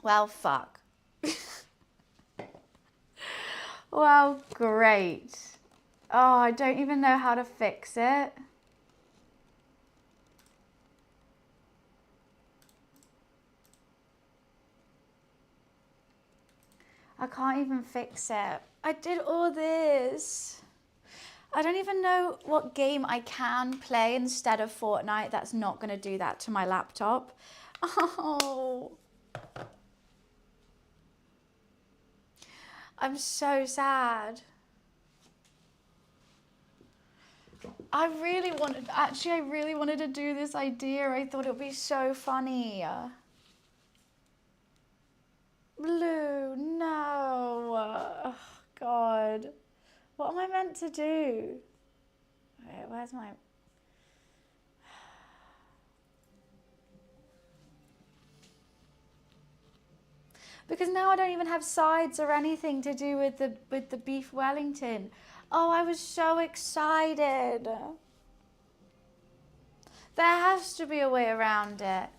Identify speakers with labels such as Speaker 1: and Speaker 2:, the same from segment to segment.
Speaker 1: Well, fuck. Well, great. Oh, I don't even know how to fix it. I can't even fix it. I did all this. I don't even know what game I can play instead of Fortnite that's not going to do that to my laptop. Oh. I'm so sad. I really wanted to do this idea. I thought it would be so funny. Blue, no. Oh, God. What am I meant to do? Wait, where's my... Because now I don't even have sides or anything to do with the beef Wellington. Oh, I was so excited. There has to be a way around it.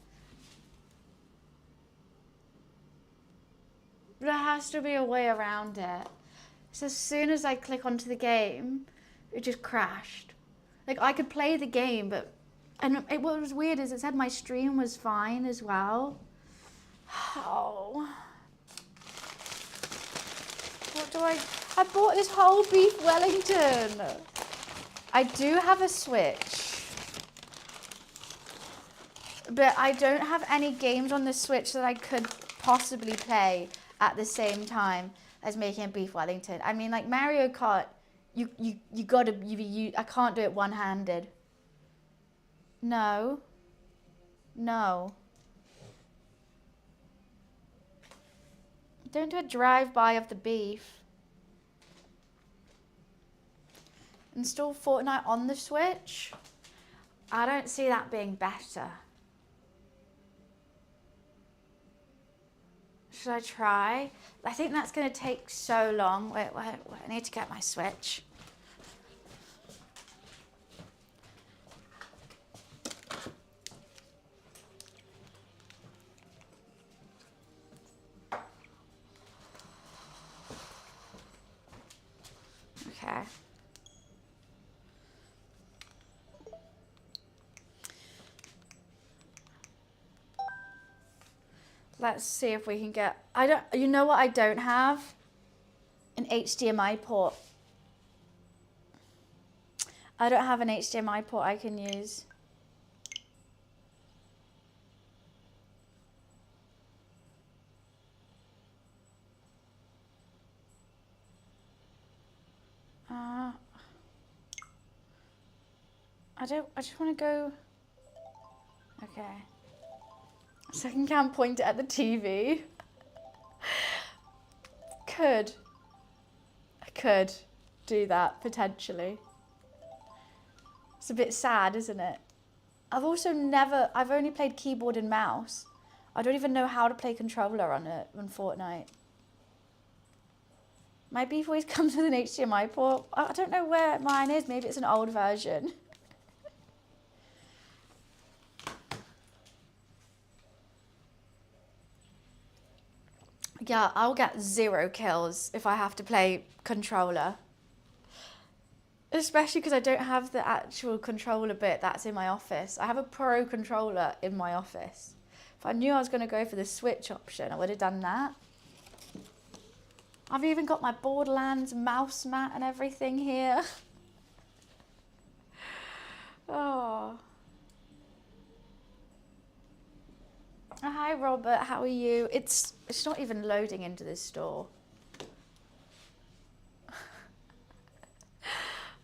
Speaker 1: There has to be a way around it. So as soon as I click onto the game, it just crashed. Like, I could play the game, but... And what was weird is it said my stream was fine as well. Oh... What do I bought this whole beef Wellington. I do have a Switch. But I don't have any games on the Switch that I could possibly play at the same time as making a beef Wellington. I mean, like Mario Kart, you gotta, I can't do it one-handed. No. No. Don't do a drive-by of the beef. Install Fortnite on the Switch? I don't see that being better. Should I try? I think that's going to take so long. Wait, I need to get my Switch. Okay. Let's see if we can get... You know what I don't have? An HDMI port. I don't have an HDMI port I can use. I just want to go... Okay. Second cam point it at the TV. I could do that, potentially. It's a bit sad, isn't it? I've only played keyboard and mouse. I don't even know how to play controller on Fortnite. My beef always comes with an HDMI port. I don't know where mine is. Maybe it's an old version. Yeah, I'll get 0 kills if I have to play controller. Especially because I don't have the actual controller bit that's in my office. I have a pro controller in my office. If I knew I was going to go for the Switch option, I would have done that. I've even got my Borderlands mouse mat and everything here. Oh. Hi Robert, how are you? It's not even loading into this store.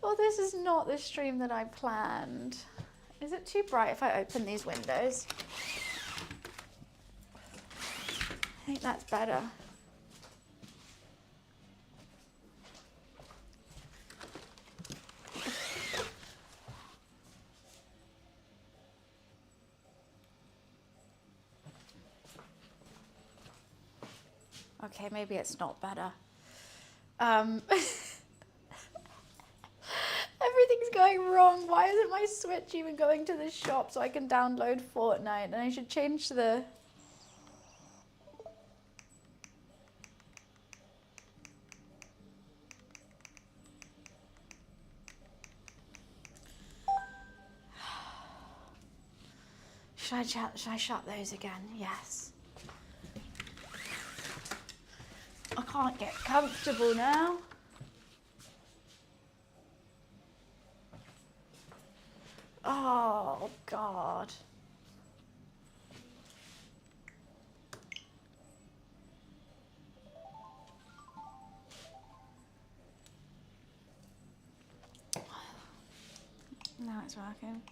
Speaker 1: Well, this is not the stream that I planned. Is it too bright if I open these windows? I think that's better. Okay, maybe it's not better. Everything's going wrong. Why isn't my Switch even going to the shop so I can download Fortnite? And I should change the... Should I shut those again? Yes. I can't get comfortable now. Oh, God. Now it's working.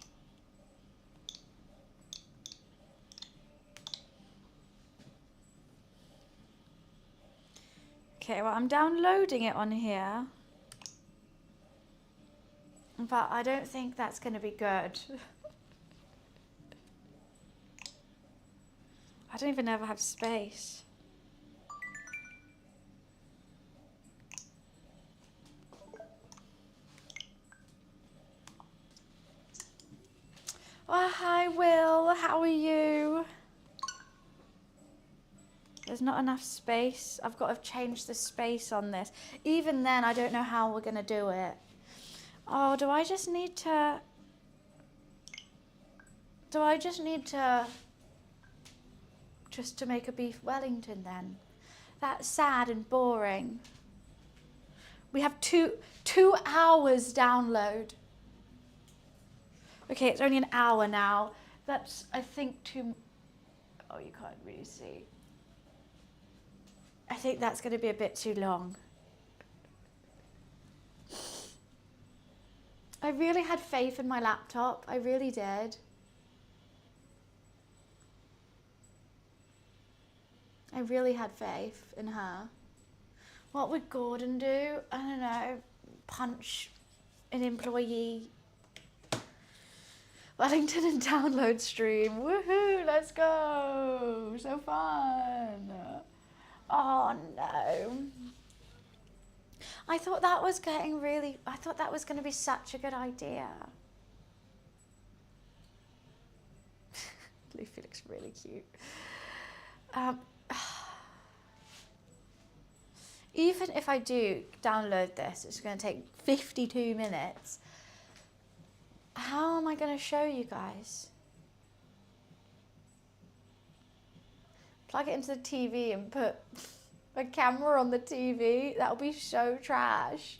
Speaker 1: Okay, well, I'm downloading it on here. But I don't think that's going to be good. I don't even know if I have space. Oh, hi, Will. How are you? There's not enough space. I've got to change the space on this. Even then, I don't know how we're going to do it. Oh, do I just need to make a beef Wellington then? That's sad and boring. We have two hours download. Okay, it's only an hour now. That's, I think, too... Oh, you can't really see. I think that's going to be a bit too long. I really had faith in my laptop. I really did. I really had faith in her. What would Gordon do? I don't know. Punch an employee. Wellington and download stream. Woohoo, let's go. So fun. Oh no. I thought that was going to be such a good idea. Luffy looks really cute. Even if I do download this, it's going to take 52 minutes. How am I going to show you guys? Plug it into the TV and put a camera on the TV? That'll be so trash.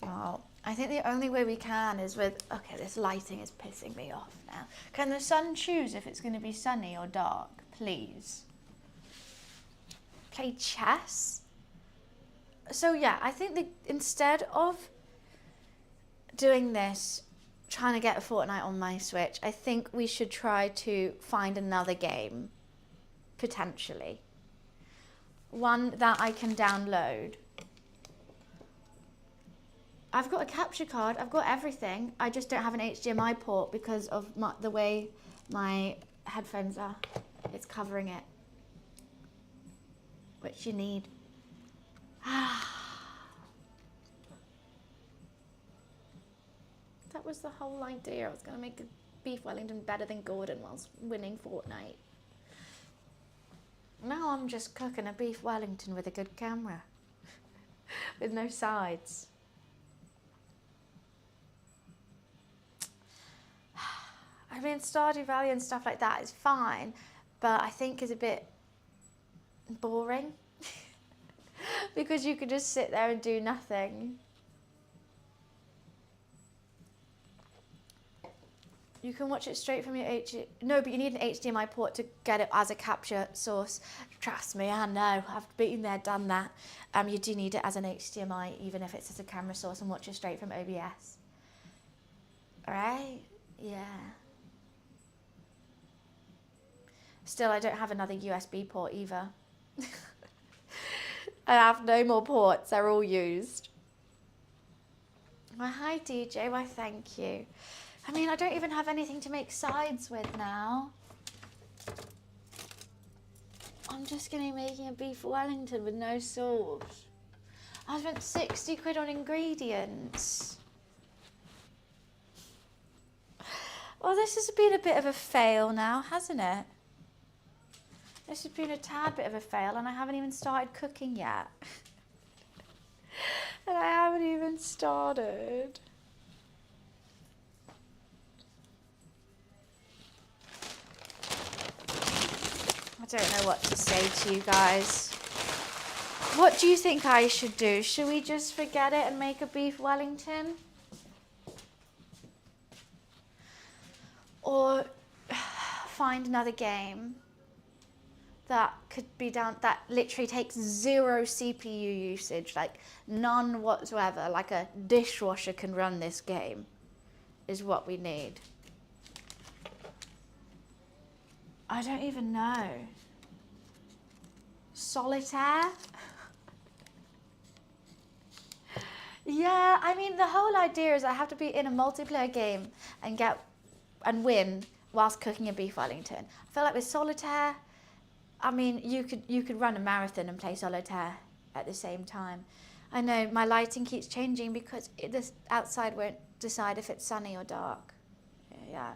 Speaker 1: Oh, I think the only way we can is with... Okay, this lighting is pissing me off now. Can the sun choose if it's going to be sunny or dark, please? Play chess? So yeah, I think that instead of doing this, trying to get a Fortnite on my Switch, I think we should try to find another game, potentially. One that I can download. I've got a capture card, I've got everything. I just don't have an HDMI port because of the way my headphones are. It's covering it. Which you need. That was the whole idea. I was going to make a beef Wellington better than Gordon whilst winning Fortnite. Now I'm just cooking a beef Wellington with a good camera. With no sides. I mean, Stardew Valley and stuff like that is fine, but I think is a bit boring. Because you could just sit there and do nothing. You can watch it straight from your No, but you need an HDMI port to get it as a capture source. Trust me, I know. I've been there, done that. You do need it as an HDMI, even if it's as a camera source, and watch it straight from OBS. Alright? Yeah. Still, I don't have another USB port either. I have no more ports, they're all used. Well, hi DJ, why thank you. I mean, I don't even have anything to make sides with now. I'm just going to be making a beef Wellington with no sauce. I spent 60 quid on ingredients. Well, this has been a bit of a fail now, hasn't it? This has been a tad bit of a fail and I haven't even started cooking yet. And I haven't even started. I don't know what to say to you guys. What do you think I should do? Should we just forget it and make a beef Wellington? Or find another game that could be done, that literally takes 0 CPU usage, like none whatsoever, like a dishwasher can run this game, is what we need. I don't even know. Solitaire? Yeah, I mean, the whole idea is I have to be in a multiplayer game and win whilst cooking a beef Wellington. I feel like with solitaire, I mean, you could run a marathon and play solitaire at the same time. I know my lighting keeps changing because this outside won't decide if it's sunny or dark. Yeah.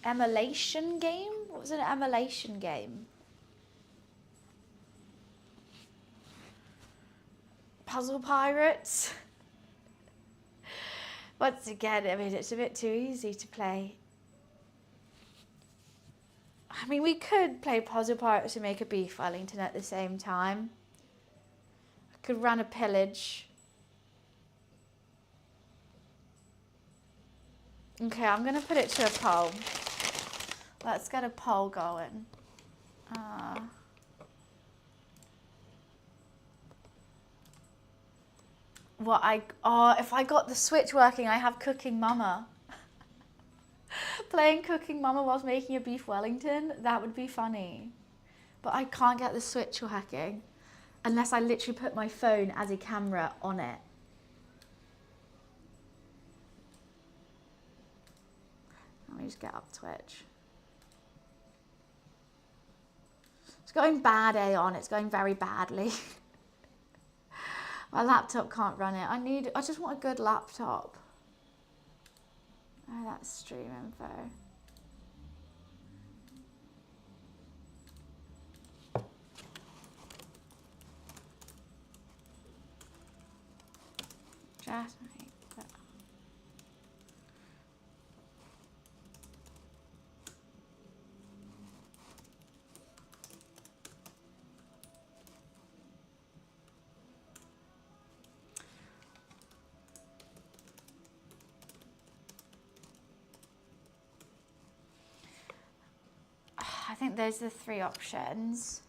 Speaker 1: Emulation game? What was an emulation game? Puzzle Pirates? Once again, I mean, it's a bit too easy to play. I mean, we could play Puzzle Pirates and make a beef Wellington at the same time. I could run a pillage. Okay, I'm going to put it to a poll. Let's get a poll going. If I got the Switch working, I have Cooking Mama. Playing Cooking Mama whilst making a beef Wellington, that would be funny. But I can't get the Switch working unless I literally put my phone as a camera on it. Let me just get up Twitch. It's going bad, Aeon. It's going very badly. My laptop can't run it. I just want a good laptop. Oh, that's stream info. Just make that. I think those are the 3 options.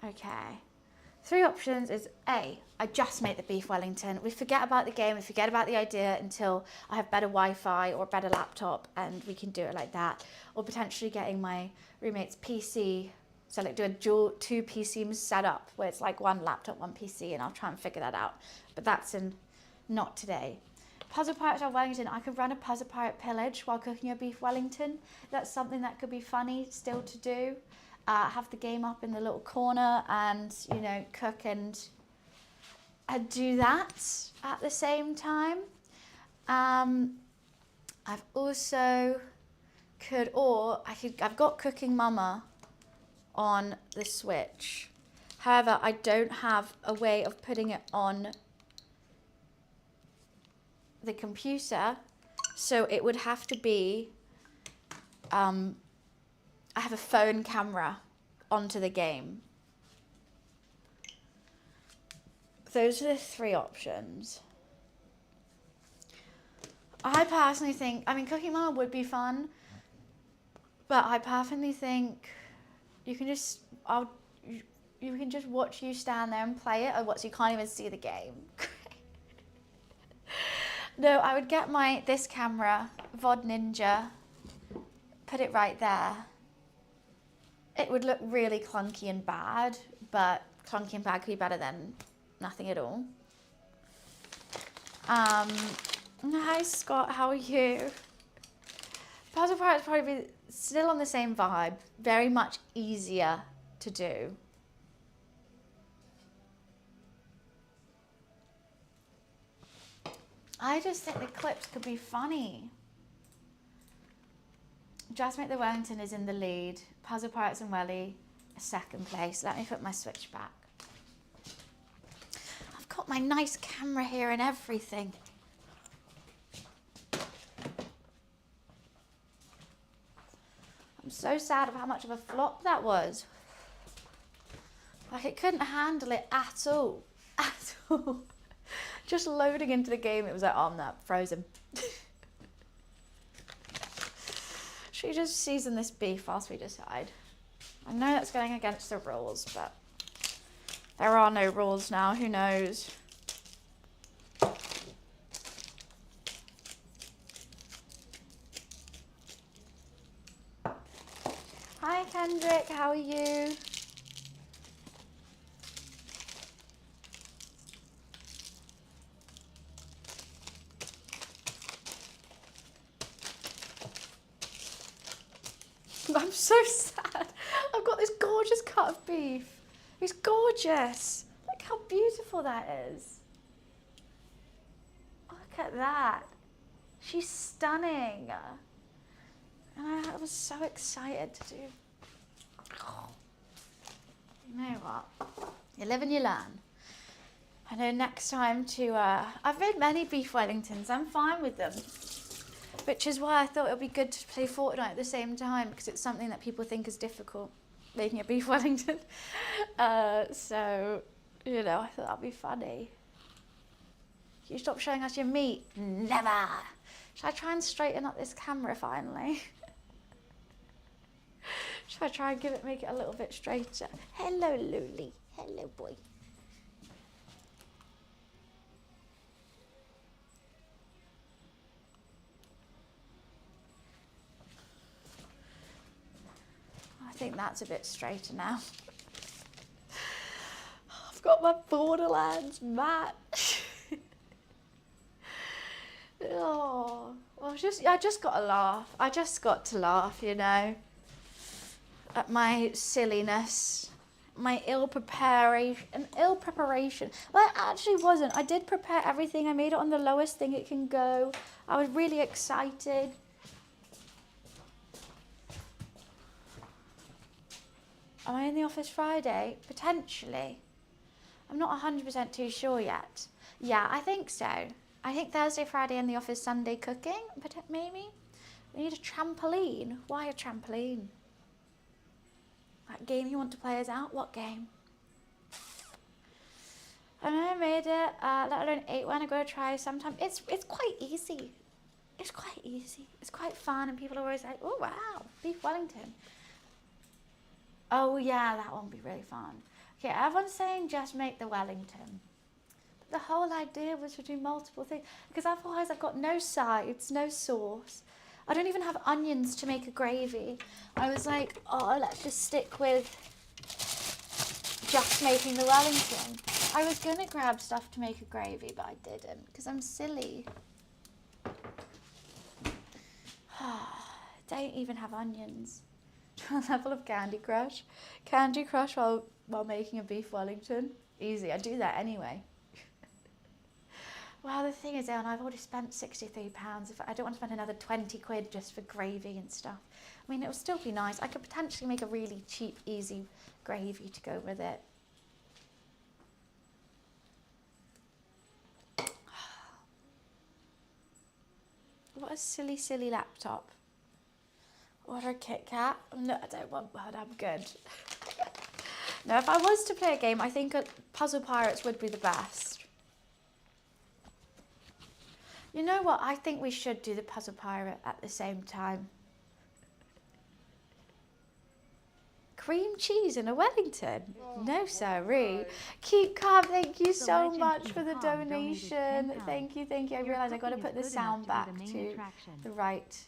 Speaker 1: Okay. 3 options is A, I just make the beef Wellington. We forget about the game, we forget about the idea until I have better Wi-Fi or a better laptop and we can do it like that. Or potentially getting my roommate's PC, so like do a dual 2 PC setup where it's like 1 laptop, 1 PC, and I'll try and figure that out. But that's not today. Puzzle Pirates or Wellington, I could run a Puzzle Pirate pillage while cooking a beef Wellington. That's something that could be funny still to do. Have the game up in the little corner and, you know, cook and do that at the same time. I've also I've got Cooking Mama on the Switch. However, I don't have a way of putting it on the computer, so it would have to be I have a phone camera onto the game. Those are the 3 options. I personally think, I mean, Cooking Mama would be fun, but I personally think you can just watch you stand there and play it, or what, so you can't even see the game. No, I would get this camera, VOD Ninja, put it right there. It would look really clunky and bad, but clunky and bad could be better than nothing at all. Hi Scott, how are you? Puzzle Pirates probably be still on the same vibe, very much easier to do. I just think the clips could be funny. Just Make the Wellington is in the lead. Puzzle Pirates and Welly, 2nd place. Let me put my Switch back. my nice camera here and everything. I'm so sad of how much of a flop that was. Like, it couldn't handle it at all. At all. Just loading into the game, it was like, oh, I'm not frozen. Should we just season this beef whilst we decide? I know that's going against the rules, but there are no rules now. Who knows? Hi, Kendrick. How are you? I'm so sad. I've got this gorgeous cut of beef. It's gorgeous. Look how beautiful that is. Look at that. She's stunning. And I was so excited to do. You know what? You live and you learn. I know next time to, I've made many beef Wellingtons. I'm fine with them. Which is why I thought it would be good to play Fortnite at the same time, because it's something that people think is difficult, making a beef Wellington. So, you know, I thought that'd be funny. Can you stop showing us your meat? Never. Should I try and straighten up this camera finally? Should I try and make it a little bit straighter? Hello, Luli. Hello, boy. I think that's a bit straighter now. I've got my Borderlands mat. Oh, well, I just got to laugh. I just got to laugh, you know, at my silliness, my ill preparation. Well, it actually wasn't. I did prepare everything. I made it on the lowest thing it can go. I was really excited. Am I in the office Friday? Potentially. I'm not 100% too sure yet. Yeah, I think so. I think Thursday, Friday in the office, Sunday cooking, but maybe. We need a trampoline. Why a trampoline? That game you want to play us out? What game? I know I made it, let alone ate one. I'm going to try sometime. It's quite easy. It's quite easy. It's quite fun, and people are always like, oh, wow, beef Wellington. Oh yeah, that one would be really fun. Okay, everyone's saying just make the Wellington. But the whole idea was to do multiple things, because otherwise I've got no sides, no sauce. I don't even have onions to make a gravy. I was like, oh, let's just stick with just making the Wellington. I was gonna grab stuff to make a gravy, but I didn't, because I'm silly. Don't even have onions. Level of Candy Crush. Candy Crush while making a beef Wellington. Easy, I do that anyway. Well, the thing is, Ellen, I've already spent £63. If I don't want to spend another 20 quid just for gravy and stuff. I mean, it would still be nice. I could potentially make a really cheap, easy gravy to go with it. What a silly, silly laptop. Order a Kit Kat. No, I don't want one. I'm good. No, if I was to play a game, I think Puzzle Pirates would be the best. You know what? I think we should do the Puzzle Pirate at the same time. Cream cheese and a Wellington? Oh, no, sirree. Keep calm. Thank you so much for the donation. Thank you, thank you. I realise I've got to put the sound back to the right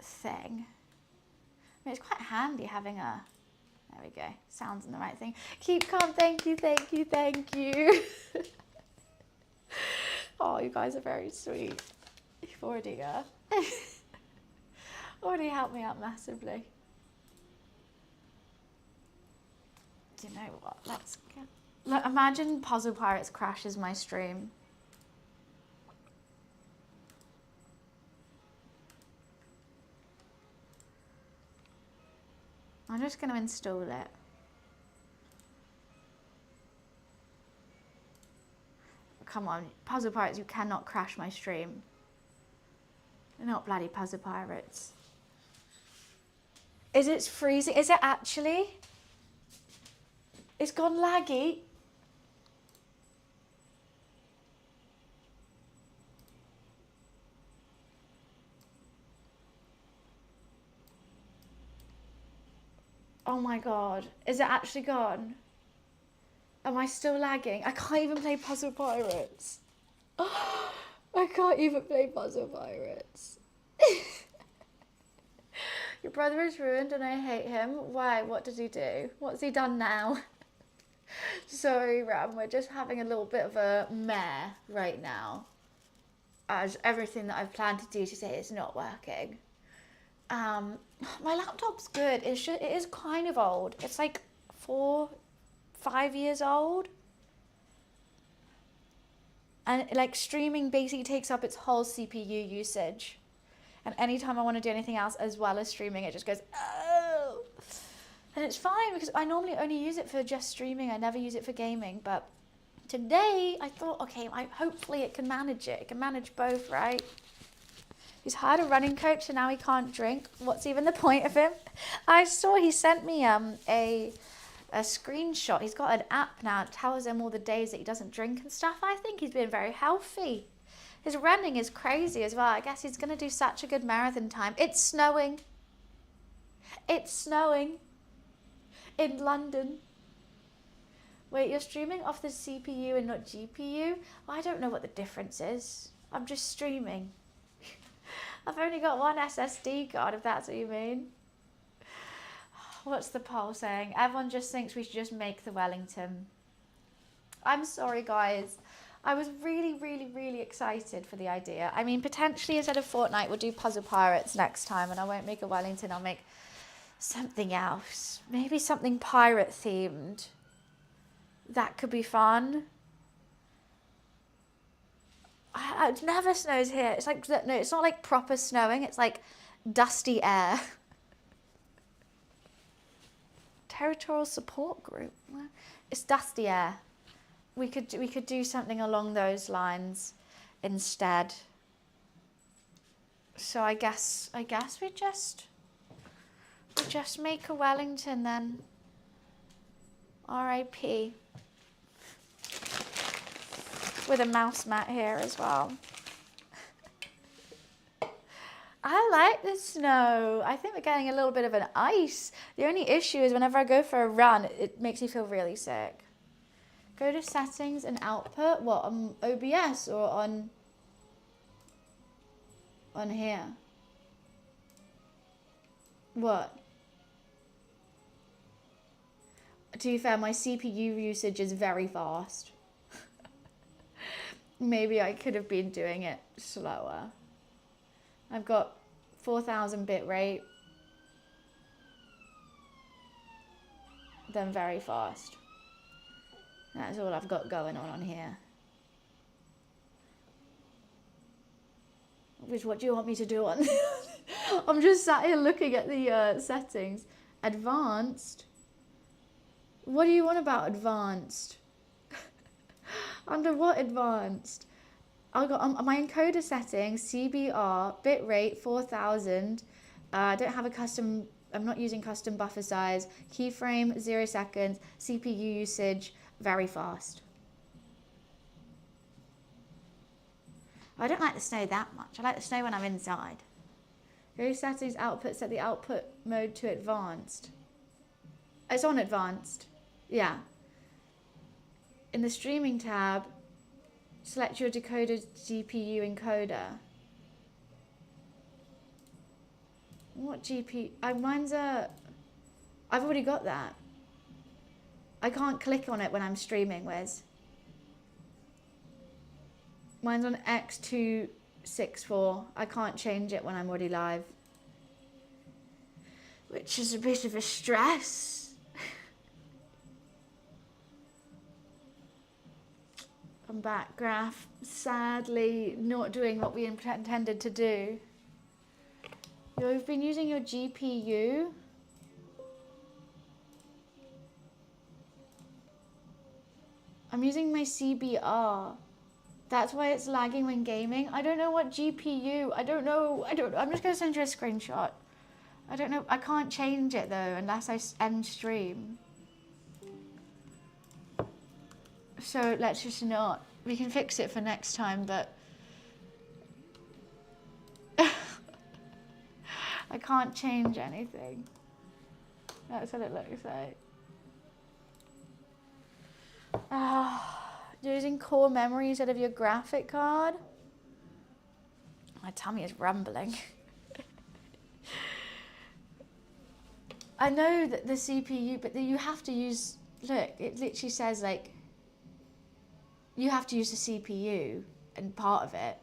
Speaker 1: thing. I mean, it's quite handy having a, there we go, sounds in the right thing. Keep calm, thank you, thank you, thank you. Oh, you guys are very sweet. You've already, already helped me out massively. Do you know what, let's get, look, imagine Puzzle Pirates crashes my stream. I'm just going to install it. come on, Puzzle Pirates, you cannot crash my stream. They're not bloody Puzzle Pirates. Is it freezing? Is it actually? It's gone laggy. Oh my god. Is it actually gone? Am I still lagging? I can't even play Puzzle Pirates. I can't even play Puzzle Pirates. Your brother is ruined and I hate him. Why? What did he do? What's he done now? Sorry, Ram. We're just having a little bit of a meh right now. As everything that I've planned to do today is not working. My laptop's good. It is kind of old. It's like 4-5 years old. And like streaming basically takes up its whole CPU usage. And anytime I want to do anything else as well as streaming, it just goes, oh. And it's fine because I normally only use it for just streaming. I never use it for gaming. But today I thought, okay, hopefully it can manage it. It can manage both, right? He's hired a running coach and now he can't drink. What's even the point of him? I saw he sent me a screenshot. He's got an app now that tells him all the days that he doesn't drink and stuff. I think he's been very healthy. His running is crazy as well. I guess he's going to do such a good marathon time. It's snowing. It's snowing in London. Wait, you're streaming off the CPU and not GPU? I don't know what the difference is. I'm just streaming. I've only got one SSD card, if that's what you mean. What's the poll saying? Everyone just thinks we should just make the Wellington. I'm sorry, guys. I was really, really, really excited for the idea. I mean, potentially instead of Fortnite, we'll do Puzzle Pirates next time, and I won't make a Wellington. I'll make something else. Maybe something pirate themed. That could be fun. It never snows here. It's like, no, it's not like proper snowing. It's like dusty air. Territorial support group. It's dusty air. We could do something along those lines instead. So I guess we just make a Wellington then. R.I.P. With a mouse mat here as well. I like the snow. I think we're getting a little bit of an ice. The only issue is whenever I go for a run, it makes me feel really sick. Go to settings and output. What, on OBS or on here? What? To be fair, my CPU usage is very fast. Maybe I could have been doing it slower. I've got 4,000 bit rate. Then very fast. That's all I've got going on here. Which, what do you want me to do on? I'm just sat here looking at the settings. Advanced. What do you want about advanced? Under what advanced? I got my encoder settings, CBR, bitrate 4000. I don't have a custom, I'm not using custom buffer size, keyframe 0 seconds, CPU usage very fast. I don't like the snow that much. I like the snow when I'm inside. Go to settings, output, set the output mode to advanced. It's on advanced. Yeah. In the streaming tab, select your decoder GPU encoder. What GPU? Mine's a... I've already got that. I can't click on it when I'm streaming, Wes. Mine's on X264. I can't change it when I'm already live. Which is a bit of a stress. I'm back, Graph. Sadly, not doing what we intended to do. You've been using your GPU. I'm using my CBR. That's why it's lagging when gaming. I don't know what GPU. I don't know. I'm just going to send you a screenshot. I don't know. I can't change it though unless I end stream. So let's just not. We can fix it for next time, but I can't change anything. That's what it looks like. Using core memory instead of your graphic card. My tummy is rumbling. I know that the CPU, but you have to use, look, it literally says like, you have to use the CPU and part of it.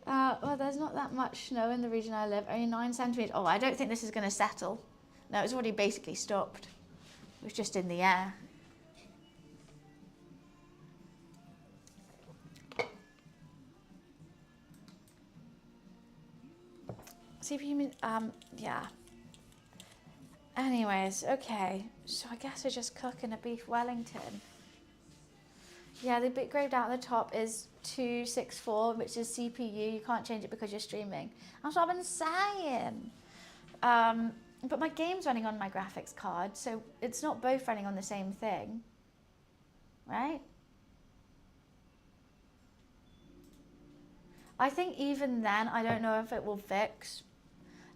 Speaker 1: Well, there's not that much snow in the region I live, only 9 centimetres. Oh, I don't think this is going to settle. No, it's already basically stopped. It was just in the air. CPU, yeah. Anyways, okay. So I guess we're just cooking a beef Wellington. Yeah, the bit graved out at the top is 264, which is CPU. You can't change it because you're streaming. That's what I've been saying. But my game's running on my graphics card, so it's not both running on the same thing, right? I think even then, I don't know if it will fix.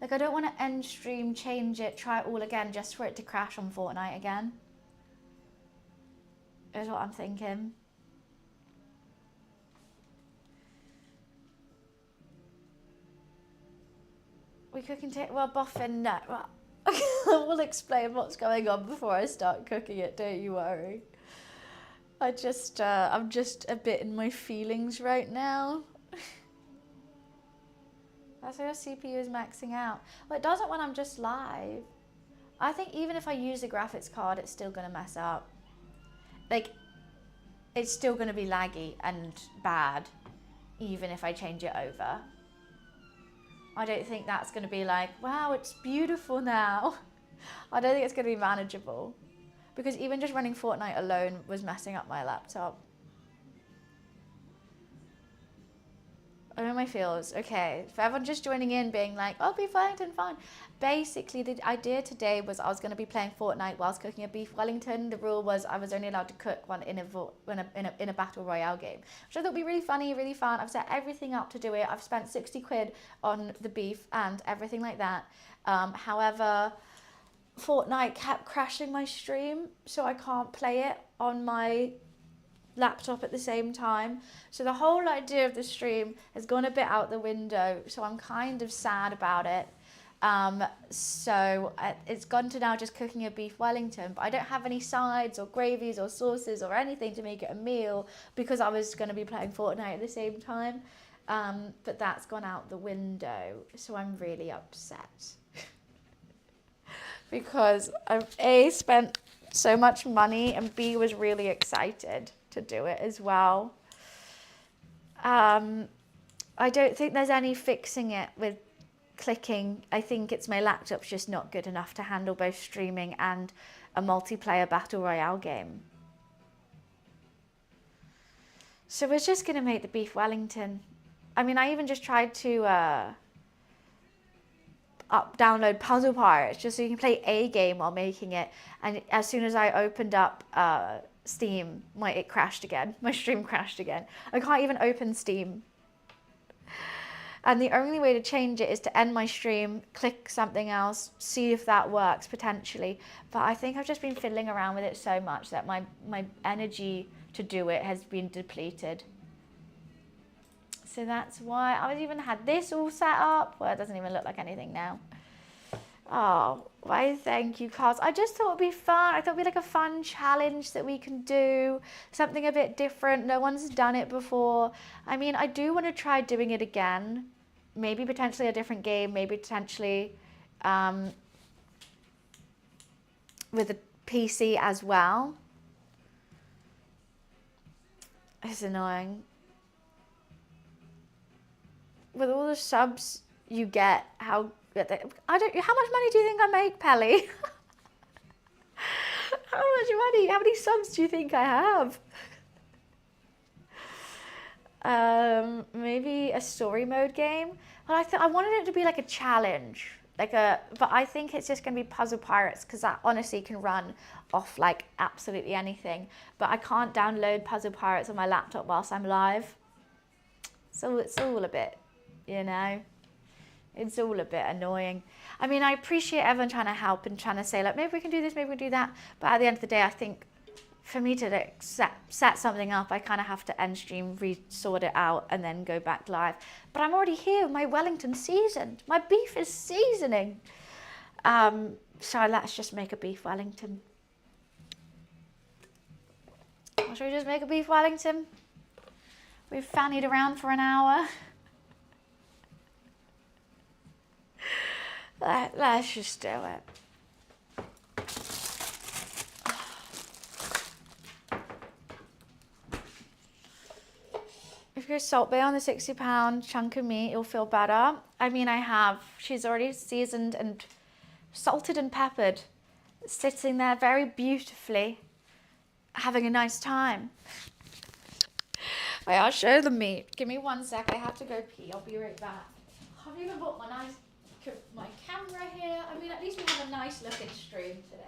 Speaker 1: Like, I don't want to end stream, change it, try it all again just for it to crash on Fortnite again. Is what I'm thinking. We cooking well, boffin, no. Well, we'll explain what's going on before I start cooking it, don't you worry. I'm just a bit in my feelings right now. That's how your CPU is maxing out. Well, it doesn't when I'm just live. I think even if I use a graphics card, it's still gonna mess up. Like, it's still gonna be laggy and bad, even if I change it over. I don't think that's gonna be like, wow, it's beautiful now. I don't think it's gonna be manageable. Because even just running Fortnite alone was messing up my laptop. I know my feels. Okay, for everyone just joining in being like, oh, beef Wellington, fine. Basically, the idea today was I was going to be playing Fortnite whilst cooking a beef Wellington. The rule was I was only allowed to cook one in a battle royale game, which I thought would be really funny, really fun. I've set everything up to do it. I've spent 60 quid on the beef and everything like that. However, Fortnite kept crashing my stream, so I can't play it on my laptop at the same time. So the whole idea of the stream has gone a bit out the window, so I'm kind of sad about it. So it's gone to now just cooking a beef Wellington, but I don't have any sides or gravies or sauces or anything to make it a meal because I was going to be playing Fortnite at the same time. But that's gone out the window, so I'm really upset. Because I've A, spent so much money, and B, was really excited to do it as well. I don't think there's any fixing it with clicking. I think it's my laptop's just not good enough to handle both streaming and a multiplayer battle royale game. So we're just going to make the beef Wellington. I mean, I even just tried to download Puzzle Pirates just so you can play a game while making it, and as soon as I opened up Steam, it crashed again. My stream crashed again. I can't even open Steam. And the only way to change it is to end my stream, click something else, see if that works potentially. But I think I've just been fiddling around with it so much that my energy to do it has been depleted. So that's why I've even had this all set up. Well, it doesn't even look like anything now. Oh, why thank you, Carls. I just thought it'd be fun. I thought it'd be like a fun challenge that we can do. Something a bit different. No one's done it before. I mean, I do want to try doing it again. Maybe potentially a different game. Maybe potentially with a PC as well. It's annoying. With all the subs you get, how much money do you think I make, Pelly? much money? How many subs do you think I have? Maybe a story mode game. But I wanted it to be like a challenge. But I think it's just going to be Puzzle Pirates because that honestly can run off like absolutely anything. But I can't download Puzzle Pirates on my laptop whilst I'm live. So it's all a bit, you know, it's all a bit annoying. I mean, I appreciate everyone trying to help and trying to say like, maybe we can do this, maybe we can do that. But at the end of the day, I think for me to like, set something up, I kind of have to end stream, re-sort it out, and then go back live. But I'm already here, my Wellington seasoned. My beef is seasoning. So let's just make a beef Wellington. Should we just make a beef Wellington? We've fannied around for an hour. Let's just do it. If you're Salt Bay on the 60-pound chunk of meat, you'll feel better. I mean, she's already seasoned and salted and peppered, sitting there very beautifully, having a nice time. Wait, I'll show the meat. Give me 1 sec, I have to go pee. I'll be right back. I haven't even brought my camera here. I mean, at least we have a nice looking stream today.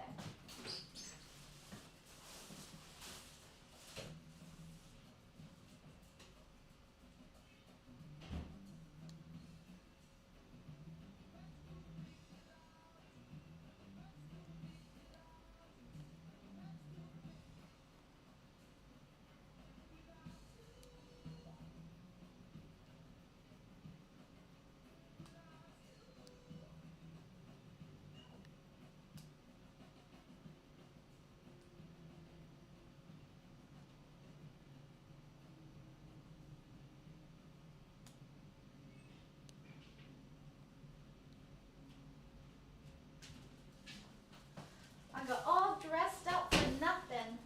Speaker 1: I got all dressed up for nothing.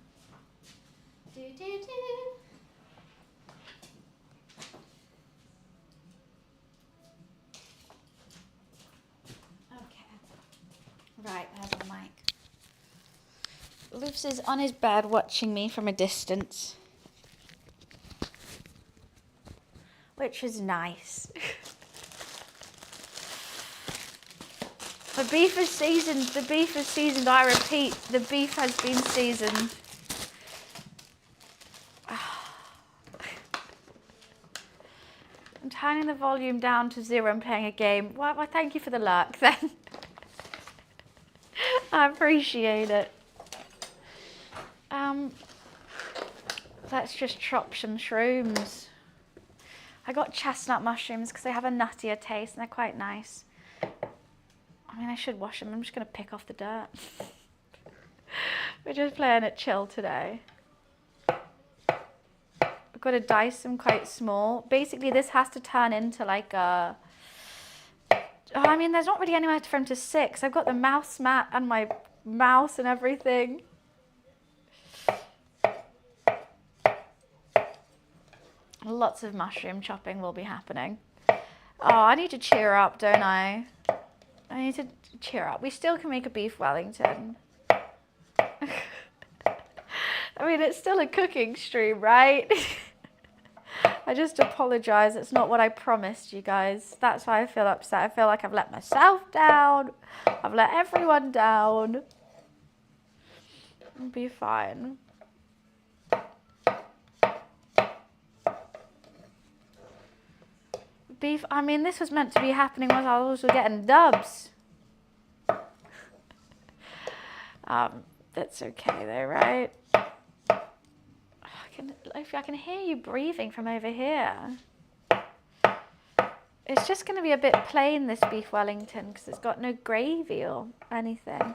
Speaker 1: Do, do, do. Okay. Right, there's the mic. Luce is on his bed watching me from a distance, which is nice. The beef is seasoned. The beef is seasoned. I repeat, the beef has been seasoned. I'm turning the volume down to 0 and playing a game. Well, thank you for the luck then. I appreciate it. Let's just chop some shrooms. I got chestnut mushrooms because they have a nuttier taste and they're quite nice. I mean, I should wash them. I'm just going to pick off the dirt. We're just playing it chill today. I've got to dice them quite small. Basically, this has to turn into like a... Oh, I mean, there's not really anywhere for them to sit. I've got the mouse mat and my mouse and everything. Lots of mushroom chopping will be happening. Oh, I need to cheer up, don't I? I need to cheer up. We still can make a beef Wellington. I mean, it's still a cooking stream, right? I just apologise. It's not what I promised you guys. That's why I feel upset. I feel like I've let myself down. I've let everyone down. It'll be fine. Beef, I mean, this was meant to be happening while I was also getting dubs. That's okay though, right? I can hear you breathing from over here. It's just going to be a bit plain, this beef Wellington, because it's got no gravy or anything.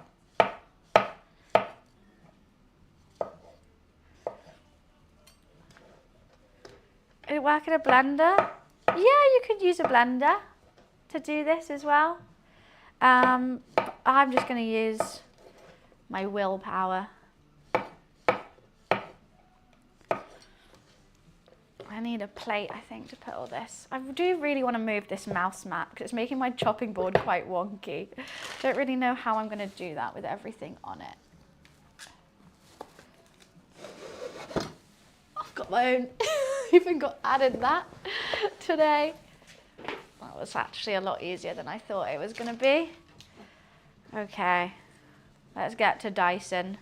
Speaker 1: It'll work in a blender. Yeah, you could use a blender to do this as well. I'm just going to use my willpower. I need a plate, I think, to put all this. I do really want to move this mouse mat because it's making my chopping board quite wonky. Don't really know how I'm going to do that with everything on it. Got my own, even got added that today. That was actually a lot easier than I thought it was going to be. Okay, let's get to Dyson.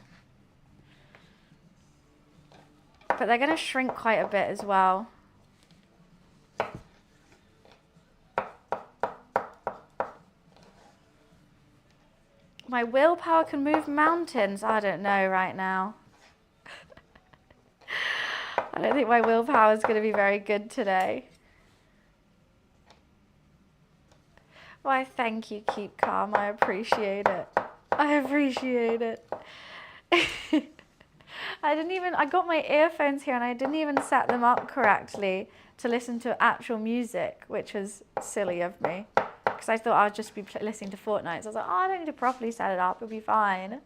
Speaker 1: But they're going to shrink quite a bit as well. My willpower can move mountains. I don't know right now. I don't think my willpower is going to be very good today. Why, thank you, Keep Calm. I appreciate it. I appreciate it. I got my earphones here and I didn't even set them up correctly to listen to actual music, which was silly of me. Because I thought I'd just be listening to Fortnite. So I was like, oh, I don't need to properly set it up. It'll be fine.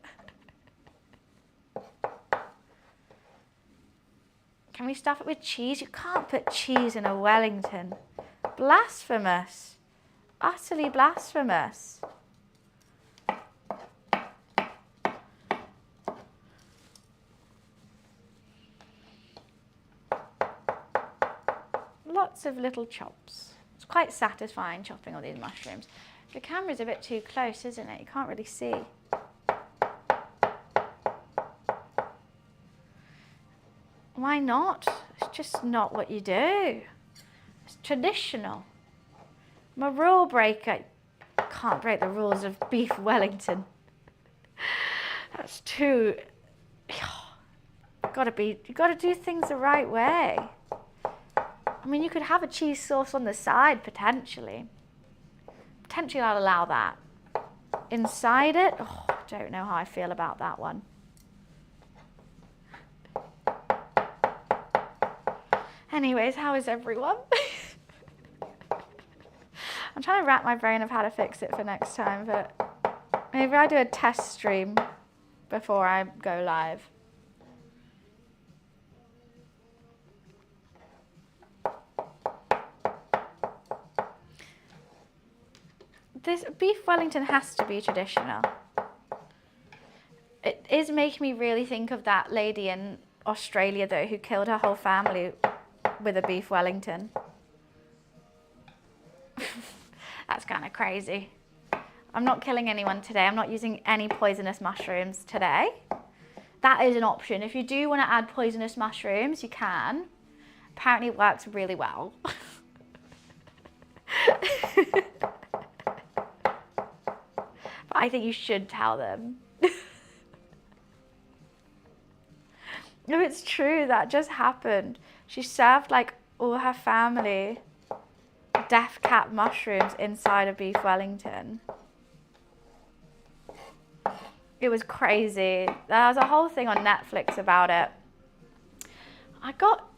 Speaker 1: Can we stuff it with cheese? You can't put cheese in a Wellington. Blasphemous. Utterly blasphemous. Lots of little chops. It's quite satisfying chopping all these mushrooms. The camera's a bit too close, isn't it? You can't really see. Why not? It's just not what you do. It's traditional. I'm a rule breaker. I can't break the rules of beef Wellington. That's too... You gotta do things the right way. I mean, you could have a cheese sauce on the side, potentially. Potentially I'll allow that. Inside it, oh, I don't know how I feel about that one. Anyways, how is everyone? I'm trying to wrap my brain of how to fix it for next time, but maybe I do a test stream before I go live. This beef Wellington has to be traditional. It is making me really think of that lady in Australia, though, who killed her whole family with a beef Wellington. That's kind of crazy. I'm not killing anyone today. I'm not using any poisonous mushrooms today. That is an option. If you do want to add poisonous mushrooms, you can. Apparently it works really well. But I think you should tell them. No, it's true. That just happened. She served like all her family death cap mushrooms inside a beef Wellington. It was crazy. There was a whole thing on Netflix about it. I got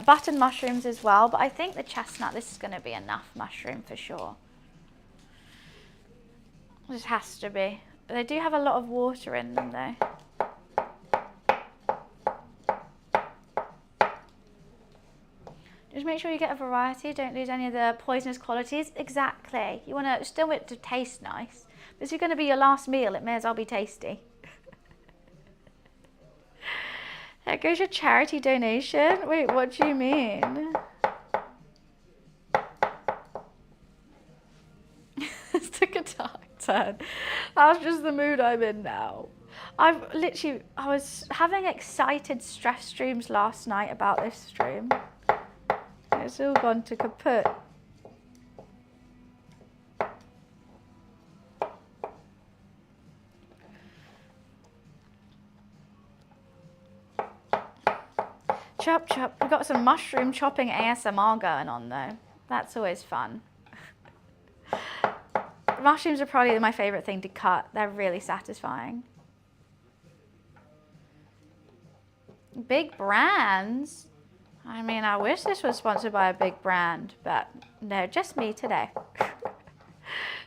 Speaker 1: button mushrooms as well, but I think the chestnut, this is going to be enough mushroom for sure. This has to be. They do have a lot of water in them though. Just make sure you get a variety, don't lose any of the poisonous qualities. Exactly. You want to still want it to taste nice. But if you're going to be your last meal, it may as well be tasty. There goes your charity donation. Wait, what do you mean? It's took a dark turn. That's just the mood I'm in now. I was having excited stress streams last night about this stream. It's all gone to kaput. Chop, chop. We've got some mushroom chopping ASMR going on though. That's always fun. Mushrooms are probably my favourite thing to cut. They're really satisfying. Big brands? I mean, I wish this was sponsored by a big brand, but no, just me today.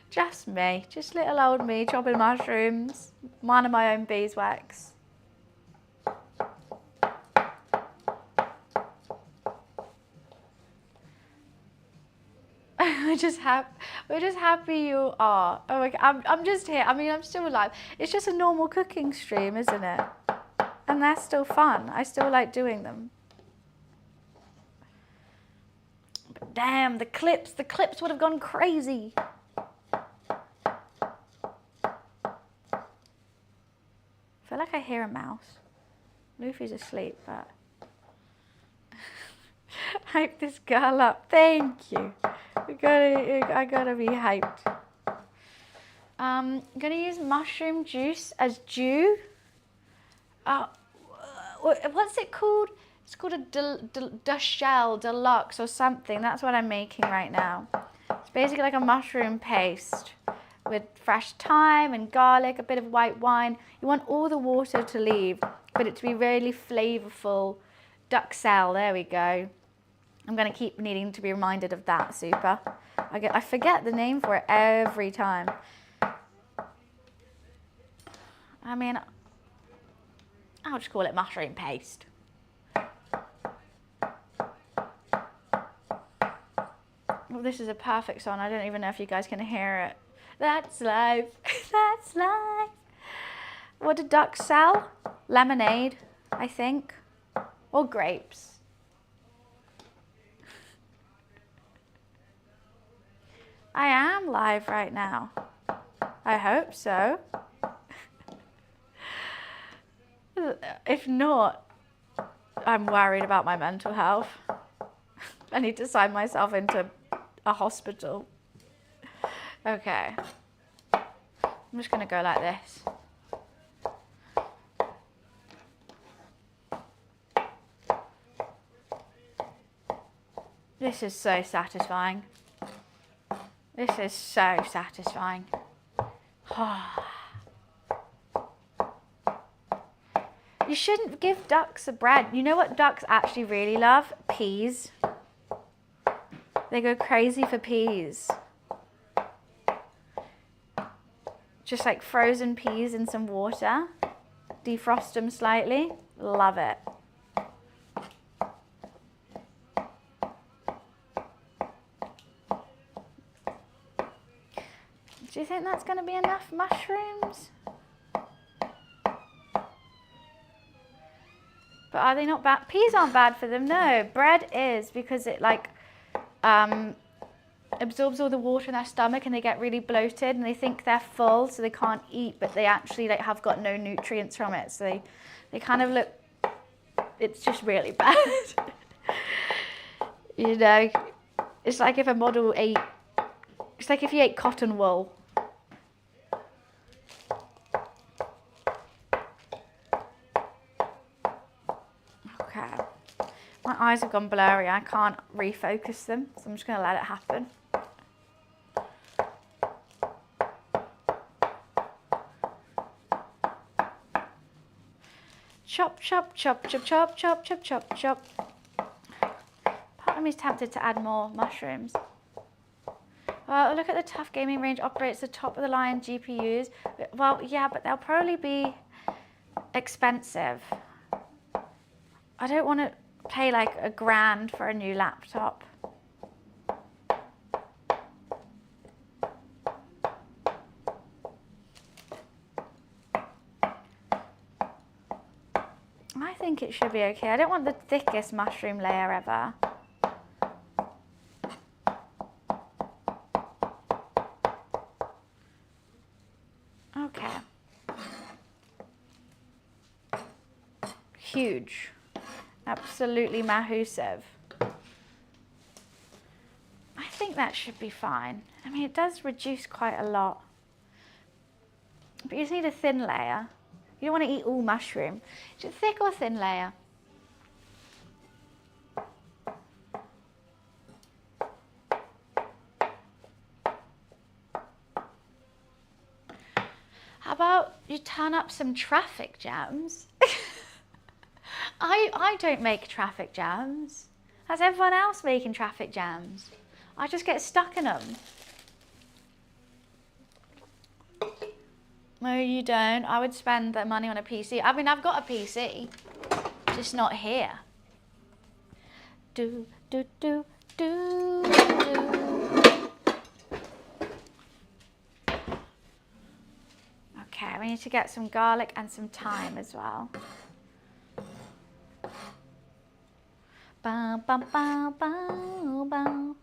Speaker 1: Just me. Just little old me chopping mushrooms, minding my own beeswax. We're just happy you are. Oh my God, I'm just here. I mean, I'm still alive. It's just a normal cooking stream, isn't it? and they're still fun. I still like doing them. But damn, the clips would have gone crazy. I feel like I hear a mouse. Luffy's asleep, but hype this girl up. Thank you. I gotta be hyped. I'm gonna use mushroom juice as dew. What's it called? It's called a Dushell Deluxe or something. That's what I'm making right now. It's basically like a mushroom paste with fresh thyme and garlic, a bit of white wine. You want all the water to leave, but it to be really flavorful. Duxelle, there we go. I'm going to keep needing to be reminded of that, super. I forget the name for it every time. I mean, I'll just call it mushroom paste. Well, this is a perfect song. I don't even know if you guys can hear it. That's life. That's life. What did ducks sell? Lemonade, I think. Or grapes. I am live right now. I hope so. If not, I'm worried about my mental health. I need to sign myself into a hospital. Okay. I'm just gonna go like this. This is so satisfying. This is so satisfying. You shouldn't give ducks a bread. You know what ducks actually really love? Peas. They go crazy for peas. Just like frozen peas in some water. Defrost them slightly. Love it. Do you think that's going to be enough mushrooms? But are they not bad? Peas aren't bad for them, no. Bread is, because it like absorbs all the water in their stomach and they get really bloated and they think they're full, so they can't eat, but they actually like have got no nutrients from it. So they kind of look, it's just really bad. You know, it's like if a model ate, it's like if you ate cotton wool. My eyes have gone blurry. I can't refocus them, so I'm just going to let it happen. Chop, chop, chop, chop, chop, chop, chop, chop, chop. Part of me is tempted to add more mushrooms. Well, look at the Tough Gaming range operates the top of the line GPUs. Well, yeah, but they'll probably be expensive. I don't want to pay like $1,000 for a new laptop. I think it should be okay. I don't want the thickest mushroom layer ever. Okay. Huge. Absolutely massive. I think that should be fine. I mean, it does reduce quite a lot. But you just need a thin layer. You don't want to eat all mushroom. Is it thick or thin layer? How about you turn up some traffic jams? I don't make traffic jams. That's everyone else making traffic jams. I just get stuck in them. No, you don't. I would spend the money on a PC. I mean, I've got a PC, just not here. Do, do, do, do, do. Okay, we need to get some garlic and some thyme as well. bum, bum, bum, bum.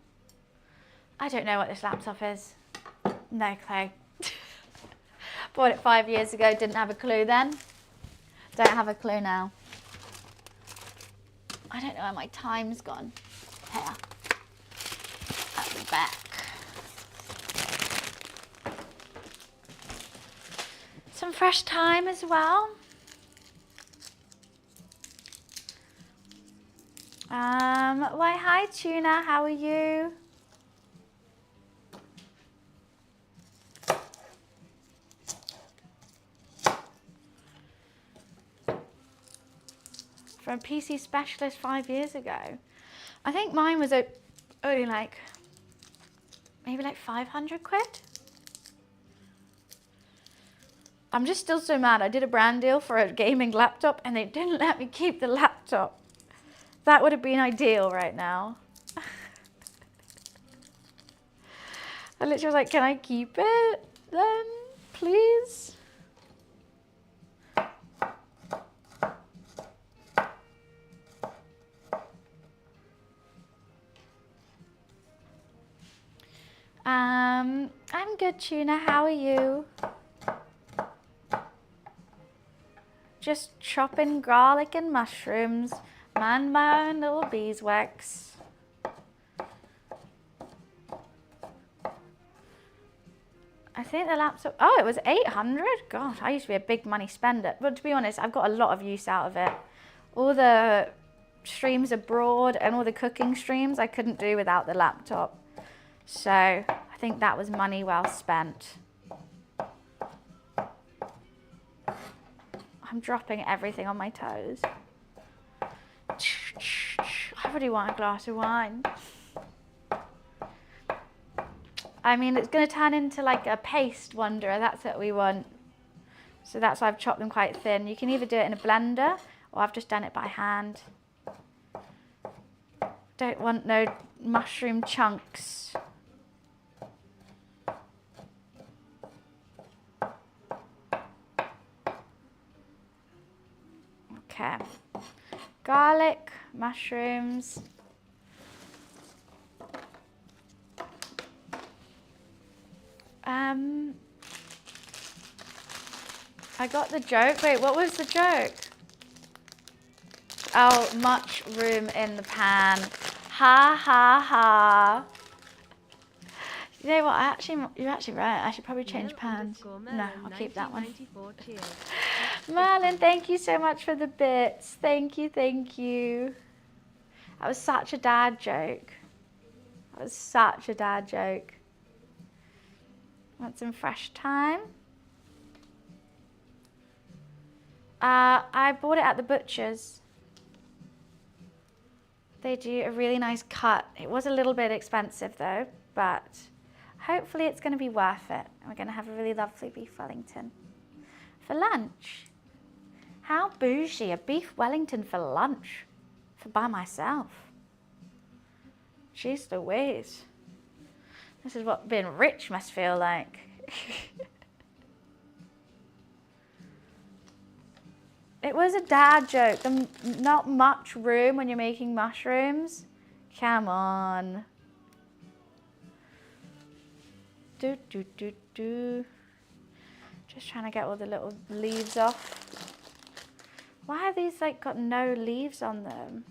Speaker 1: I don't know what this laptop is. No clue. Bought it 5 years ago, didn't have a clue then. Don't have a clue now. I don't know where my time's gone. Here. At the back. Some fresh thyme as well. Why hi Tuna, how are you? From PC Specialist 5 years ago. I think mine was only like, maybe like 500 quid. I'm just still so mad. I did a brand deal for a gaming laptop and they didn't let me keep the laptop. That would have been ideal right now. I literally was like, can I keep it then, please? I'm good, Tuna. How are you? Just chopping garlic and mushrooms. Mind my own little beeswax. I think the laptop, oh, it was 800? God, I used to be a big money spender. But to be honest, I've got a lot of use out of it. All the streams abroad and all the cooking streams I couldn't do without the laptop. So I think that was money well spent. I'm dropping everything on my toes. I really want a glass of wine. I mean, it's going to turn into like a paste wonder. That's what we want. So that's why I've chopped them quite thin. You can either do it in a blender or I've just done it by hand. Don't want no mushroom chunks. Okay. Garlic, mushrooms. I got the joke. Wait, what was the joke? Oh, much room in the pan. Ha ha ha. You know what? You're actually right. I should probably change pans. No, I'll keep that one. Merlin, thank you so much for the bits. Thank you, thank you. That was such a dad joke. That was such a dad joke. Want some fresh thyme? I bought it at the butcher's. They do a really nice cut. It was a little bit expensive though, but hopefully it's going to be worth it. We're going to have a really lovely beef Wellington for lunch. How bougie, a beef Wellington for lunch, by myself. Jeez Louise. This is what being rich must feel like. It was a dad joke. Not much room when you're making mushrooms. Come on. Do, do, do, do. Just trying to get all the little leaves off. Why are these like got no leaves on them?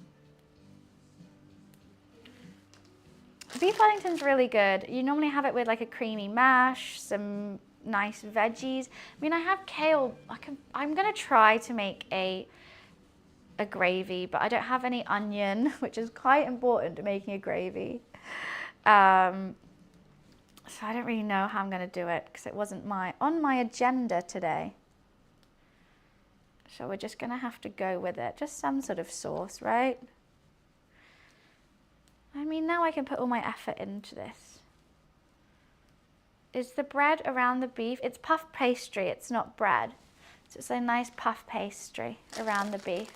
Speaker 1: Beef Wellington's really good. You normally have it with like a creamy mash, some nice veggies. I mean, I have kale. I'm gonna try to make a gravy, but I don't have any onion, which is quite important to making a gravy. So I don't really know how I'm gonna do it because it wasn't on my agenda today. So we're just gonna have to go with it. Just some sort of sauce, right? I mean, now I can put all my effort into this. Is the bread around the beef? It's puff pastry, it's not bread. So it's a nice puff pastry around the beef.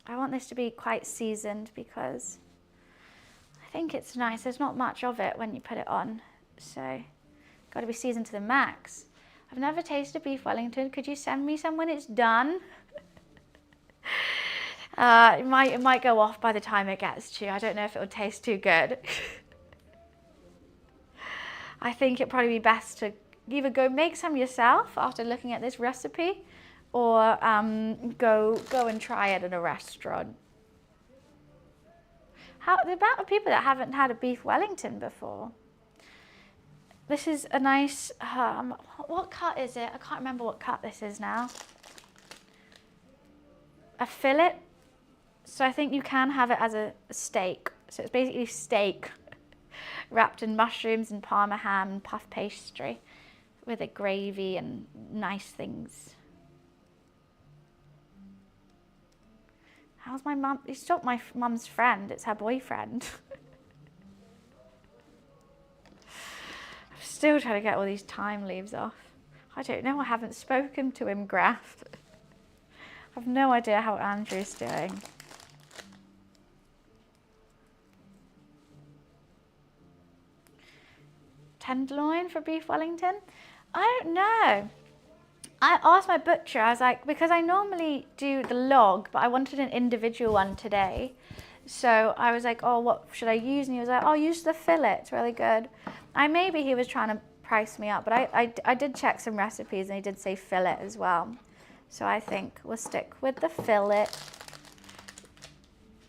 Speaker 1: I want this to be quite seasoned because I think it's nice. There's not much of it when you put it on. So got to be seasoned to the max. I've never tasted beef Wellington. Could you send me some when it's done? It might go off by the time it gets to you. I don't know if it would taste too good. I think it'd probably be best to either go make some yourself after looking at this recipe, or go and try it at a restaurant. The amount of people that haven't had a beef Wellington before. This is a nice, what cut is it? I can't remember what cut this is now. A fillet. So I think you can have it as a steak. So it's basically steak wrapped in mushrooms and parma ham and puff pastry with a gravy and nice things. How's my mum? It's not my mum's friend, it's her boyfriend. I'm still trying to get all these time leaves off. I don't know, I haven't spoken to him, Graf. I've no idea how Andrew's doing. Tenderloin for beef Wellington? I don't know. I asked my butcher, I was like, because I normally do the log, but I wanted an individual one today. So I was like, oh, what should I use? And he was like, oh, use the fillet, it's really good. Maybe he was trying to price me up, but I did check some recipes and he did say fillet as well. So I think we'll stick with the fillet.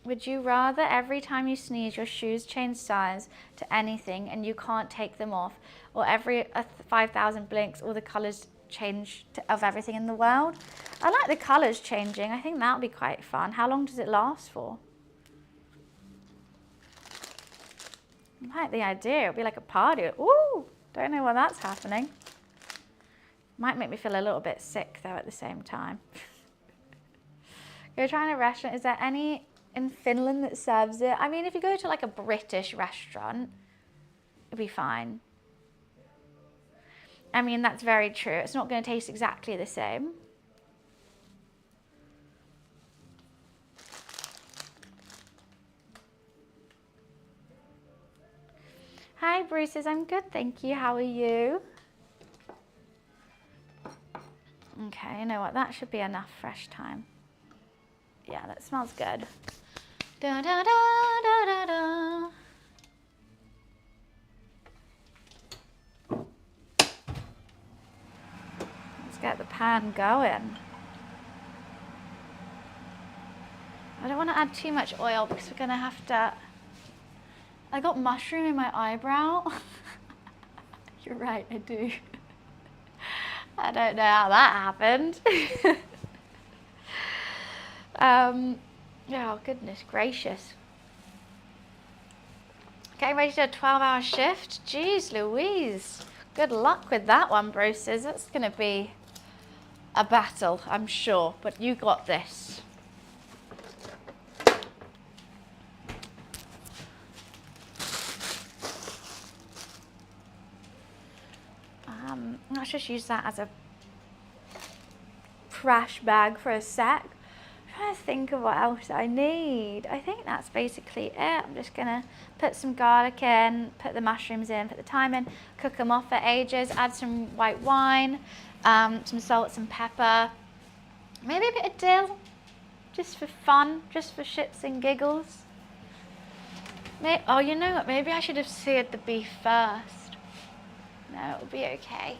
Speaker 1: Would you rather every time you sneeze your shoes change size to anything and you can't take them off, or every 5,000 blinks all the colours change of everything in the world? I like the colours changing. I think that would be quite fun. How long does it last for? I like the idea. It'll be like a party. Ooh, don't know when that's happening. Might make me feel a little bit sick though at the same time. Go try in a restaurant. Is there any in Finland that serves it? I mean, if you go to like a British restaurant, it'd be fine. I mean, that's very true. It's not going to taste exactly the same. Hi, Bruce's. I'm good, thank you. How are you? Okay, you know what? That should be enough fresh thyme. Yeah, that smells good. Da, da, da, da, da, da. Let's get the pan going. I don't want to add too much oil because we're going to have to... I got mushroom in my eyebrow. You're right, I do. I don't know how that happened. Oh, goodness gracious. Getting ready to do a 12-hour shift? Jeez Louise. Good luck with that one, Bruces. That's going to be a battle, I'm sure. But you got this. Let's just use that as a trash bag for a sec. I'm trying to think of what else I need. I think that's basically it. I'm just gonna put some garlic in, put the mushrooms in, put the thyme in, cook them off for ages, add some white wine, some salt, some pepper, maybe a bit of dill, just for fun, just for shits and giggles. Oh, you know what, maybe I should have seared the beef first. No, it'll be okay.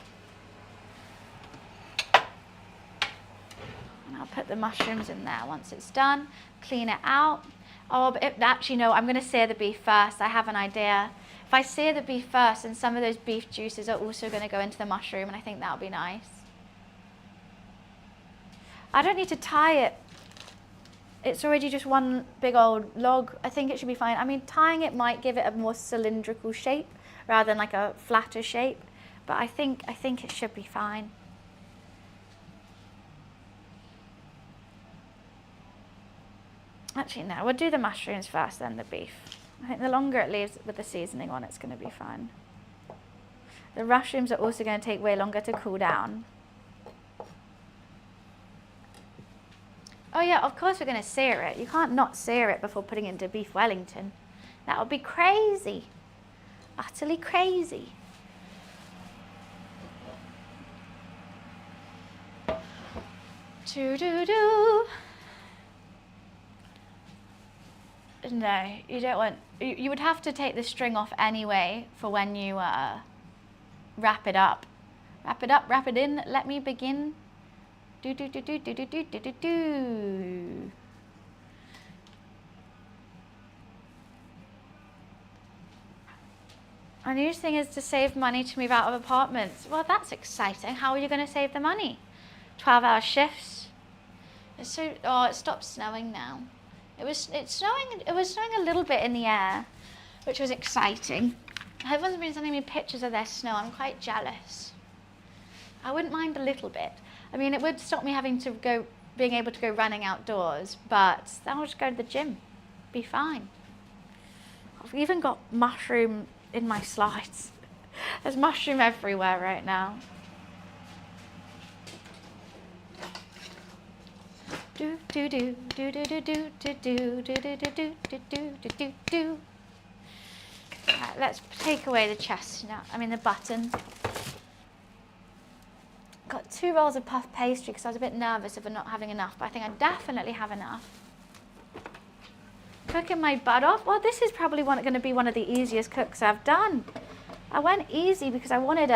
Speaker 1: And I'll put the mushrooms in there once it's done, clean it out. Oh, but actually no, I'm gonna sear the beef first. I have an idea. If I sear the beef first, then some of those beef juices are also gonna go into the mushroom, and I think that'll be nice. I don't need to tie it. It's already just one big old log. I think it should be fine. I mean, tying it might give it a more cylindrical shape rather than like a flatter shape, but I think it should be fine. Actually, no, we'll do the mushrooms first, then the beef. I think the longer it leaves with the seasoning on, it's going to be fine. The mushrooms are also going to take way longer to cool down. Oh yeah, of course we're going to sear it. You can't not sear it before putting it into beef Wellington. That would be crazy. Utterly crazy. Do do do. No, you don't want. You would have to take the string off anyway for when you wrap it up. Wrap it up, wrap it in. Let me begin. Do do do do do do do do do do. A new thing is to save money to move out of apartments. Well, that's exciting. How are you going to save the money? 12-hour shifts. It's so. Oh, it stopped snowing now. It's snowing. It was snowing a little bit in the air, which was exciting. Everyone's been sending me pictures of their snow. I'm quite jealous. I wouldn't mind a little bit. I mean, it would stop me being able to go running outdoors, but then I'll just go to the gym. Be fine. I've even got mushroom in my slides. There's mushroom everywhere right now. Do do do do do do do do do do do do do do do do do. Right, let's take away the chestnut. The button. Got 2 rolls of puff pastry because I was a bit nervous of not having enough, but I think I definitely have enough. Cooking my butt off. Well, this is probably going to be one of the easiest cooks I've done. I went easy because I wanted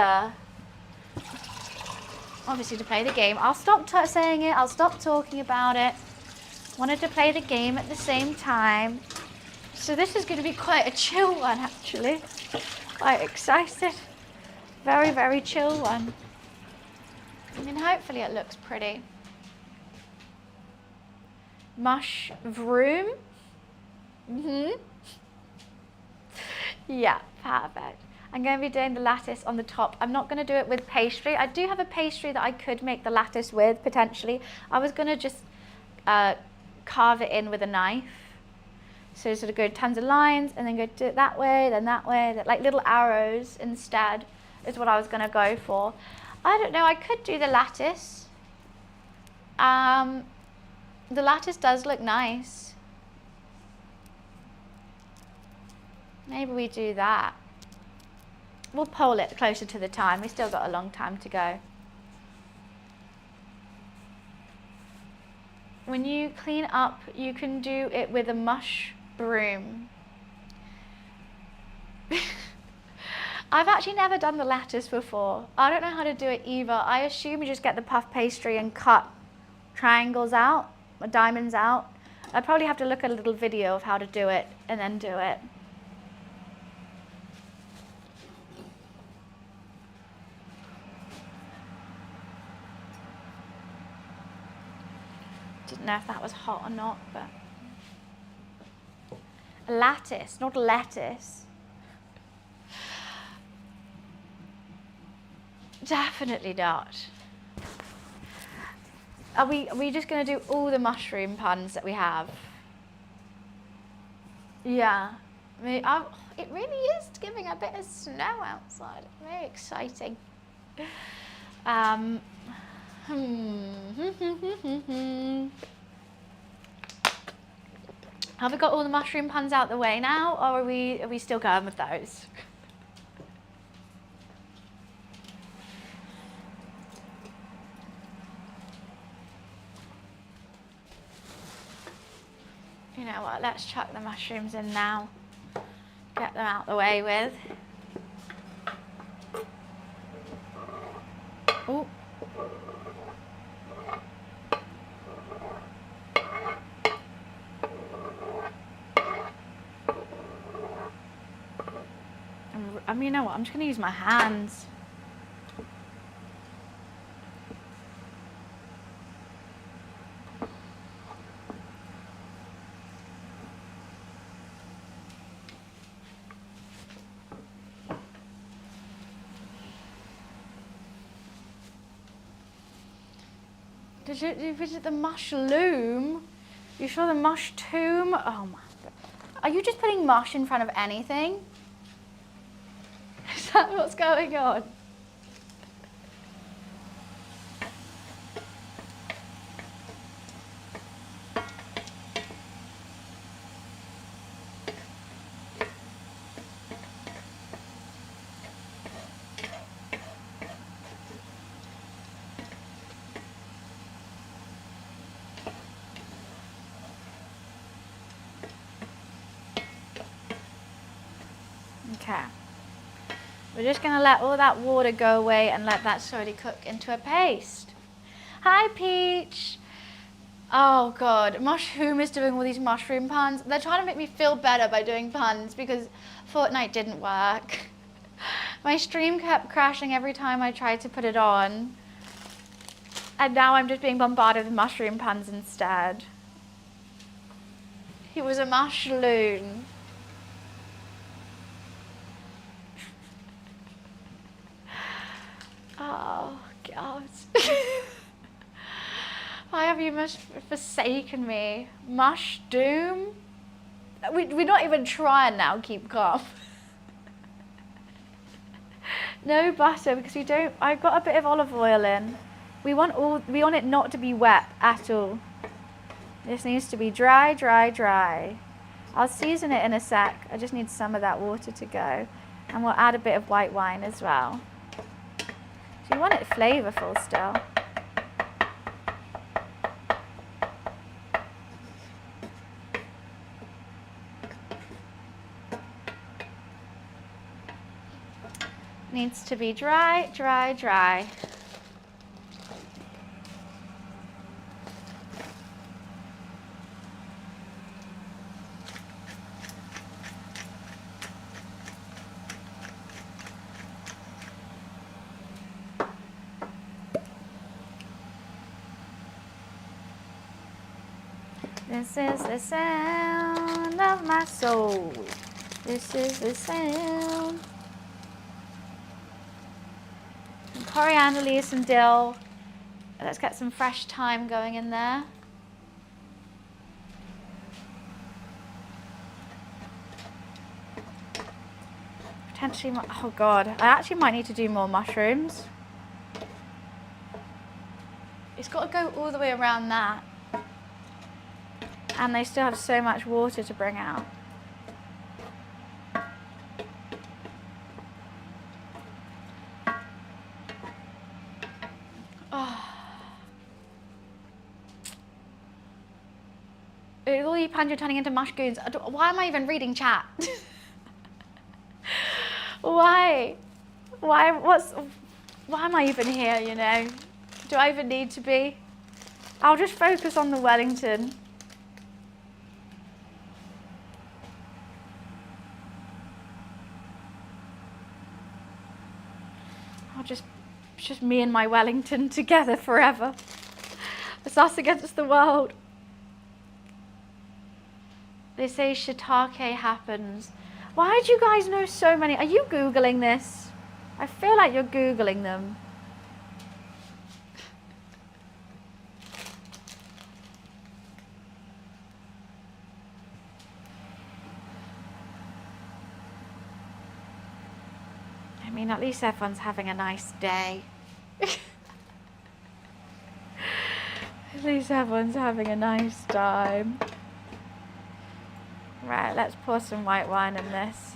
Speaker 1: obviously to play the game. I'll stop saying it. I'll stop talking about it. Wanted to play the game at the same time. So this is going to be quite a chill one, actually. Quite excited. Very, very chill one. Hopefully it looks pretty. Mush vroom. Yeah, perfect. I'm going to be doing the lattice on the top. I'm not going to do it with pastry. I do have a pastry that I could make the lattice with, potentially. I was going to just carve it in with a knife. So sort of go tons of lines and then go do it that way, then that way, like little arrows instead is what I was going to go for. I don't know, I could do the lattice. The lattice does look nice. Maybe we do that. We'll poll it closer to the time. We've still got a long time to go. When you clean up, you can do it with a mush broom. I've actually never done the lattice before. I don't know how to do it either. I assume you just get the puff pastry and cut triangles out, or diamonds out. I'd probably have to look at a little video of how to do it and then do it. Didn't know if that was hot or not, but a lattice, not lettuce. Definitely not. Are we just going to do all the mushroom puns that we have? Yeah. It really is giving a bit of snow outside. Very exciting. Have we got all the mushroom puns out the way now, or are we still going with those? You know what, let's chuck the mushrooms in now. Get them out the way with. Ooh. You know what, I'm just going to use my hands. Did you visit the mushroom? You saw the mush tomb? Oh my God. Are you just putting mush in front of anything? Is that what's going on? Okay. We're just going to let all that water go away and let that slowly cook into a paste. Hi, Peach. Oh, God. Mushroom is doing all these mushroom puns. They're trying to make me feel better by doing puns because Fortnite didn't work. My stream kept crashing every time I tried to put it on. And now I'm just being bombarded with mushroom puns instead. He was a mushroom. Oh, God. Why have you forsaken me? Mush doom? We're not even trying now, keep calm. No butter because I've got a bit of olive oil in. We want it not to be wet at all. This needs to be dry, dry, dry. I'll season it in a sec. I just need some of that water to go. And we'll add a bit of white wine as well. So you want it flavorful still. Needs to be dry, dry, dry. This is the sound of my soul. This is the sound. Some coriander leaves, some dill. Let's get some fresh thyme going in there. Potentially, oh God, I actually might need to do more mushrooms. It's got to go all the way around that. And they still have so much water to bring out. Oh. All you puns, you're turning into mushroons. Why am I even reading chat? Why? Why am I even here, you know? Do I even need to be? I'll just focus on the Wellington. It's just me and my Wellington together forever. It's us against the world. They say shiitake happens. Why do you guys know so many? Are you Googling this? I feel like you're Googling them. I mean, at least everyone's having a nice day. At least everyone's having a nice time. Right, let's pour some white wine in this.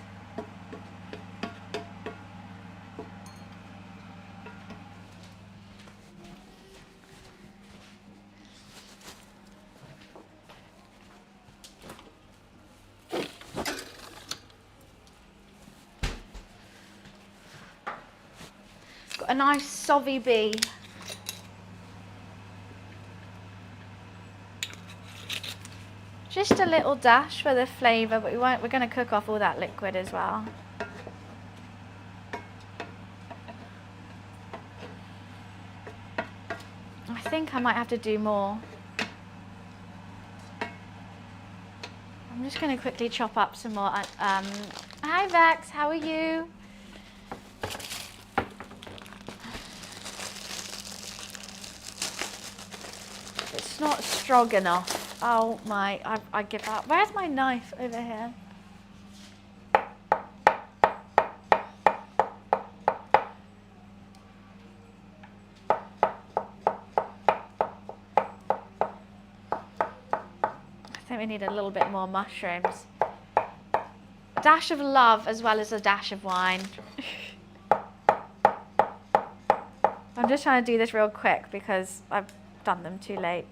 Speaker 1: Got a nice sauvy bee. Just a little dash for the flavour, but we're going to cook off all that liquid as well. I think I might have to do more. I'm just going to quickly chop up some more. Hi Vex, how are you? It's not strong enough. Oh my, I give up. Where's my knife? Over here. I think we need a little bit more mushrooms. A dash of love as well as a dash of wine. I'm just trying to do this real quick because I've done them too late.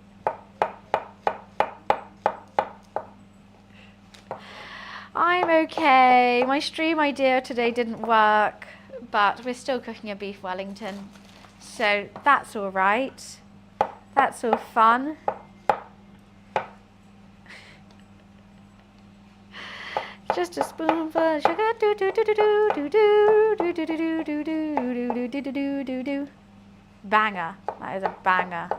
Speaker 1: I'm Okay, my stream idea today didn't work, but we're still cooking a beef Wellington. So that's all right. That's all fun. Just a spoonful of sugar. Do do do do do do do do do do do do do do do do do. Banger. That is a banger.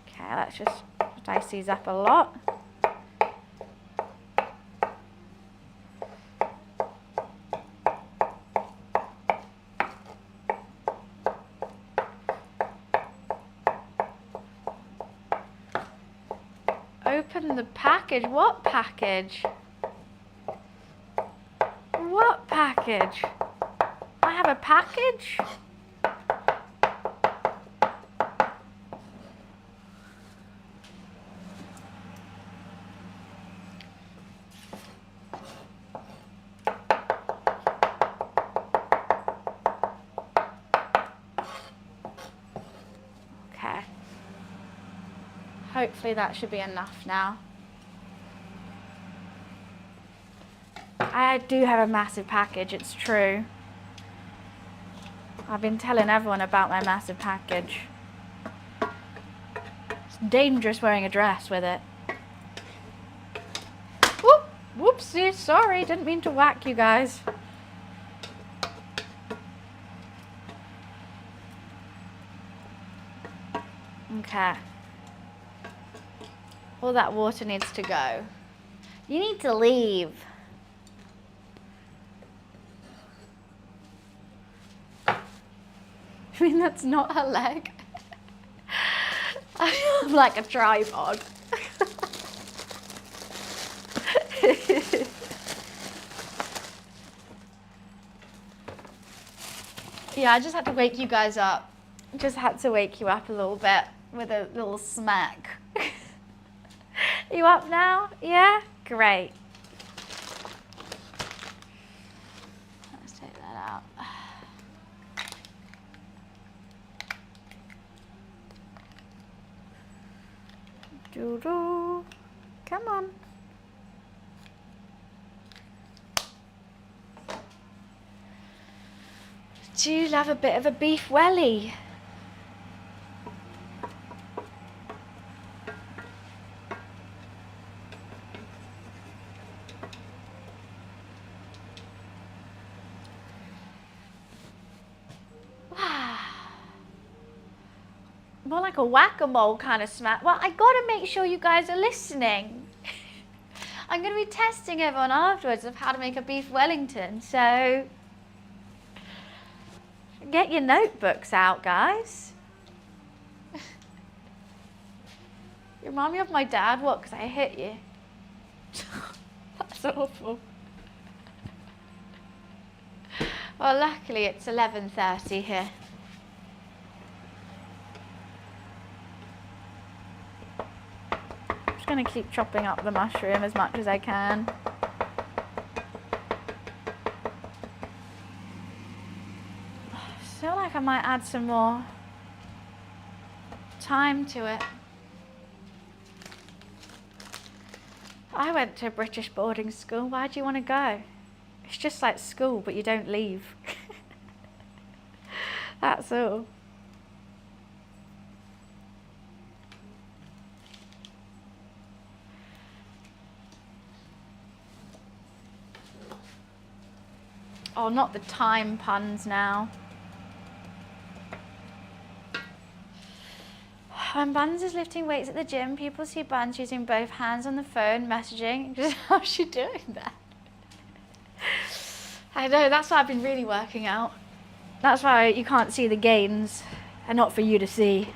Speaker 1: Okay, let's just dice these up a lot. Open the package. What package? What package? I have a package? Okay. Hopefully that should be enough now. I do have a massive package, it's true. I've been telling everyone about my massive package. It's dangerous wearing a dress with it. Whoop, whoopsie, sorry, didn't mean to whack you guys. Okay. All that water needs to go. You need to leave. I mean, that's not her leg. I'm like a tripod. Yeah, I just had to wake you guys up. Just had to wake you up a little bit with a little smack. You up now? Yeah? Great. Let's take that out. Doo-doo. Come on. Do you love a bit of a beef welly? More like a whack-a-mole kind of smack. Well, I gotta make sure you guys are listening. I'm gonna be testing everyone afterwards of how to make a beef Wellington, so get your notebooks out, guys. You remind me of my dad, what, because I hit you? That's awful. Well, luckily it's 11:30 here. I'm going to keep chopping up the mushroom as much as I can. I feel like I might add some more thyme to it. I went to a British boarding school. Why do you want to go? It's just like school, but you don't leave. That's all. Oh, not the time puns now. When Buns is lifting weights at the gym, people see Buns using both hands on the phone, messaging. Just how's she doing that? I know, that's what I've been really working out. That's why you can't see the gains, and not for you to see.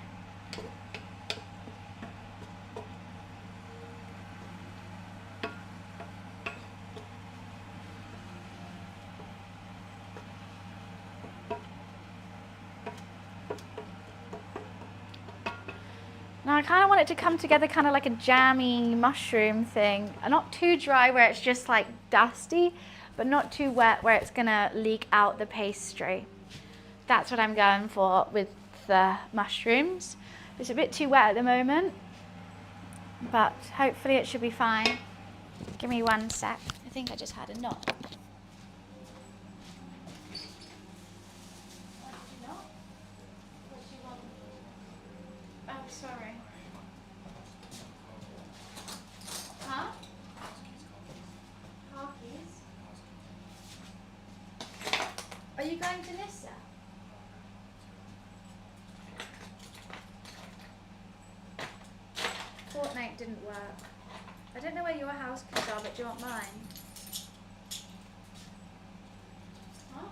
Speaker 1: Now I kind of want it to come together kind of like a jammy mushroom thing. Not too dry where it's just like dusty, but not too wet where it's gonna leak out the pastry. That's what I'm going for with the mushrooms. It's a bit too wet at the moment, but hopefully it should be fine. Give me one sec. I think I just had a knock. What, did you knock? What do you want? Oh, sorry. Huh? Car keys? Are you going to Nissa? Fortnite didn't work. I don't know where your house keys are, but do you want mine? Huh?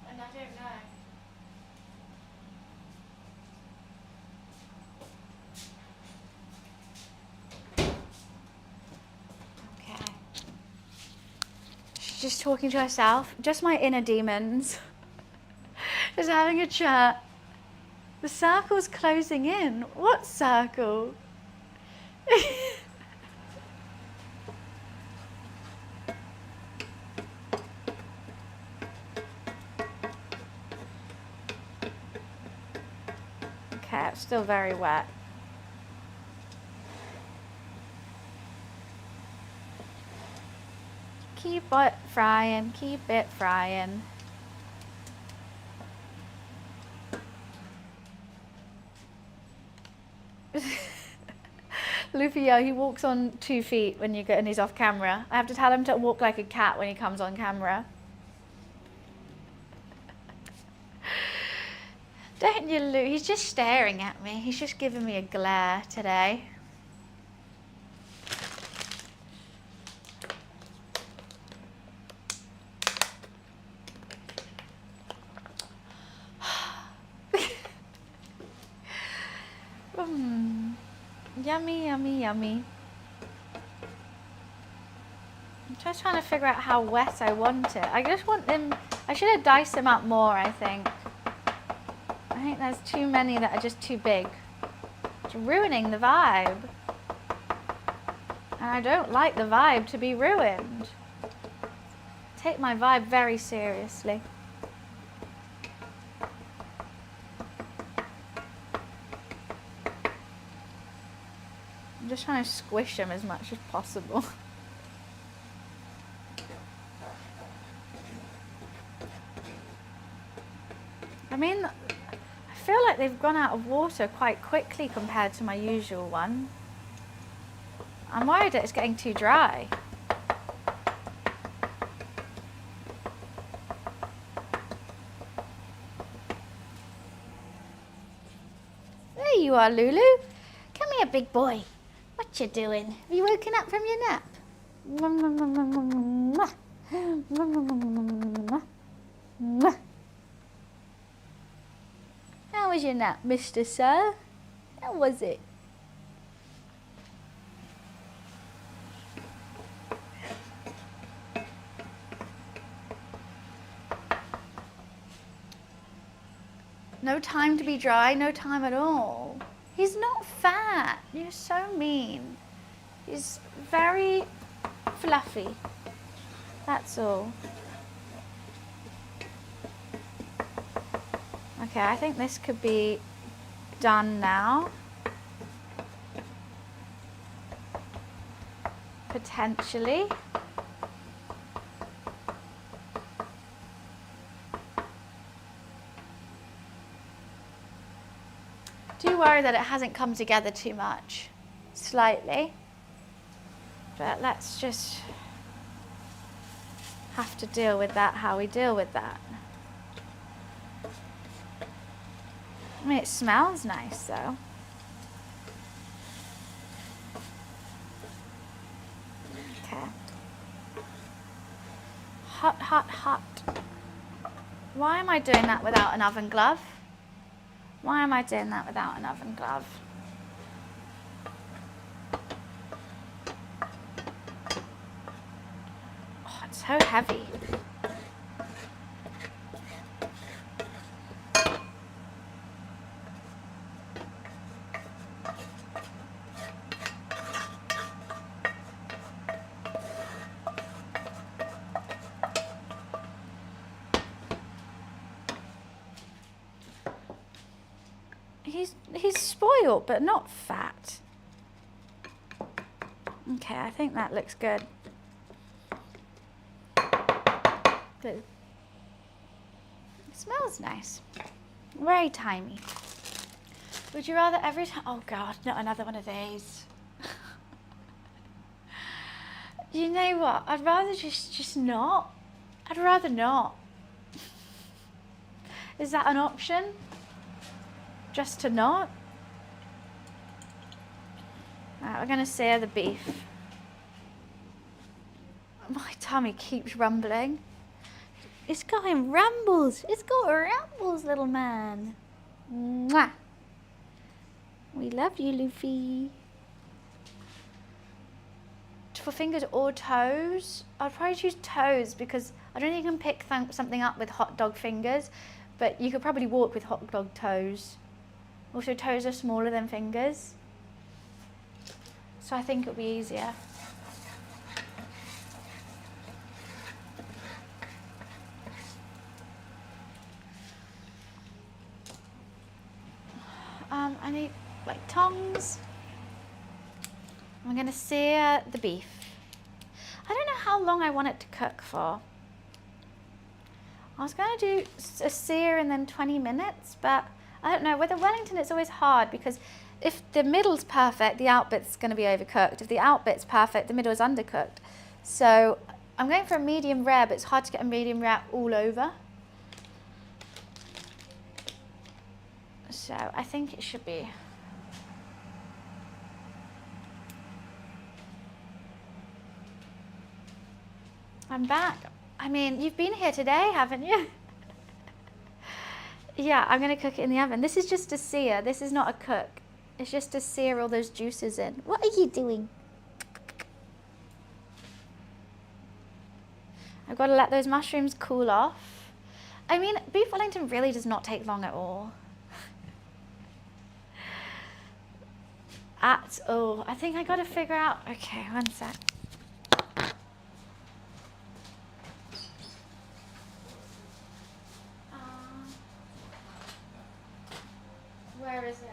Speaker 1: And I don't know. Okay. She's just talking to herself. Just my inner demons. Just having a chat. The circle's closing in. What circle? Okay, it's still very wet. Keep it frying, keep it frying. Luffy, yeah, he walks on 2 feet when you get and he's off camera. I have to tell him to walk like a cat when he comes on camera. Don't you, Lou? He's just staring at me. He's just giving me a glare today. Yummy, yummy, yummy. I'm just trying to figure out how wet I want it. I just want them, I should have diced them up more, I think. I think there's too many that are just too big. It's ruining the vibe. And I don't like the vibe to be ruined. Take my vibe very seriously. I'm just trying to squish them as much as possible. I mean, I feel like they've gone out of water quite quickly compared to my usual one. I'm worried that it's getting too dry. There you are, Lulu. Come here, big boy. What you doing? Have you woken up from your nap? How was your nap, Mr. Sir? How was it? No time to be dry, no time at all. He's not fat. You're so mean. He's very fluffy. That's all. Okay, I think this could be done now. Potentially. Do worry that it hasn't come together too much. Slightly. But let's just have to deal with that how we deal with that. I mean, it smells nice though. Okay. Hot, hot, hot. Why am I doing that without an oven glove? Why am I doing that without an oven glove? Oh, it's so heavy. He's spoiled, but not fat. Okay, I think that looks good. Good. It smells nice. Very timey. Would you rather every time? Oh God, not another one of these. You know what? I'd rather just not. I'd rather not. Is that an option? Just to not? Right, we're gonna sear the beef. My tummy keeps rumbling. It's going rumbles. It's got rumbles, little man. Mwah. We love you, Luffy. For fingers or toes, I'd probably choose toes because I don't think you can pick something up with hot dog fingers, but you could probably walk with hot dog toes. Also, toes are smaller than fingers, so I think it'll be easier. I need like tongs. I'm gonna sear the beef. I don't know how long I want it to cook for. I was gonna do a sear and then 20 minutes, but I don't know. With a Wellington, it's always hard because if the middle's perfect, the out bit's gonna be overcooked. If the out bit's perfect, the middle is undercooked. So I'm going for a medium rare, but it's hard to get a medium rare all over. So I think it should be. I'm back. I mean, you've been here today, haven't you? Yeah, I'm gonna cook it in the oven. This is just a sear. This is not a cook. It's just to sear all those juices in. What are you doing? I've got to let those mushrooms cool off. I mean, beef Wellington really does not take long at all. At all. I think I got to figure out. Okay, one sec. Where is it?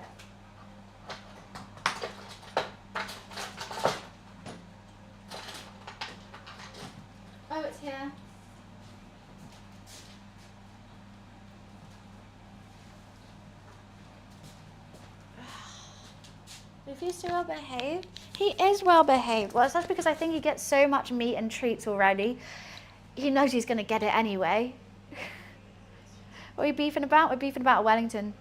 Speaker 1: Oh, it's here. If he's so well behaved, he is well behaved. Well, that's because I think he gets so much meat and treats already. He knows he's going to get it anyway. What are we beefing about? We're beefing about Wellington.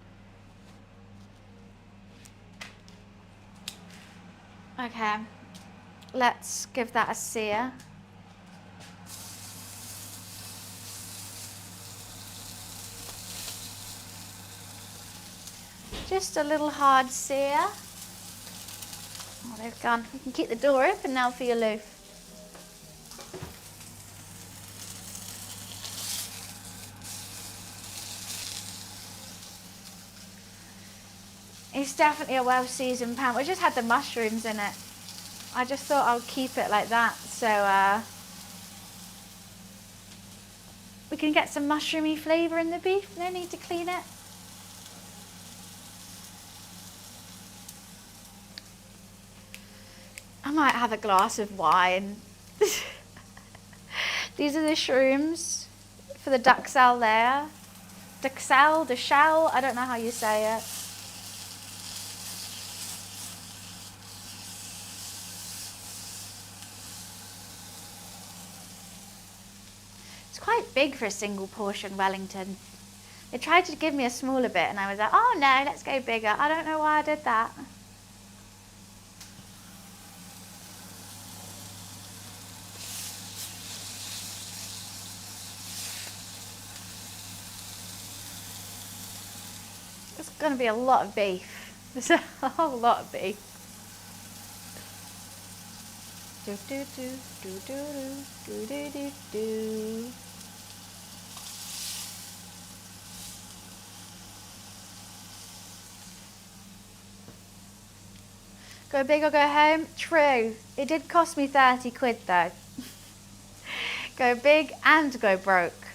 Speaker 1: Okay, let's give that a sear. Just a little hard sear. Oh, they've gone. You can keep the door open now for your loaf. It's definitely a well-seasoned pan. We just had the mushrooms in it. I just thought I'll keep it like that, so we can get some mushroomy flavour in the beef. No need to clean it. I might have a glass of wine. These are the shrooms for the duxelle there. Duxelle, I don't know how you say it. It's quite big for a single portion Wellington. They tried to give me a smaller bit and I was like, oh no, let's go bigger. I don't know why I did that. It's going to be a lot of beef. There's a whole lot of beef. Do do do do do do do do do. Go big or go home? True. It did cost me 30 quid though. Go big and go broke.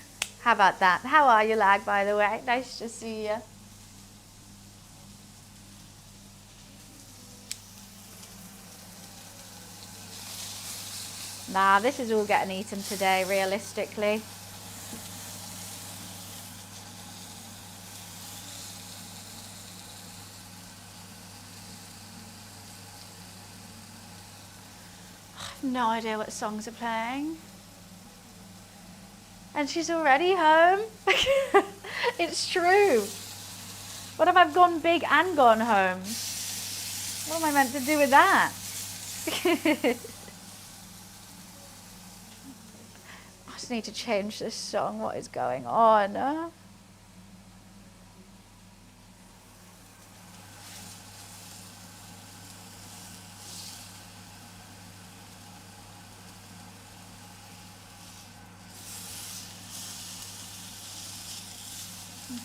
Speaker 1: How about that? How are you, lag, by the way? Nice to see you. Nah, this is all getting eaten today, realistically. I have no idea what songs are playing. And she's already home. It's true. What if I've gone big and gone home? What am I meant to do with that? I just need to change this song. What is going on?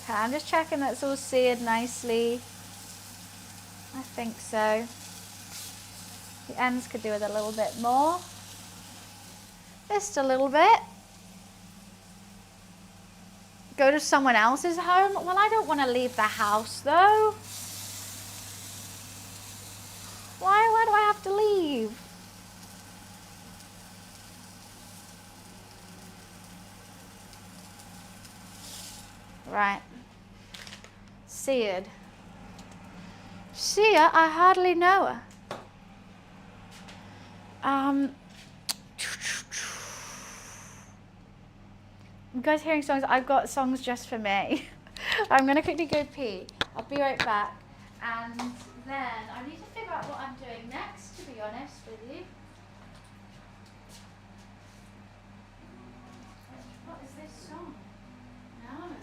Speaker 1: Okay, I'm just checking that's all seared nicely. I think so. The ends could do with a little bit more. Just a little bit. Go to someone else's home? Well, I don't want to leave the house though. Why do I have to leave? Right. Seared. See her? I hardly know her. You guys hearing songs? I've got songs just for me. I'm going to quickly go pee. I'll be right back. And then I need to figure out what I'm doing next, to be honest with you. What is this song? No.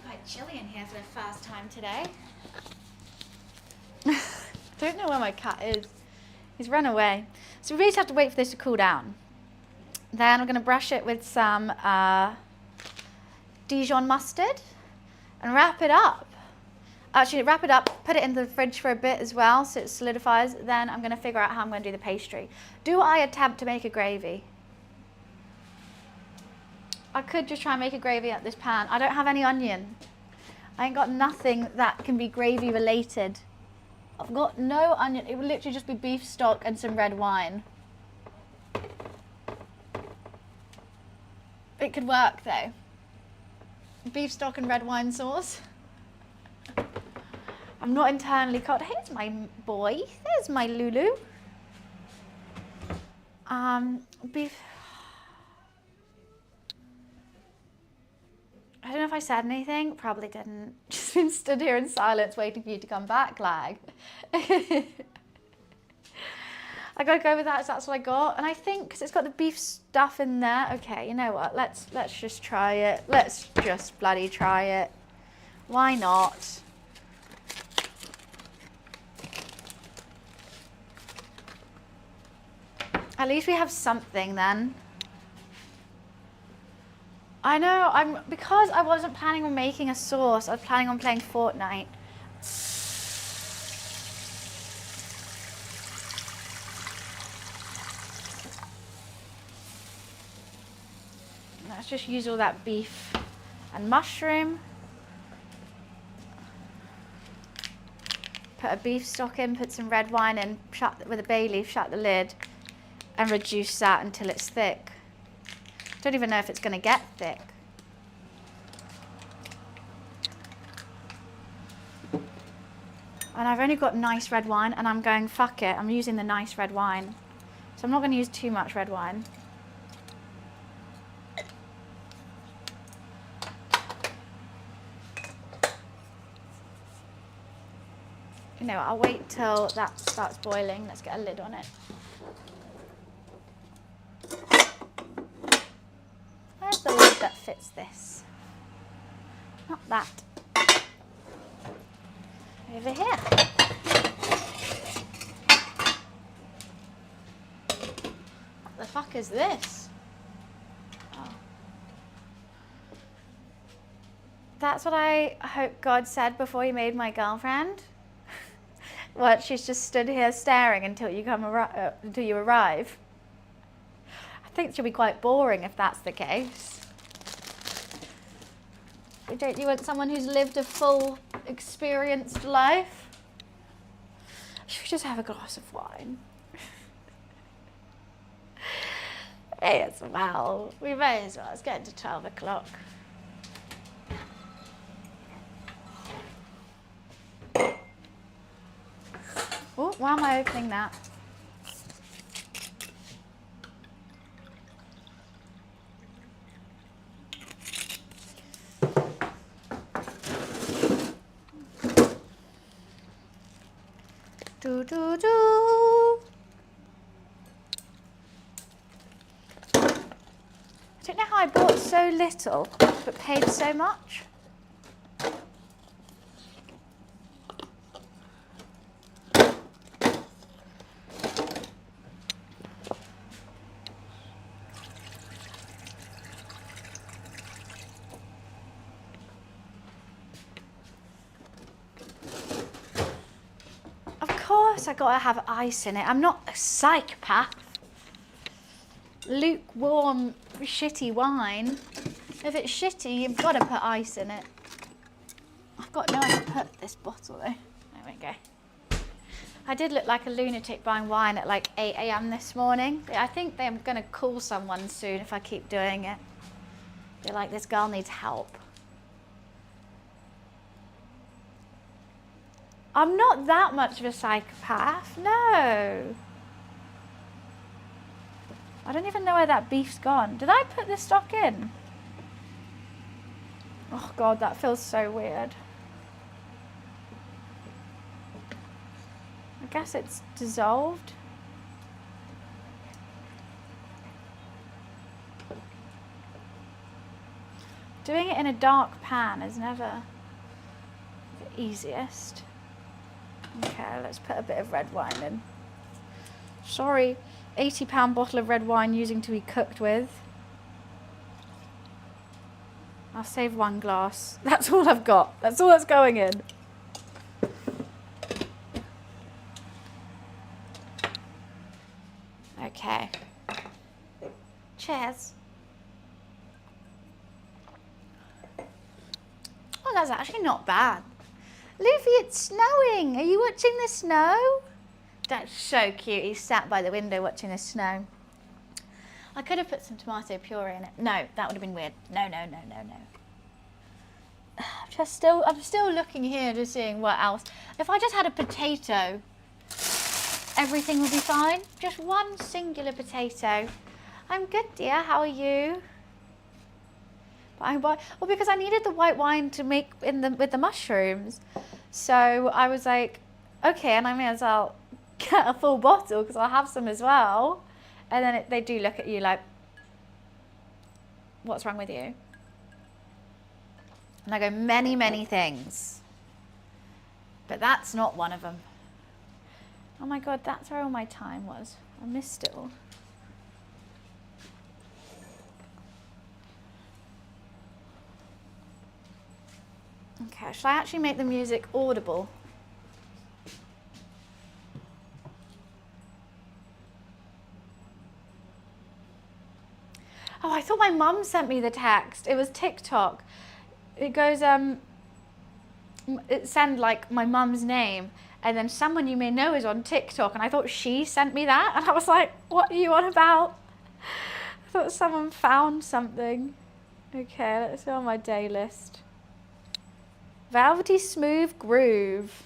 Speaker 1: Quite chilly in here for the first time today. Don't know where my cat is. He's run away. So we really just have to wait for this to cool down. Then I'm going to brush it with some Dijon mustard and wrap it up. Actually, wrap it up, put it in the fridge for a bit as well so it solidifies. Then I'm going to figure out how I'm going to do the pastry. Do I attempt to make a gravy? I could just try and make a gravy at this pan. I don't have any onion. I ain't got nothing that can be gravy related. I've got no onion. It would literally just be beef stock and some red wine. It could work though. Beef stock and red wine sauce. I'm not internally cold. Here's my boy. There's my Lulu. Beef. I don't know if I said anything. Probably didn't. Just been stood here in silence waiting for you to come back, lag. I gotta go with that, so that's what I got. And I think, because it's got the beef stuff in there. Okay, you know what? Let's just try it. Let's just bloody try it. Why not? At least we have something then. I know, because I wasn't planning on making a sauce, I was planning on playing Fortnite. Let's just use all that beef and mushroom. Put a beef stock in, put some red wine in, shut with a bay leaf, shut the lid, and reduce that until it's thick. Don't even know if it's going to get thick. And I've only got nice red wine, and I'm going, fuck it, I'm using the nice red wine. So I'm not going to use too much red wine. You know, I'll wait till that starts boiling. Let's get a lid on it. that fits this. Not that. Over here. What the fuck is this? Oh. That's what I hope God said before he made my girlfriend. Well, she's just stood here staring until you until you arrive. I think she'll be quite boring if that's the case. Don't you want someone who's lived a full, experienced life? Should we just have a glass of wine? May as well. We may as well. It's getting to 12 o'clock. Oh, why am I opening that? Do, do, do. I don't know how I bought so little but paid so much. I gotta have ice in it. I'm not a psychopath. Lukewarm, shitty wine. If it's shitty, you've got to put ice in it. I've got nowhere to put this bottle though. There we go. I did look like a lunatic buying wine at like 8 AM this morning. I think I'm gonna call someone soon if I keep doing it. They're like, this girl needs help. I'm not that much of a psychopath, no. I don't even know where that beef's gone. Did I put this stock in? Oh God, that feels so weird. I guess it's dissolved. Doing it in a dark pan is never the easiest. Okay, let's put a bit of red wine in. Sorry, £80 bottle of red wine using to be cooked with. I'll save one glass. That's all I've got. That's all that's going in. Okay. Cheers. Oh, that's actually not bad. Luffy, it's snowing. Are you watching the snow? That's so cute. He's sat by the window watching the snow. I could have put some tomato puree in it. No, that would have been weird. No, no, no, no, no. I'm still looking here, just seeing what else. If I just had a potato, everything would be fine. Just one singular potato. I'm good, dear. How are you? Well, because I needed the white wine to make with the mushrooms. So I was like, okay, and I may as well get a full bottle because I'll have some as well. And then they do look at you like, what's wrong with you? And I go, many, many things. But that's not one of them. Oh my God, that's where all my time was. I missed it all. Okay, shall I actually make the music audible? Oh, I thought my mum sent me the text. It was TikTok. It goes, it sent like my mum's name and then someone you may know is on TikTok, and I thought she sent me that, and I was like, what are you on about? I thought someone found something. Okay, let's go on my day list. Velvety smooth groove.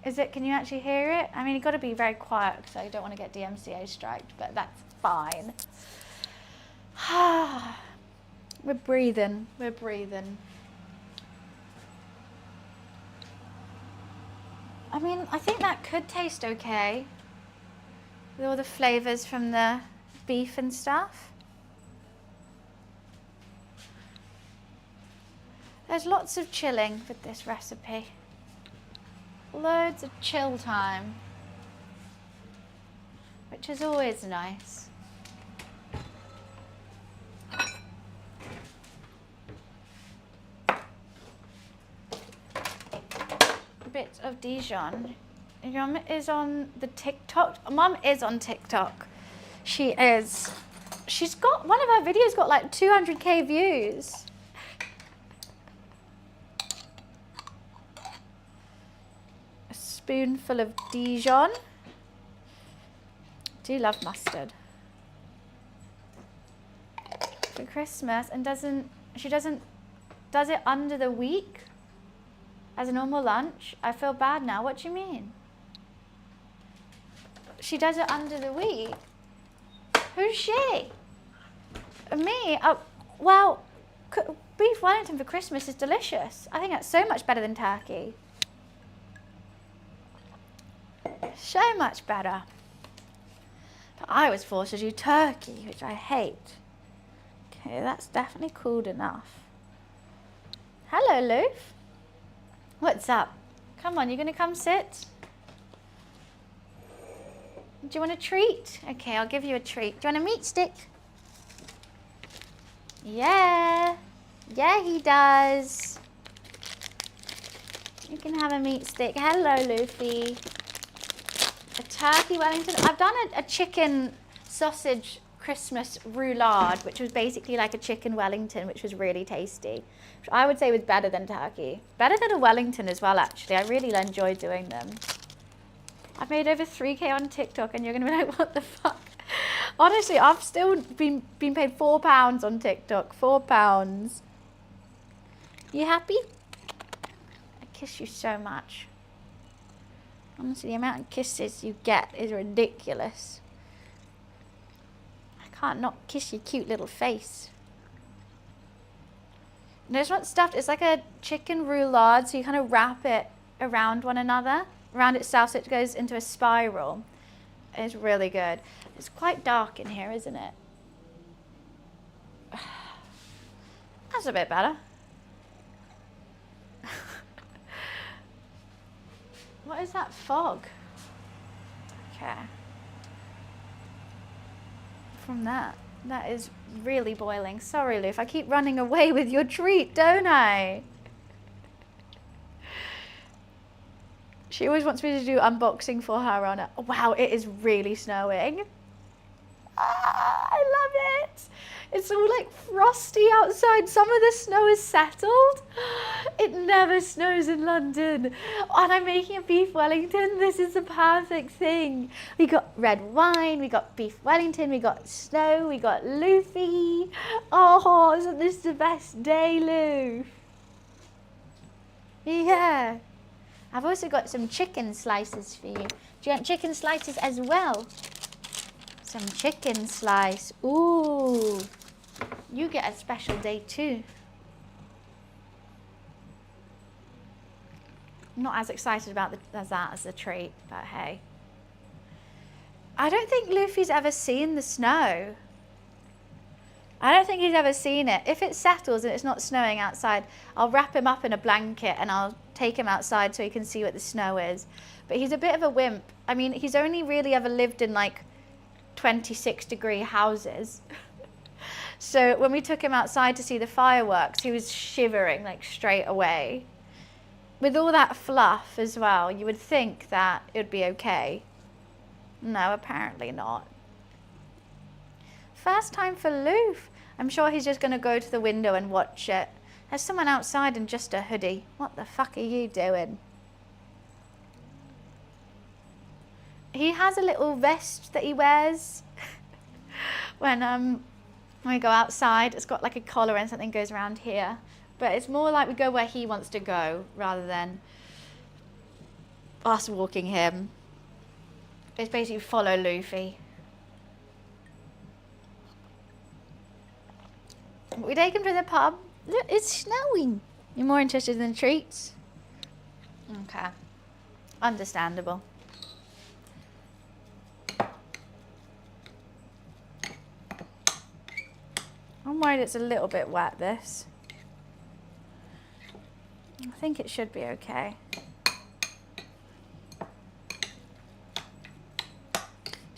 Speaker 1: Is it, can you actually hear it? I mean, you've got to be very quiet because I don't want to get DMCA striked, but that's fine. We're breathing, we're breathing. mean, I think that could taste okay. With all the flavours from the beef and stuff. There's lots of chilling with this recipe. Loads of chill time, which is always nice. A bit of Dijon. Your mum is on the TikTok. Mum is on TikTok. She is. She's got, one of her videos got like 200k views. A spoonful of Dijon. Do love mustard. For Christmas, and she doesn't does it under the week as a normal lunch. I feel bad now. What do you mean? She does it under the week. Who's she? Me? Well, beef Wellington for Christmas is delicious. I think that's so much better than turkey. So much better. But I was forced to do turkey, which I hate. Okay, that's definitely cooled enough. Hello, Loof. What's up? Come on, you're gonna come sit? Do you want a treat? Okay, I'll give you a treat. Do you want a meat stick? Yeah. Yeah, he does. You can have a meat stick. Hello, Luffy. A turkey Wellington. I've done a chicken sausage Christmas roulade, which was basically like a chicken Wellington, which was really tasty. Which I would say was better than turkey. Better than a Wellington as well, actually. I really enjoy doing them. I've made over 3k on TikTok and you're going to be like, what the fuck? Honestly, I've still been paid £4 on TikTok. £4. You happy? I kiss you so much. Honestly, the amount of kisses you get is ridiculous. I can't not kiss your cute little face. And it's not stuffed. It's like a chicken roulade, so you kind of wrap it around one another. Around itself so it goes into a spiral. It's really good. It's quite dark in here, isn't it? That's a bit better. What is that fog? Okay. From that is really boiling. Sorry, Loof, I keep running away with your treat, don't I? She always wants me to do unboxing for her on it. Oh, wow, it is really snowing. I love it. It's all like frosty outside. Some of the snow is settled. It never snows in London. And I'm making a beef Wellington. This is the perfect thing. We got red wine, we got beef Wellington, we got snow, we got Luffy. Oh, isn't this the best day, Lou? Yeah. I've also got some chicken slices for you. Do you want chicken slices as well? Some chicken slice. Ooh. You get a special day too. I'm not as excited about that as the treat, but hey. I don't think Luffy's ever seen the snow. I don't think he's ever seen it. If it settles and it's not snowing outside, I'll wrap him up in a blanket and I'll take him outside so he can see what the snow is. But he's a bit of a wimp. I mean, he's only really ever lived in like 26-degree houses. So when we took him outside to see the fireworks, he was shivering like straight away. With all that fluff as well, you would think that it would be okay. No, apparently not. First time for Loof. I'm sure he's just going to go to the window and watch it. There's someone outside in just a hoodie. What the fuck are you doing? He has a little vest that he wears when we go outside. It's got like a collar and something goes around here. But it's more like we go where he wants to go rather than us walking him. It's basically follow Luffy. We take him to the pub. Look, it's snowing. You're more interested in treats? Okay. Understandable. I'm worried it's a little bit wet, this. I think it should be okay.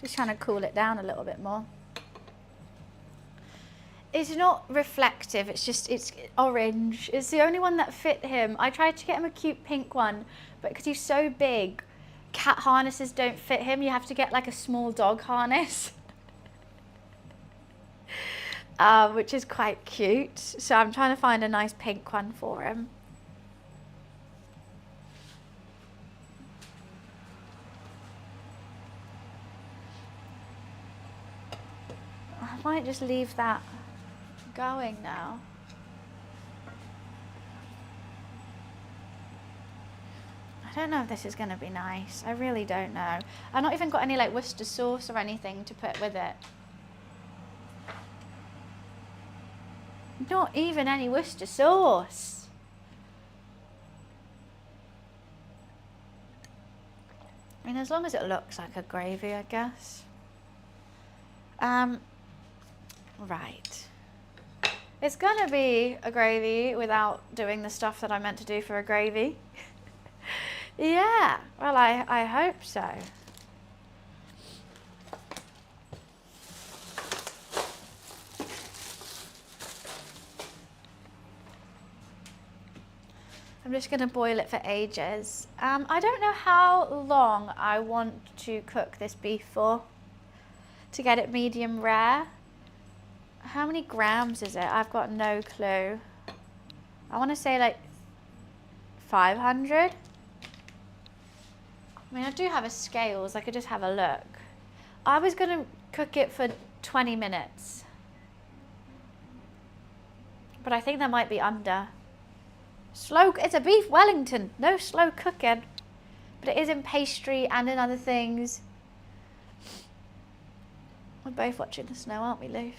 Speaker 1: Just trying to cool it down a little bit more. It's not reflective, it's orange. It's the only one that fit him. I tried to get him a cute pink one, but because he's so big, cat harnesses don't fit him. You have to get like a small dog harness, which is quite cute. So I'm trying to find a nice pink one for him. I might just leave that going now. I don't know if this is going to be nice. I really don't know. I've not even got any like Worcester sauce or anything to put with it. Not even any Worcester sauce. I mean, as long as it looks like a gravy, I guess. Right. It's gonna be a gravy without doing the stuff that I meant to do for a gravy. Yeah, well, I hope so. I'm just gonna boil it for ages. I don't know how long I want to cook this beef for to get it medium rare. How many grams is it? I've got no clue. I want to say like 500. I mean, I do have a scale, so I could just have a look. I was going to cook it for 20 minutes. But I think that might be under. It's a beef Wellington. No slow cooking. But it is in pastry and in other things. We're both watching the snow, aren't we, Luke?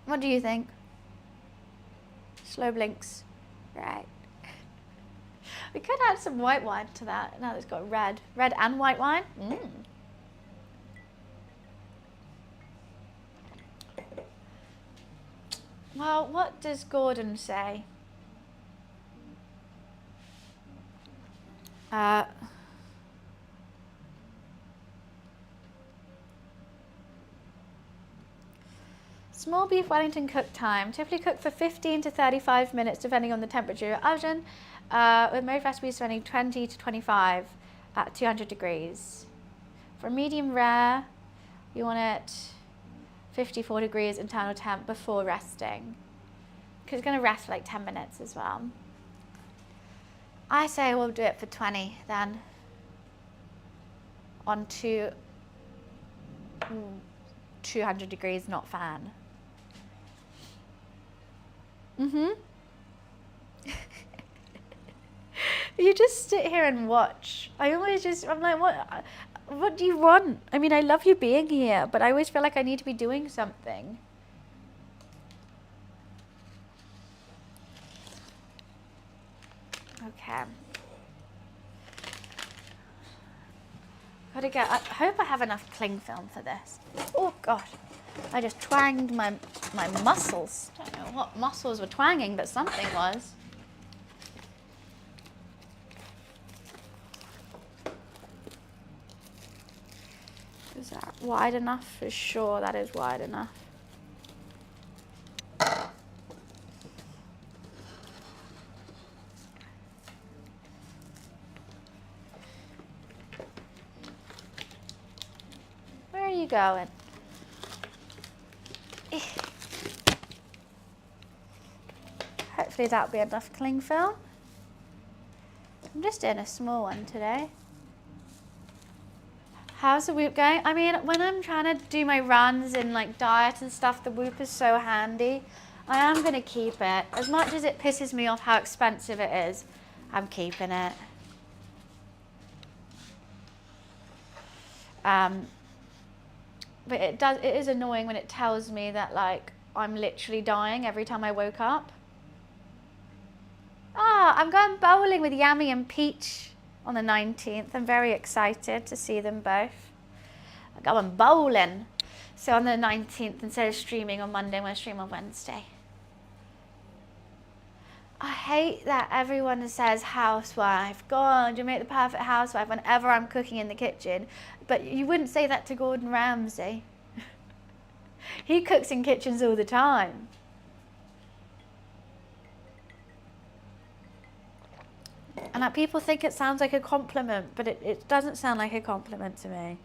Speaker 1: What do you think? Slow blinks. Right. We could add some white wine to that. Now it's got red. Red and white wine. Well, what does Gordon say? Small beef Wellington cook time. Typically cook for 15 to 35 minutes depending on the temperature of your oven. With most recipes spending 20 to 25 at 200 degrees. For medium rare, you want it 54 degrees internal temp before resting. Because it's going to rest for like 10 minutes as well. I say we'll do it for 20 then. On 200 degrees, not fan. You just sit here and watch. I'm like, what do you want? I mean, I love you being here, but I always feel like I need to be doing something. Okay. Gotta go. I hope I have enough cling film for this. Oh gosh, I just twanged my muscles. Don't know what muscles were twanging, but something was. Is that wide enough? For sure, that is wide enough. Where are you going? Hopefully that'll be enough cling film. I'm just doing a small one today. How's the Whoop going? I mean, when I'm trying to do my runs and like diet and stuff, the Whoop is so handy. I am going to keep it. As much as it pisses me off how expensive it is, I'm keeping it. But it is annoying when it tells me that like I'm literally dying every time I woke up. I'm going bowling with Yummy and Peach on the 19th. I'm very excited to see them both. I'm going bowling. So on the 19th, instead of streaming on Monday, I'm going to stream on Wednesday. I hate that everyone says housewife. God, you make the perfect housewife whenever I'm cooking in the kitchen. But you wouldn't say that to Gordon Ramsay. He cooks in kitchens all the time. And like, people think it sounds like a compliment, but it doesn't sound like a compliment to me.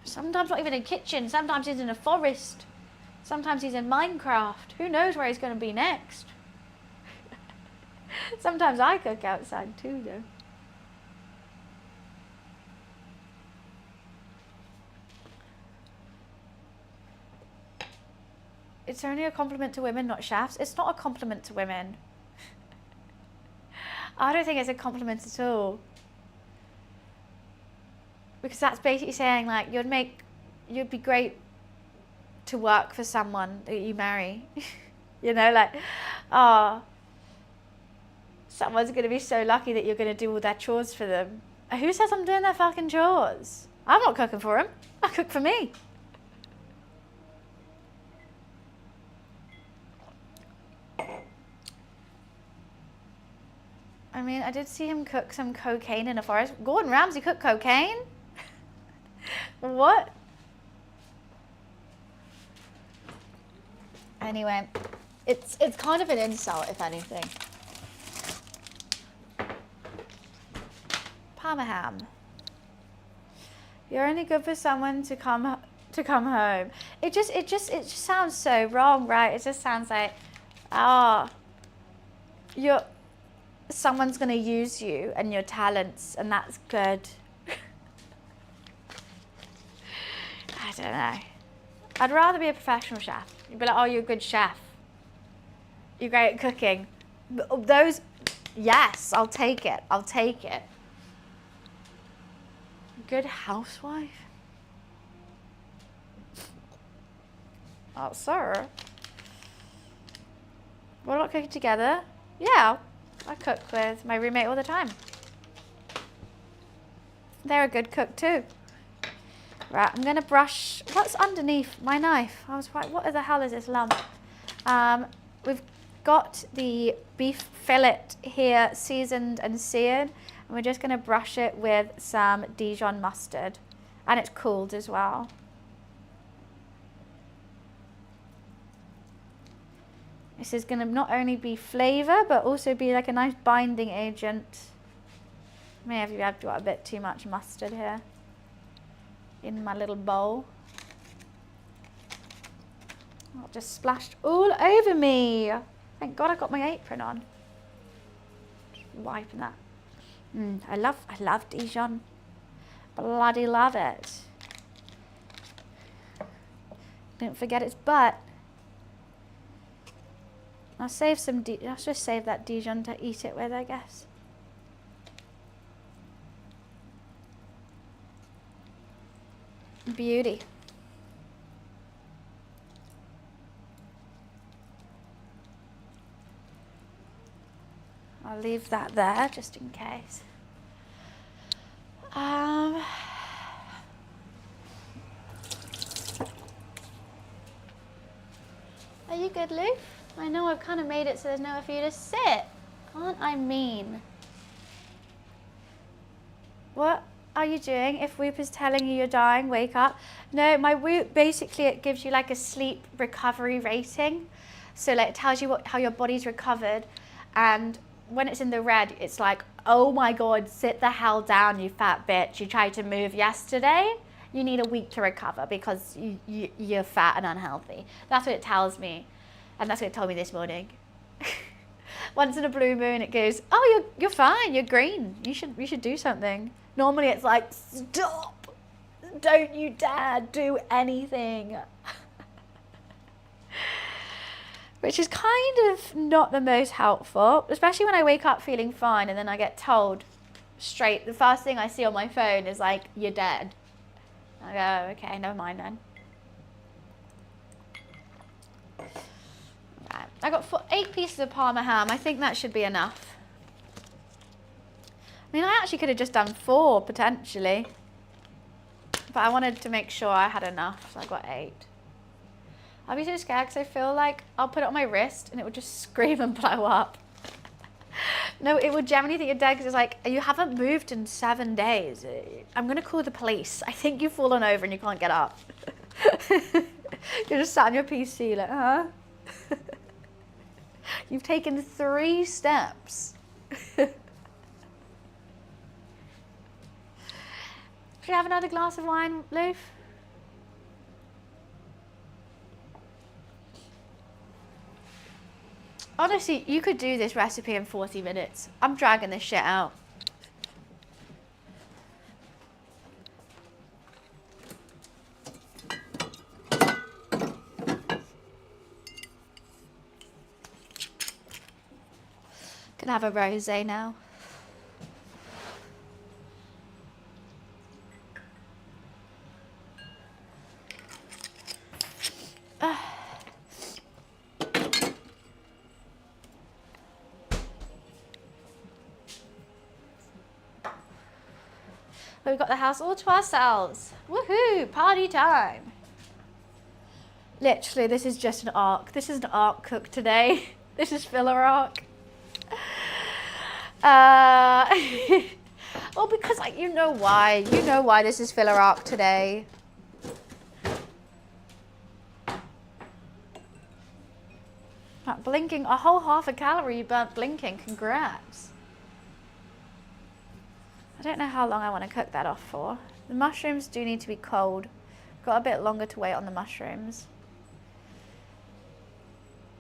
Speaker 1: Sometimes not even in a kitchen, sometimes he's in a forest. Sometimes he's in Minecraft. Who knows where he's going to be next? Sometimes I cook outside too, though. It's only a compliment to women, not chefs. It's not a compliment to women. I don't think it's a compliment at all. Because that's basically saying like you'd be great to work for someone that you marry. You know, like, someone's going to be so lucky that you're going to do all their chores for them. Who says I'm doing their fucking chores? I'm not cooking for them. I cook for me. I mean, I did see him cook some cocaine in a forest. Gordon Ramsay cooked cocaine? What? Anyway, it's kind of an insult, if anything. Parma ham. You're only good for someone to come home. It just sounds so wrong, right? It just sounds like, someone's gonna use you and your talents, and that's good. I don't know. I'd rather be a professional chef. You'd be like, oh, you're a good chef. You're great at cooking. Those, yes, I'll take it. I'll take it. Good housewife? Oh, sir. What about cooking together? Yeah, I cook with my roommate all the time. They're a good cook too. Right, I'm gonna brush, what's underneath my knife? I was like, what the hell is this lump? We've got the beef fillet here seasoned and seared, and we're just gonna brush it with some Dijon mustard. And it's cooled as well. This is gonna not only be flavor, but also be like a nice binding agent. Maybe I've got a bit too much mustard here in my little bowl. Oh, it just splashed all over me. Thank God I got my apron on. Just wiping that. I love Dijon. Bloody love it. Don't forget its butt. I'll just save that Dijon to eat it with, I guess. Beauty. I'll leave that there just in case. Are you good, Lou? I know I've kind of made it so there's nowhere for you to sit. Aren't I mean? What are you doing? If Whoop is telling you you're dying, wake up. No, my Whoop, basically it gives you like a sleep recovery rating. So like it tells you how your body's recovered, and when it's in the red, it's like, oh my God, sit the hell down, you fat bitch. You tried to move yesterday. You need a week to recover because you're fat and unhealthy. That's what it tells me. And that's what it told me this morning. Once in a blue moon, it goes, oh, you're fine, you're green. You should do something. Normally it's like, stop, don't you dare do anything. Which is kind of not the most helpful, especially when I wake up feeling fine and then I get told, straight, the first thing I see on my phone is like, you're dead. I go, okay, never mind then. Right. I got 8 pieces of Parma ham. I think that should be enough. I mean, I actually could have just done 4 potentially, but I wanted to make sure I had enough, so I got 8. I'll be so scared because I feel like I'll put it on my wrist and it would just scream and blow up. No, it would genuinely think you're dead because it's like, you haven't moved in 7 days. I'm going to call the police. I think you've fallen over and you can't get up. You're just sat on your PC like, huh? You've taken 3 steps. Should you have another glass of wine, Loof? Honestly, you could do this recipe in 40 minutes. I'm dragging this shit out. Gonna have a rosé now. We've got the house all to ourselves. Woohoo! Party time. Literally, this is just an arc. This is an arc cook today. This is filler arc. Well, because you know why. You know why this is filler arc today. Blinking, a whole half a calorie you burnt blinking. Congrats. I don't know how long I want to cook that off for. The mushrooms do need to be cold. Got a bit longer to wait on the mushrooms.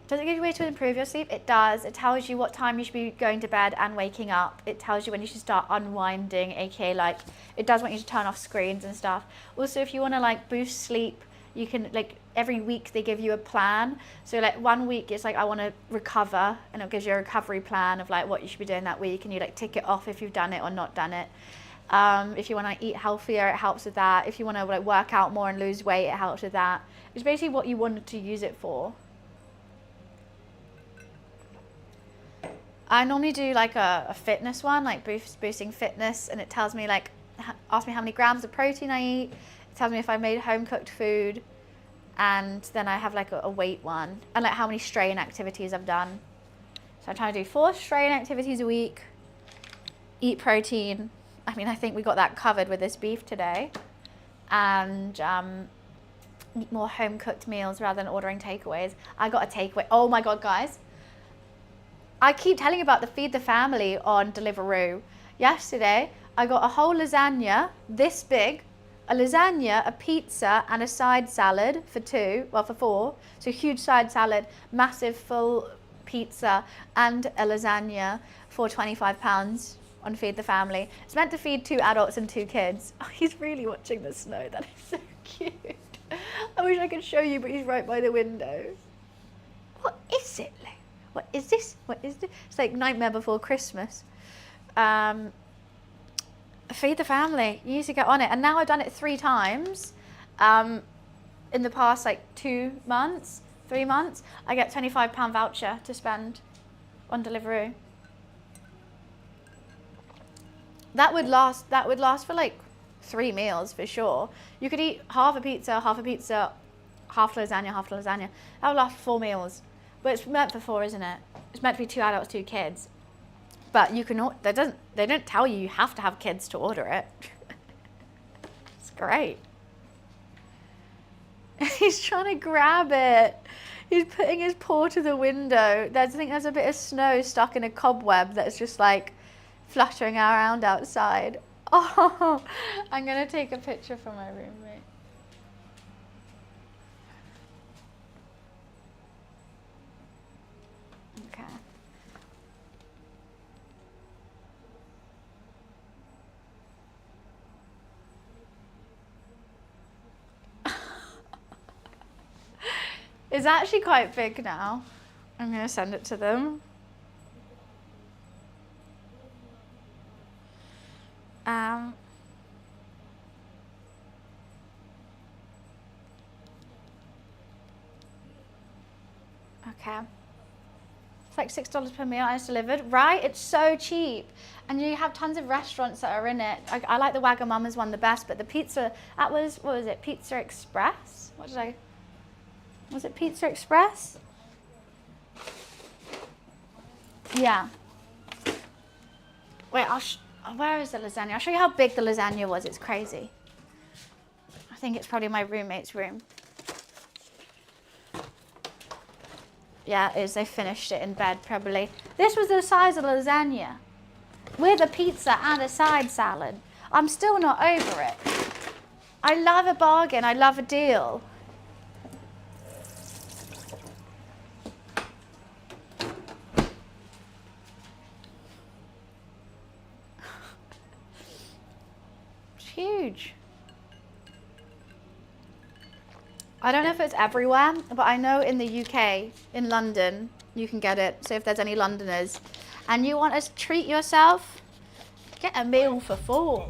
Speaker 1: Does it give you a way to improve your sleep? It does. It tells you what time you should be going to bed and waking up. It tells you when you should start unwinding, aka like, it does want you to turn off screens and stuff. Also, if you want to like boost sleep, you can like, every week they give you a plan. So like 1 week it's like, I want to recover, and it gives you a recovery plan of like what you should be doing that week, and you like tick it off if you've done it or not done it. If you want to eat healthier, it helps with that. If you want to like work out more and lose weight, it helps with that. It's basically what you wanted to use it for. I normally do like a fitness one, like boosting fitness, and it tells me like, asks me how many grams of protein I eat. It tells me if I made home cooked food, and then I have like a weight one, and like how many strain activities I've done. So I'm trying to do 4 strain activities a week, eat protein. I mean, I think we got that covered with this beef today, and eat more home cooked meals rather than ordering takeaways. I got a takeaway. Oh my God, guys. I keep telling you about the Feed the Family on Deliveroo. Yesterday, I got a whole lasagna, this big, a lasagna, a pizza, and a side salad for 2, well for 4. So huge side salad, massive full pizza, and a lasagna for £25 on Feed the Family. It's meant to feed 2 adults and 2 kids. Oh, he's really watching the snow. That is so cute. I wish I could show you, but he's right by the window. What is it, Lou? What is this? What is this? It's like Nightmare Before Christmas. Feed the Family. You need to get on it. And now I've done it 3 times. In the past like 2 months, 3 months, I get £25 voucher to spend on Deliveroo. That would last for like 3 meals for sure. You could eat half a pizza, half lasagna, half lasagna. That would last for 4 meals. But it's meant for 4, isn't it? It's meant to be 2 adults, 2 kids. But you can, they don't tell you have to have kids to order it. It's great. He's trying to grab it. He's putting his paw to the window. I think there's a bit of snow stuck in a cobweb that's just like fluttering around outside. Oh, I'm gonna take a picture for my roommate. Okay. It's actually quite big now. I'm gonna send it to them. Okay. It's like $6 per meal and it's delivered. Right? It's so cheap. And you have tons of restaurants that are in it. I like the Wagamama's one the best, but the pizza, that was, what was it? Pizza Express? Was it Pizza Express? Yeah. Wait, where is the lasagna? I'll show you how big the lasagna was. It's crazy. I think it's probably my roommate's room. Yeah, it is. They finished it in bed, probably. This was the size of the lasagna with a pizza and a side salad. I'm still not over it. I love a bargain. I love a deal. It's huge. I don't know if it's everywhere, but I know in the UK, in London, you can get it. So if there's any Londoners and you want to treat yourself, get a meal for 4.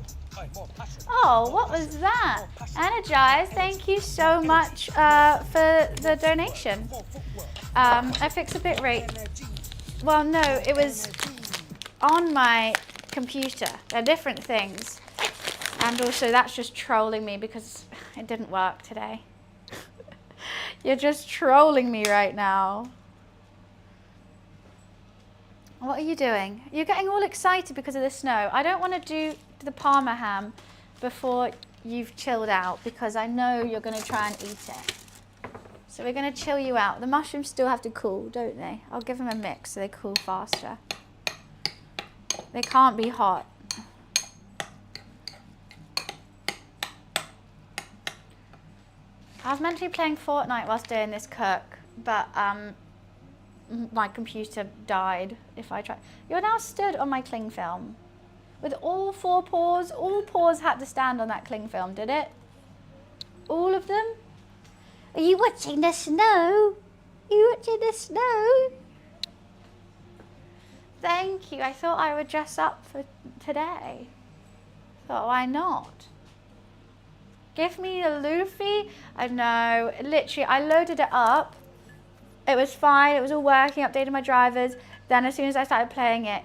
Speaker 1: Oh, what was that? Energize, thank you so much for the donation. I fixed a bit rate. Well, no, it was on my computer. They're different things. And also that's just trolling me because it didn't work today. You're just trolling me right now. What are you doing? You're getting all excited because of the snow. I don't want to do the Parma ham before you've chilled out because I know you're going to try and eat it. So we're going to chill you out. The mushrooms still have to cool, don't they? I'll give them a mix so they cool faster. They can't be hot. I was meant to be playing Fortnite whilst doing this cook, but my computer died if I try. You're now stood on my cling film. With all 4 paws, all paws had to stand on that cling film, did it? All of them? Are you watching the snow? Are you watching the snow? Thank you. I thought I would dress up for today. Thought, why not? Give me a Luffy. I know, literally, I loaded it up. It was fine, it was all working, updated my drivers. Then as soon as I started playing it,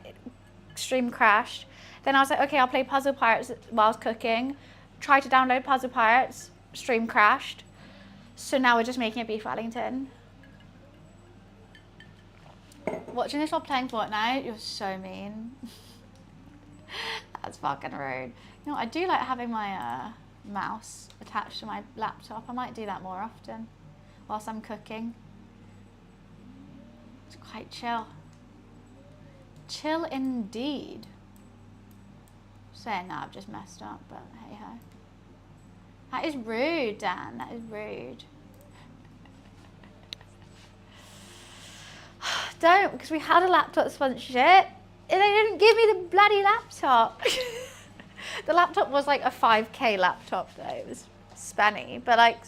Speaker 1: stream crashed. Then I was like, okay, I'll play Puzzle Pirates while I was cooking. Tried to download Puzzle Pirates, stream crashed. So now we're just making a beef Wellington. Watching this while playing Fortnite, you're so mean. That's fucking rude. You know, I do like having my mouse attached to my laptop. I might do that more often whilst I'm cooking. It's quite chill. Chill indeed. Saying that I've just messed up, but hey ho. That is rude, Dan. That is rude. Don't, because we had a laptop sponsorship and they didn't give me the bloody laptop. The laptop was like a 5K laptop though. It was spenny, but like,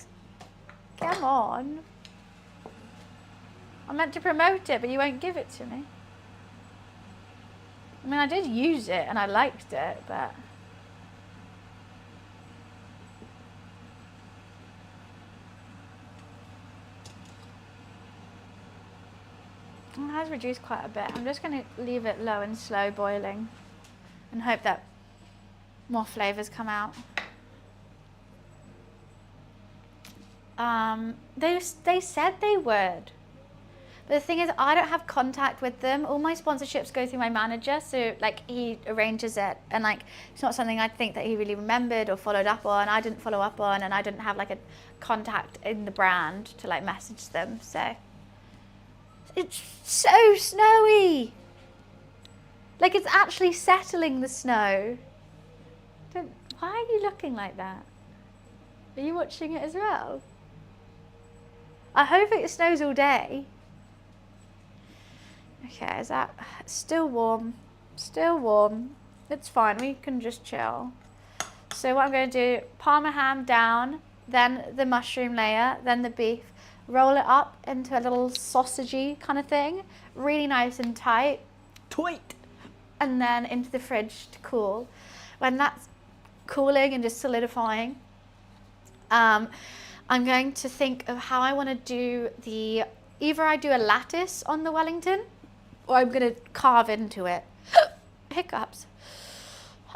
Speaker 1: come on. I meant to promote it, but you won't give it to me. I mean, I did use it and I liked it, but. It has reduced quite a bit. I'm just going to leave it low and slow boiling and hope that more flavours come out. They said they would. But the thing is, I don't have contact with them. All my sponsorships go through my manager, so like he arranges it, and like it's not something I think that he really remembered or followed up on. I didn't follow up on, and I didn't have like a contact in the brand to like message them. So it's so snowy. Like it's actually settling the snow. Why are you looking like that? Are you watching it as well? I hope it snows all day. Okay, is that still warm? Still warm. It's fine, we can just chill. So what I'm going to do, Parma ham down, then the mushroom layer, then the beef. Roll it up into a little sausagey kind of thing. Really nice and tight. Tight. And then into the fridge to cool. When that's cooling and just solidifying, I'm going to think of how I want to do the either I do a lattice on the Wellington or I'm going to carve into it. Hiccups.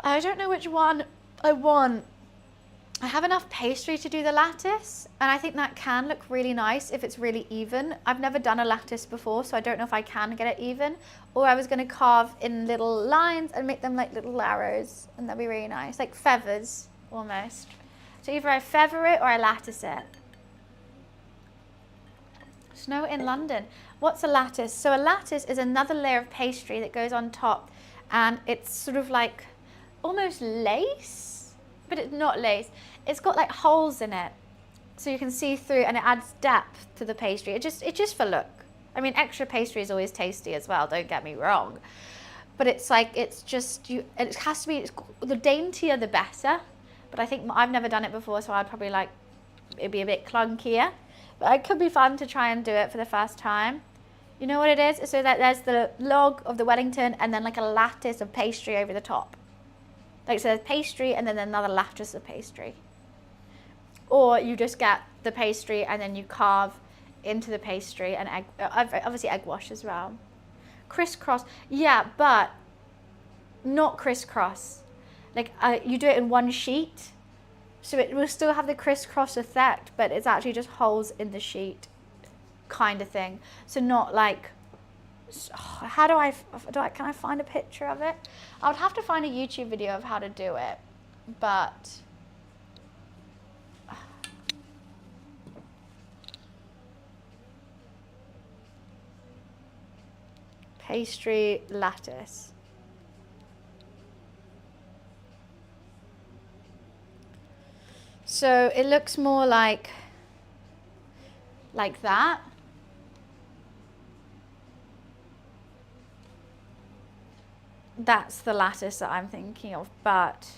Speaker 1: I don't know which one I want. I have enough pastry to do the lattice, and I think that can look really nice if it's really even. I've never done a lattice before, so I don't know if I can get it even. Or I was going to carve in little lines and make them like little arrows, and that'd be really nice, like feathers almost. So either I feather it or I lattice it. Snow in London. What's a lattice? So a lattice is another layer of pastry that goes on top, and it's sort of like almost lace, but it's not lace. It's got like holes in it, so you can see through, and it adds depth to the pastry. It's just for look. I mean, extra pastry is always tasty as well, don't get me wrong. But it's like, it's just, it has to be, the daintier the better. But I think I've never done it before, so I'd probably like, it'd be a bit clunkier. But it could be fun to try and do it for the first time. You know what it is? So that there's the log of the Wellington and then like a lattice of pastry over the top. Like, so there's pastry and then another lattice of pastry. Or you just get the pastry and then you carve into the pastry and egg, obviously egg wash as well. Crisscross, yeah, but not crisscross. Like you do it in one sheet, so it will still have the crisscross effect, but it's actually just holes in the sheet kind of thing. So not like, how do I, can I find a picture of it? I would have to find a YouTube video of how to do it, but pastry lattice. So it looks more like that. That's the lattice that I'm thinking of, but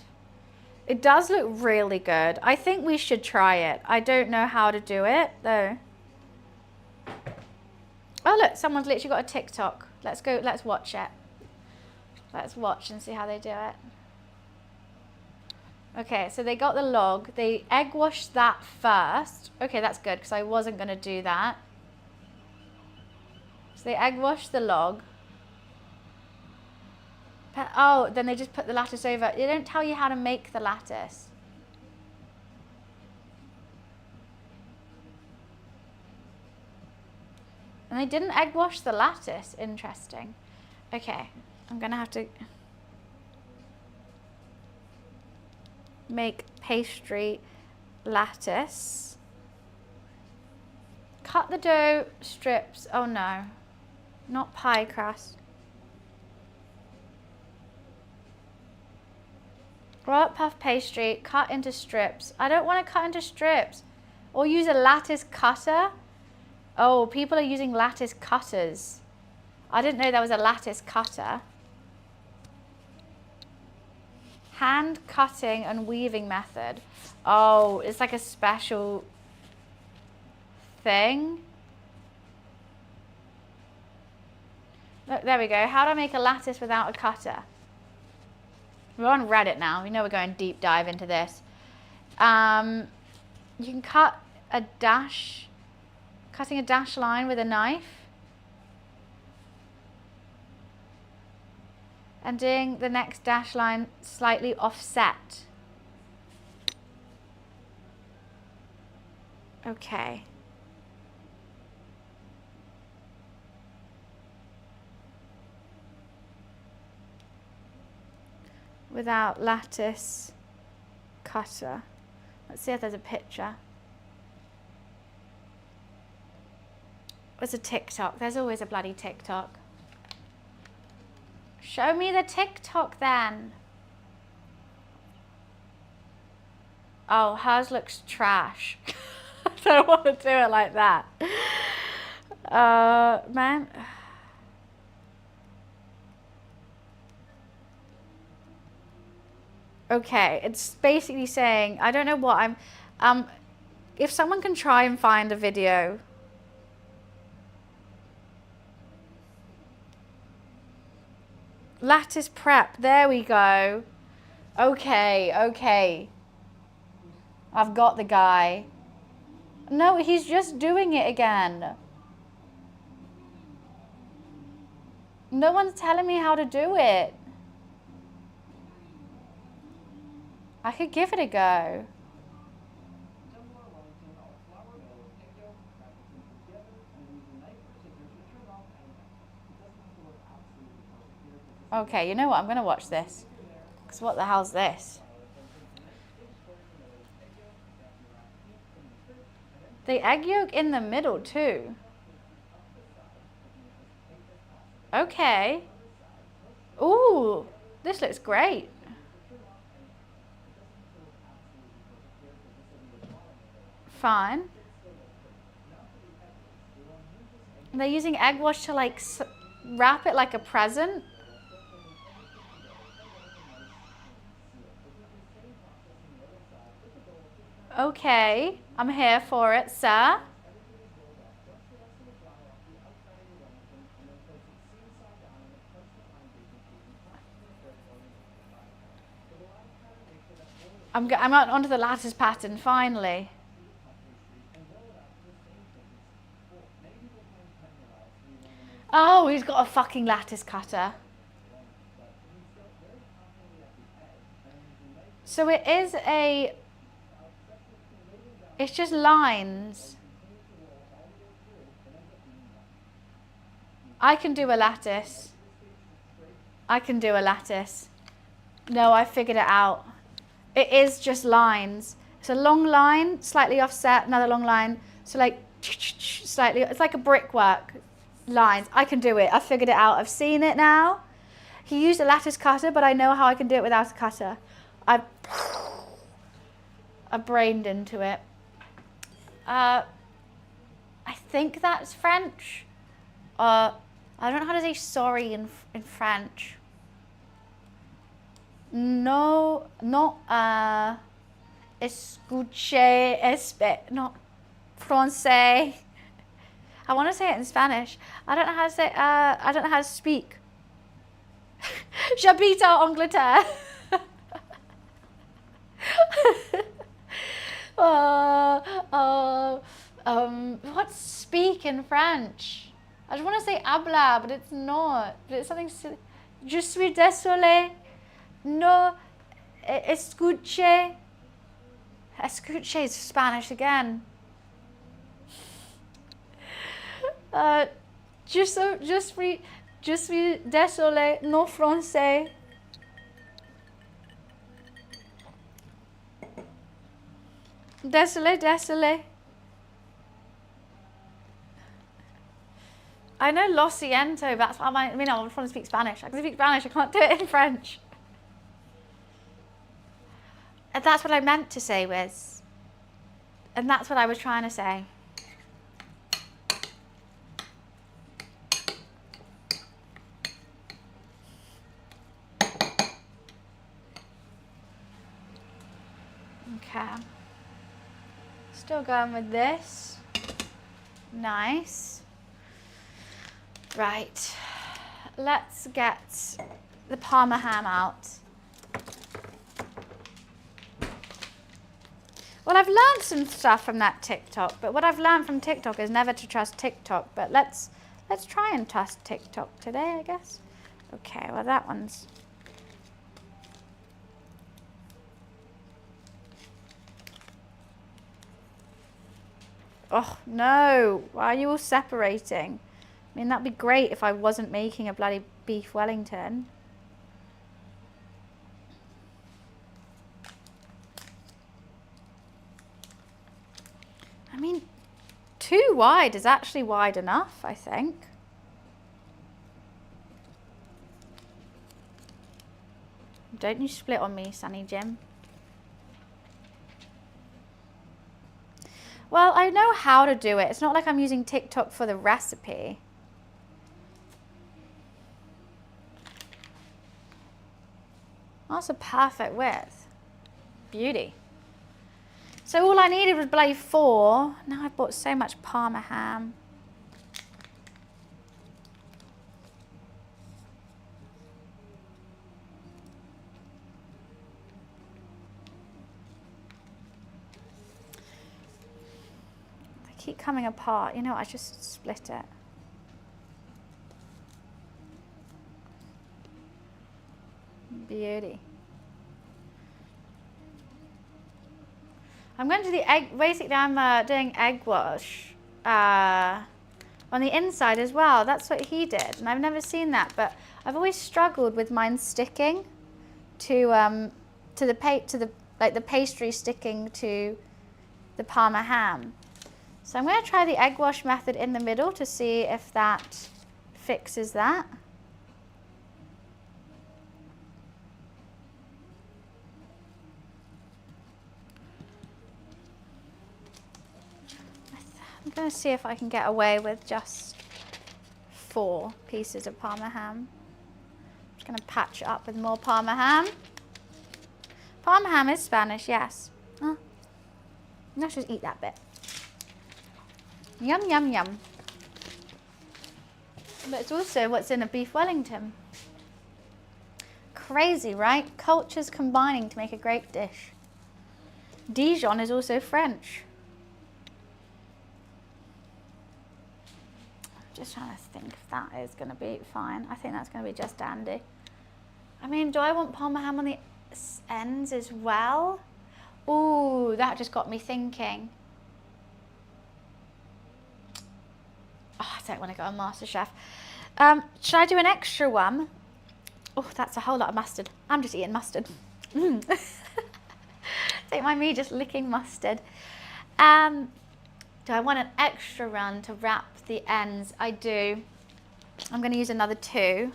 Speaker 1: it does look really good. I think we should try it. I don't know how to do it though. Oh look, someone's literally got a TikTok. Let's go, let's watch it. Let's watch and see how they do it. Okay, so they got the log. They egg washed that first. Okay, that's good because I wasn't going to do that. So they egg washed the log. Oh, then they just put the lattice over. They don't tell you how to make the lattice. And they didn't egg wash the lattice. Interesting. Okay, I'm going to have to make pastry lattice. Cut the dough strips. Oh no, not pie crust. Roll up puff pastry, cut into strips. I don't want to cut into strips. Or use a lattice cutter. Oh, people are using lattice cutters. I didn't know there was a lattice cutter. Hand cutting and weaving method. Oh, it's like a special thing. Look, there we go. How do I make a lattice without a cutter? We're on Reddit now. We know we're going deep dive into this. You can cut a dash, cutting a dash line with a knife. And doing the next dash line slightly offset. Okay. Without lattice cutter. Let's see if there's a picture. There's a TikTok. There's always a bloody TikTok. Show me the TikTok then. Oh, hers looks trash. I don't want to do it like that. Man. Okay, it's basically saying, I don't know what I'm, if someone can try and find a video. Lattice prep, there we go. Okay, okay. I've got the guy. No, he's just doing it again. No one's telling me how to do it. I could give it a go. Okay, you know what? I'm going to watch this. Because what the hell's this? The egg yolk in the middle too. Okay. Ooh, this looks great. Fine. They're using egg wash to like wrap it like a present. Okay, I'm here for it, sir. I'm onto the lattice pattern finally. Oh, he's got a fucking lattice cutter. So it is a... It's just lines. I can do a lattice. I can do a lattice. No, I figured it out. It is just lines. It's a long line, slightly offset, another long line. So like, slightly, it's like a brickwork lines. I can do it. I figured it out. I've seen it now. He used a lattice cutter, but I know how I can do it without a cutter. I brained into it. I think that's French. I don't know how to say sorry in French. No, escuche, not français. I want to say it in Spanish. I don't know how to say, I don't know how to speak. J'habite en Angleterre. What's speak in French? I just want to say habla, but it's not. But it's something silly. Je suis désolé. No, escuche. Escuche is Spanish again. Je suis désolé, non français. Désolé. I know lo siento, that's what I mean. I want to speak Spanish. I can speak Spanish, I can't do it in French. And that's what I meant to say, Wiz. And that's what I was trying to say. Okay. Still going with this. Nice. Right. Let's get the Parma ham out. Well, I've learned some stuff from that TikTok, but what I've learned from TikTok is never to trust TikTok. But let's try and trust TikTok today, I guess. Okay, well that one's... Oh, no. Why are you all separating? I mean, that'd be great if I wasn't making a bloody beef Wellington. I mean, 2 wide is actually wide enough, I think. Don't you split on me, Sunny Jim. Well, I know how to do it. It's not like I'm using TikTok for the recipe. That's a perfect width. Beauty. So all I needed was bloody 4. Now I've bought so much Parma ham. They keep coming apart. You know, I just split it. Beauty. I'm going to do the egg, basically I'm doing egg wash on the inside as well. That's what he did, and I've never seen that, but I've always struggled with mine sticking to the pastry sticking to the Parma ham. So I'm going to try the egg wash method in the middle to see if that fixes that. I'm going to see if I can get away with just 4 pieces of Parma ham. I'm just going to patch it up with more Parma ham. Parma ham is Spanish, yes. Let's just eat that bit. Yum, yum, yum. But it's also what's in a beef Wellington. Crazy, right? Cultures combining to make a great dish. Dijon is also French. Just trying to think if that is going to be fine. I think that's going to be just dandy. I mean, do I want Parma ham on the ends as well? Ooh, that just got me thinking. Oh, I don't want to go on MasterChef. Should I do an extra one? Oh, that's a whole lot of mustard. I'm just eating mustard. Don't mind me just licking mustard. Do I want an extra run to wrap the ends? I do. I'm going to use another 2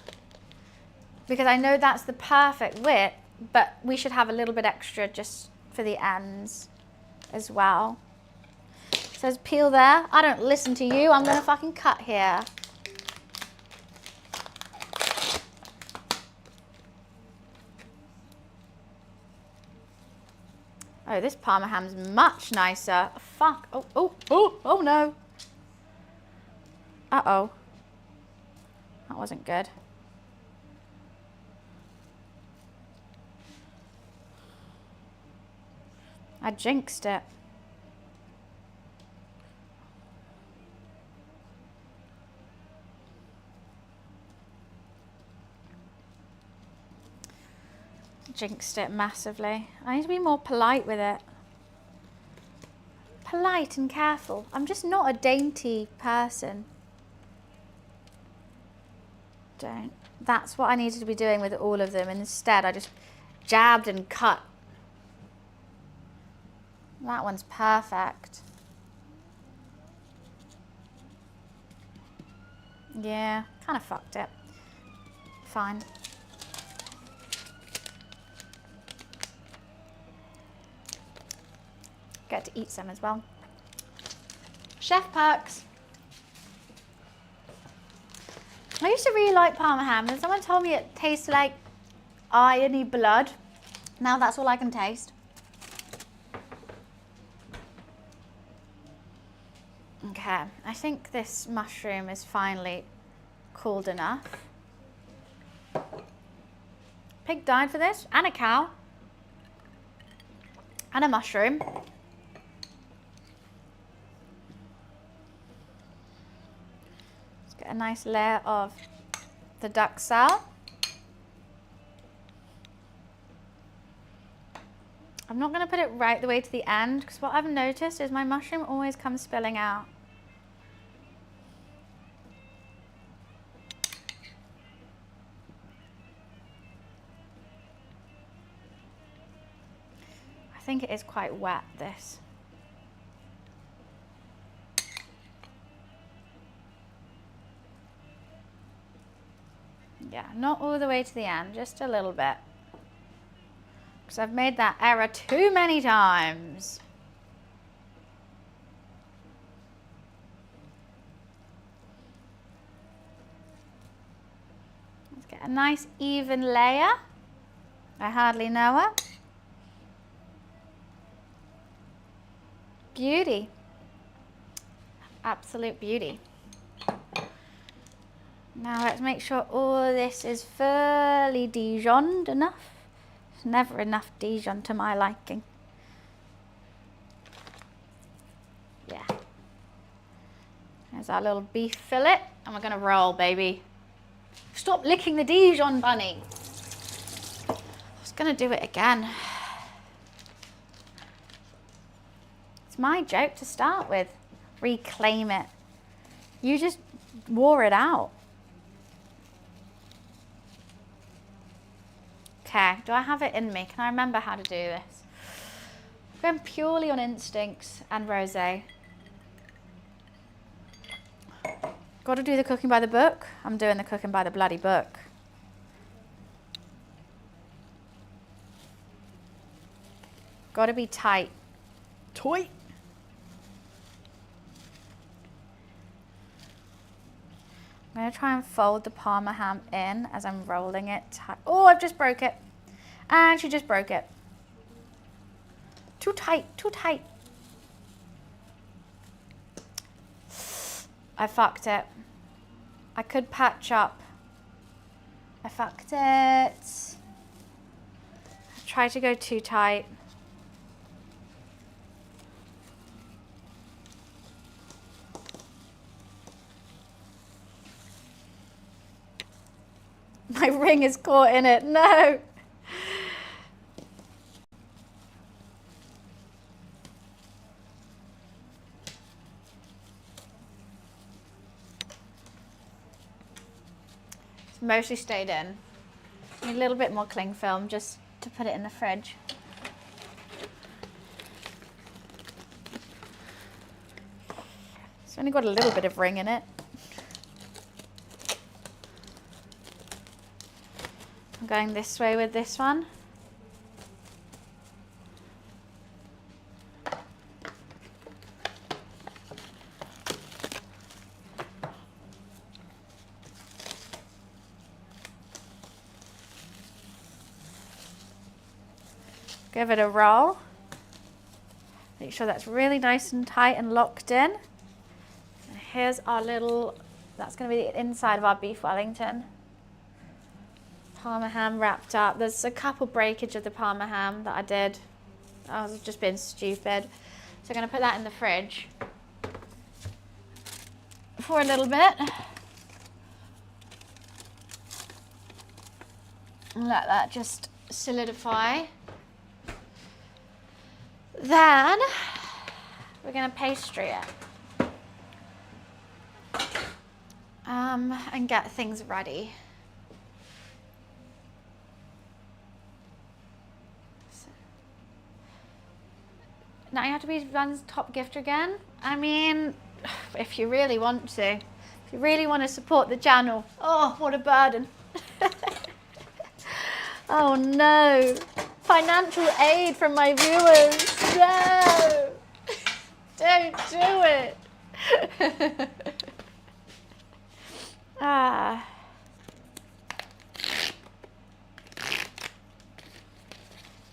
Speaker 1: because I know that's the perfect width, but we should have a little bit extra just for the ends as well. It says peel there. I don't listen to you. I'm going to fucking cut here. Oh, this Parma ham's much nicer. Fuck. Oh no. Uh-oh. That wasn't good. I jinxed it. Jinxed it massively. I need to be more polite with it. Polite and careful. I'm just not a dainty person. Don't. That's what I needed to be doing with all of them. Instead, I just jabbed and cut. That one's perfect. Yeah, kind of fucked it. Fine. Get to eat some as well. Chef perks. I used to really like Parma ham, and someone told me it tastes like irony blood. Now that's all I can taste. Okay, I think this mushroom is finally cooled enough. Pig died for this, and a cow, and a mushroom. A nice layer of the duck cell. I'm not going to put it right the way to the end because what I've noticed is my mushroom always comes spilling out. I think it is quite wet, this. Yeah, not all the way to the end, just a little bit. Because I've made that error too many times. Let's get a nice even layer. I hardly know her. Beauty. Absolute beauty. Now let's make sure all this is fairly Dijoned enough. There's never enough Dijon to my liking. Yeah. There's our little beef fillet, and we're gonna roll, baby. Stop licking the Dijon, bunny. Gonna do it again. It's my joke to start with. Reclaim it. You just wore it out. Okay, do I have it in me? Can I remember how to do this? I'm going purely on instincts and rosé. Got to do the cooking by the book. I'm doing the cooking by the bloody book. Got to be tight. Tight. I'm going to try and fold the Parma ham in as I'm rolling it tight. Oh, I've just broke it. And she just broke it. Too tight, too tight. I fucked it. I could patch up. I fucked it. I tried to go too tight. My ring is caught in it. No. It's mostly stayed in. Need a little bit more cling film just to put it in the fridge. It's only got a little bit of ring in it. I'm going this way with this one. Give it a roll. Make sure that's really nice and tight and locked in. And here's our little, that's going to be the inside of our beef Wellington. Parma ham wrapped up. There's a couple breakage of the Parma ham that I did. I was just being stupid. So I'm going to put that in the fridge for a little bit. And let that just solidify. Then we're going to pastry it. And get things ready. Now you have to be Van's top gifter again. I mean, if you really want to. If you really want to support the channel. Oh, what a burden. Oh no. Financial aid from my viewers. No. Don't do it.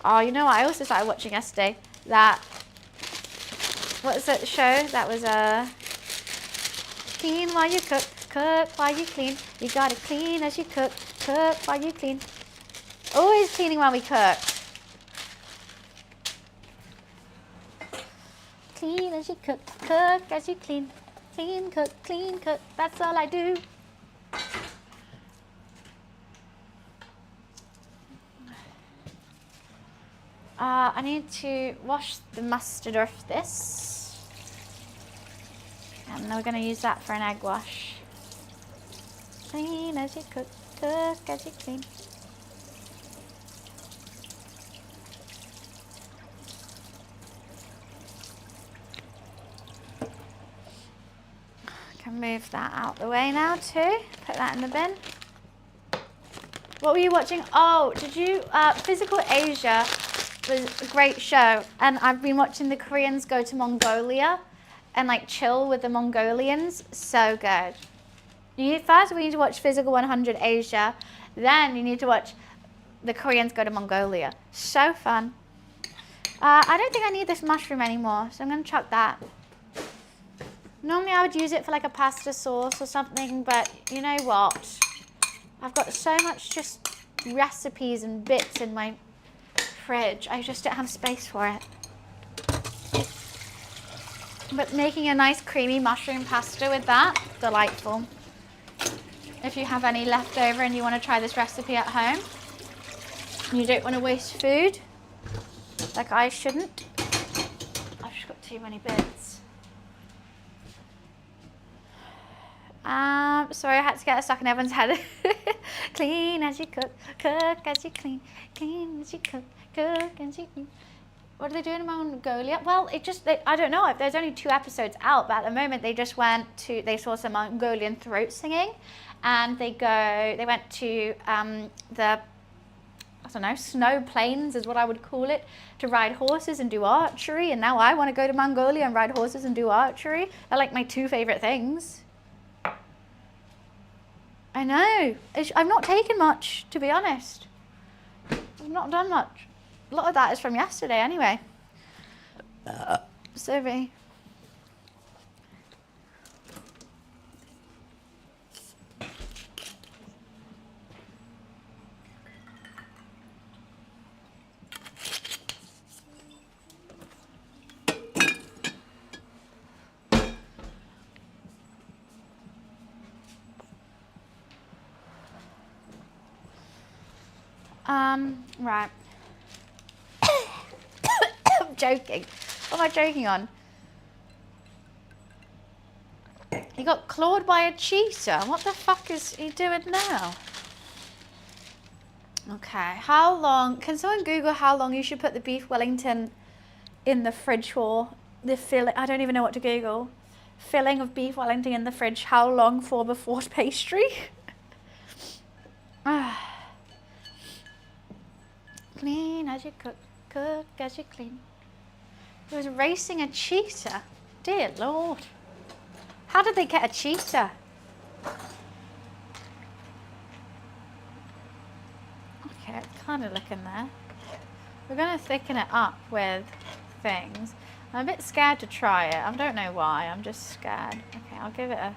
Speaker 1: Oh, you know what? I also started watching yesterday. That, what was that show? That was clean while you cook, cook while you clean. You gotta clean as you cook, cook while you clean. Always cleaning while we cook. Clean as you cook, cook as you clean. Clean, cook, that's all I do. I need to wash the mustard off this. And then we're going to use that for an egg wash. Clean as you cook, cook as you clean. Can move that out the way now too. Put that in the bin. What were you watching? Oh, did you, Physical Asia was a great show, and I've been watching the Koreans go to Mongolia and like chill with the Mongolians. So good. First we need to watch Physical 100 Asia, then you need to watch the Koreans go to Mongolia. So fun. I don't think I need this mushroom anymore, so I'm going to chuck that. Normally I would use it for like a pasta sauce or something, but you know what? I've got so much just recipes and bits in my fridge. I just don't have space for it. But making a nice creamy mushroom pasta with that, delightful. If you have any left over and you want to try this recipe at home, You don't want to waste food, like I shouldn't. I've just got too many bits. Sorry, I had to get stuck in everyone's head. Clean as you cook, cook as you clean, clean as you cook, cook as you clean. What are they doing in Mongolia? Well, I don't know. There's only 2 episodes out, but at the moment they saw some Mongolian throat singing, and they went to the, I don't know, snow plains is what I would call it, to ride horses and do archery. And now I want to go to Mongolia and ride horses and do archery. They're like my 2 favorite things. I know. I've not taken much, to be honest. I've not done much. A lot of that is from yesterday anyway. Sorry. Right. I'm joking. What am I joking on? He got clawed by a cheetah. What the fuck is he doing now? Okay, how long, can someone Google how long you should put the beef Wellington in the fridge for? The filling, I don't even know what to Google. Filling of beef Wellington in the fridge, how long for before pastry? Clean as you cook, cook as you clean. He was racing a cheetah. Dear Lord. How did they get a cheetah? Okay, it's kind of looking there. We're going to thicken it up with things. I'm a bit scared to try it. I don't know why. I'm just scared. Okay, I'll give it a...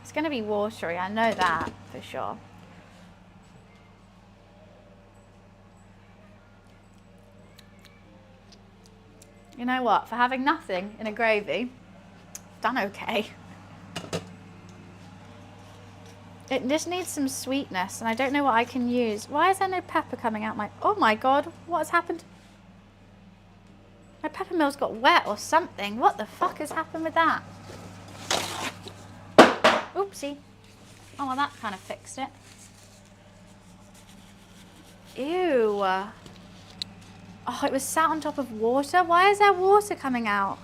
Speaker 1: It's going to be watery. I know that for sure. You know what? For having nothing in a gravy, done okay. It just needs some sweetness, and I don't know what I can use. Why is there no pepper coming out my... Oh my God, what has happened? My pepper mill's got wet or something. What the fuck has happened with that? Oopsie. Oh, well, that kind of fixed it. Ew. Oh, it was sat on top of water. Why is there water coming out?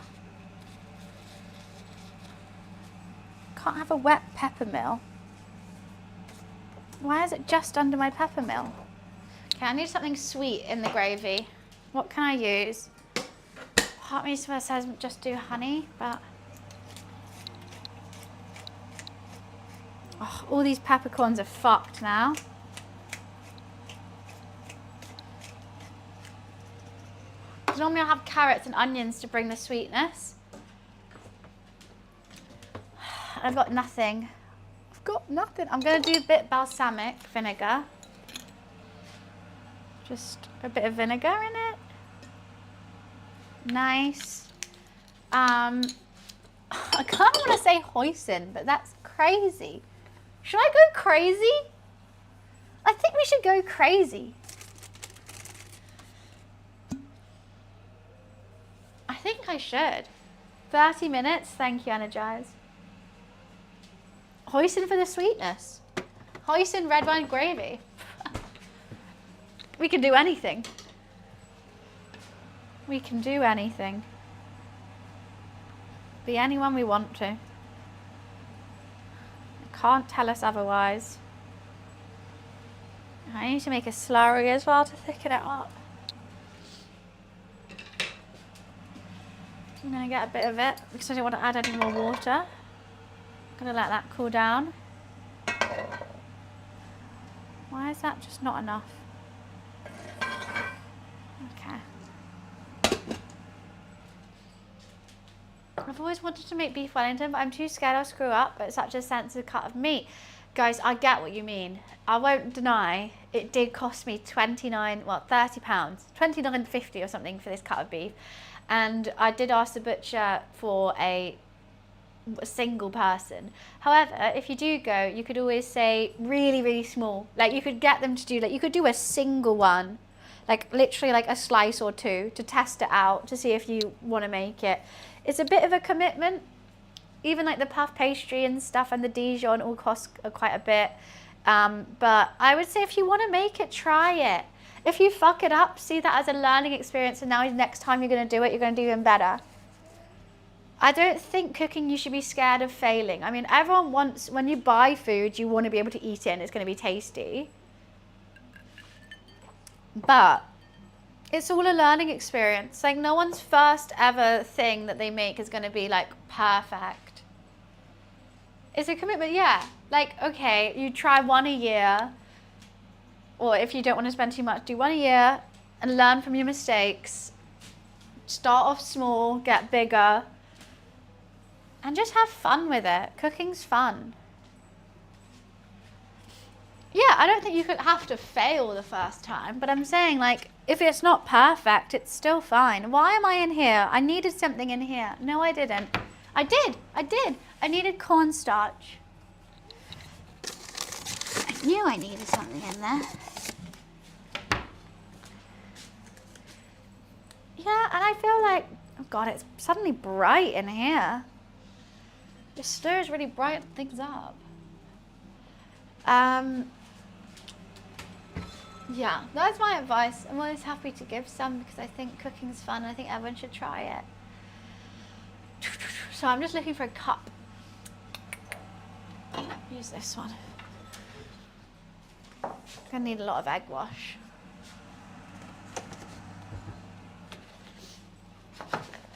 Speaker 1: Can't have a wet pepper mill. Why is it just under my pepper mill? Okay, I need something sweet in the gravy. What can I use? Part of me says just do honey, but... Oh, all these peppercorns are fucked now. Normally I have carrots and onions to bring the sweetness. I've got nothing. I've got nothing. I'm going to do a bit balsamic vinegar. Just a bit of vinegar in it. Nice. I kind of want to say hoisin, but that's crazy. Should I go crazy? I think we should go crazy. I think I should. 30 minutes, thank you, Energize. Hoisin for the sweetness. Hoisin red wine gravy. We can do anything. We can do anything. Be anyone we want to. Can't tell us otherwise. I need to make a slurry as well to thicken it up. I'm going to get a bit of it because I don't want to add any more water. I'm going to let that cool down. Why is that just not enough? Okay. I've always wanted to make beef Wellington, but I'm too scared I'll screw up. But it's such a sensitive cut of meat. Guys, I get what you mean. I won't deny it did cost me £30, £29.50 or something for this cut of beef. And I did ask the butcher for a single person. However, if you do go, you could always say really, really small. Like you could get them to do, like you could do a single one like literally like a slice or two to test it out, to see if you want to make it. It's a bit of a commitment. Even like the puff pastry and stuff and the Dijon all cost quite a bit. But I would say if you want to make it, try it. If you fuck it up, see that as a learning experience, and now next time you're going to do it, you're going to do even better. I don't think cooking, you should be scared of failing. I mean, everyone wants, when you buy food, you want to be able to eat it and it's going to be tasty. But it's all a learning experience. Like, no one's first ever thing that they make is going to be like perfect. It's a commitment, yeah. Like, okay, you try one a year, or if you don't want to spend too much, do one a year and learn from your mistakes. Start off small, get bigger, and just have fun with it. Cooking's fun. Yeah, I don't think you could have to fail the first time, but I'm saying, like, if it's not perfect, it's still fine. Why am I in here? I needed something in here. No, I didn't. I did. I needed cornstarch. I knew I needed something in there. Yeah, and I feel like, oh God, it's suddenly bright in here. The stir is really bright things up. Yeah, that's my advice. I'm always happy to give some because I think cooking's fun. I think everyone should try it. So I'm just looking for a cup. Use this one. I'm gonna need a lot of egg wash.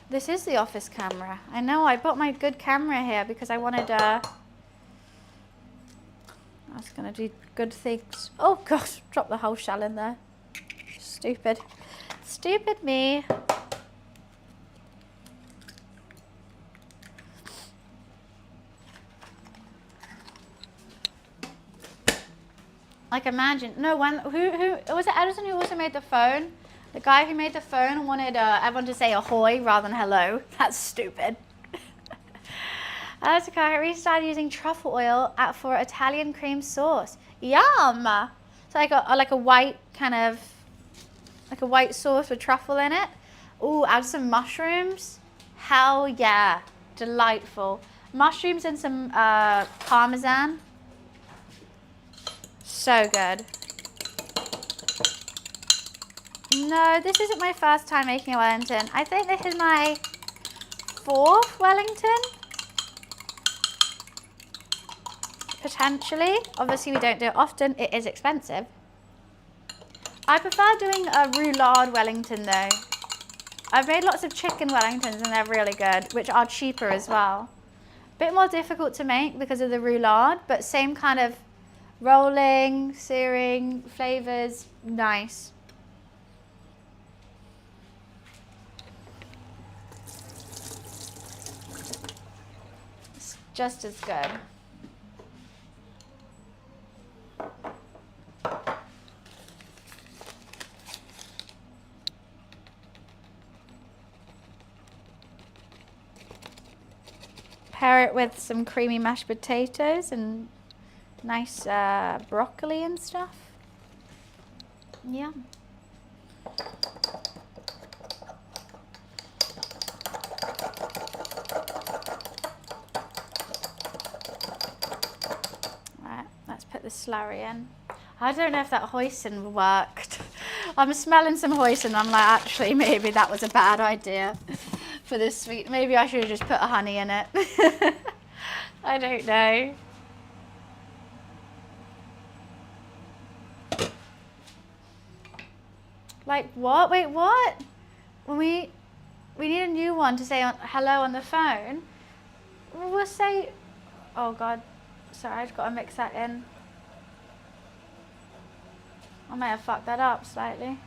Speaker 1: This is the office camera. I know, I bought my good camera here because I wanted I was gonna do good things. Oh gosh, drop the whole shell in there. Stupid. Stupid me. Like imagine, no one, who was it Edison who also made the phone? The guy who made the phone wanted everyone to say ahoy rather than hello. That's stupid. I restarted using truffle oil for Italian cream sauce. Yum! So like a white kind of, like a white sauce with truffle in it. Ooh, add some mushrooms. Hell yeah, delightful. Mushrooms and some Parmesan. So good. No, this isn't my first time making a Wellington. I think this is my 4th Wellington. Potentially. Obviously we don't do it often. It is expensive. I prefer doing a roulade Wellington though. I've made lots of chicken Wellingtons and they're really good, which are cheaper as well. Bit more difficult to make because of the roulade, but same kind of rolling, searing, flavors, nice. It's just as good. Pair it with some creamy mashed potatoes and nice broccoli and stuff. Yeah. Right, let's put the slurry in. I don't know if that hoisin worked. I'm smelling some hoisin. I'm like, actually, maybe that was a bad idea for this sweet. Maybe I should have just put a honey in it. I don't know. Like what? Wait, what? When we need a new one to say hello on the phone. We'll say, oh God, sorry, I've got to mix that in. I may have fucked that up slightly.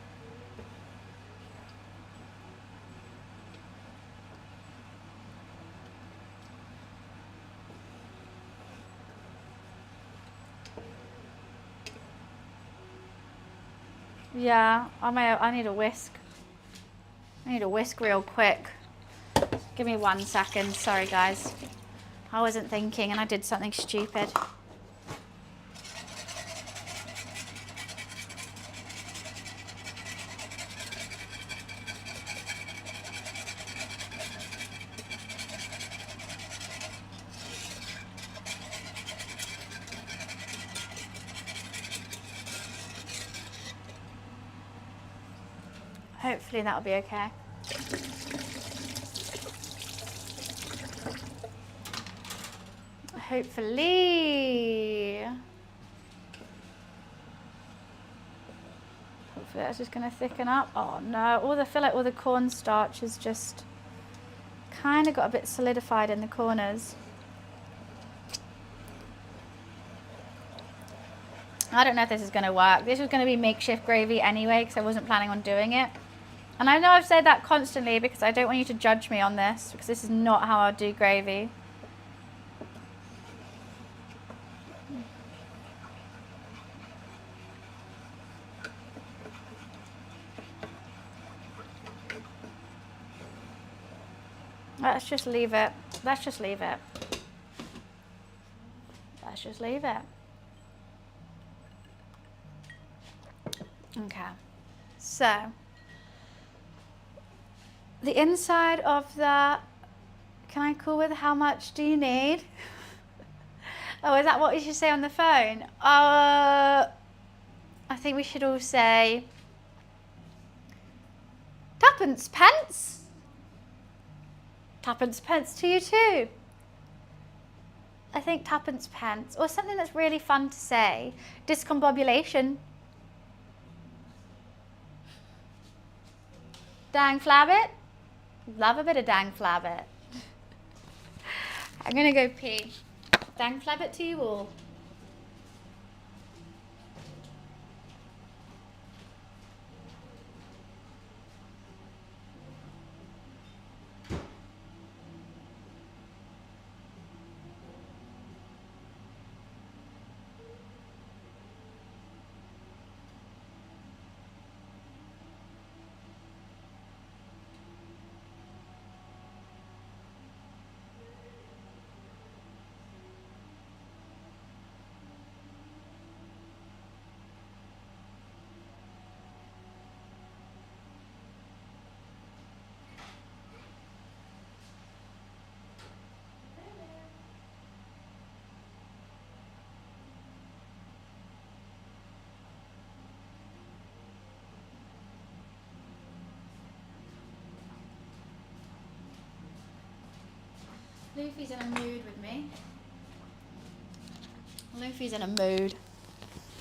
Speaker 1: Yeah, I need a whisk. I need a whisk real quick. Give me 1 second. Sorry, guys. I wasn't thinking and I did something stupid. Hopefully that'll be okay. Hopefully that's just going to thicken up. Oh no, I feel like all the cornstarch is just kind of got a bit solidified in the corners. I don't know if this is going to work. This was going to be makeshift gravy anyway because I wasn't planning on doing it. And I know I've said that constantly because I don't want you to judge me on this, because this is not how I do gravy. Let's just leave it. Let's just leave it. Let's just leave it. Okay. So, the inside of the, can I call with how much do you need? Oh, is that what we should say on the phone? I think we should all say tuppence pence. Tuppence pence to you too. I think tuppence pence, or something that's really fun to say. Discombobulation. Dang flabbit. Love a bit of dang flabbit. I'm gonna go pee. Dang flabbit to you all. Luffy's in a mood with me. Luffy's in a mood.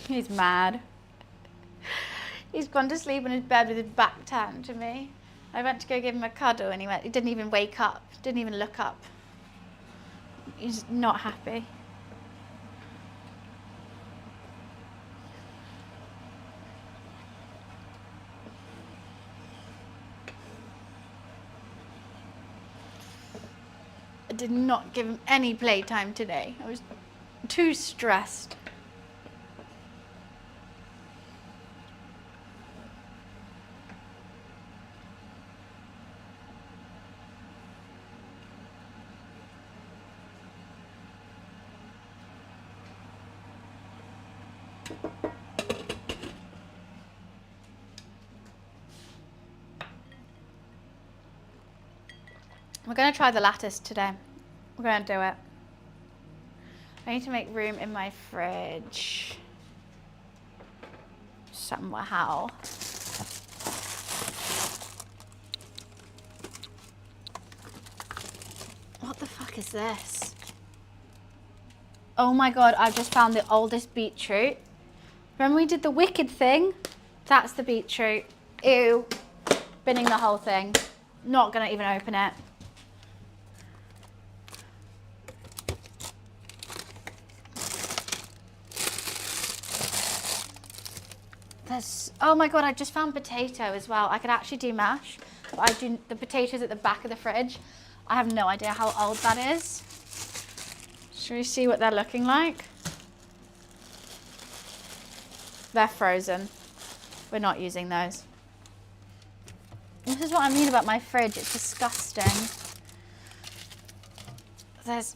Speaker 1: He's mad. He's gone to sleep in his bed with his back turned to me. I went to go give him a cuddle and he didn't even wake up, didn't even look up. He's not happy. I did not give him any playtime today. I was too stressed. We're going to try the lattice today. We're going to do it. I need to make room in my fridge. Somehow. What the fuck is this? Oh my god, I've just found the oldest beetroot. Remember we did the wicked thing? That's the beetroot. Ew. Binning the whole thing. Not going to even open it. Oh my god, I just found potato as well. I could actually do mash, but I do the potatoes at the back of the fridge. I have no idea how old that is. Should we see what they're looking like? They're frozen. We're not using those. This is what I mean about my fridge. It's disgusting. There's...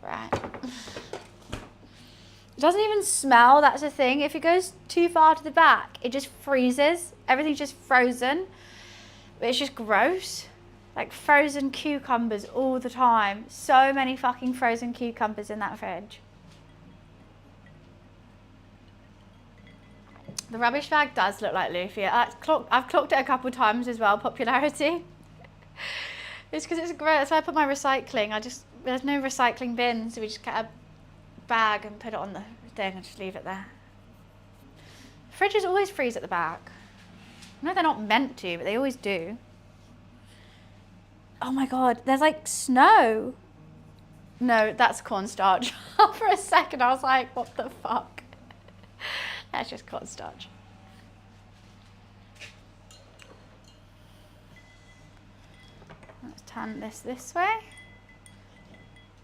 Speaker 1: Right. It doesn't even smell, that's the thing. If it goes too far to the back, it just freezes. Everything's just frozen. But it's just gross. Like frozen cucumbers all the time. So many fucking frozen cucumbers in that fridge. The rubbish bag does look like Luffy. I've clocked it a couple times as well, popularity. It's because it's great. That's why I put my recycling. There's no recycling bin, so we just get a bag and put it on the thing and just leave it there. Fridges always freeze at the back. I know they're not meant to, but they always do. Oh my God, there's like snow. No, that's cornstarch. For a second, I was like, what the fuck? That's just cornstarch. Let's turn this way.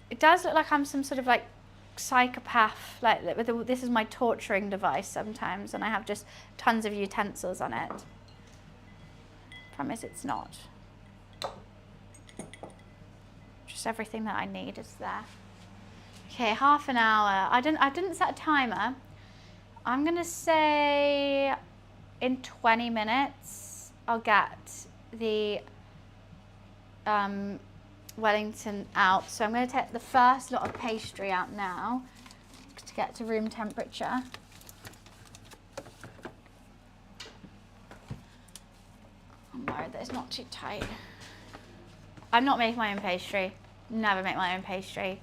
Speaker 1: It does look like I'm some sort of like psychopath. This is my torturing device sometimes, and I have just tons of utensils on it. Promise it's not. Just everything that I need is there. Okay, half an hour. I didn't set a timer. I'm gonna say in 20 minutes I'll get the Wellington out. So I'm going to take the first lot of pastry out now to get to room temperature. I'm worried that it's not too tight. I'm not making my own pastry. Never make my own pastry.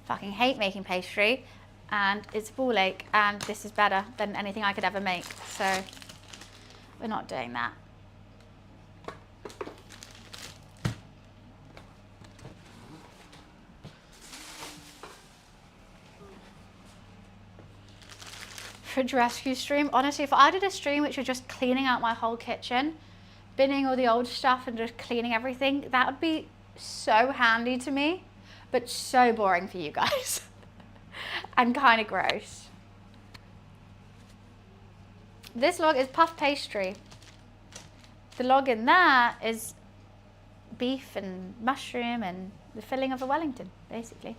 Speaker 1: Fucking hate making pastry. And it's a ball ache, and this is better than anything I could ever make. So we're not doing that. Fridge rescue stream. Honestly, if I did a stream which was just cleaning out my whole kitchen, binning all the old stuff and just cleaning everything, that would be so handy to me, but so boring for you guys. And kind of gross. This log is puff pastry. The log in that is beef and mushroom and the filling of a Wellington, basically.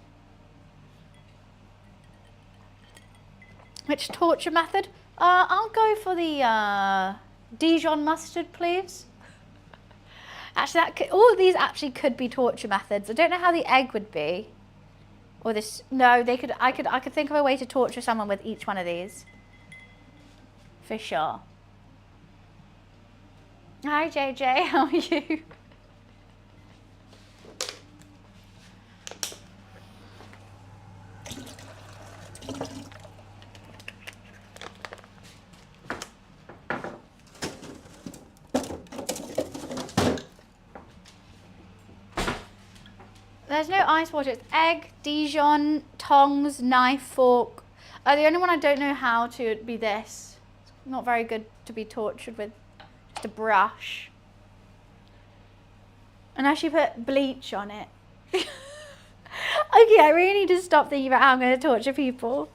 Speaker 1: Which torture method? I'll go for the Dijon mustard, please. Actually, all of these actually could be torture methods. I don't know how the egg would be. Or this, no, they could. I could think of a way to torture someone with each one of these. For sure. Hi JJ, how are you? There's no ice water, it's egg, Dijon, tongs, knife, fork. The only one I don't know how to would be this. It's not very good to be tortured with, just a brush. And actually put bleach on it. Okay, I really need to stop thinking about how I'm going to torture people.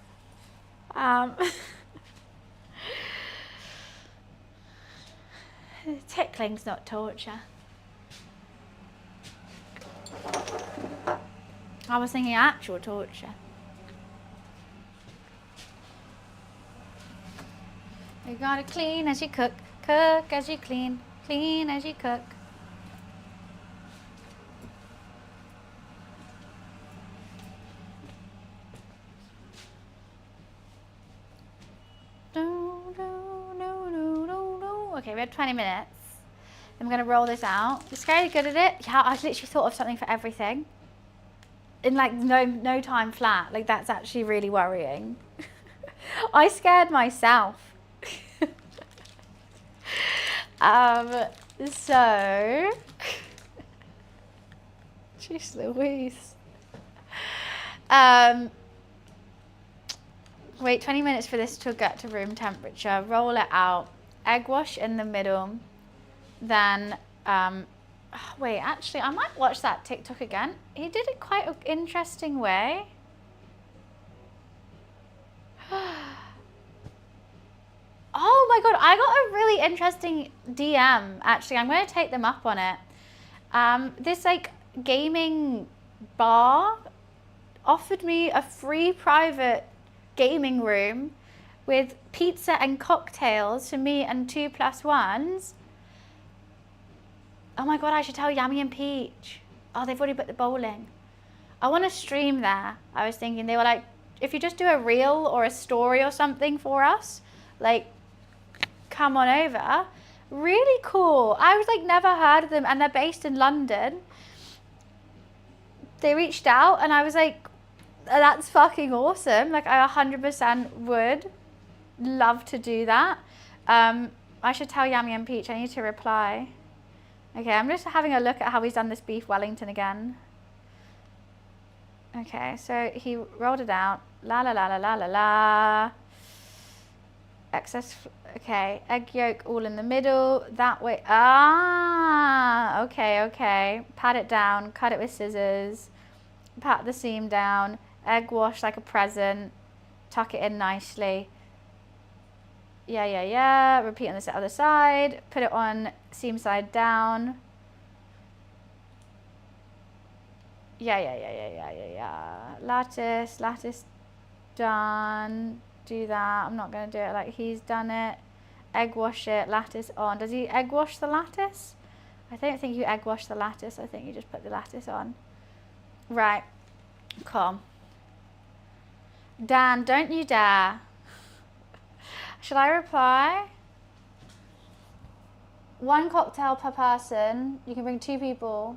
Speaker 1: Tickling's not torture. I was thinking actual torture. You gotta clean as you cook, cook as you clean, clean as you cook. Okay, we have 20 minutes. I'm gonna roll this out. You're scary good at it. Yeah, I've literally thought of something for everything. In like no time flat. Like that's actually really worrying. I scared myself. So jeez Louise. Wait 20 minutes for this to get to room temperature. Roll it out. Egg wash in the middle. Then wait, actually, I might watch that TikTok again. He did it quite an interesting way. Oh my God, I got a really interesting DM, actually. I'm going to take them up on it. This like gaming bar offered me a free private gaming room with pizza and cocktails for me and 2+1s. Oh my God, I should tell Yummy and Peach. Oh, they've already booked the bowling. I want to stream there. I was thinking, they were like, if you just do a reel or a story or something for us, like, come on over. Really cool. I was like never heard of them, and they're based in London. They reached out and I was like, that's fucking awesome. Like I 100% would love to do that. I should tell Yummy and Peach, I need to reply. Okay, I'm just having a look at how he's done this beef Wellington again. Okay, so he rolled it out. La la la la la la la. Excess, okay. Egg yolk all in the middle. That way. Ah, okay, okay. Pat it down, cut it with scissors. Pat the seam down. Egg wash like a present. Tuck it in nicely. Yeah, yeah, yeah. Repeat on the other side. Put it on seam side down. Yeah, yeah, yeah, yeah, yeah, yeah, yeah. Lattice, lattice done. Do that. I'm not going to do it like he's done it. Egg wash it, lattice on. Does he egg wash the lattice? I don't think you egg wash the lattice. I think you just put the lattice on. Right. Calm. Dan, don't you dare. Should I reply? 1 cocktail per person. You can bring 2 people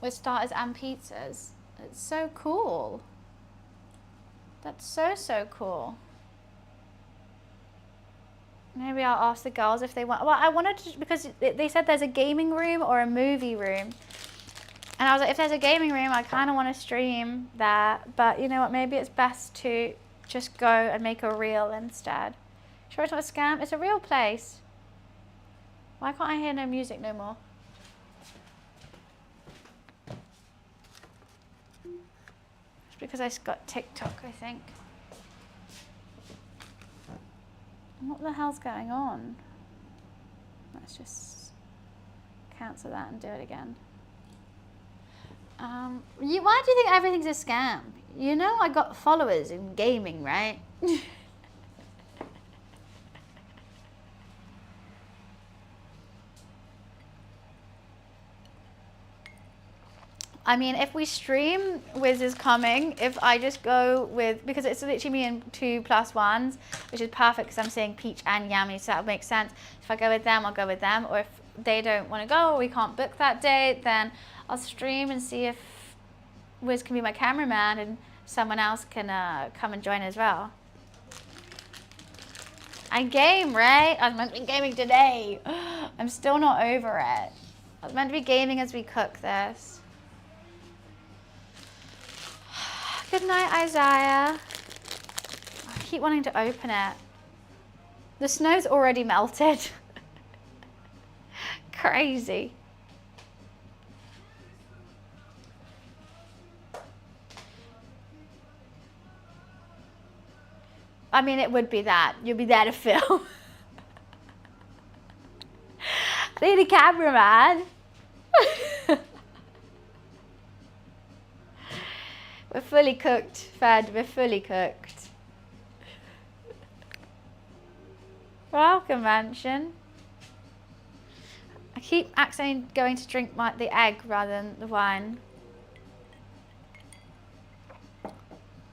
Speaker 1: with starters and pizzas. It's so cool. That's so, so cool. Maybe I'll ask the girls if they want. Well, I wanted to, because they said there's a gaming room or a movie room. And I was like, if there's a gaming room, I kind of want to stream that. But you know what? Maybe it's best to just go and make a reel instead. Sure it's not a scam? It's a real place. Why can't I hear no music no more? It's because I got TikTok, I think. What the hell's going on? Let's just cancel that and do it again. Why do you think everything's a scam? You know I got followers in gaming, right? I mean, if we stream Wiz is coming, if I just go with, because it's literally me and 2+1s, which is perfect because I'm saying Peach and Yummy, so that would make sense. If I go with them, I'll go with them. Or if they don't want to go or we can't book that day, then I'll stream and see if Wiz can be my cameraman and someone else can come and join as well. I game, right? I was meant to be gaming today. I'm still not over it. I was meant to be gaming as we cook this. Good night, Isaiah. I keep wanting to open it. The snow's already melted. Crazy. I mean, it would be that. You'd be there to film. I need a cameraman. We're fully cooked, Fed. We're fully cooked. Welcome, Mansion. I keep accidentally going to drink the egg rather than the wine.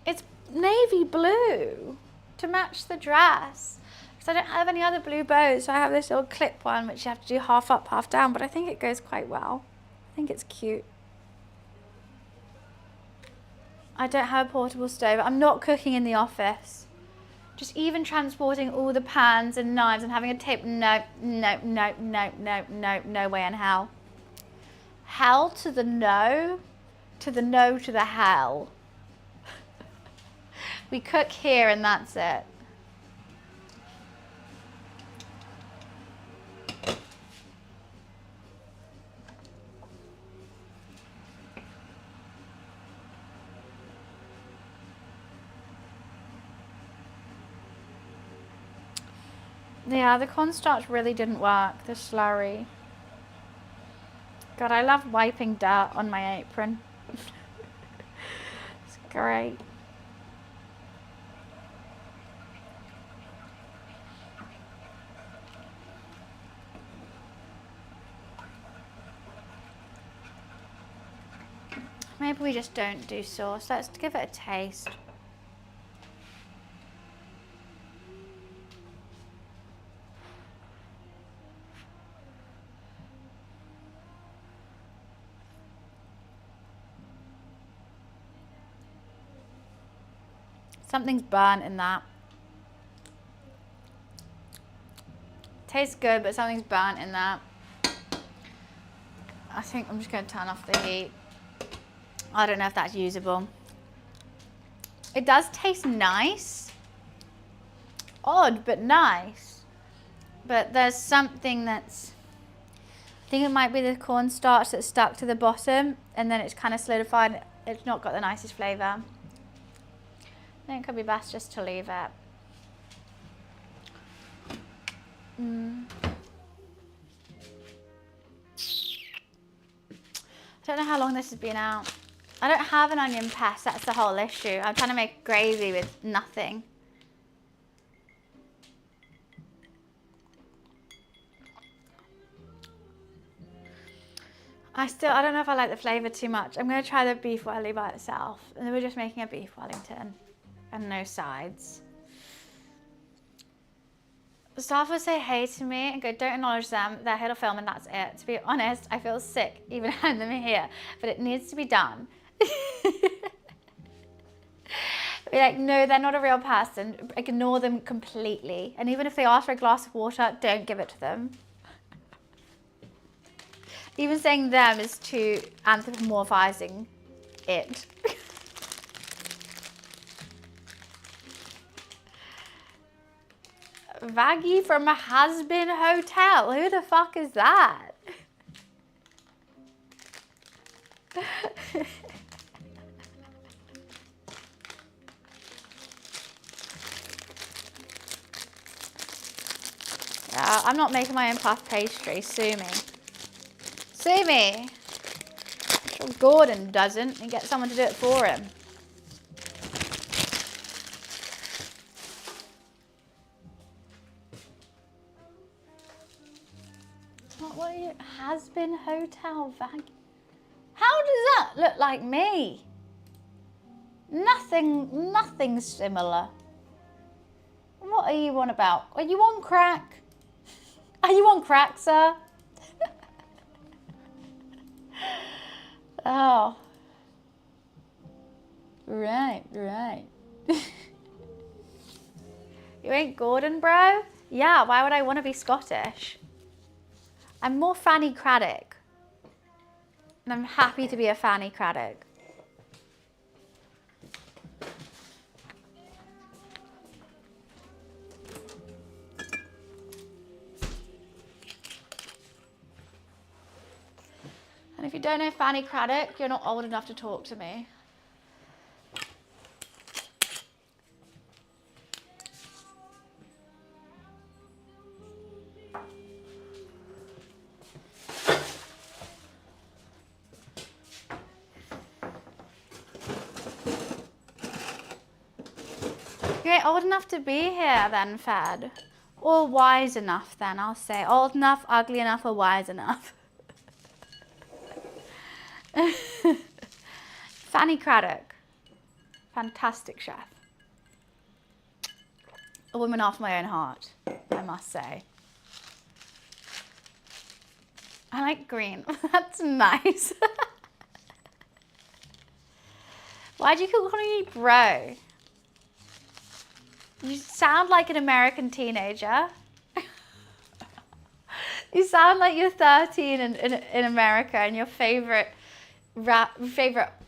Speaker 1: It's navy blue to match the dress. Because I don't have any other blue bows, so I have this little clip one which you have to do half up, half down, but I think it goes quite well. I think it's cute. I don't have a portable stove. I'm not cooking in the office. Just even transporting all the pans and knives and having a tape. No, no, no, no, no, no, no way in hell. Hell to the no, to the no, to the hell. We cook here and that's it. Yeah, the cornstarch really didn't work, the slurry. God, I love wiping dirt on my apron. It's great. Maybe we just don't do sauce. Let's give it a taste. Something's burnt in that. Tastes good, but something's burnt in that. I think I'm just going to turn off the heat. I don't know if that's usable. It does taste nice. Odd, but nice. But there's something that's... I think it might be the cornstarch that's stuck to the bottom, and then it's kind of solidified. It's not got the nicest flavour. I think it could be best just to leave it. I don't know how long this has been out. I don't have an onion pest, that's the whole issue. I'm trying to make gravy with nothing. I don't know if I like the flavour too much. I'm going to try the beef welly by itself. And then we're just making a beef Wellington and no sides. Staff will say hey to me and go, don't acknowledge them, they're here to film and that's it. To be honest, I feel sick even having them here, but it needs to be done. Be like, no, they're not a real person. Ignore them completely. And even if they ask for a glass of water, don't give it to them. Even saying them is too anthropomorphizing it. Vaggie from a has-been hotel. Who the fuck is that? Yeah, I'm not making my own puff pastry. Sue me. Sue me. I'm sure Gordon doesn't and get someone to do it for him. What are you? Has-been hotel vag. How does that look like me? Nothing similar. What are you on about? Are you on crack? Are you on crack, sir? Oh. Right. You ain't Gordon, bro? Yeah, why would I want to be Scottish? I'm more Fanny Craddock. And I'm happy to be a Fanny Craddock. And if you don't know Fanny Craddock, you're not old enough to talk to me. You ain't old enough to be here then, Fed. Or wise enough then, I'll say. Old enough, ugly enough, or wise enough. Fanny Craddock. Fantastic chef. A woman after my own heart, I must say. I like green. That's nice. Why do you keep calling me bro? You sound like an American teenager. You sound like you're 13 in America and your favorite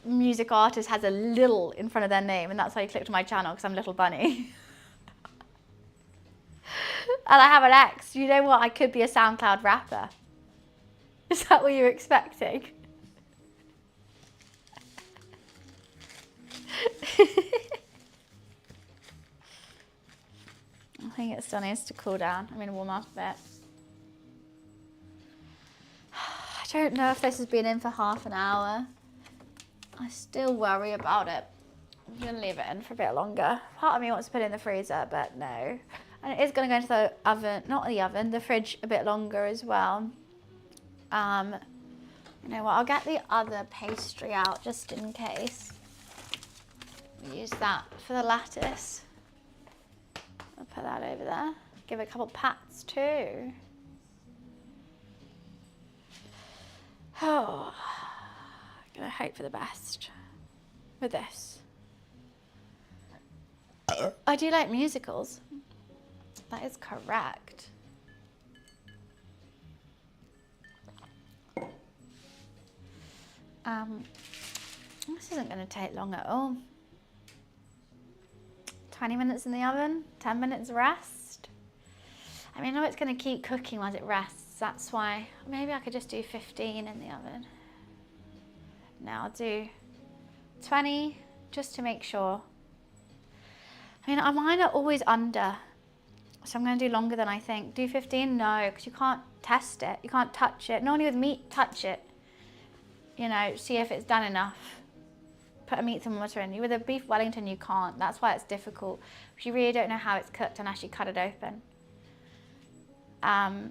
Speaker 1: music artist has a little in front of their name and that's why you clicked on my channel because I'm Little Bunny. And I have an ex. You know what? I could be a SoundCloud rapper. Is that what you're expecting? I think it still needs to cool down. I'm going to warm up a bit. I don't know if this has been in for half an hour. I still worry about it. I'm going to leave it in for a bit longer. Part of me wants to put it in the freezer, but no. And it is going to go into the oven, not the oven, the fridge a bit longer as well. You know what, I'll get the other pastry out just in case. Use that for the lattice. I'll put that over there. Give it a couple pats too. Oh, I'm gonna hope for the best with this. I do like musicals. That is correct. This isn't going to take long at all. 20 minutes in the oven, 10 minutes rest. I mean, I know it's going to keep cooking while it rests. That's why maybe I could just do 15 in the oven. No, I'll do 20 just to make sure. I mean, mine are always under, so I'm going to do longer than I think. Do 15? No, because you can't test it. You can't touch it. Not only with meat, touch it. You know, see if it's done enough. Put a meat thermometer in. With a beef Wellington, you can't. That's why it's difficult. Because you really don't know how it's cooked unless you cut it open. I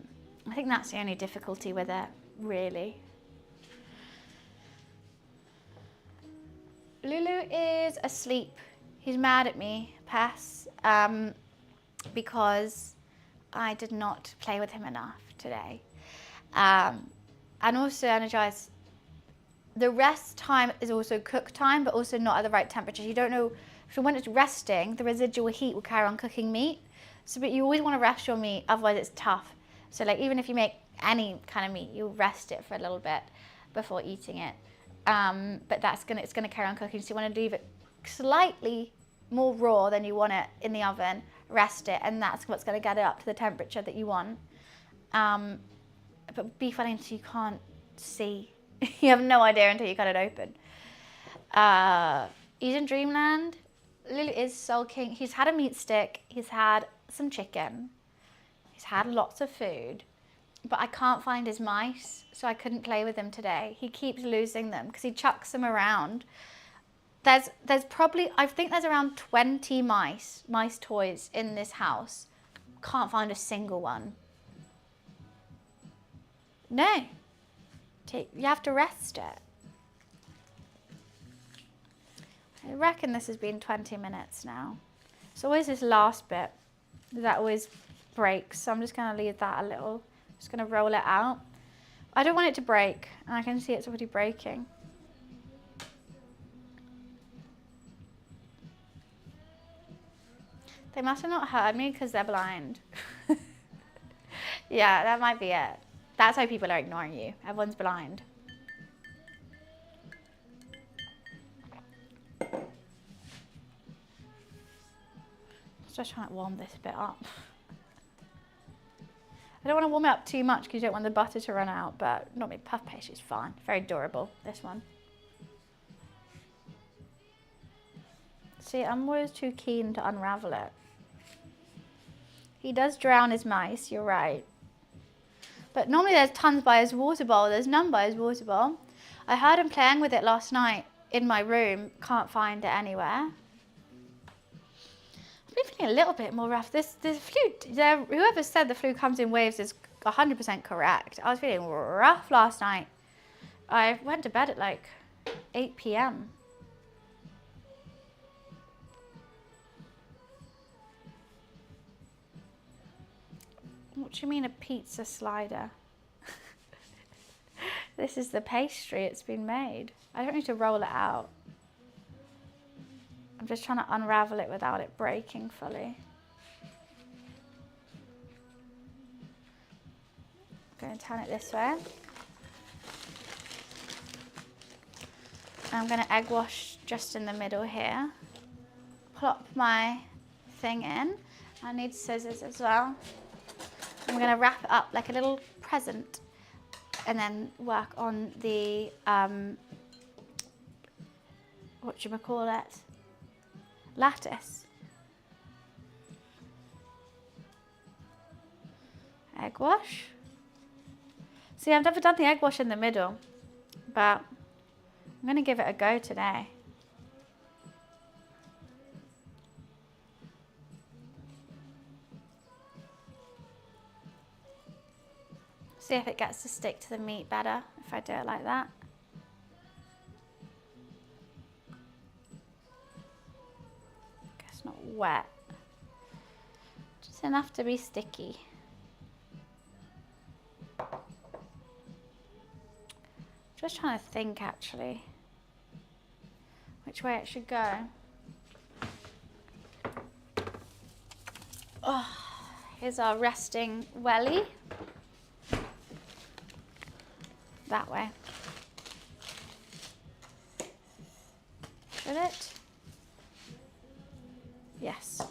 Speaker 1: think that's the only difficulty with it, really. Lulu is asleep. He's mad at me, Pass, because I did not play with him enough today. And also energize. The rest time is also cook time, but also not at the right temperature. You don't know, so when it's resting, the residual heat will carry on cooking meat. So, but you always want to rest your meat, otherwise it's tough. So like even if you make any kind of meat, you rest it for a little bit before eating it. But it's gonna carry on cooking. So you want to leave it slightly more raw than you want it in the oven, rest it, and that's what's gonna get it up to the temperature that you want. But beef Wellington, you can't see. You have no idea until you cut it open. He's in dreamland. Lulu is sulking. He's had a meat stick. He's had some chicken. He's had lots of food. But I can't find his mice, so I couldn't play with him today. He keeps losing them because he chucks them around. There's probably, I think there's around 20 mice toys in this house. Can't find a single one. No. You have to rest it. I reckon this has been 20 minutes now. It's always this last bit that always breaks, so I'm just going to leave that a little. Just going to roll it out. I don't want it to break, and I can see it's already breaking. They must have not heard me because they're blind. Yeah, that might be it. That's how people are ignoring you. Everyone's blind. Just trying to warm this bit up. I don't want to warm it up too much because you don't want the butter to run out, but normally puff pastry is fine. Very durable, this one. See, I'm always too keen to unravel it. He does drown his mice, you're right. But normally there's tons by his water bowl. There's none by his water bowl. I heard him playing with it last night in my room. Can't find it anywhere. I've been feeling a little bit more rough. This flu, whoever said the flu comes in waves is 100% correct. I was feeling rough last night. I went to bed at like 8 p.m. What do you mean a pizza slider? This is the pastry, it's been made. I don't need to roll it out. I'm just trying to unravel it without it breaking fully. I'm going to turn it this way. I'm going to egg wash just in the middle here. Plop my thing in. I need scissors as well. I'm going to wrap it up like a little present and then work on the, lattice. Egg wash. See, I've never done the egg wash in the middle, but I'm going to give it a go today. See if it gets to stick to the meat better if I do it like that. It's not wet, just enough to be sticky. Just trying to think actually which way it should go. Oh, here's our resting welly. That way. Should it? Yes.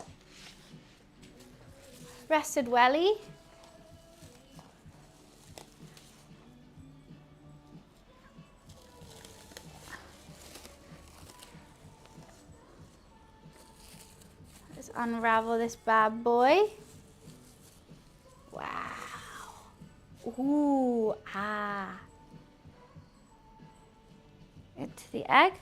Speaker 1: Rested welly. Let's unravel this bad boy. Wow. Ooh, ah. Into the egg.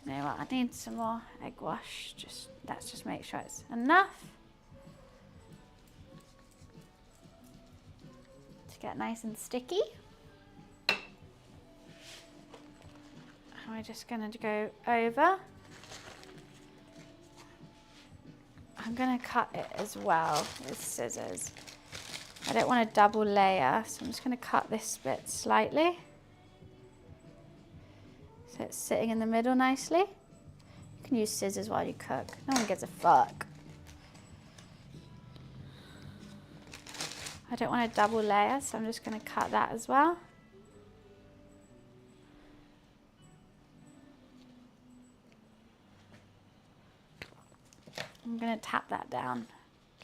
Speaker 1: You know what, I need some more egg wash. Let's just make sure it's enough to get nice and sticky. And we're just going to go over. I'm going to cut it as well with scissors. I don't want a double layer, so I'm just going to cut this bit slightly. So it's sitting in the middle nicely. You can use scissors while you cook. No one gives a fuck. I don't want a double layer, so I'm just going to cut that as well. I'm going to tap that down.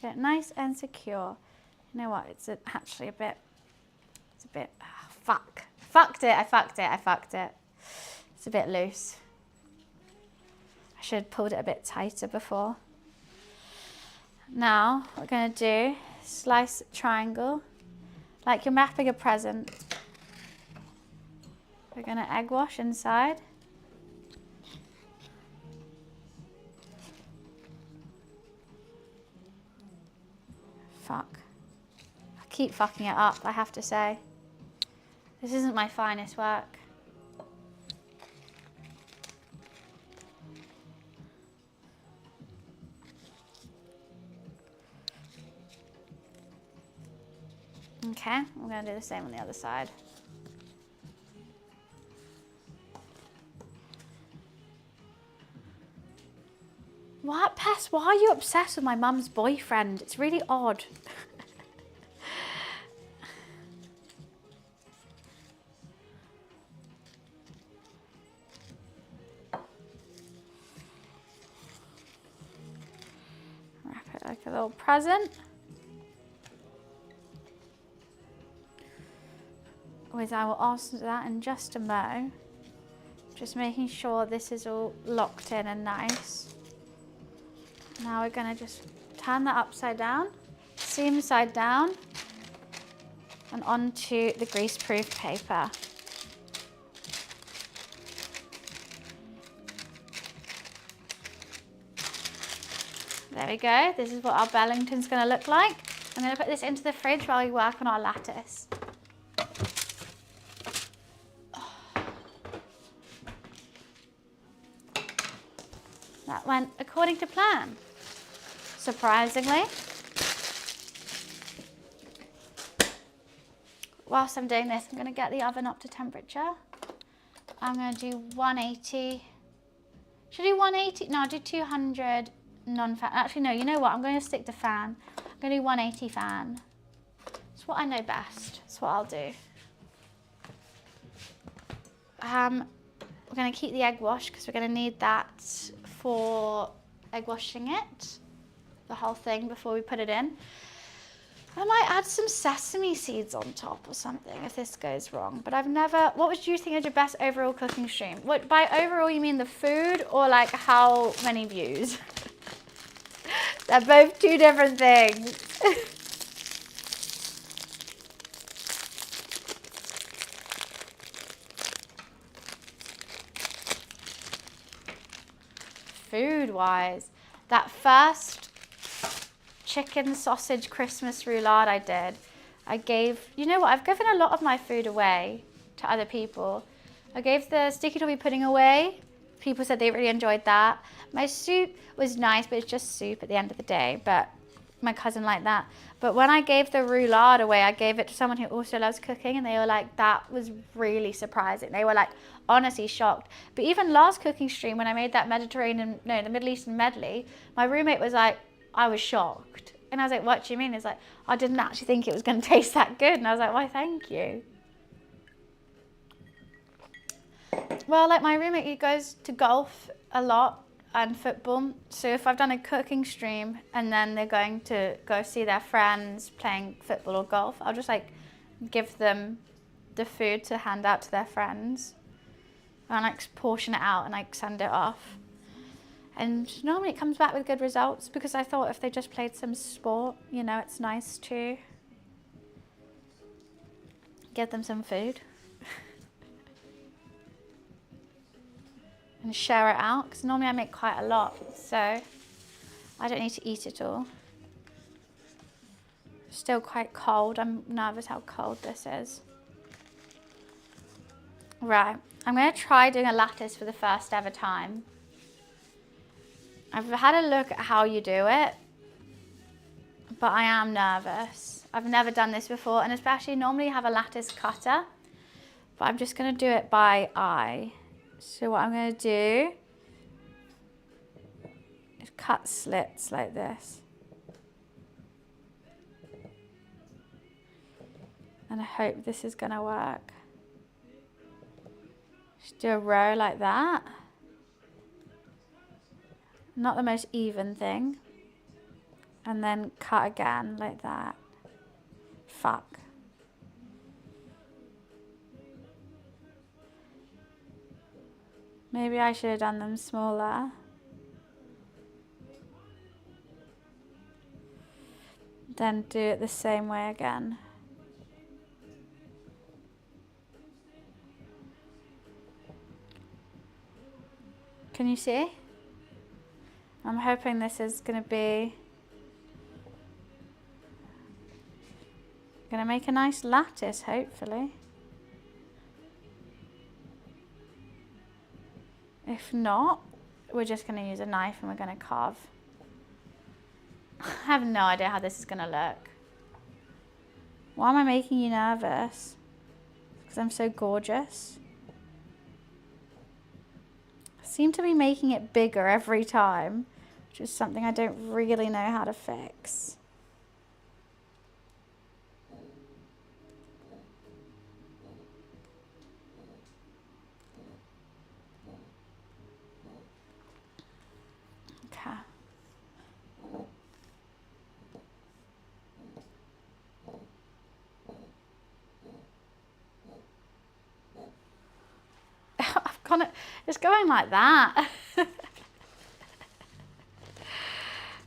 Speaker 1: Get it nice and secure. You know what, it's actually a bit, fuck. I fucked it. It's a bit loose. I should have pulled it a bit tighter before. Now, what we're going to do, slice a triangle, like you're wrapping a present. We're going to egg wash inside. Fuck. I keep fucking it up, I have to say. This isn't my finest work. Okay, we're going to do the same on the other side. What, Pess? Why are you obsessed with my mum's boyfriend? It's really odd. Wrap it like a little present. Always, I will answer that in just a mo. Just making sure this is all locked in and nice. Now we're going to just turn that upside down, seam side down, and onto the grease-proof paper. There we go. This is what our Wellington's going to look like. I'm going to put this into the fridge while we work on our lattice. That went according to plan. Surprisingly. Whilst I'm doing this, I'm going to get the oven up to temperature. I'm going to do 180. Should I do 180? No, I'll do 200 non-fan. Actually, no, you know what? I'm going to stick to fan. I'm going to do 180 fan. It's what I know best. It's what I'll do. We're going to keep the egg wash because we're going to need that for egg washing it. The whole thing before we put it in. I might add some sesame seeds on top or something if this goes wrong. But I've never, what would you think is your best overall cooking stream? What, by overall you mean the food or like how many views? They're both two different things. Food-wise, that first chicken sausage Christmas roulade I gave, you know what, I've given a lot of my food away to other people. I gave the sticky toffee pudding away. People said they really enjoyed that. My soup was nice, but it's just soup at the end of the day. But my cousin like that. But when I gave the roulade away, I gave it to someone who also loves cooking, and they were like, that was really surprising. They were like, honestly shocked. But even last cooking stream, when I made that the Middle Eastern medley, my roommate was like, I was shocked. And I was like, what do you mean? It's like, I didn't actually think it was going to taste that good. And I was like, why, thank you. Well, like my roommate, he goes to golf a lot and football. So if I've done a cooking stream and then they're going to go see their friends playing football or golf, I'll just like give them the food to hand out to their friends and like portion it out and like send it off. And normally it comes back with good results, because I thought if they just played some sport, you know, it's nice to give them some food. And share it out, because normally I make quite a lot, so I don't need to eat it all. Still quite cold. I'm nervous how cold this is. Right, I'm going to try doing a lattice for the first ever time. I've had a look at how you do it, but I am nervous. I've never done this before, and especially normally you have a lattice cutter, but I'm just going to do it by eye. So what I'm going to do is cut slits like this. And I hope this is going to work. Just do a row like that. Not the most even thing. And then cut again like that. Fuck. Maybe I should have done them smaller. Then do it the same way again. Can you see? I'm hoping this is going to make a nice lattice, hopefully. If not, we're just going to use a knife and we're going to carve. I have no idea how this is going to look. Why am I making you nervous? Because I'm so gorgeous. I seem to be making it bigger every time, which is something I don't really know how to fix. Okay. It's going like that.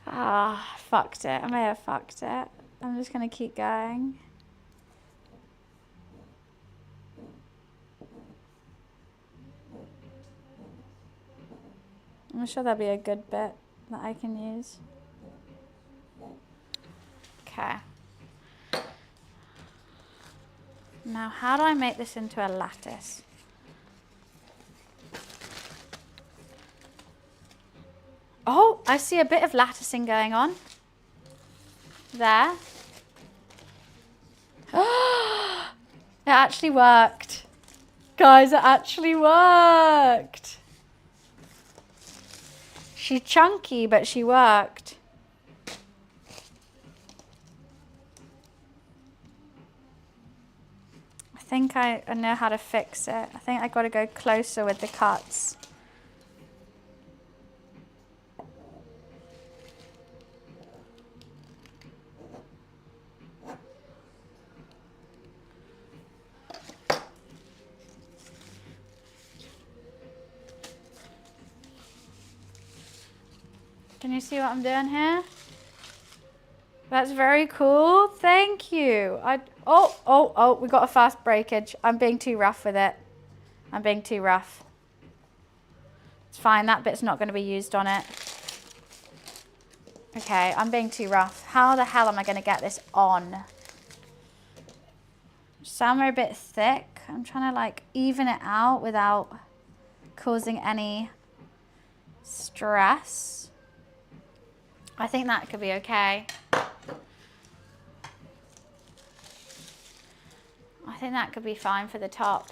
Speaker 1: Ah, fucked it. I may have fucked it. I'm just going to keep going. I'm sure there'll be a good bit that I can use. Okay. Now, how do I make this into a lattice? Oh, I see a bit of latticing going on. There. It actually worked. Guys, it actually worked. She's chunky, but she worked. I think I know how to fix it. I think I got to go closer with the cuts. Can you see what I'm doing here? That's very cool. Thank you. Oh, we got a fast breakage. I'm being too rough with it. I'm being too rough. It's fine. That bit's not going to be used on it. Okay, I'm being too rough. How the hell am I going to get this on? Some are a bit thick. I'm trying to like even it out without causing any stress. I think that could be okay. I think that could be fine for the top.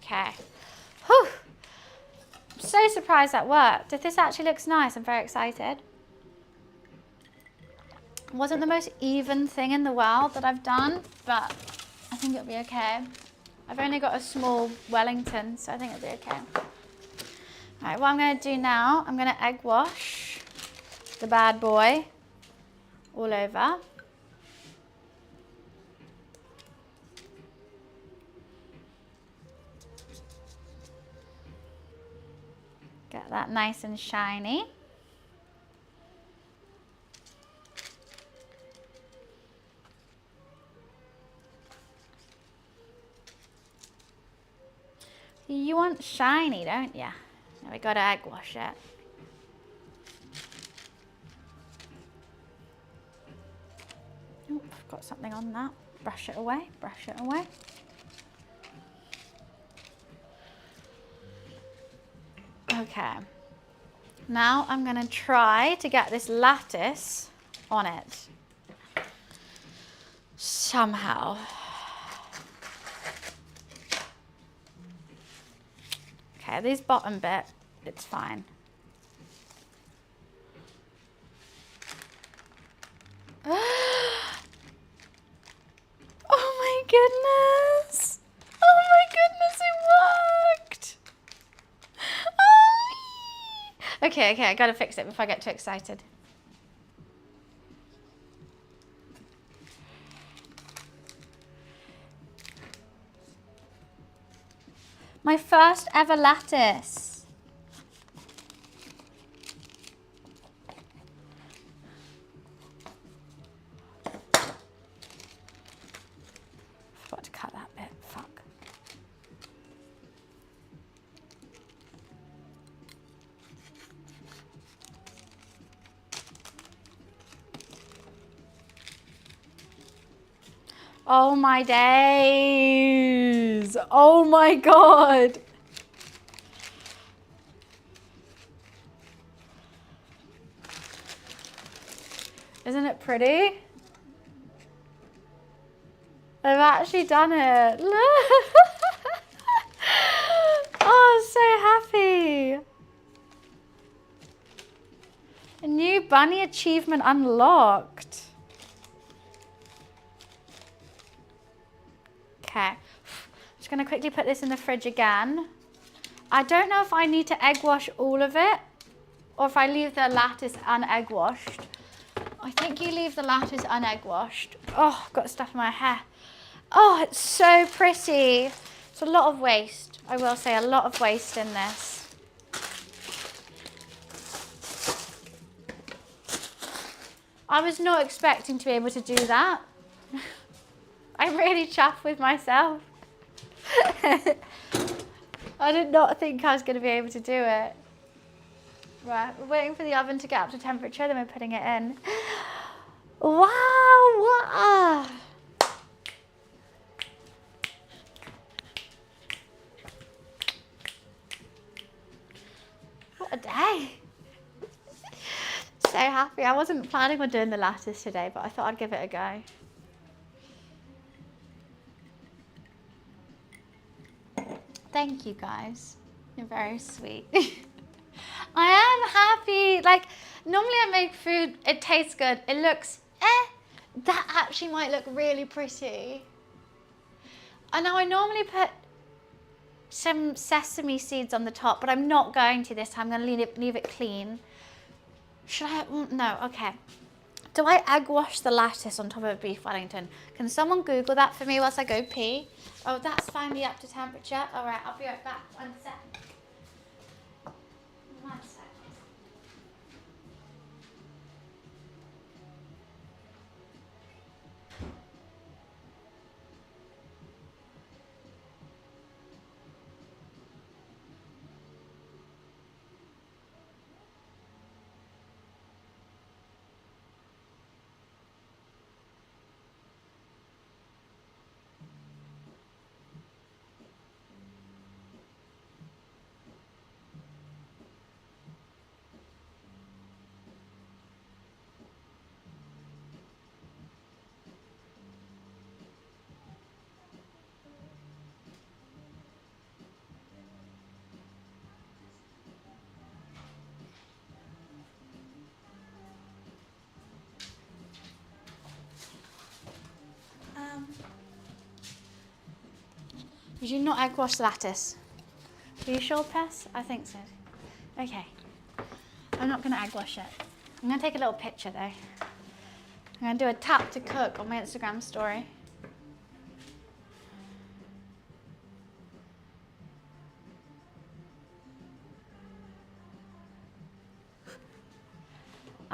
Speaker 1: Okay. Whew. I'm so surprised that worked. If this actually looks nice, I'm very excited. It wasn't the most even thing in the world that I've done, but I think it'll be okay. I've only got a small Wellington, so I think it'll be okay. All right, what I'm going to do now, I'm going to egg wash the bad boy all over. Get that nice and shiny. You want shiny, don't you? Now we got to egg wash it. Oh, I've got something on that. Brush it away, brush it away. Okay. Now I'm going to try to get this lattice on it. Somehow. Okay, this bottom bit, it's fine. Oh my goodness! Oh my goodness, it worked! Oh. Okay, I gotta fix it before I get too excited. My first ever lattice. Forgot to cut that bit, fuck. Oh my days. Oh my God. Isn't it pretty? I've actually done it. Look. Oh, I'm so happy. A new bunny achievement unlocked. Okay, just going to quickly put this in the fridge again. I don't know if I need to egg wash all of it or if I leave the lattice unegg washed. I think you leave the lattice unegg washed. Oh, I've got stuff in my hair. Oh, it's so pretty. It's a lot of waste. I will say a lot of waste in this. I was not expecting to be able to do that. I'm really chuffed with myself. I did not think I was going to be able to do it. Right, we're waiting for the oven to get up to temperature, then we're putting it in. Wow, what? What a day. So happy. I wasn't planning on doing the lattice today, but I thought I'd give it a go. Thank you guys. You're very sweet. I am happy. Like, normally I make food, it tastes good, it looks that actually might look really pretty. I know I normally put some sesame seeds on the top, but I'm not going to this time. I'm going to leave it clean. Should I? No, okay. Do I egg wash the lattice on top of a beef Wellington? Can someone Google that for me whilst I go pee? Oh, that's finally up to temperature. All right, I'll be right back. 1 sec. 1 sec. Did you not egg wash the lattice? Are you sure, Pess? I think so. Okay. I'm not going to egg wash it. I'm going to take a little picture though. I'm going to do a tap to cook on my Instagram story.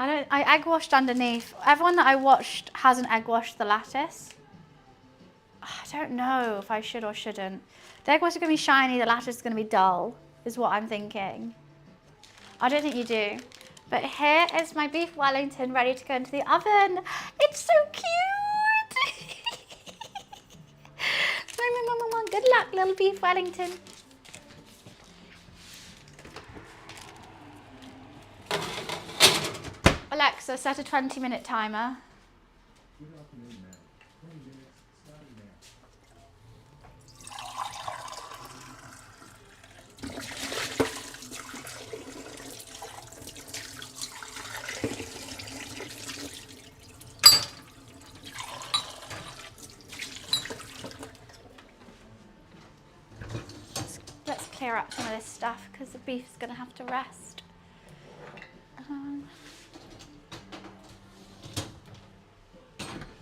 Speaker 1: I egg washed underneath. Everyone that I watched hasn't egg washed the lattice. I don't know if I should or shouldn't. The egg wash is going to be shiny, the lattice is going to be dull, is what I'm thinking. I don't think you do. But here is my beef Wellington ready to go into the oven. It's so cute. Good luck, little beef Wellington. Alexa, set a 20-minute timer.
Speaker 2: Good afternoon, ma'am. 20 minutes starting now.
Speaker 1: Let's clear up some of this stuff because the beef is going to have to rest.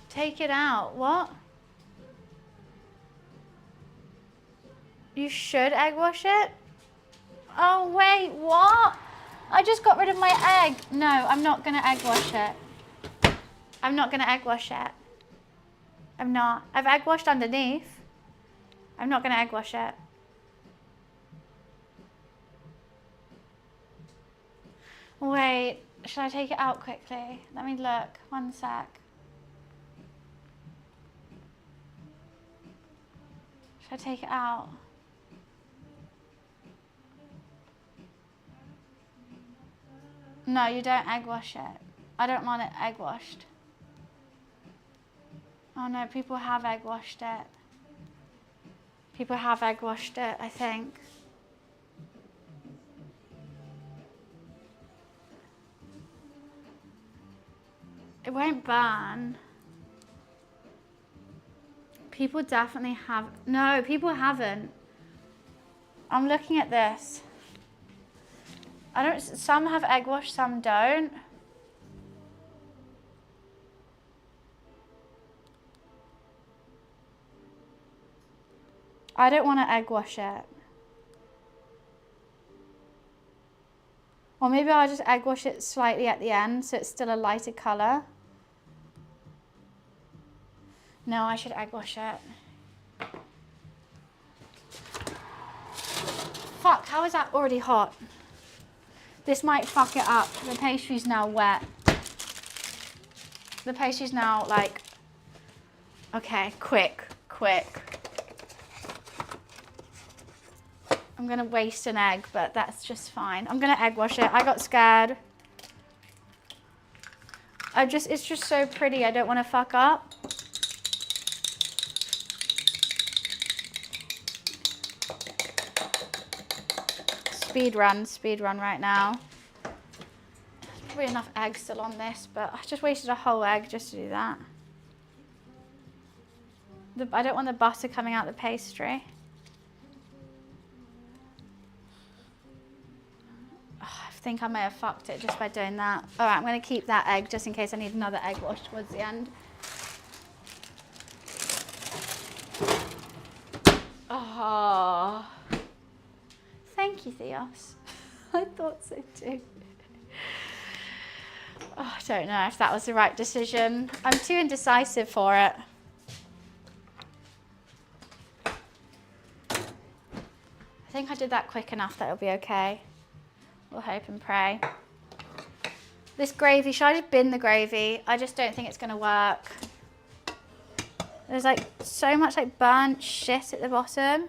Speaker 1: Take it out. What? You should egg wash it? Oh, wait, what? I just got rid of my egg. No, I'm not going to egg wash it. I'm not going to egg wash it. I'm not. I've egg washed underneath. I'm not going to egg wash it. Wait, should I take it out quickly? Let me look. 1 sec. Should I take it out? No, you don't egg wash it. I don't want it egg washed. Oh no, people have egg washed it. People have egg washed it, I think. It won't burn. People definitely have. No, people haven't. I'm looking at this. Some have egg wash, some don't. I don't want to egg wash it. Or maybe I'll just egg wash it slightly at the end so it's still a lighter colour. No, I should egg wash it. Fuck, how is that already hot? This might fuck it up. The pastry's now wet. The pastry's now like, okay, quick. I'm gonna waste an egg, but that's just fine. I'm gonna egg wash it. I got scared. It's just so pretty. I don't want to fuck up. Speed run right now. There's probably enough egg still on this, but I just wasted a whole egg just to do that. I don't want the butter coming out the pastry. I think I may have fucked it just by doing that. All right, I'm going to keep that egg just in case I need another egg wash towards the end. Oh, thank you, Theos. I thought so too. Oh, I don't know if that was the right decision. I'm too indecisive for it. I think I did that quick enough that it'll be okay. We'll hope and pray. This gravy, should I just bin the gravy? I just don't think it's going to work. There's like so much like burnt shit at the bottom.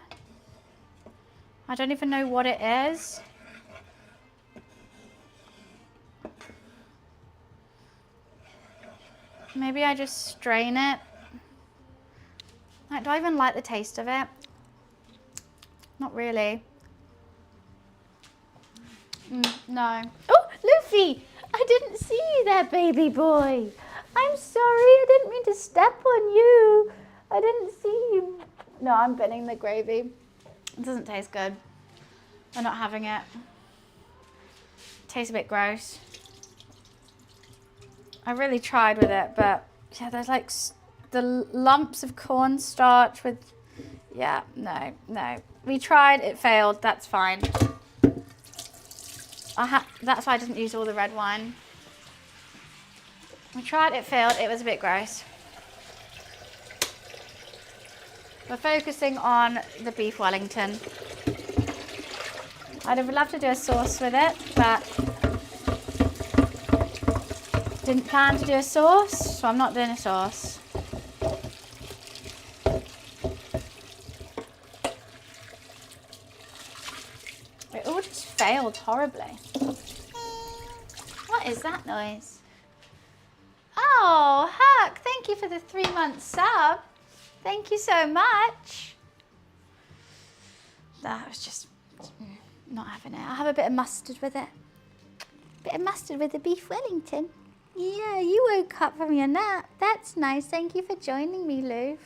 Speaker 1: I don't even know what it is. Maybe I just strain it. Like, do I even like the taste of it? Not really. No. Oh, Luffy! I didn't see you there, baby boy. I'm sorry, I didn't mean to step on you. I didn't see you. No, I'm binning the gravy. It doesn't taste good. I'm not having it. Tastes a bit gross. I really tried with it, but yeah, there's like the lumps of cornstarch with, yeah, no. We tried, it failed, that's fine. That's why I didn't use all the red wine. We tried, it failed, it was a bit gross. We're focusing on the beef Wellington. I'd have loved to do a sauce with it, but didn't plan to do a sauce, so I'm not doing a sauce. It all just failed horribly. What is that noise? Oh, Huck, thank you for the 3-month sub. Thank you so much. That was just not having it. I'll have a bit of mustard with it. Bit of mustard with the beef Wellington. Yeah, you woke up from your nap. That's nice. Thank you for joining me, Lou.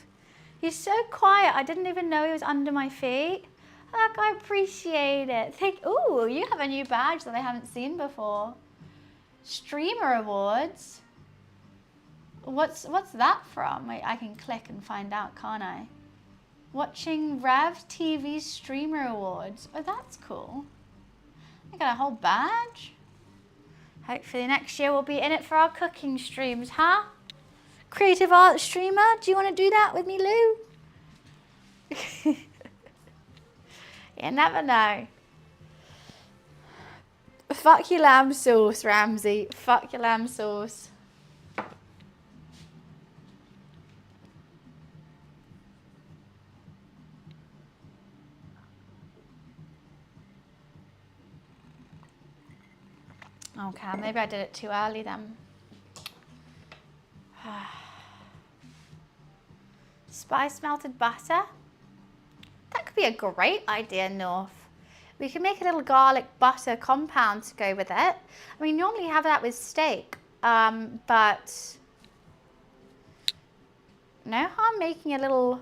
Speaker 1: He's so quiet. I didn't even know he was under my feet. Look, I appreciate it. Ooh, you have a new badge that I haven't seen before. Streamer Awards. What's that from? Wait, I can click and find out, can't I? Watching Rev TV Streamer Awards. Oh, that's cool. I got a whole badge. Hopefully next year we'll be in it for our cooking streams, huh? Creative art streamer, do you want to do that with me, Lou? You never know. Fuck your lamb sauce, Ramsey. Fuck your lamb sauce. Okay, maybe I did it too early then. Spice melted butter. That could be a great idea, North. We can make a little garlic butter compound to go with it. I mean, normally have that with steak, but no harm making a little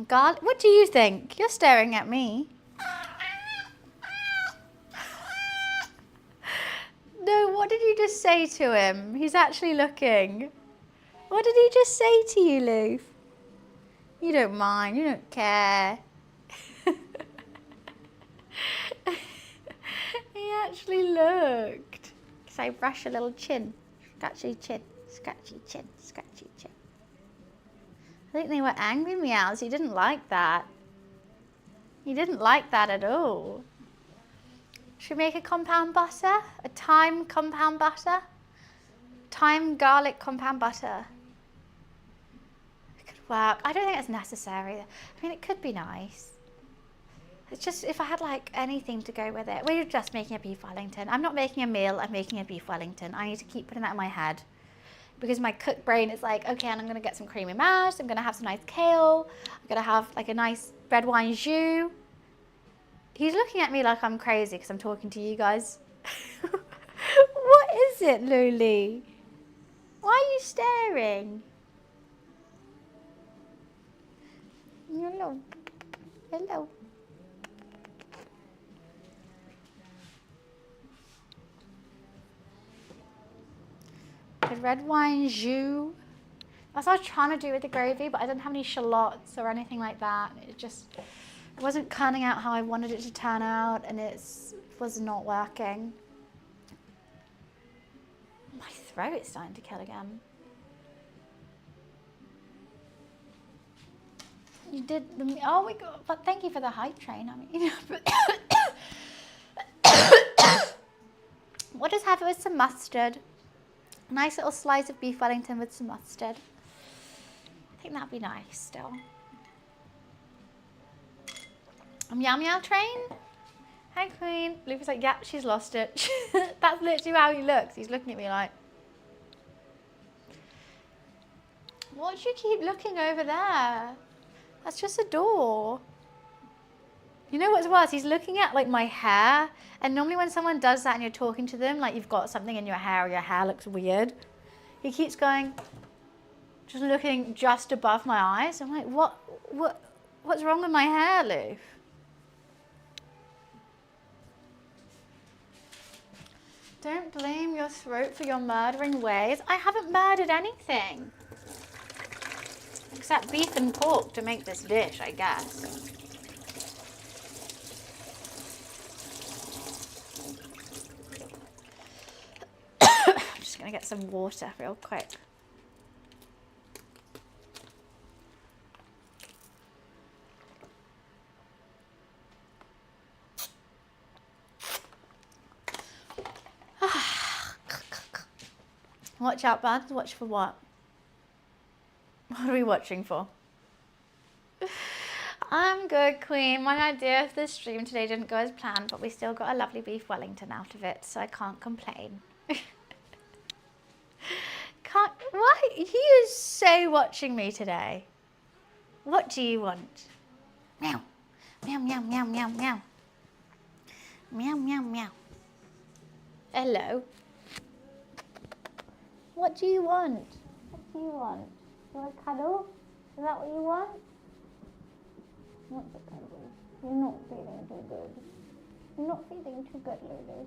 Speaker 1: garlic. What do you think? You're staring at me. No, what did you just say to him? He's actually looking. What did he just say to you, Lou? You don't mind, you don't care. He actually looked. Because I brush a little chin. Scratchy chin, scratchy chin, scratchy chin. I think they were angry meows. He didn't like that. He didn't like that at all. Should we make a compound butter? A thyme compound butter? Thyme garlic compound butter. It could work. I don't think it's necessary. I mean, it could be nice. It's just if I had like anything to go with it. We're just making a beef Wellington. I'm not making a meal, I'm making a beef Wellington. I need to keep putting that in my head. Because my cook brain is like, okay, and I'm gonna get some creamy mash, I'm gonna have some nice kale, I'm gonna have like a nice red wine jus. He's looking at me like I'm crazy because I'm talking to you guys. What is it, Luli? Why are you staring? Hello. Hello. The red wine jus. That's what I was trying to do with the gravy, but I didn't have any shallots or anything like that. It wasn't turning out how I wanted it to turn out, and it was not working. My throat is starting to kill again. You did oh my god, but thank you for the hype train. I mean, we'll just have it with some mustard. A nice little slice of beef Wellington with some mustard. I think that'd be nice still. Meow meow train. Hi Queen. Luke's like, yep, she's lost it. That's literally how he looks. He's looking at me like, what do you keep looking over there? That's just a door. You know what's worse? He's looking at like my hair. And normally when someone does that and you're talking to them, like you've got something in your hair or your hair looks weird. He keeps going, just looking just above my eyes. I'm like, what What's wrong with my hair, Lou? Don't blame your throat for your murdering ways. I haven't murdered anything. Except beef and pork to make this dish, I guess. I'm just gonna get some water real quick. Watch out, buds. Watch for what? What are we watching for? I'm good, Queen. My idea of the stream today didn't go as planned, but we still got a lovely beef Wellington out of it, so I can't complain. Why? He is so watching me today. What do you want? Meow. Meow, meow, meow, meow, meow. Meow, meow, meow. Hello. What do you want? What do you want? You want a cuddle? Is that what you want? Not the cuddle. You're not feeling too good. You're not feeling too good, Lulu.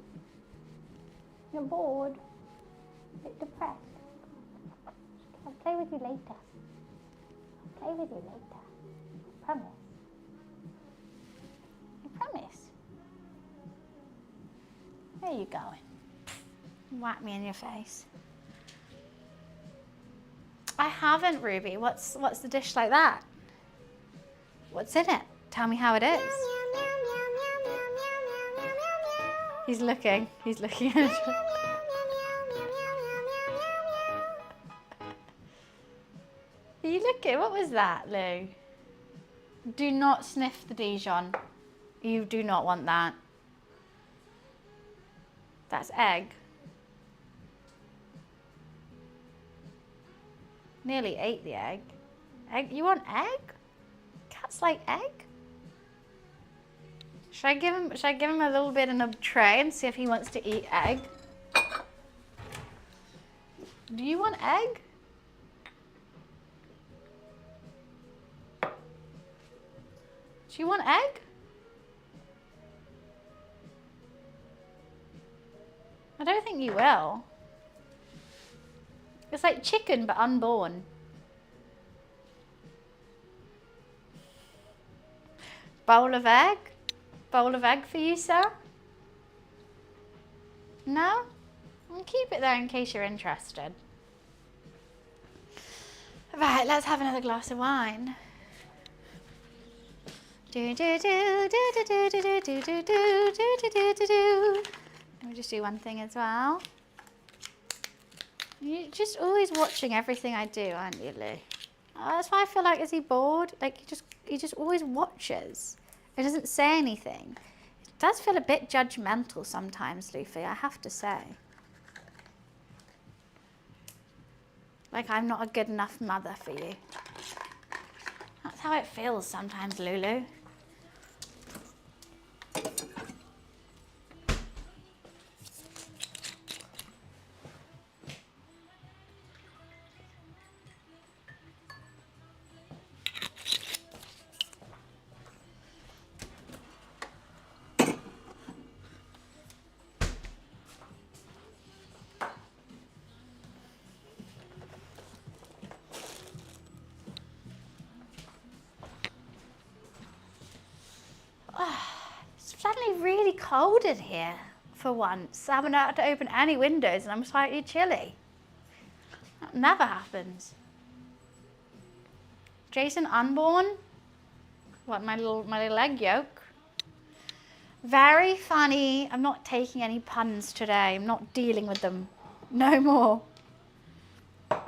Speaker 1: You're bored. A bit depressed. I'll play with you later. I'll play with you later. I promise. I promise. Where are you going? Whack me in your face. I haven't, Ruby. What's the dish like that? What's in it? Tell me how it is. He's looking. He's looking at it. Are you looking? What was that, Lou? Do not sniff the Dijon. You do not want that. That's egg. Nearly ate the egg. Egg? You want egg? Cats like egg? Should I give him a little bit in a tray and see if he wants to eat egg? Do you want egg? Do you want egg? I don't think you will. It's like chicken but unborn. Bowl of egg? Bowl of egg for you, sir? No? I'll keep it there in case you're interested. Right, let's have another glass of wine. Do do do do do do do do do do do do do do. Let me just do one thing as well. You're just always watching everything I do, aren't you, Lou? Oh, that's why I feel like, is he bored? Like, he just always watches. He doesn't say anything. It does feel a bit judgmental sometimes, Luffy, I have to say. Like I'm not a good enough mother for you. That's how it feels sometimes, Lulu. Really cold in here for once. I haven't had to open any windows and I'm slightly chilly. That never happens. Jason unborn? What, my little egg yolk? Very funny. I'm not taking any puns today. I'm not dealing with them. No more. I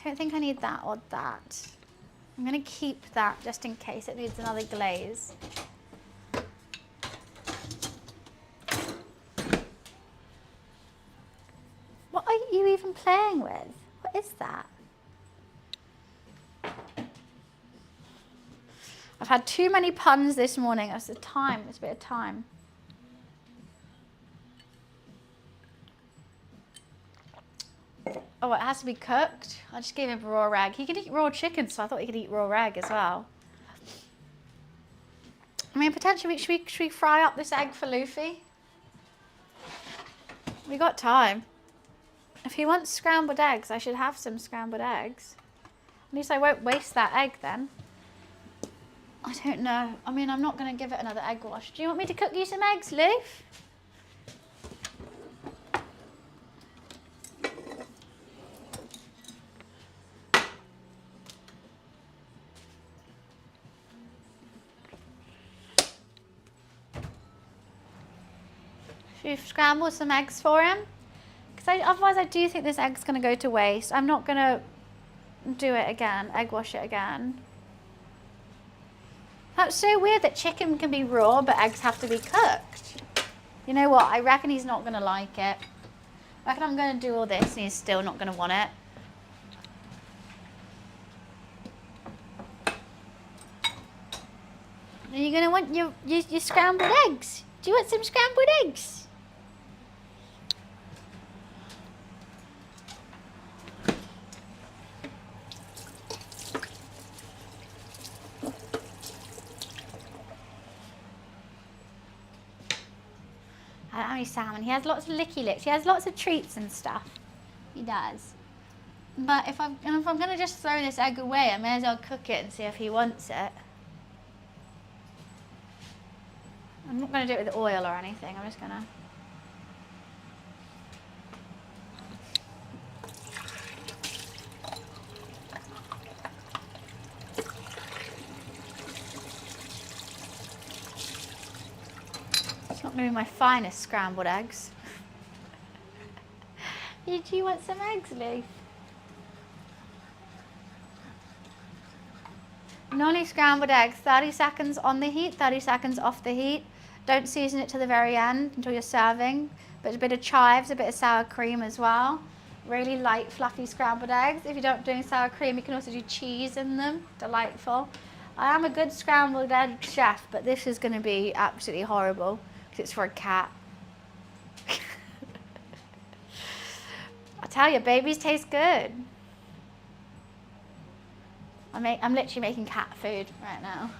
Speaker 1: don't think I need that or that. I'm going to keep that just in case it needs another glaze. What are you even playing with? What is that? I've had too many puns this morning. It's the time. It's a bit of time. Oh, it has to be cooked? I just gave him raw egg. He can eat raw chicken, so I thought he could eat raw egg as well. I mean, potentially, should we fry up this egg for Luffy? We got time. If he wants scrambled eggs, I should have some scrambled eggs. At least I won't waste that egg then. I don't know. I mean, I'm not going to give it another egg wash. Do you want me to cook you some eggs, Luff? Should we scramble some eggs for him? Because otherwise I do think this egg's going to go to waste. I'm not going to do it again, egg wash it again. That's so weird that chicken can be raw, but eggs have to be cooked. You know what? I reckon he's not going to like it. I reckon I'm going to do all this and he's still not going to want it. Are you going to want your scrambled eggs? Do you want some scrambled eggs? I don't have any salmon. He has lots of licky licks. He has lots of treats and stuff. He does. But if I'm going to just throw this egg away, I may as well cook it and see if he wants it. I'm not going to do it with oil or anything. I'm just going to... It's not going to be my finest scrambled eggs. Do you want some eggs, Leaf? Nolly scrambled eggs, 30 seconds on the heat, 30 seconds off the heat. Don't season it to the very end until you're serving. But a bit of chives, a bit of sour cream as well. Really light, fluffy scrambled eggs. If you're not doing sour cream, you can also do cheese in them. Delightful. I am a good scrambled egg chef, but this is going to be absolutely horrible because it's for a cat. I tell you, babies taste good. I'm literally making cat food right now.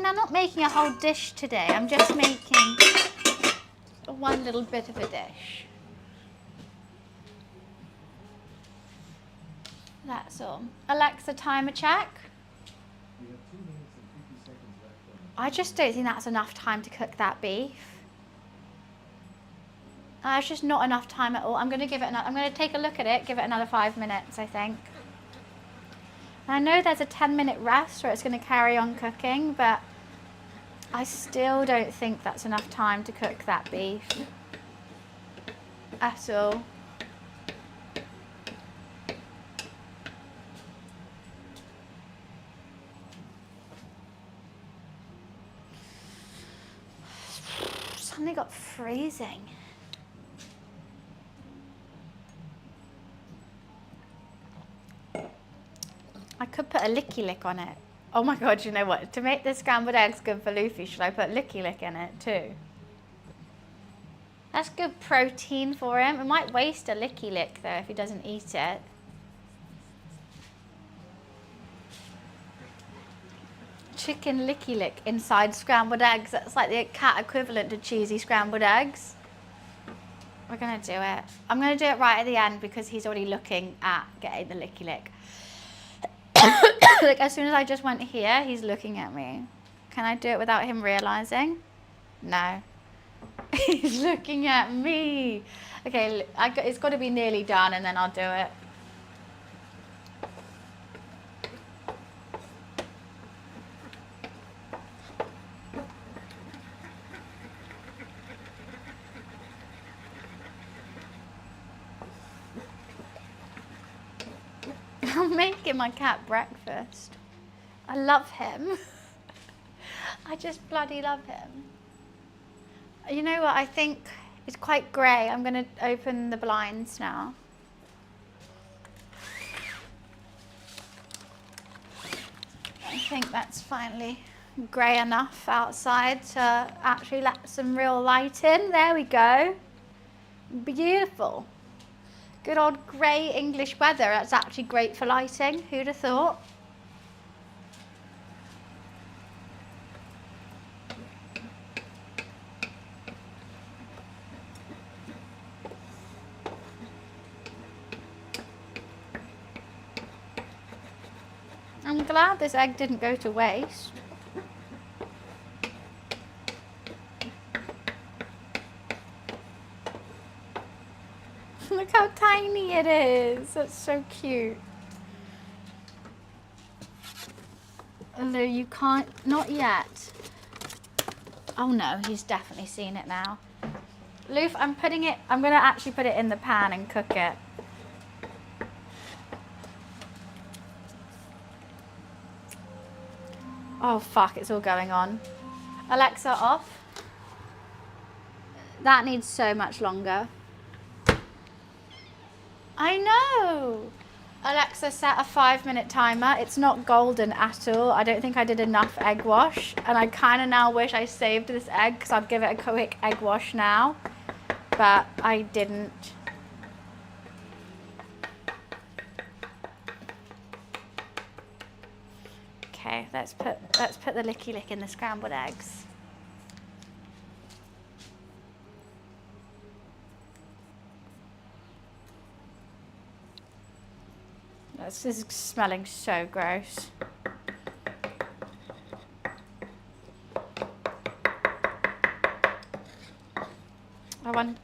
Speaker 1: I'm not making a whole dish today. I'm just making one little bit of a dish. That's all. Alexa, timer check.
Speaker 2: We have 2 minutes and 50 seconds left.
Speaker 1: I just don't think that's enough time to cook that beef. It's just not enough time at all. I'm going to give it I'm going to take a look at it, give it another 5 minutes, I think. And I know there's a 10-minute rest where it's going to carry on cooking, but I still don't think that's enough time to cook that beef at all. Suddenly got freezing. I could put a licky lick on it. Oh my god, you know what? To make the scrambled eggs good for Luffy, should I put licky lick in it too? That's good protein for him. It might waste a licky lick though if he doesn't eat it. Chicken licky lick inside scrambled eggs. That's like the cat equivalent to cheesy scrambled eggs. We're gonna do it. I'm gonna do it right at the end because he's already looking at getting the licky lick. Like as soon as I just went here, he's looking at me. Can I do it without him realizing? No. He's looking at me. Okay, it's got to be nearly done and then I'll do it. I'm making my cat breakfast. I love him. I just bloody love him. You know what, I think it's quite grey. I'm going to open the blinds now. think that's finally grey enough outside to actually let some real light in. There we go. Beautiful. Good old grey English weather. That's actually great for lighting. Who'd have thought? I'm glad this egg didn't go to waste. Look how tiny it is. That's so cute. Although you can't, not yet. Oh no, he's definitely seen it now. Loof, I'm going to actually put it in the pan and cook it. Oh fuck, it's all going on. Alexa, off. That needs so much longer. I know. Alexa, set a 5-minute timer. It's not golden at all. I don't think I did enough egg wash. And I kind of now wish I saved this egg because I'd give it a quick egg wash now. But I didn't. Okay, let's put the licky lick in the scrambled eggs. This is smelling so gross.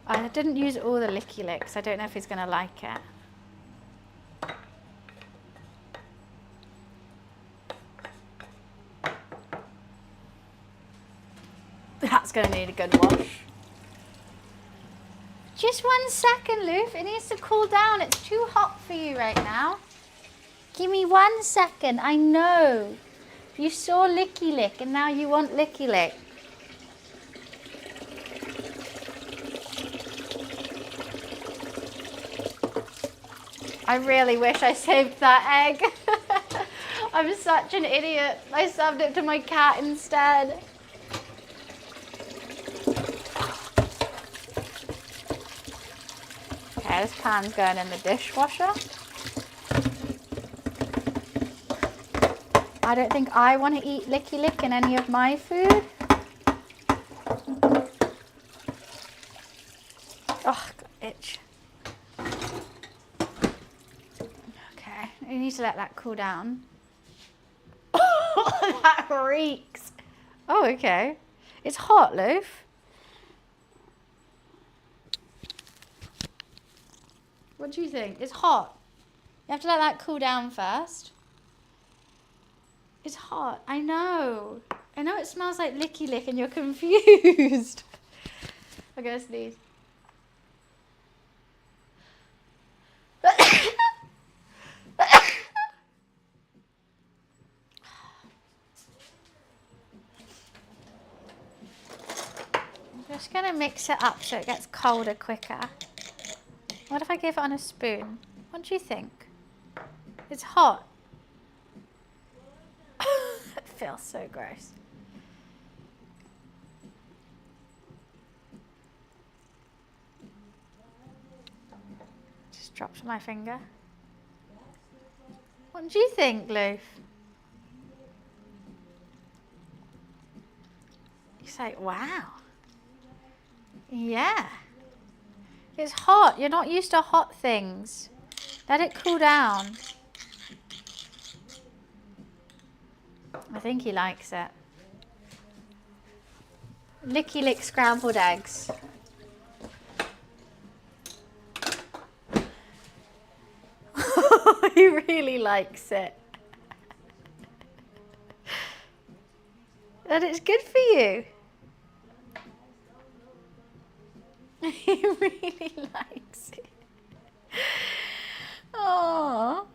Speaker 1: I didn't use all the licky licks. I don't know if he's going to like it. That's going to need a good wash. Just 1 second, Loof. It needs to cool down. It's too hot for you right now. Give me 1 second. I know. You saw licky lick and now you want licky lick. I really wish I saved that egg. I'm such an idiot. I served it to my cat instead. Okay, this pan's going in the dishwasher. I don't think I want to eat licky lick in any of my food. Oh, got itch. Okay, you need to let that cool down. That reeks. Oh, okay. It's hot, Loof. What do you think? It's hot. You have to let that cool down first. It's hot. I know. I know it smells like licky lick and you're confused. I'm gonna sneeze. I'm just gonna mix it up so it gets colder quicker. What if I give it on a spoon? What do you think? It's hot. It feels so gross. Just dropped my finger. What do you think, Loof? He's like, wow. Yeah. It's hot. You're not used to hot things. Let it cool down. I think he likes it. Licky lick scrambled eggs. He really likes it. And it's good for you. He really likes it. Oh.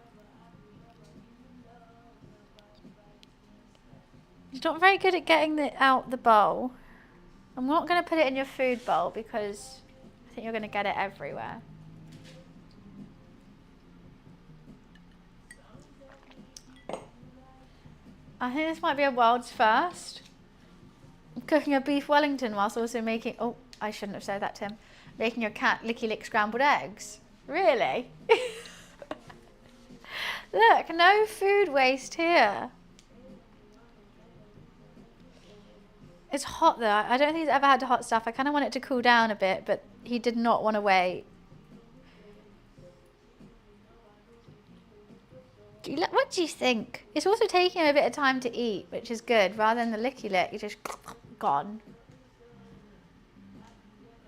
Speaker 1: He's not very good at getting it out the bowl. I'm not going to put it in your food bowl because I think you're going to get it everywhere. I think this might be a world's first. I'm cooking a beef Wellington whilst also making, oh, I shouldn't have said that to him, making your cat licky lick scrambled eggs. Really? Look, no food waste here. It's hot though. I don't think he's ever had hot stuff. I kind of want it to cool down a bit, but he did not want to wait. What do you think? It's also taking him a bit of time to eat, which is good. Rather than the licky lick, you're just gone.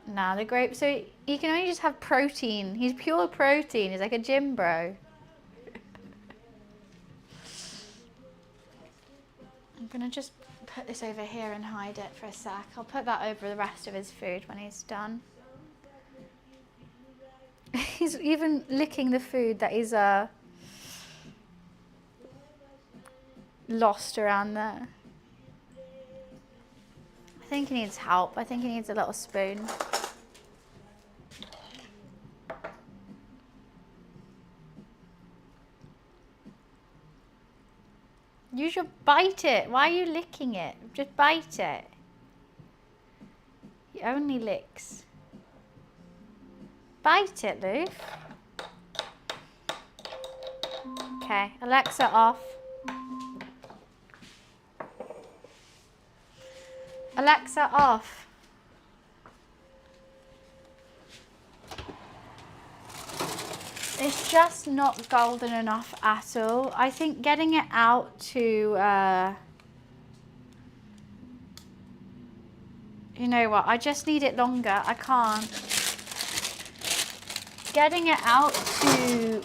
Speaker 1: Nah, the grape. So he can only just have protein. He's pure protein. He's like a gym bro. I'm gonna just put this over here and hide it for a sec. I'll put that over the rest of his food when he's done. He's even licking the food that is lost around there. I think he needs help. I think he needs a little spoon. You should bite it. Why are you licking it? Just bite it. He only licks. Bite it, Luke. Okay, Alexa off. Alexa off. It's just not golden enough at all. I think getting it out to, you know what, I just need it longer. I can't. Getting it out to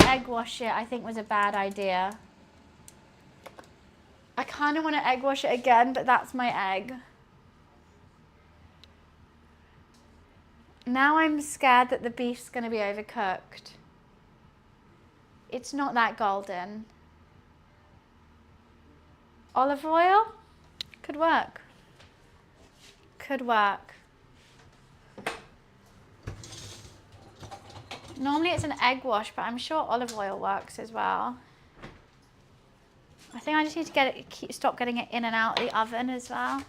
Speaker 1: egg wash it, I think was a bad idea. I kind of want to egg wash it again, but that's my egg. Now I'm scared that the beef's going to be overcooked. It's not that golden. Olive oil? Could work. Could work. Normally it's an egg wash, but I'm sure olive oil works as well. I think I just need to get it, stop getting it in and out of the oven as well.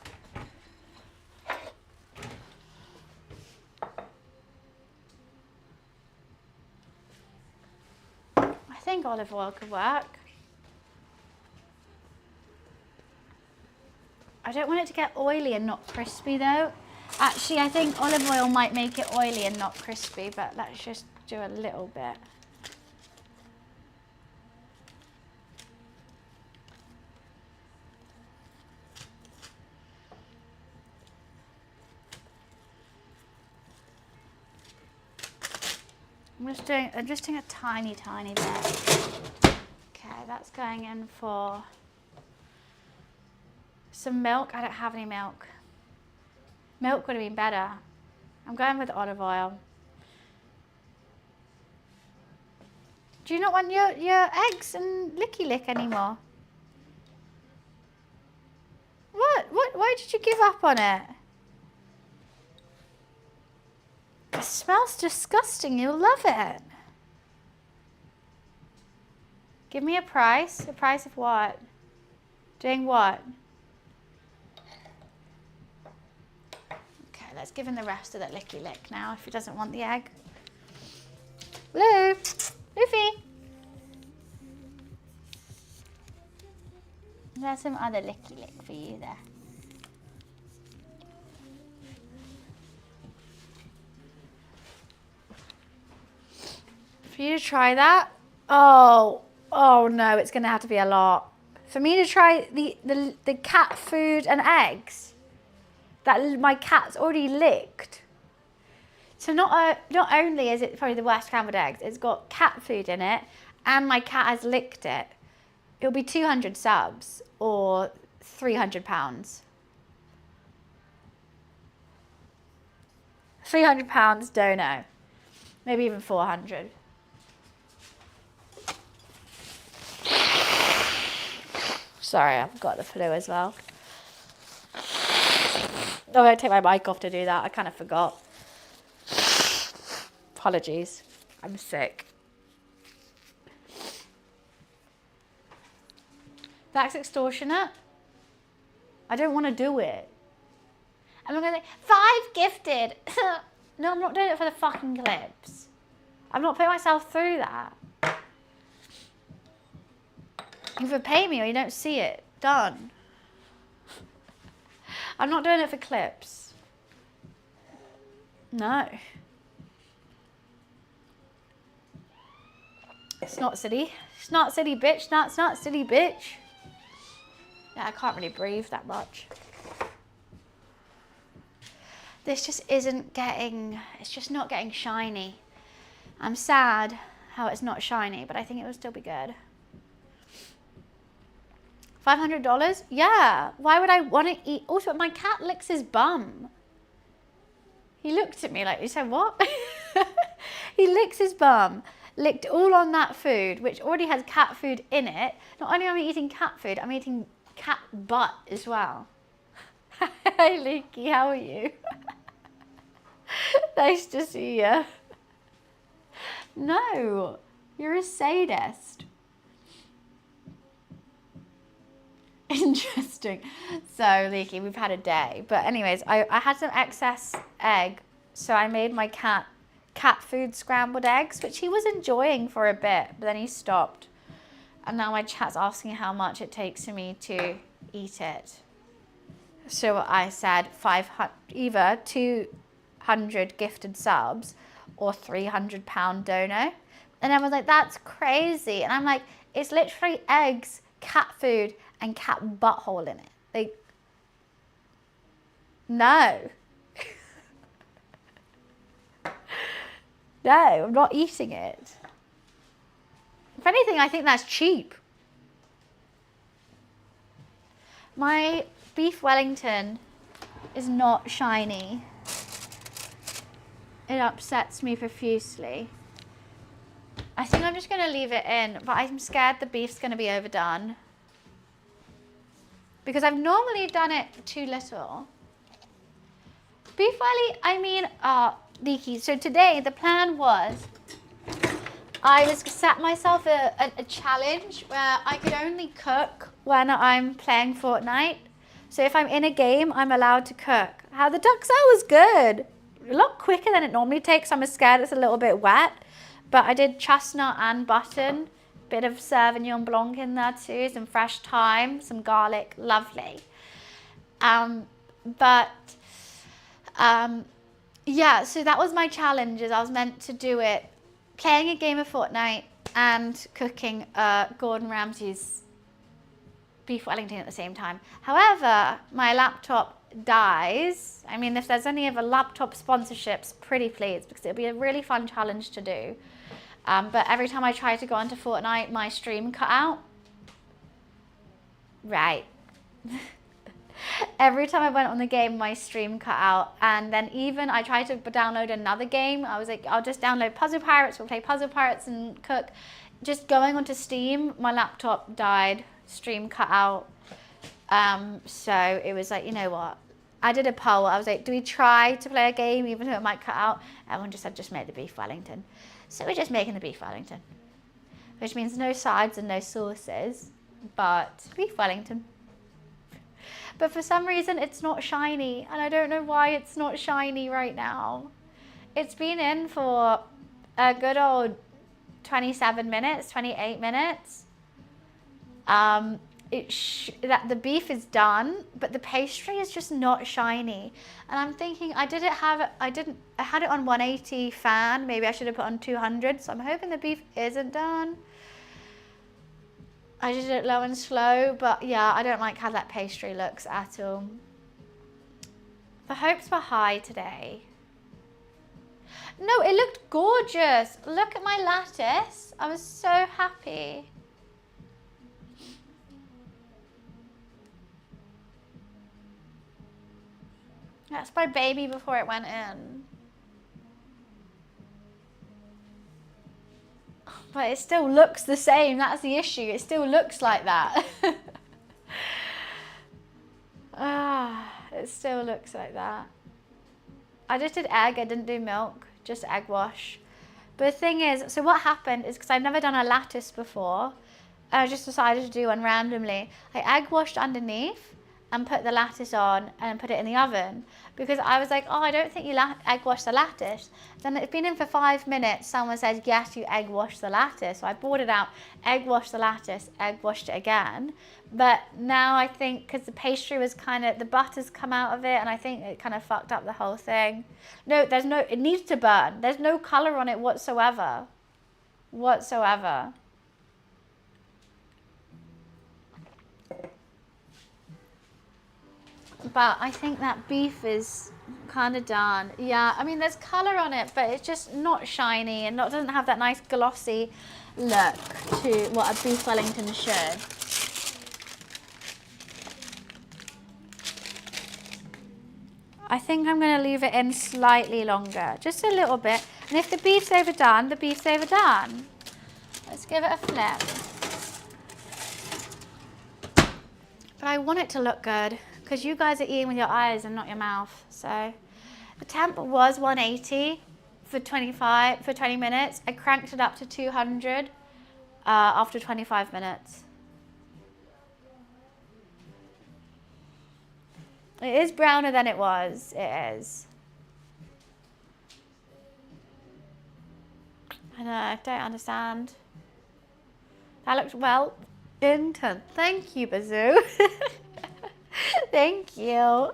Speaker 1: I think olive oil could work. I don't want it to get oily and not crispy though. Actually, I think olive oil might make it oily and not crispy, but let's just do a little bit. I'm just doing a tiny bit. Okay, that's going in for some milk. I don't have any milk. Milk would have been better. I'm going with olive oil. Do you not want your eggs and licky lick anymore? What? Why did you give up on it? It smells disgusting. You'll love it. Give me a price. A price of what? Doing what? Okay, let's give him the rest of that licky lick now if he doesn't want the egg. Lou! Luffy! There's some other licky lick for you there. For you to try that? Oh no, it's gonna have to be a lot. For me to try the cat food and eggs that my cat's already licked. So not only is it probably the worst scrambled eggs, it's got cat food in it and my cat has licked it. It'll be 200 subs or £300. £300, don't know. Maybe even 400. Sorry, I've got the flu as well. I'm going to take my mic off to do that. I kind of forgot. Apologies. I'm sick. That's extortionate. I don't want to do it. I'm not going to say, 5 gifted. No, I'm not doing it for the fucking clips. I'm not putting myself through that. You either pay me or you don't see it. Done. I'm not doing it for clips. No. Snot City. Snot City, bitch. Snot City, bitch. Yeah, I can't really breathe that much. This just isn't getting, it's just not getting shiny. I'm sad how it's not shiny, but I think it will still be good. $500? Yeah. Why would I want to eat? Also, my cat licks his bum. He looked at me like, you said what? He licks his bum. Licked all on that food, which already has cat food in it. Not only am I eating cat food, I'm eating cat butt as well. Hi, Leaky, how are you? Nice to see you. No, you're a sadist. Interesting. So, Leaky, we've had a day. But anyways, I had some excess egg, so I made my cat food scrambled eggs, which he was enjoying for a bit, but then he stopped. And now my chat's asking how much it takes for me to eat it. So I said 500, either 200 gifted subs or £300 dono. And I was like, that's crazy. And I'm like, it's literally eggs, cat food, and cat butthole in it. Like, no. No, I'm not eating it. If anything, I think that's cheap. My beef Wellington is not shiny. It upsets me profusely. I think I'm just going to leave it in, but I'm scared the beef's going to be overdone. Because I've normally done it too little. Beef Welly, I mean, Leaky. So today the plan was, I was set myself a challenge where I could only cook when I'm playing Fortnite. So if I'm in a game, I'm allowed to cook. How the duck cell was good. A lot quicker than it normally takes. I'm scared it's a little bit wet. But I did chestnut and button. Bit of Sauvignon Blanc in there too. Some fresh thyme, some garlic. Lovely. Yeah, so that was my challenge. Is I was meant to do it playing a game of Fortnite and cooking Gordon Ramsay's beef Wellington at the same time. However, my laptop dies. I mean, if there's any other laptop sponsorships, pretty please, because it'll be a really fun challenge to do. But every time I try to go onto Fortnite, my stream cut out. Right. Every time I went on the game, my stream cut out. And then even I tried to download another game. I was like, I'll just download Puzzle Pirates. We'll play Puzzle Pirates and cook. Just going onto Steam, my laptop died. Stream cut out. So it was like, you know what? I did a poll. I was like, do we try to play a game even though it might cut out? Everyone just said, just make the beef Wellington. So we're just making the beef Wellington. Which means no sides and no sauces. But beef Wellington. But for some reason, it's not shiny. And I don't know why it's not shiny right now. It's been in for a good old 27 minutes, 28 minutes. That the beef is done, but the pastry is just not shiny. And I'm thinking, I had it on 180 fan. Maybe I should have put on 200. So I'm hoping the beef isn't done. I did it low and slow, but yeah, I don't like how that pastry looks at all. The hopes were high today. No, it looked gorgeous. Look at my lattice. I was so happy. That's my baby before it went in. But it still looks the same. That's the issue. It still looks like that. It still looks like that. I just did egg. I didn't do milk. Just egg wash. But the thing is, so what happened is because I've never done a lattice before, I just decided to do one randomly. I egg washed underneath and put the lattice on and put it in the oven because I was like, oh, I don't think you egg wash the lattice. Then it's been in for 5 minutes. Someone said, yes, you egg wash the lattice. So I brought it out, egg washed the lattice, egg washed it again. But now I think because the pastry was kind of, the butter's come out of it and I think it kind of fucked up the whole thing. No, it needs to burn. There's no color on it whatsoever. Whatsoever. But I think that beef is kind of done. Yeah, I mean, there's colour on it, but it's just not shiny and doesn't have that nice glossy look to what a beef Wellington should. I think I'm going to leave it in slightly longer, just a little bit. And if the beef's overdone, the beef's overdone. Let's give it a flip. But I want it to look good, because you guys are eating with your eyes and not your mouth. So the temp was 180 for 20 minutes. I cranked it up to 200 after 25 minutes. It is browner than it was. It is. I know, I don't understand. That looks well intense. Thank you, Bazoo. Thank you.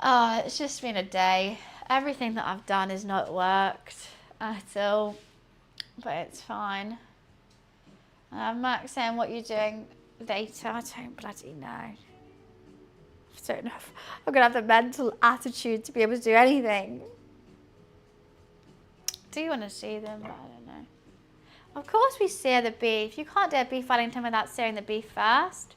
Speaker 1: Oh, it's just been a day. Everything that I've done has not worked at all, but it's fine. Max saying, what are you doing later? I don't bloody know. I don't know if I'm going to have the mental attitude to be able to do anything. Do you want to see them? But I don't know. Of course we sear the beef. You can't do a beef Wellington without searing the beef first.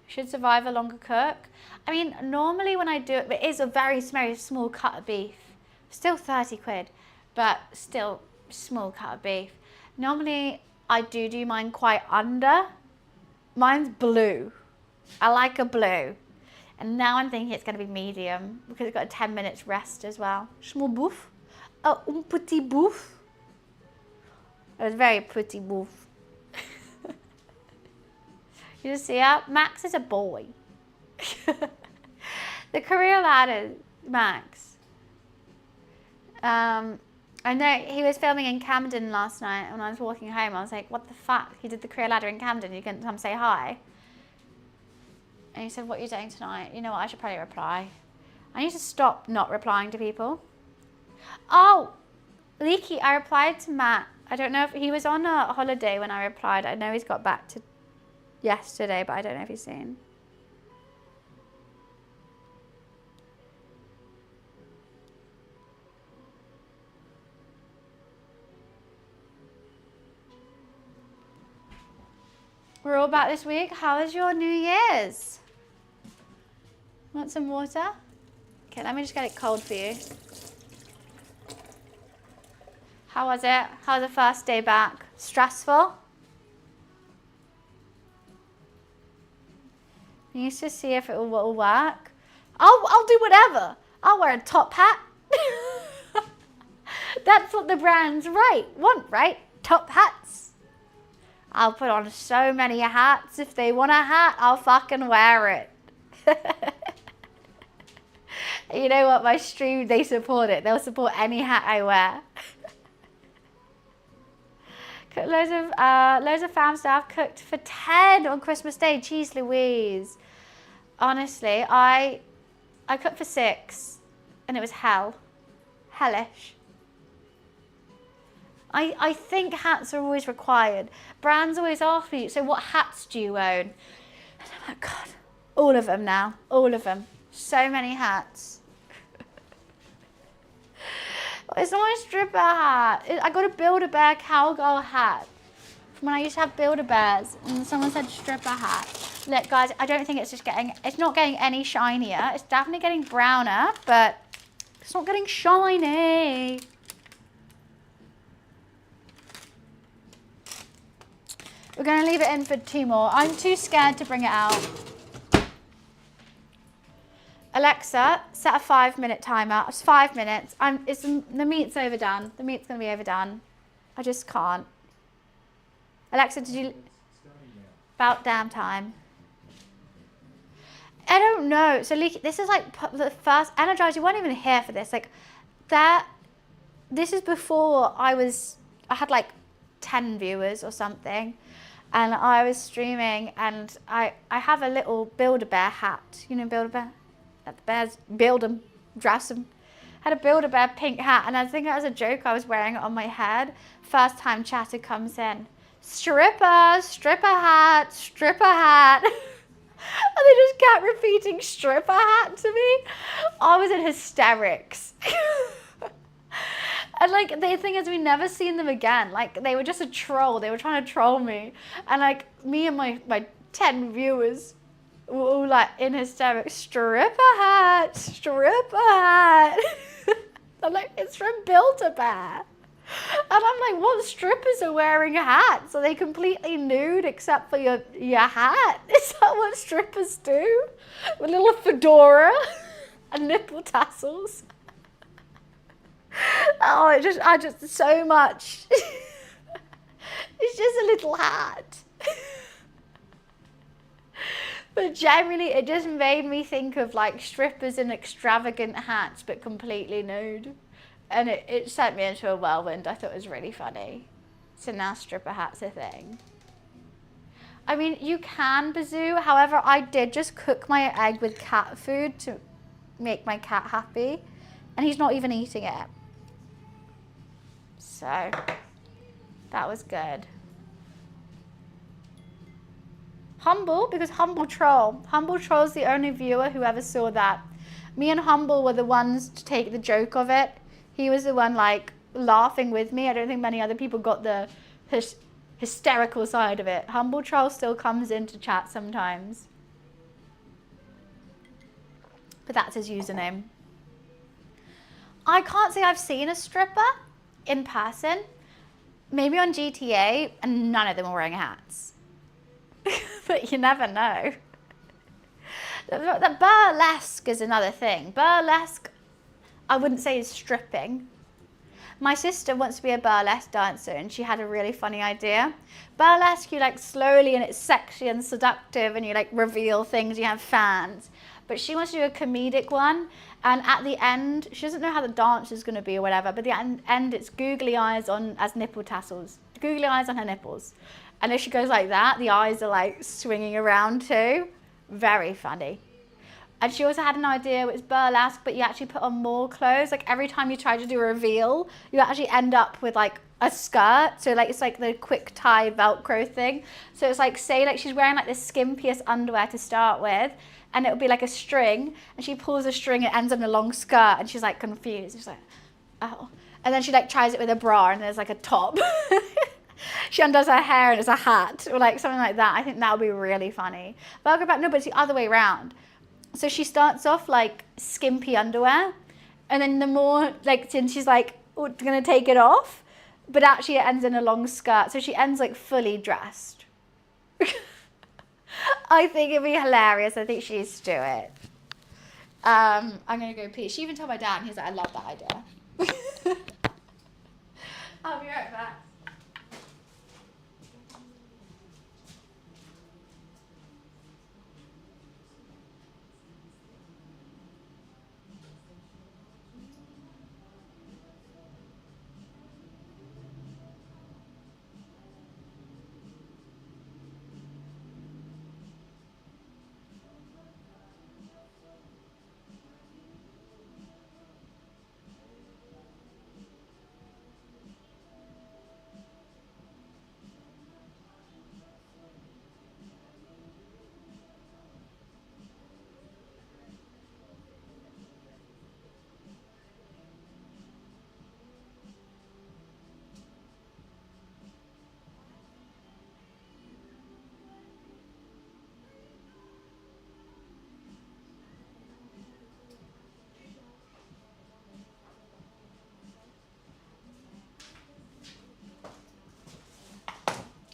Speaker 1: Should survive a longer cook. I mean, normally when I do it, it is a very small cut of beef. Still 30 quid, but still small cut of beef. Normally I do mine quite under. Mine's blue. I like a blue. And now I'm thinking it's going to be medium because it's got a 10 minutes rest as well. Small bouf. Un petit bouf. It was very petit bouf. You just see how Max is a boy. The career ladder, Max. I know he was filming in Camden last night. When I was walking home, I was like, what the fuck? He did the career ladder in Camden. You couldn't come say hi. And he said, what are you doing tonight? You know what, I should probably reply. I need to stop not replying to people. Oh, Leaky, I replied to Matt. I don't know if he was on a holiday when I replied. I know he's got back to yesterday, but I don't know if he's seen. We're all back this week. How was your New Year's? Want some water? Okay, let me just get it cold for you. How was it? How was the first day back? Stressful? You need to see if it will work. I'll do whatever. I'll wear a top hat. That's what the brands want, right? Top hats. I'll put on so many hats. If they want a hat, I'll fucking wear it. You know what? My stream, they support it. They'll support any hat I wear. Loads of fam staff cooked for 10 on Christmas Day. Jeez Louise. Honestly, I cooked for 6 and it was hell. Hellish. I think hats are always required. Brands always ask me, so what hats do you own? And I'm like, God, all of them now. All of them. So many hats. It's not a stripper hat. I got a Build-A-Bear cowgirl hat from when I used to have Build-A-Bears, and someone said stripper hat. Look, guys, I don't think it's not getting any shinier. It's definitely getting browner, but it's not getting shiny. We're going to leave it in for 2 more. I'm too scared to bring it out. Alexa, set a 5-minute timer. It's 5 minutes. The meat's overdone. The meat's going to be overdone. I just can't. Alexa, did you... About damn time. I don't know. So this is like the first... Energize, you weren't even here for this. Like, this is before I had like 10 viewers or something. And I was streaming, and I have a little Build-A-Bear hat. You know Build-A-Bear? Let the bears build them, dress them. Had a Build-A-Bear pink hat, and I think it was a joke I was wearing it on my head. First time chatter comes in. Stripper, stripper hat, stripper hat. And they just kept repeating stripper hat to me. I was in hysterics. And like, the thing is, we never seen them again. Like, they were just a troll. They were trying to troll me. And like, me and my 10 viewers were all like in hysterics. Stripper hat, stripper hat. I'm like, it's from Build-A-Bear. And I'm like, what strippers are wearing hats? Are they completely nude except for your hat? Is that what strippers do? With a little fedora and nipple tassels. Oh, I just so much. It's just a little hat. But generally, it just made me think of like strippers in extravagant hats, but completely nude. And it sent me into a whirlwind. I thought it was really funny. So now stripper hat's a thing. I mean, you can bazoo. However, I did just cook my egg with cat food to make my cat happy. And he's not even eating it. So, that was good. Humble, because Humble Troll. Humble Troll's the only viewer who ever saw that. Me and Humble were the ones to take the joke of it. He was the one like laughing with me. I don't think many other people got the hysterical side of it. Humble Troll still comes into chat sometimes. But that's his username. I can't say I've seen a stripper in person. Maybe on GTA, and none of them were wearing hats. But you never know. The burlesque is another thing. Burlesque, I wouldn't say is stripping. My sister wants to be a burlesque dancer, and she had a really funny idea. Burlesque, you like slowly, and it's sexy and seductive, and you like reveal things, you have fans. But she wants to do a comedic one, and at the end, she doesn't know how the dance is going to be or whatever, but at the end it's googly eyes as nipple tassels. Googly eyes on her nipples. And if she goes like that, the eyes are like swinging around too. Very funny. And she also had an idea, which is burlesque, but you actually put on more clothes. Like every time you try to do a reveal, you actually end up with like a skirt. So like it's like the quick tie Velcro thing. So it's like, say like she's wearing like the skimpiest underwear to start with, and it'll be like a string, and she pulls a string, it ends in a long skirt, and she's like confused. She's like, oh. And then she like tries it with a bra, and there's like a top. She undoes her hair and it's a hat, or like something like that. I think that would be really funny. But I'll go back, no, but it's the other way around. So she starts off like skimpy underwear, and then the more like, then she's like, oh, gonna take it off, but actually it ends in a long skirt. So she ends like fully dressed. I think it'd be hilarious. I think she needs to do it. I'm gonna go pee. She even told my dad, and he's like, I love that idea. I'll be right back.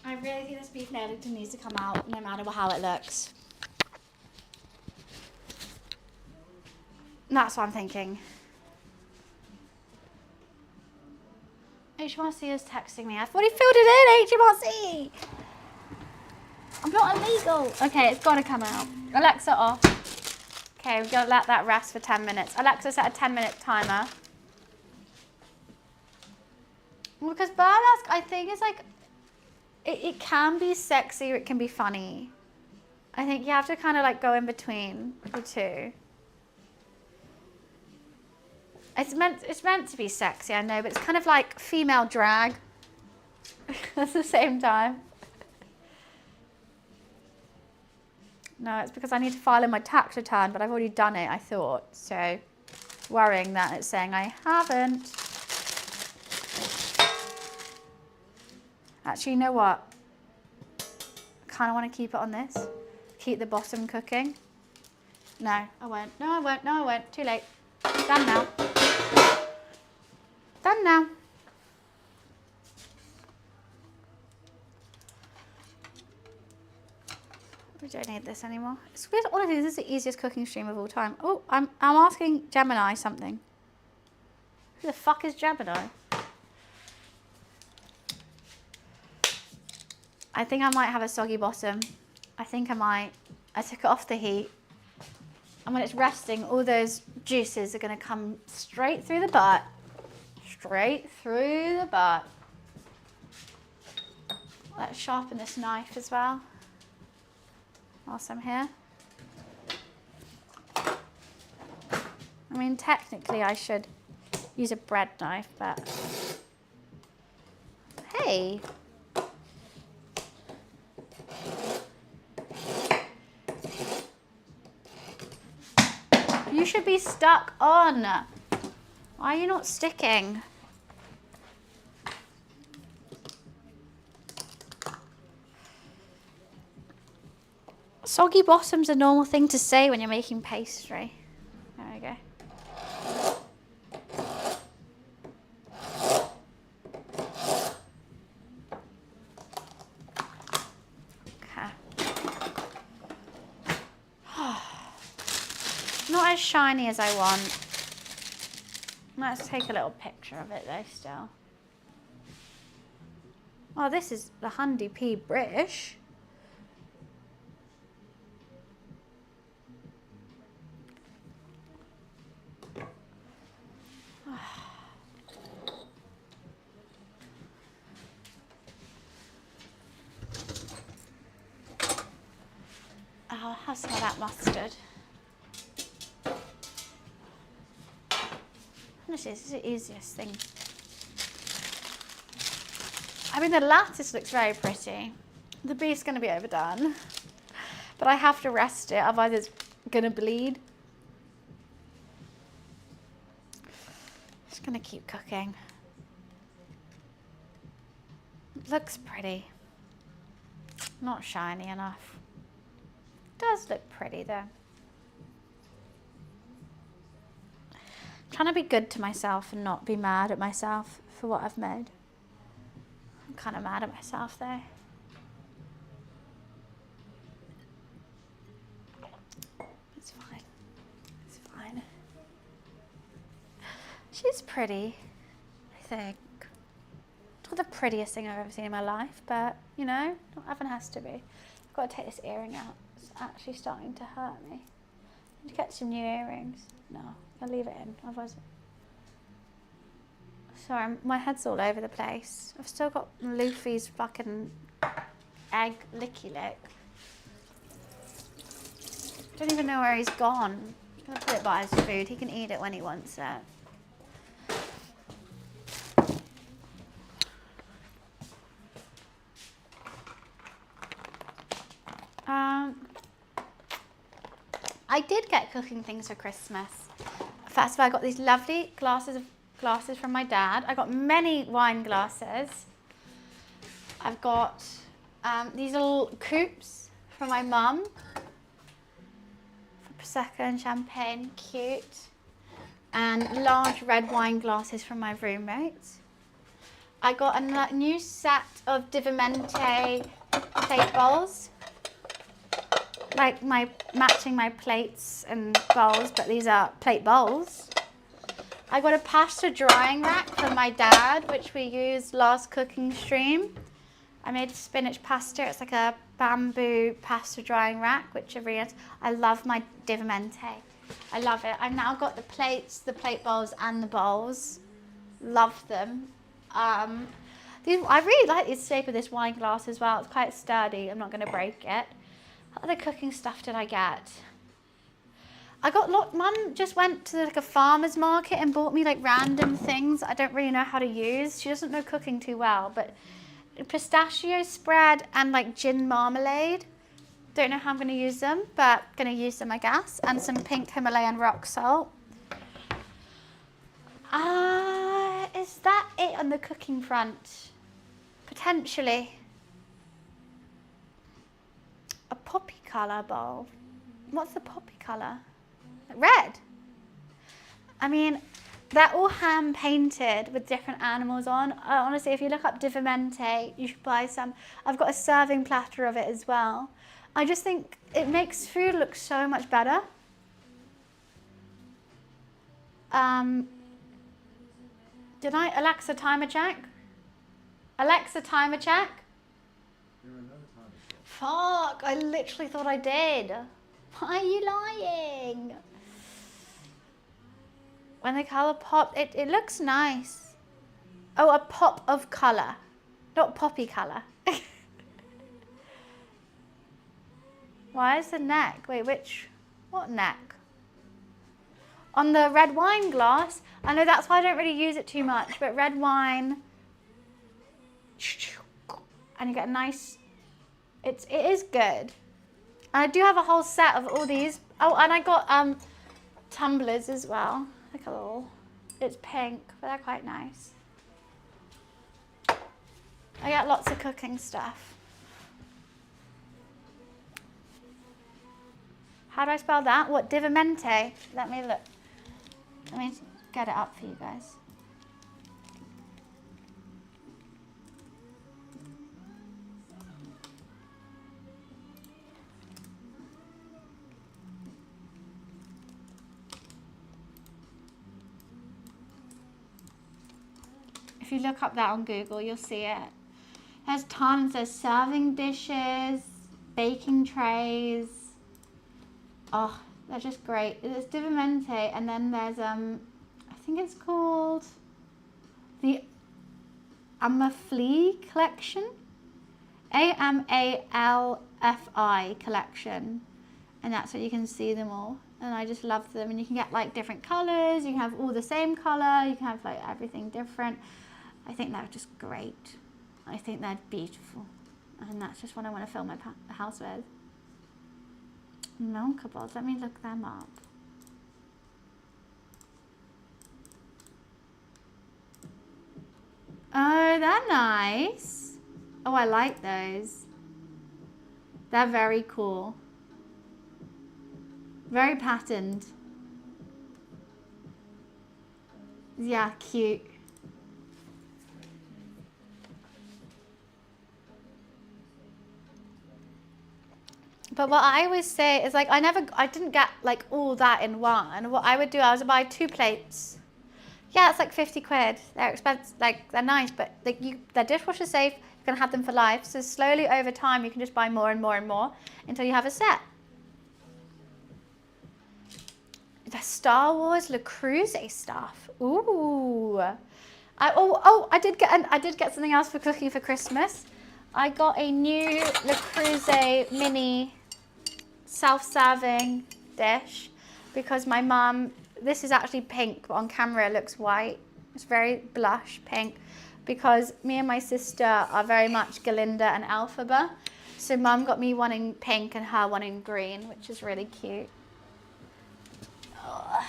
Speaker 1: I really think this beef Wellington needs to come out no matter how it looks. That's what I'm thinking. HMRC is texting me. I've already filled it in, HMRC. I'm not illegal. Okay, it's got to come out. Alexa off. Okay, we've got to let that rest for 10 minutes. Alexa, set a 10-minute timer. Because burlesque, I think, is like, it can be sexy or it can be funny. I think you have to kind of like go in between the two. It's meant to be sexy, I know, but it's kind of like female drag at the same time. No, it's because I need to file in my tax return, but I've already done it, I thought. So, worrying that it's saying I haven't. Actually, you know what? I kind of want to keep it on this. Keep the bottom cooking. No, I won't. No, I won't. No, I won't. Too late. Done now. Done now. We don't need this anymore. It's weird, honestly, this is the easiest cooking stream of all time. Oh, I'm asking Gemini something. Who the fuck is Gemini? I think I might have a soggy bottom. I think I might. I took it off the heat. And when it's resting, all those juices are going to come straight through the butt. Straight through the butt. Let's sharpen this knife as well. Whilst I'm here. I mean, technically I should use a bread knife, but hey. You should be stuck on. Why are you not sticking? Soggy bottom's a normal thing to say when you're making pastry. There we go. Not as shiny as I want. Let's take a little picture of it though still. Oh, this is the Handy P British. I'll have some of that mustard. Honestly, this is the easiest thing. I mean, the lattice looks very pretty. The beef's going to be overdone. But I have to rest it, otherwise it's going to bleed. Just going to keep cooking. It looks pretty. Not shiny enough. It does look pretty though. I'm trying to be good to myself and not be mad at myself for what I've made. I'm kind of mad at myself though. It's fine. It's fine. She's pretty, I think. Not the prettiest thing I've ever seen in my life, but you know, not everyone has to be. I've got to take this earring out. It's actually starting to hurt me. I need to get some new earrings. No, I'll leave it in. Otherwise, sorry, my head's all over the place. I've still got Luffy's fucking egg licky lick. Don't even know where he's gone. I'm gonna put it by his food. He can eat it when he wants it. I did get cooking things for Christmas. First of all, I got these lovely glasses from my dad. I got many wine glasses. I've got these little coupes from my mum for Prosecco and champagne, cute. And large red wine glasses from my roommate. I got a new set of DemiSMP plate bowls. like matching my plates and bowls, but these are plate bowls. I got a pasta drying rack from my dad, which we used last cooking stream. I made spinach pasta. It's like a bamboo pasta drying rack, which I love my DemiSMP. I love it. I've now got the plates, the plate bowls, and the bowls. Love them. I really like the shape of this wine glass as well. It's quite sturdy. I'm not going to break it. What other cooking stuff did I get? Mum just went to like a farmer's market and bought me like random things I don't really know how to use. She doesn't know cooking too well, but pistachio spread and like gin marmalade. Don't know how I'm going to use them, but going to use them, I guess. And some pink Himalayan rock salt. Is that it on the cooking front? Potentially. A poppy colour bowl. What's the poppy colour? Red. I mean, they're all hand painted with different animals on. Honestly, if you look up DemiSMP, you should buy some. I've got a serving platter of it as well. I just think it makes food look so much better. Did I? Alexa, timer check? Alexa, timer check?
Speaker 2: There are no time to check.
Speaker 1: Fuck, I literally thought I did. Why are you lying? When the colour popped, it looks nice. Oh, a pop of colour, not poppy colour. Why is the neck? Wait, what neck? On the red wine glass, I know that's why I don't really use it too much, but red wine, and you get a nice, it is good. And I do have a whole set of all these. Oh, and I got tumblers as well. Like a little, it's pink, but they're quite nice. I get lots of cooking stuff. How do I spell that? What, DemiSMP? Let me look. Let me get it up for you guys. If you look up that on Google, you'll see it. There's tons. There's serving dishes, baking trays. Oh, they're just great. There's DemiSMP, and then there's I think it's called the Amalfi collection. AMALFI collection, and that's where you can see them all. And I just love them. And you can get like different colors. You can have all the same color. You can have like everything different. I think they're just great. I think they're beautiful, and that's just what I want to fill my house with. Milk balls. Let me look them up. Oh, they're nice. Oh, I like those. They're very cool. Very patterned. Yeah, cute. But what I always say is like, I didn't get like all that in one. What I would do, I would buy 2 plates. Yeah, it's like 50 quid. They're expensive, like they're nice, but like they're dishwasher safe. You can have them for life. So slowly over time, you can just buy more and more and more until you have a set. The Star Wars Le Creuset stuff. Ooh. I did get something else for cooking for Christmas. I got a new Le Creuset mini self-serving dish because my mum, this is actually pink, but on camera it looks white. It's very blush pink because me and my sister are very much Galinda and Elphaba. So mum got me one in pink and her one in green, which is really cute. Ugh.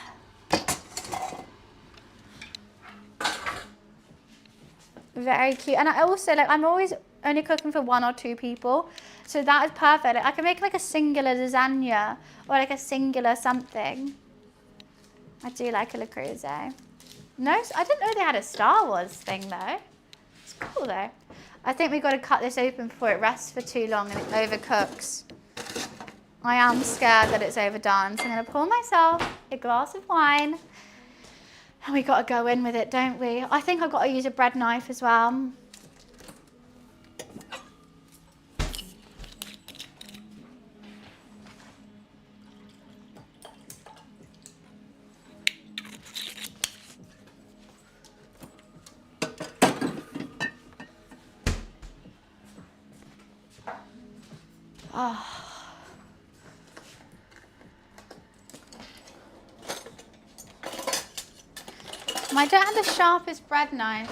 Speaker 1: Very cute. And I also, like, I'm always only cooking for 1 or 2 people. So that is perfect. I can make like a singular lasagna or like a singular something. I do like a Le Creuset. No, I didn't know they had a Star Wars thing though. It's cool though. I think we've got to cut this open before it rests for too long and it overcooks. I am scared that it's overdone, so I'm going to pour myself a glass of wine. And we got to go in with it, don't we? I think I've got to use a bread knife as well. Oh. I don't have the sharpest bread knife.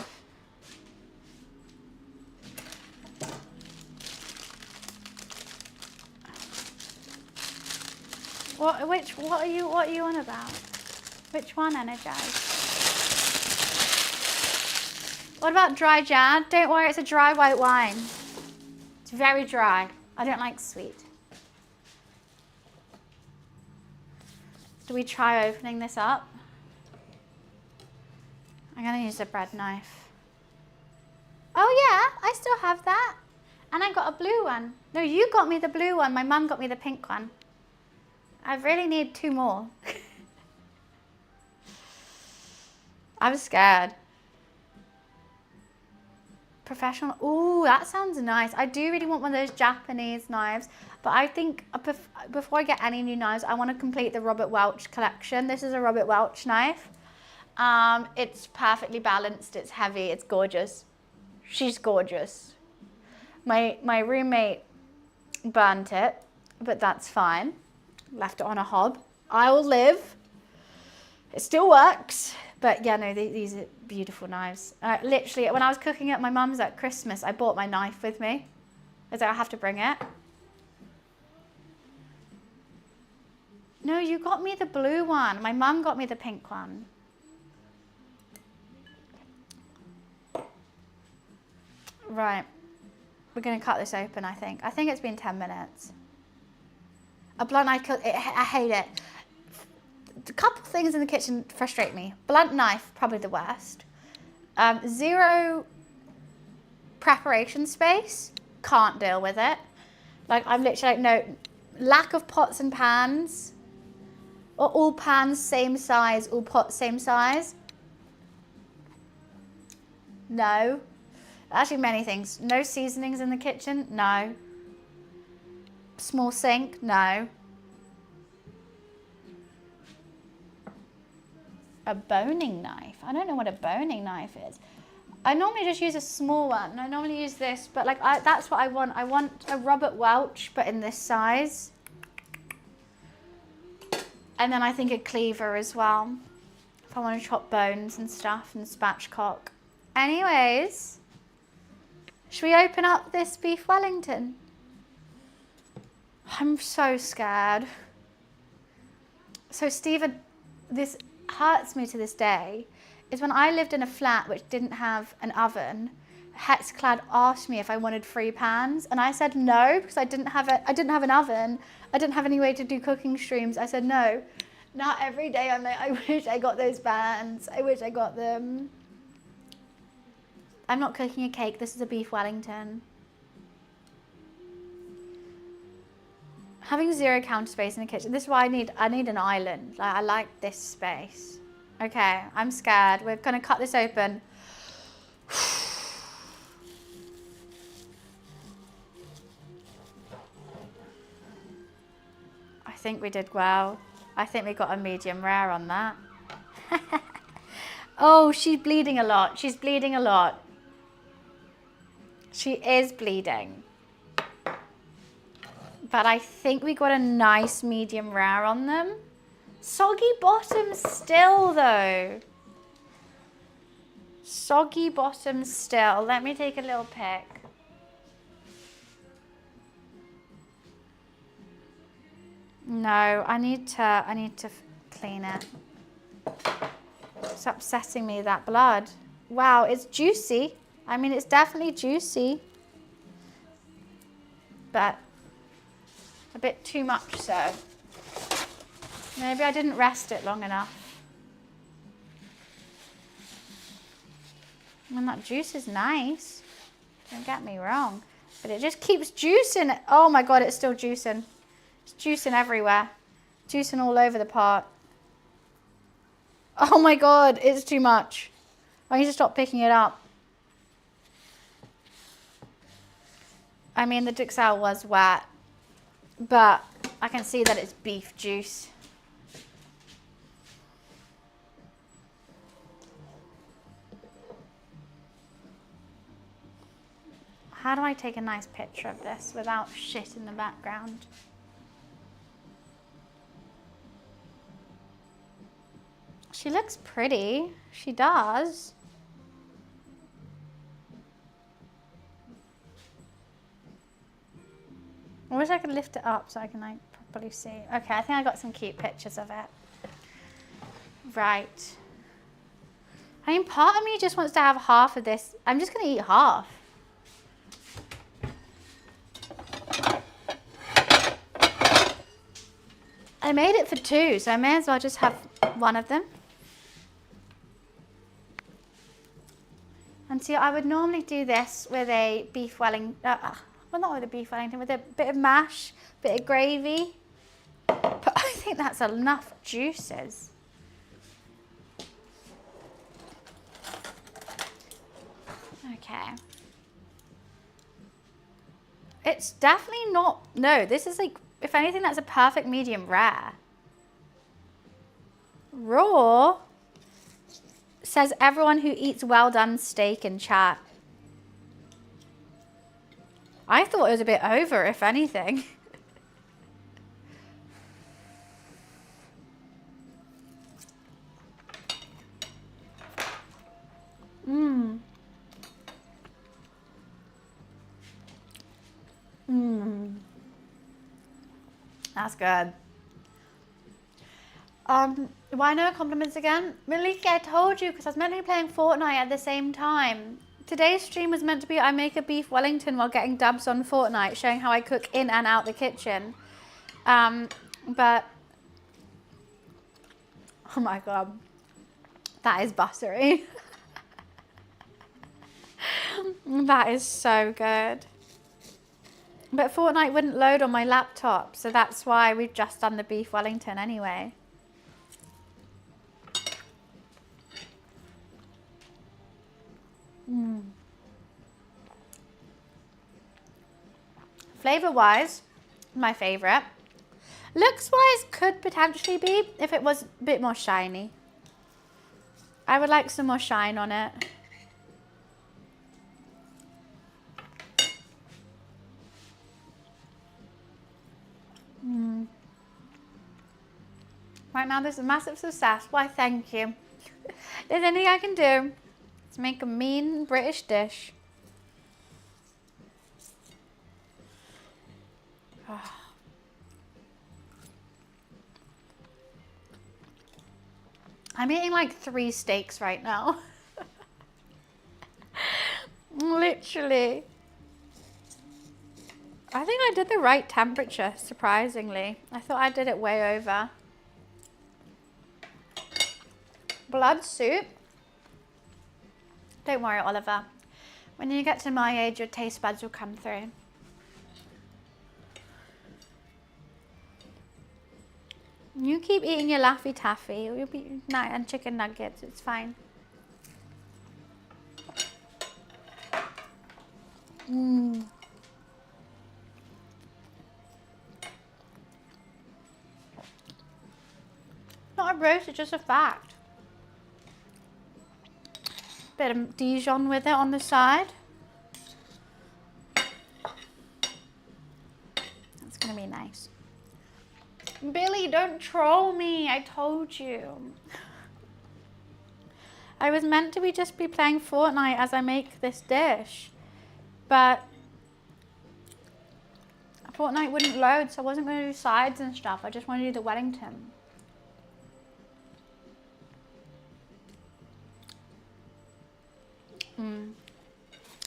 Speaker 1: What are you on about? Which one, Energize? What about dry jad? Don't worry, it's a dry white wine. It's very dry. I don't like sweet. Do we try opening this up? I'm gonna use a bread knife. Oh yeah, I still have that. And I got a blue one. No, you got me the blue one. My mum got me the pink one. I really need 2 more. I'm scared. Professional. Ooh, that sounds nice. I do really want one of those Japanese knives, but I think before I get any new knives, I want to complete the Robert Welch collection. This is a Robert Welch knife. It's perfectly balanced. It's heavy. It's gorgeous. She's gorgeous. My roommate burnt it, but that's fine. Left it on a hob. I will live. It still works. But yeah, no, these are beautiful knives. Literally, when I was cooking at my mum's at Christmas, I brought my knife with me. I was like, I have to bring it. No, you got me the blue one. My mum got me the pink one. Right. We're going to cut this open, I think. I think it's been 10 minutes. A blunt knife, I hate it. A couple things in the kitchen frustrate me. Blunt knife, probably the worst. 0 preparation space, can't deal with it. Like, I'm literally like, no, lack of pots and pans. Or all pans same size, all pots same size. No. Actually, many things. No seasonings in the kitchen? No. Small sink? No. A boning knife? I don't know what a boning knife is. I normally just use a small one. I normally use this, but like that's what I want. I want a Robert Welch, but in this size. And then I think a cleaver as well, if I want to chop bones and stuff and spatchcock. Anyways. Should we open up this beef Wellington? I'm so scared. So Stephen, this hurts me to this day, is when I lived in a flat which didn't have an oven, Hexclad asked me if I wanted free pans, and I said no, because I didn't have an oven. I didn't have any way to do cooking streams. I said no. Now every day I'm like, I wish I got those pans. I wish I got them. I'm not cooking a cake, this is a beef Wellington. Having 0 counter space in the kitchen, this is why I need an island. Like, I like this space. Okay, I'm scared. We're gonna cut this open. I think we did well. I think we got a medium rare on that. Oh, she's bleeding a lot. She's bleeding a lot. She is bleeding. But I think we got a nice medium rare on them. Soggy bottom still though. Soggy bottom still. Let me take a little pic. No, I need to clean it. It's upsetting me, that blood. Wow, it's juicy. I mean, it's definitely juicy. But a bit too much so. Maybe I didn't rest it long enough. I mean, that juice is nice. Don't get me wrong. But it just keeps juicing. Oh my God, it's still juicing. It's juicing everywhere. Juicing all over the pot. Oh my God, it's too much. I need to stop picking it up. I mean, the duxelle was wet, but I can see that it's beef juice. How do I take a nice picture of this without shit in the background? She looks pretty. She does. I wish I could lift it up so I can like properly see. Okay, I think I got some cute pictures of it. Right. I mean, part of me just wants to have half of this. I'm just gonna eat half. I made it for 2, so I may as well just have one of them. And see, I would normally do this with a beef Wellington, well, not with a beef Wellington, with a bit of mash, bit of gravy. But I think that's enough juices. Okay. It's definitely not, no, this is like, if anything, that's a perfect medium rare. Raw says everyone who eats well done steak in chat. I thought it was a bit over, if anything. Mmm. Mmm. That's good. Why no compliments again? Maliki, I told you because I was meant to be playing Fortnite at the same time. Today's stream was meant to be I make a beef Wellington while getting dubs on Fortnite, showing how I cook in and out the kitchen. But, oh my God, that is buttery. That is so good. But Fortnite wouldn't load on my laptop, so that's why we've just done the beef Wellington anyway. Mm. Flavor-wise, my favorite. Looks-wise, could potentially be if it was a bit more shiny. I would like some more shine on it. Mm. Right now, this is a massive success. Why, thank you. If there's anything I can do to make a mean British dish. Oh. I'm eating like 3 steaks right now. Literally. I think I did the right temperature, surprisingly. I thought I did it way over. Blood soup. Don't worry, Oliver. When you get to my age, your taste buds will come through. You keep eating your Laffy Taffy. You'll be and chicken nuggets. It's fine. Mmm. Not a roast, it's just a fact. Bit of Dijon with it on the side. That's gonna be nice. Billy, don't troll me, I told you. I was meant to just be playing Fortnite as I make this dish, but Fortnite wouldn't load, so I wasn't gonna do sides and stuff. I just wanted to do the Wellington.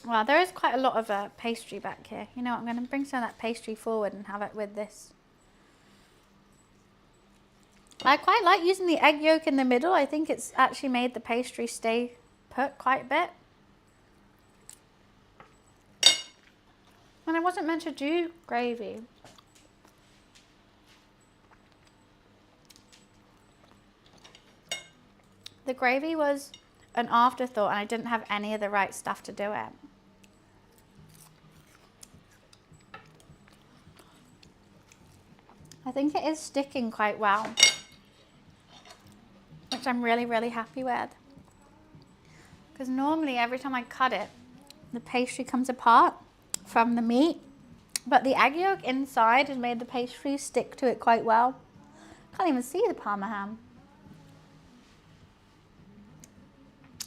Speaker 1: Well, there is quite a lot of pastry back here. You know what, I'm going to bring some of that pastry forward and have it with this. I quite like using the egg yolk in the middle. I think it's actually made the pastry stay put quite a bit. And I wasn't meant to do gravy. The gravy was an afterthought and I didn't have any of the right stuff to do it. I think it is sticking quite well, which I'm really, really happy with. Because normally every time I cut it, the pastry comes apart from the meat, but the egg yolk inside has made the pastry stick to it quite well. Can't even see the Parma ham.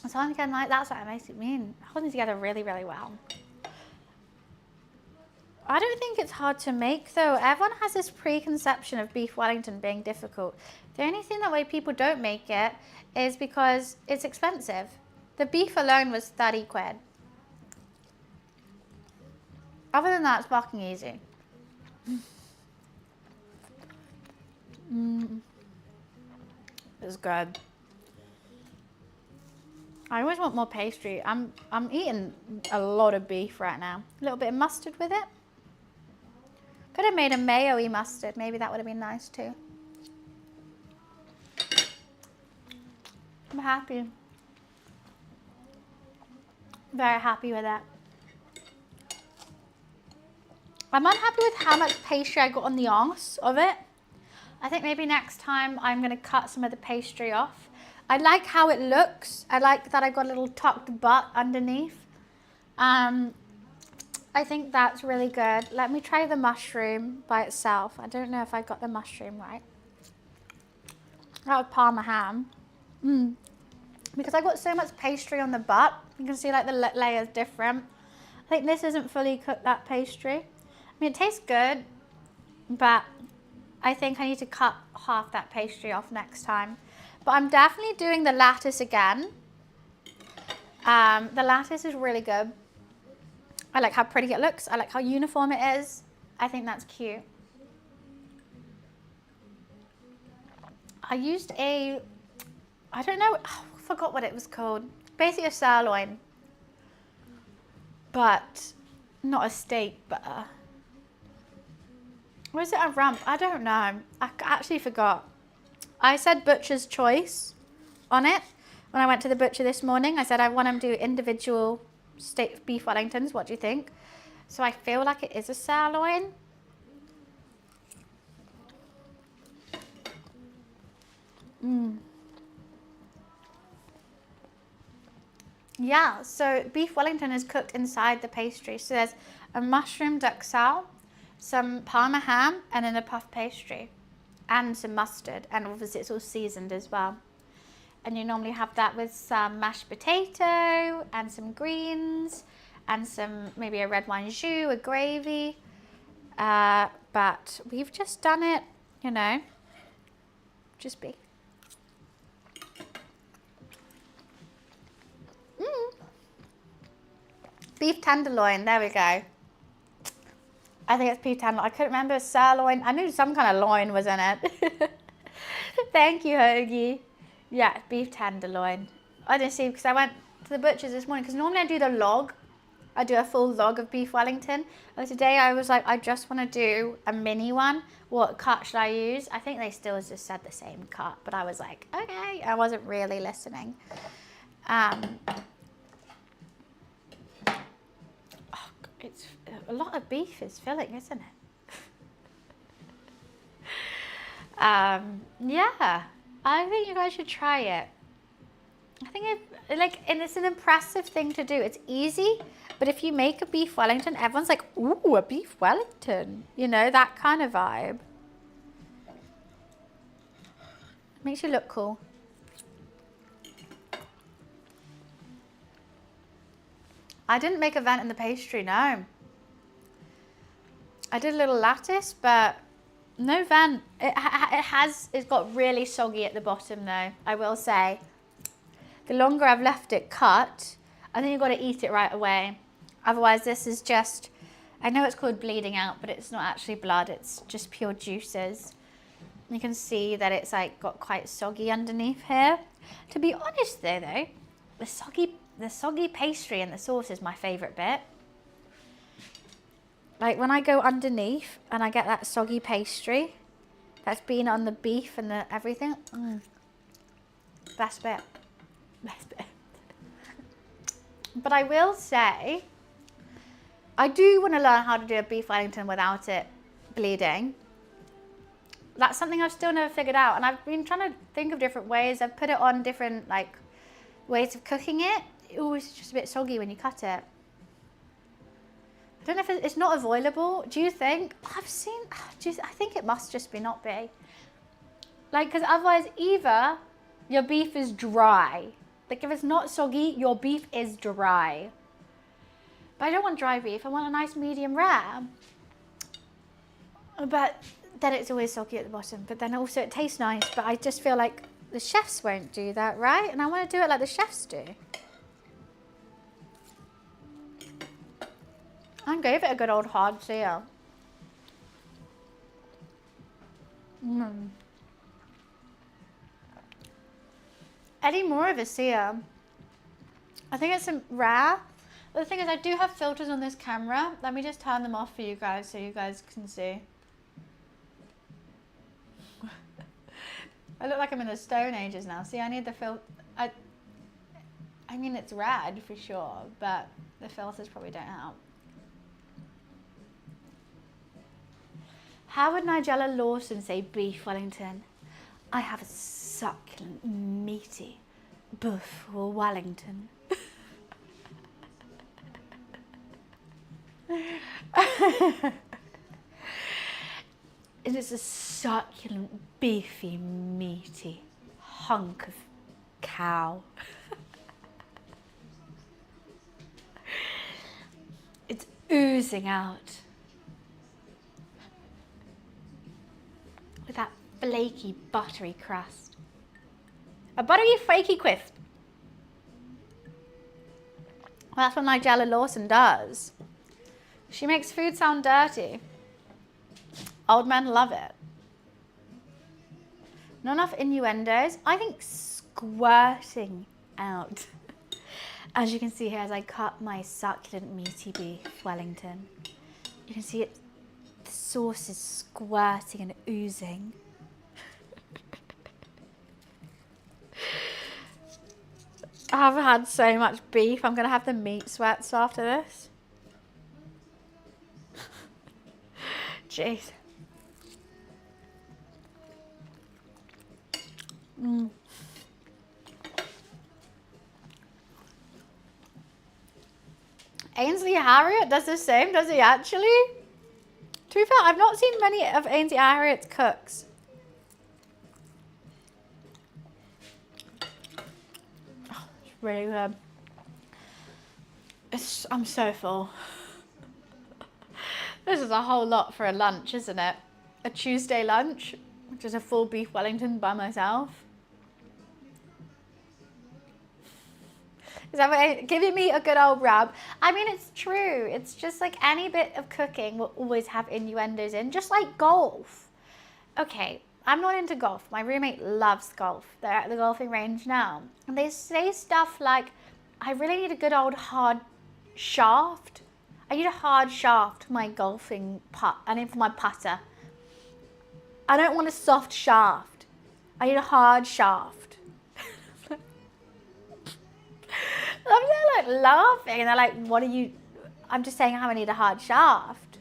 Speaker 1: So again, like, that's what it makes it mean. Holding together really, really well. I don't think it's hard to make though. Everyone has this preconception of beef Wellington being difficult. The only thing that way people don't make it is because it's expensive. The beef alone was 30 quid. Other than that, it's fucking easy. It's good. I always want more pastry. I'm eating a lot of beef right now. A little bit of mustard with it. Could have made a mayo-y mustard. Maybe that would have been nice too. I'm happy. Very happy with that. I'm unhappy with how much pastry I got on the arse of it. I think maybe next time I'm going to cut some of the pastry off. I like how it looks. I like that I got a little tucked butt underneath. I think that's really good. Let me try the mushroom by itself. I don't know if I got the mushroom right. That was Parma ham. Because I got so much pastry on the butt. You can see like the layers different. I think this isn't fully cooked, that pastry. I mean, it tastes good, but I think I need to cut half that pastry off next time. But I'm definitely doing the lattice again. The lattice is really good. I like how pretty it looks. I like how uniform it is. I think that's cute. I used I don't know, I forgot what it was called. Basically a sirloin, but not a steak, but or is it a rump? I don't know. I actually forgot. I said butcher's choice on it when I went to the butcher this morning. I said I want them to do individual steak beef Wellingtons. What do you think? So I feel like it is a sirloin. Yeah, so beef Wellington is cooked inside the pastry. So there's a mushroom duxelle, some Parma ham, and then a puff pastry, and some mustard, and obviously it's all seasoned as well. And you normally have that with some mashed potato and some greens and some, maybe a red wine jus, a gravy. But we've just done it, you know, just beef. Beef tenderloin, there we go. I think it's beef tenderloin. I couldn't remember sirloin. I knew some kind of loin was in it. Thank you, Hoagie. Yeah, beef tenderloin. I didn't see because I went to the butcher's this morning because normally I do the log. I do a full log of beef Wellington. But today I was like, I just want to do a mini one. What cut should I use? I think they still just said the same cut, but I was like, okay. I wasn't really listening. It's a lot of beef is filling, isn't it? Yeah, I think you guys should try it. I think and it's an impressive thing to do. It's easy, but if you make a beef Wellington, everyone's like, ooh, a beef Wellington. You know, that kind of vibe. Makes you look cool. I didn't make a vent in the pastry, no. I did a little lattice, but no vent. It's got really soggy at the bottom though, I will say. The longer I've left it cut, I think you've got to eat it right away. Otherwise this is just, I know it's called bleeding out, but it's not actually blood, it's just pure juices. You can see that it's like got quite soggy underneath here. To be honest though, the soggy pastry and the sauce is my favourite bit. Like when I go underneath and I get that soggy pastry that's been on the beef and the everything, best bit. best bit. But I will say, I do want to learn how to do a beef Wellington without it bleeding. That's something I've still never figured out, and I've been trying to think of different ways. I've put it on different like ways of cooking it. Ooh, it's just a bit soggy when you cut it. I don't know if it's not avoidable. Do you think? I think it must just be not be. Like, because otherwise either your beef is dry. Like if it's not soggy, your beef is dry. But I don't want dry beef. I want a nice medium rare. But then it's always soggy at the bottom. But then also it tastes nice. But I just feel like the chefs won't do that, right? And I want to do it like the chefs do. I gave it a good old hard sear. Any more of a sear. I think it's rare. But the thing is, I do have filters on this camera. Let me just turn them off for you guys so you guys can see. I look like I'm in the Stone Ages now. See, I need the filter. I mean, it's red for sure, but the filters probably don't help. How would Nigella Lawson say beef Wellington? I have a succulent, meaty beef Wellington. It is a succulent, beefy, meaty hunk of cow. It's oozing out with that flaky, buttery crust. A buttery, flaky crisp. Well, that's what Nigella Lawson does. She makes food sound dirty. Old men love it. Not enough innuendos. I think squirting out. As you can see here, as I cut my succulent meaty beef Wellington, you can see it. The sauce is squirting and oozing. I've had so much beef. I'm gonna have the meat sweats after this. Jeez. Ainsley Harriott does the same, does he actually? To be fair, I've not seen many of Ainsley Harriott's cooks. Oh, it's really good. I'm so full. This is a whole lot for a lunch, isn't it? A Tuesday lunch, which is a full beef Wellington by myself. Is that what giving me a good old rub? I mean, it's true. It's just like any bit of cooking will always have innuendos in, just like golf. Okay, I'm not into golf. My roommate loves golf. They're at the golfing range now. And they say stuff like, I really need a good old hard shaft. I need a hard shaft for my golfing putt. I need for my putter. I don't want a soft shaft. I need a hard shaft. They're like laughing and they're like, what are you? I'm just saying how I need a hard shaft.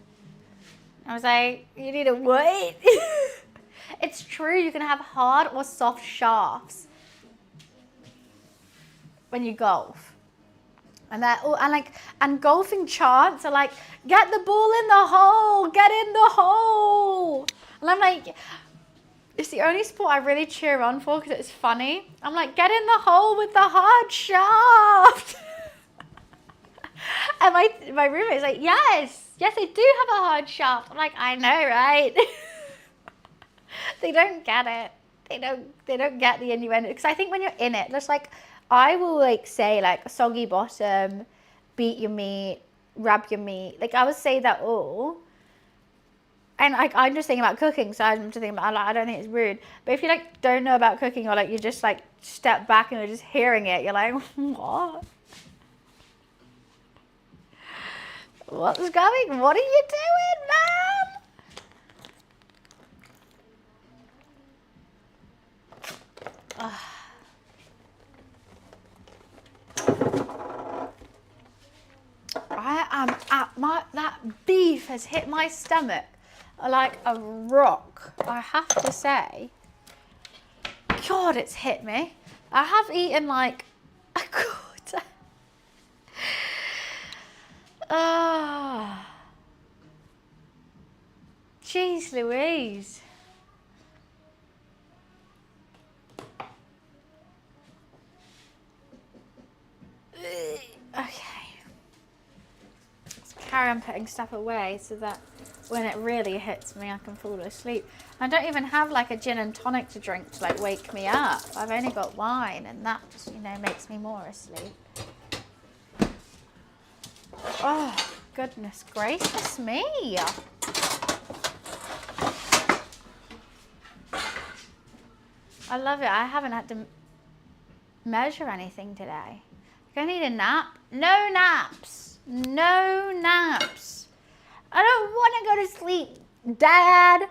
Speaker 1: I was like, you need a what? It's true, you can have hard or soft shafts when you golf. And they're all, and golfing chants are like, get the ball in the hole, get in the hole. And I'm like, it's the only sport I really cheer on for because it's funny. I'm like, get in the hole with the hard shaft. And my roommate's like, yes, I do have a hard shaft. I'm like, I know, right? They don't get it. They don't get the innuendo. Because I think when you're in it, just like, I will like say like a soggy bottom, beat your meat, rub your meat. Like I would say that all. And like, I'm just thinking about cooking, so I'm just thinking about, like, I don't think it's rude. But if you like don't know about cooking or like you just like step back and you're just hearing it, you're like, what? What's going? What are you doing, man? that beef has hit my stomach like a rock, I have to say. God, it's hit me. I have eaten like a quarter. Ah, jeez Louise. Okay. Let's carry on putting stuff away so that when it really hits me, I can fall asleep. I don't even have like a gin and tonic to drink to like wake me up. I've only got wine, and that just, you know, makes me more asleep. Oh, goodness gracious me. I love it. I haven't had to measure anything today. I need a nap. No naps. No naps. I don't want to go to sleep, Dad.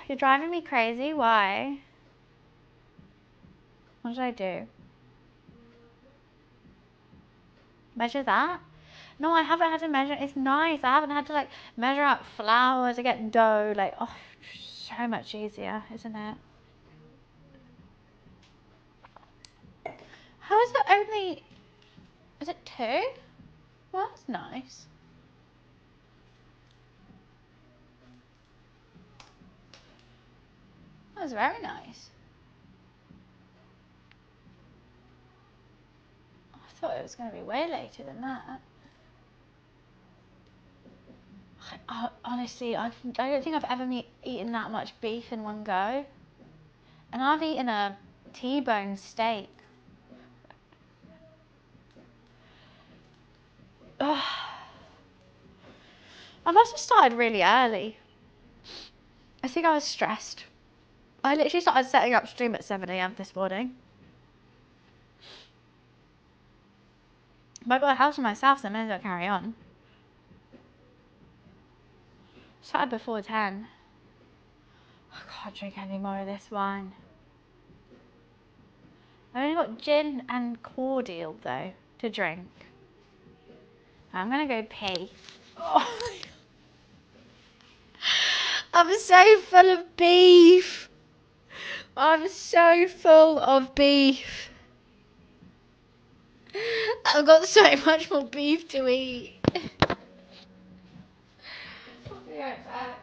Speaker 1: You're driving me crazy. Why? What did I do? Measure that? No, I haven't had to measure. It's nice. I haven't had to like measure out flour to get dough. Like, oh, so much easier, isn't it? How is it only... Is it 2? Well, that's nice. That was very nice. I thought it was going to be way later than that. Honestly, I don't think I've ever eaten that much beef in one go. And I've eaten a T-bone steak. Ugh. I must have started really early. I think I was stressed. I literally started setting up stream at 7 AM this morning. But I got a house for myself, so I may as well carry on. Started before 10. I can't drink any more of this wine. I only got gin and cordial though to drink. I'm gonna go pee. Oh. I'm so full of beef. I'm so full of beef. I've got so much more beef to eat. I'll be right back.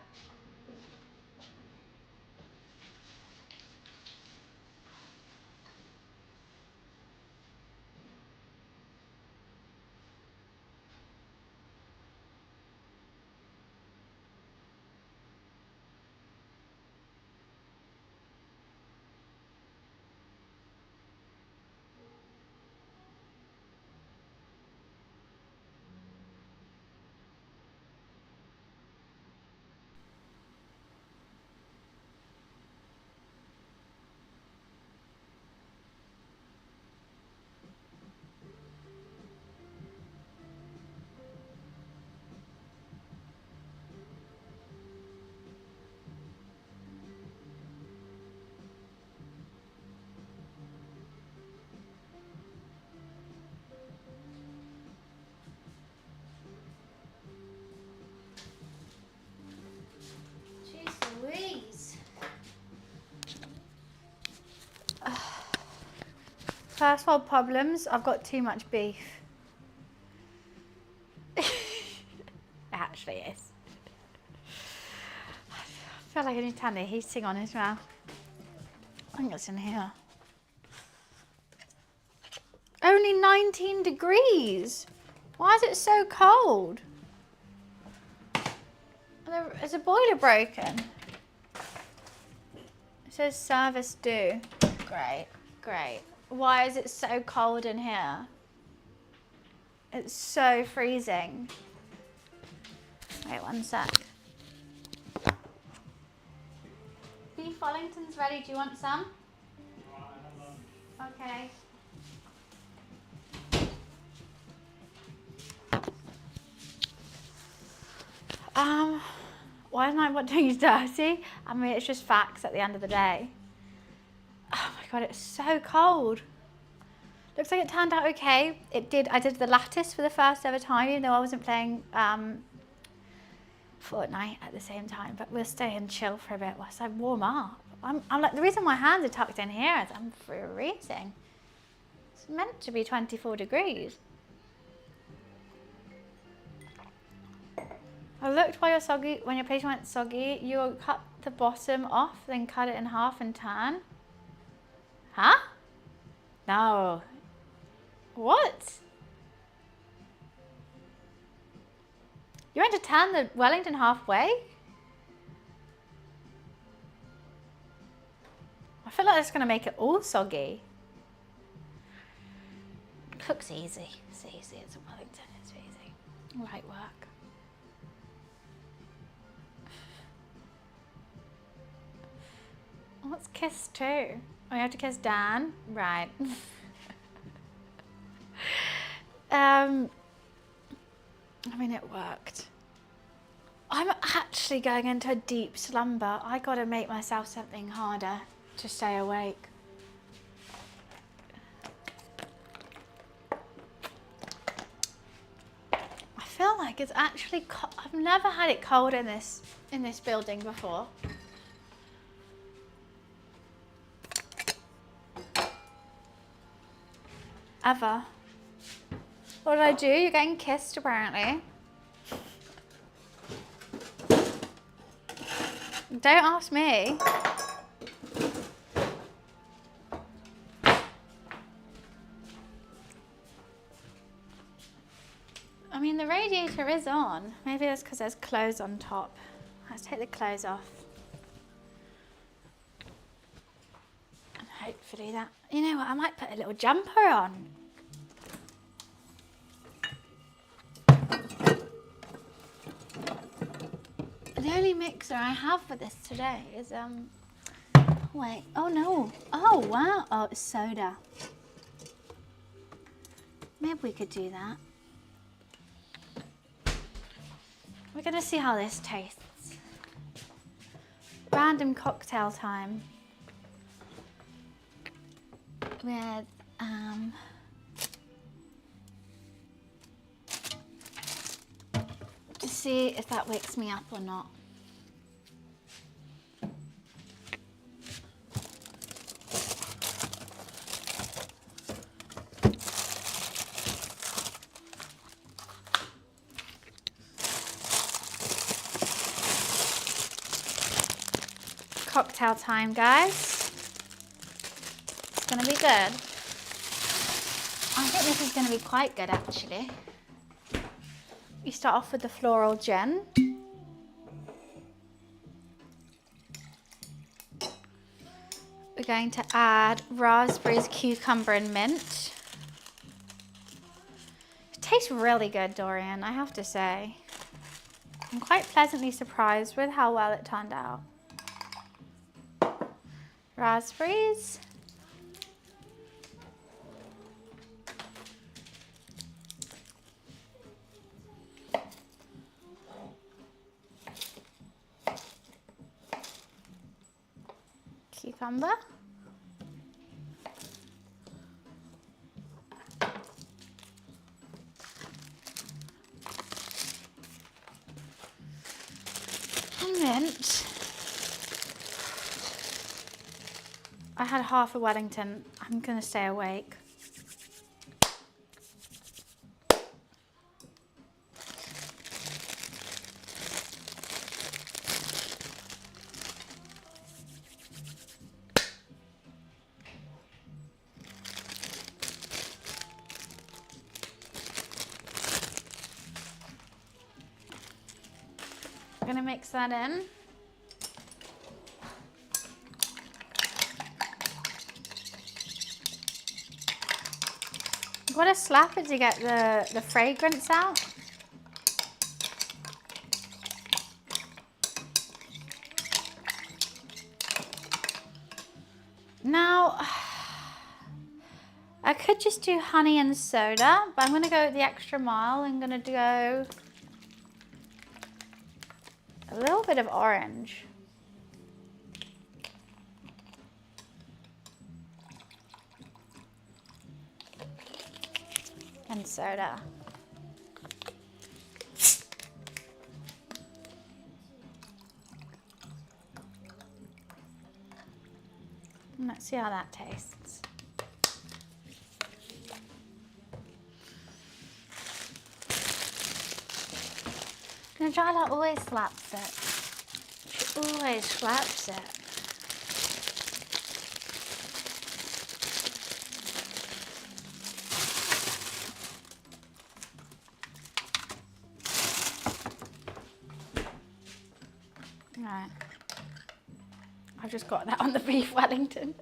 Speaker 1: Louise. First world problems, I've got too much beef. It actually is. I feel like I need to turn the heating on as well. I think it's in here. Only 19 degrees. Why is it so cold? Is a boiler broken? It says service due. Great, great. Why is it so cold in here? It's so freezing. Wait 1 sec. Beef Wellington's ready. Do you want some? Okay. Why am I wanting to use dirty? I mean, it's just facts at the end of the day. Oh my God, it's so cold. Looks like it turned out okay. It did. I did the lattice for the first ever time, even though I wasn't playing Fortnite at the same time. But we'll stay and chill for a bit whilst I warm up. I'm like, the reason my hands are tucked in here is I'm freezing. It's meant to be 24 degrees. I looked while you're soggy. When your page went soggy, you cut the bottom off, then cut it in half and turn. Huh? No. What? You went to turn the Wellington halfway? I feel like that's going to make it all soggy. Looks easy. It's easy. It's a Wellington. It's easy. Light work. What's kiss too? Oh, you have to kiss Dan? Right. I mean, it worked. I'm actually going into a deep slumber. I gotta make myself something harder to stay awake. I feel like it's actually I've never had it cold in this building before. Ever. What did I do? You're getting kissed apparently. Don't ask me. I mean, the radiator is on. Maybe that's because there's clothes on top. Let's take the clothes off. And hopefully that, you know what, I might put a little jumper on. The only mixer I have for this today is, wait, oh no. Oh wow, oh, it's soda. Maybe we could do that. We're gonna see how this tastes. Random cocktail time. With, to see if that wakes me up or not. Cocktail time, guys. It's gonna be good. I think this is gonna be quite good, actually. You start off with the floral gin. We're going to add raspberries, cucumber, and mint. It tastes really good, Dorian, I have to say. I'm quite pleasantly surprised with how well it turned out. Raspberries. Cucumber. And mint. I had half a Wellington. I'm gonna stay awake. I'm gonna mix that in. What a slap it to get the fragrance out. Now, I could just do honey and soda, but I'm gonna go the extra mile. I'm gonna go a little bit of orange. and soda. Let's see how that tastes. Najala always slaps it. She always slaps it. Right. I've just got that on the beef Wellington.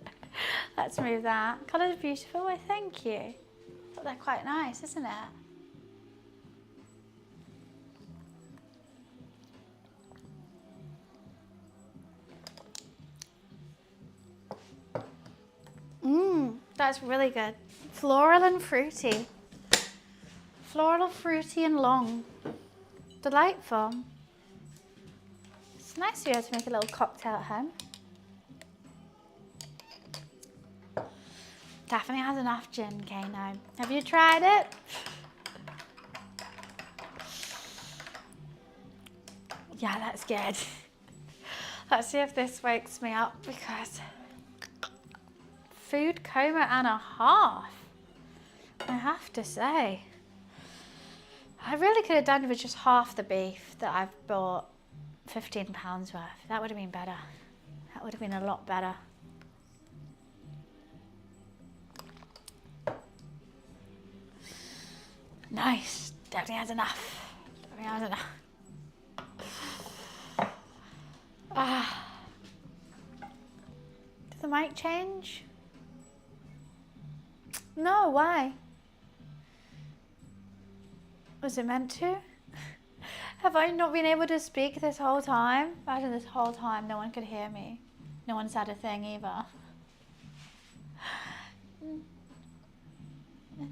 Speaker 1: Let's move that. Colour's beautiful, well, thank you. I thought they're quite nice, isn't it? That's really good. Floral and fruity. Floral, fruity and long. Delightful. It's nice to be able to make a little cocktail at home. Definitely has enough gin, Kano. Have you tried it? Yeah, that's good. Let's see if this wakes me up because food coma and a half, I have to say. I really could have done with just half the beef that I've bought, £15 worth. That would have been better. That would have been a lot better. Nice, definitely has enough. Definitely has enough. Did the mic change? No, why? Was it meant to? Have I not been able to speak this whole time? Imagine this whole time no one could hear me. No one said a thing either.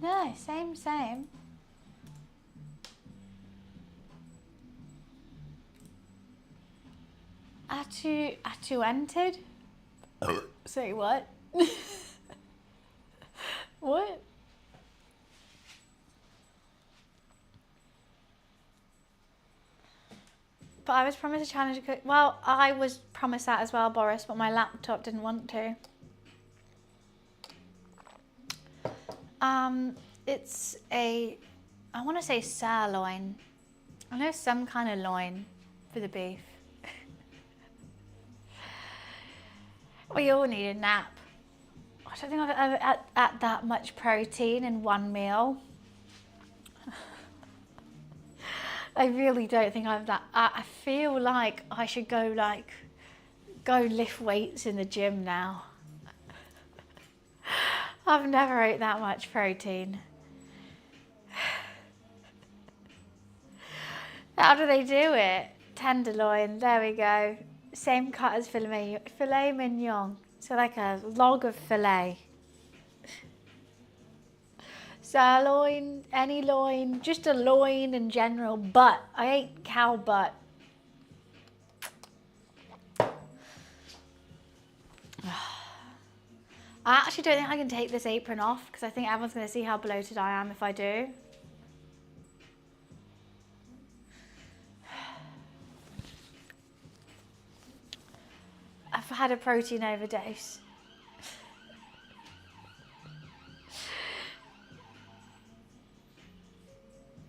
Speaker 1: No, same. Atu entered? Say what? What? But I was promised a challenge to cook. Well, I was promised that as well, Boris, but my laptop didn't want to. It's I want to say sirloin. I know some kind of loin for the beef. We all need a nap. I don't think I've ever had that much protein in one meal. I really don't think I've that. I feel like I should go lift weights in the gym now. I've never ate that much protein. How do they do it? Tenderloin, there we go. Same cut as filet mignon. So like a log of filet. Sirloin, any loin, just a loin in general. Butt, I ate cow butt. I actually don't think I can take this apron off because I think everyone's going to see how bloated I am if I do. I've had a protein overdose.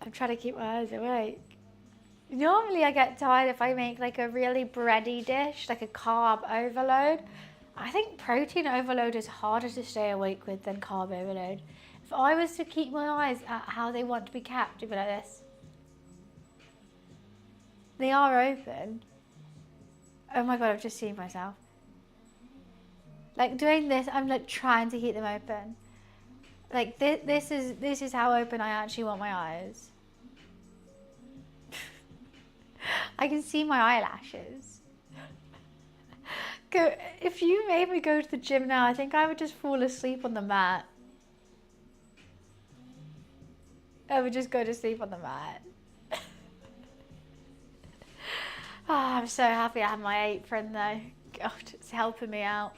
Speaker 1: I'm trying to keep my eyes awake. Normally I get tired if I make like a really bready dish, like a carb overload. I think protein overload is harder to stay awake with than carb overload. If I was to keep my eyes at how they want to be kept, it'd be like this. They are open. Oh my God, I've just seen myself. Like doing this, I'm like trying to keep them open. Like this is how open I actually want my eyes. I can see my eyelashes. If you made me go to the gym now, I think I would just fall asleep on the mat. I would just go to sleep on the mat. Oh, I'm so happy I have my apron though. God, it's helping me out.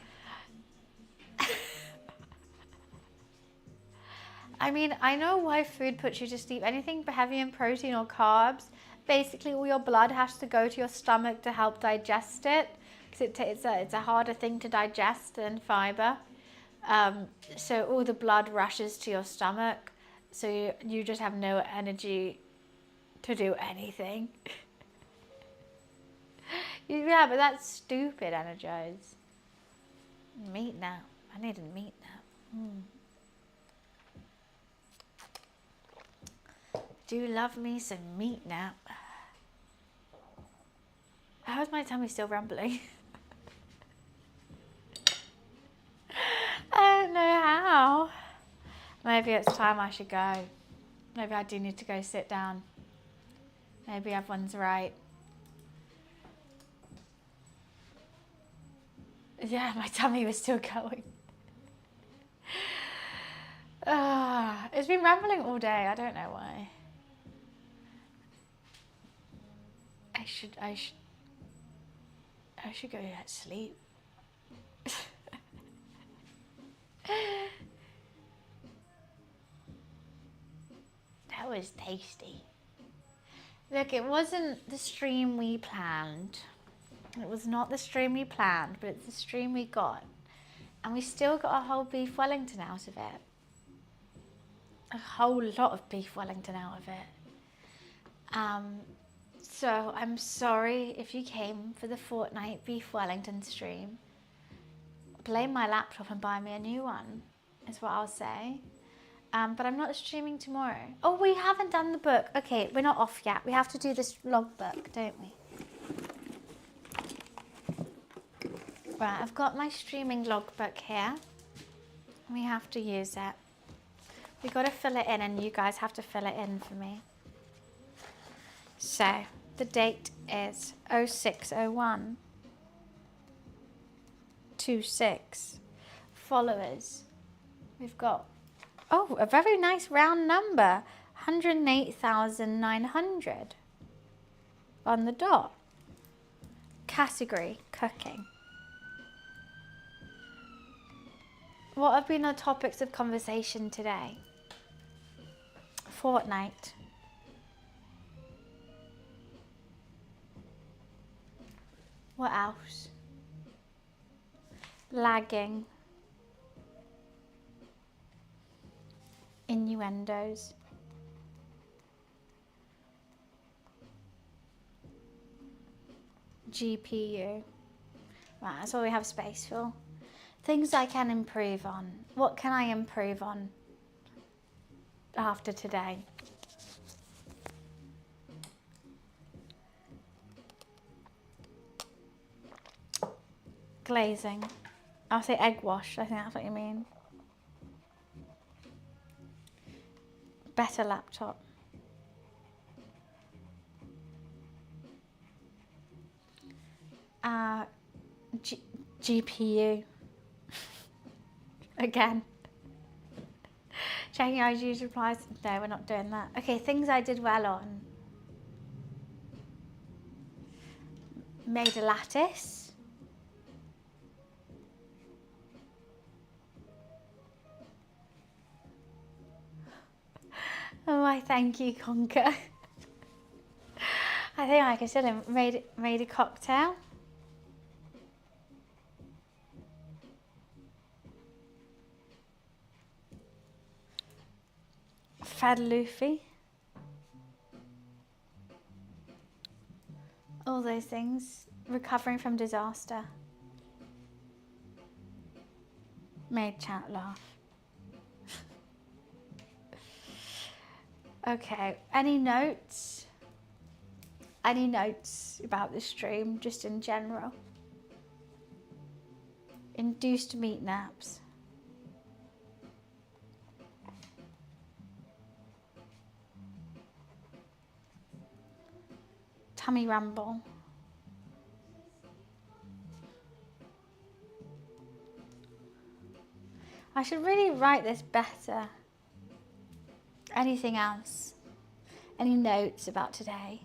Speaker 1: I mean, I know why food puts you to sleep. Anything heavy in protein or carbs, basically all your blood has to go to your stomach to help digest it, because it's a harder thing to digest than fiber. So all the blood rushes to your stomach, so you just have no energy to do anything. Yeah, but that's stupid, energize. Meat nap. I need a meat nap. Do you love me some meat nap? How's my tummy still rumbling? I don't know how. Maybe it's time I should go. Maybe I do need to go sit down. Maybe everyone's right. Yeah, my tummy was still going. It's been rambling all day. I don't know why. I should go to sleep. That was tasty. Look, it wasn't the stream we planned. It was not the stream we planned, but it's the stream we got. And we still got a whole beef Wellington out of it. A whole lot of beef Wellington out of it. So I'm sorry if you came for the fortnight beef Wellington stream. Blame my laptop and buy me a new one, is what I'll say. But I'm not streaming tomorrow. Oh, we haven't done the book. Okay, we're not off yet. We have to do this logbook, don't we? Right, I've got my streaming logbook here. We have to use it. We got to fill it in, and you guys have to fill it in for me. So, the date is 0601 26. Followers. We've got, oh, a very nice round number. 108,900 on the dot. Category, cooking. What have been the topics of conversation today? Fortnight. What else? Lagging. Innuendos. GPU. Right, that's all we have space for. Things I can improve on. What can I improve on after today? Glazing. I'll say egg wash. I think that's what you mean. Better laptop. GPU. Again. Checking IG's replies. No, we're not doing that. Okay, things I did well on. Made a lattice. Oh, my thank you, Conker. I think I can still made a cocktail. Fed Luffy. All those things. Recovering from disaster. Made chat laugh. Okay, any notes? Any notes about the stream, just in general? Induced meat naps. Tummy rumble. I should really write this better. Anything else? Any notes about today?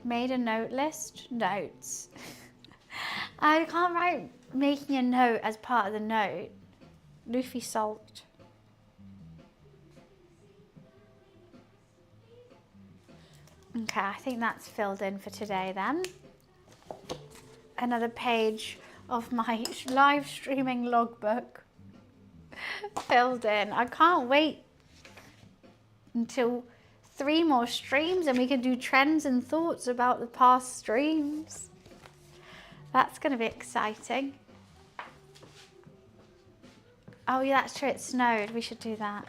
Speaker 1: Made a note list? Notes. I can't write making a note as part of the note. Luffy salt. Okay, I think that's filled in for today then. Another page of my live streaming logbook filled in. I can't wait until 3 more streams and we can do trends and thoughts about the past streams. That's going to be exciting. Oh yeah, that's true, it snowed. We should do that.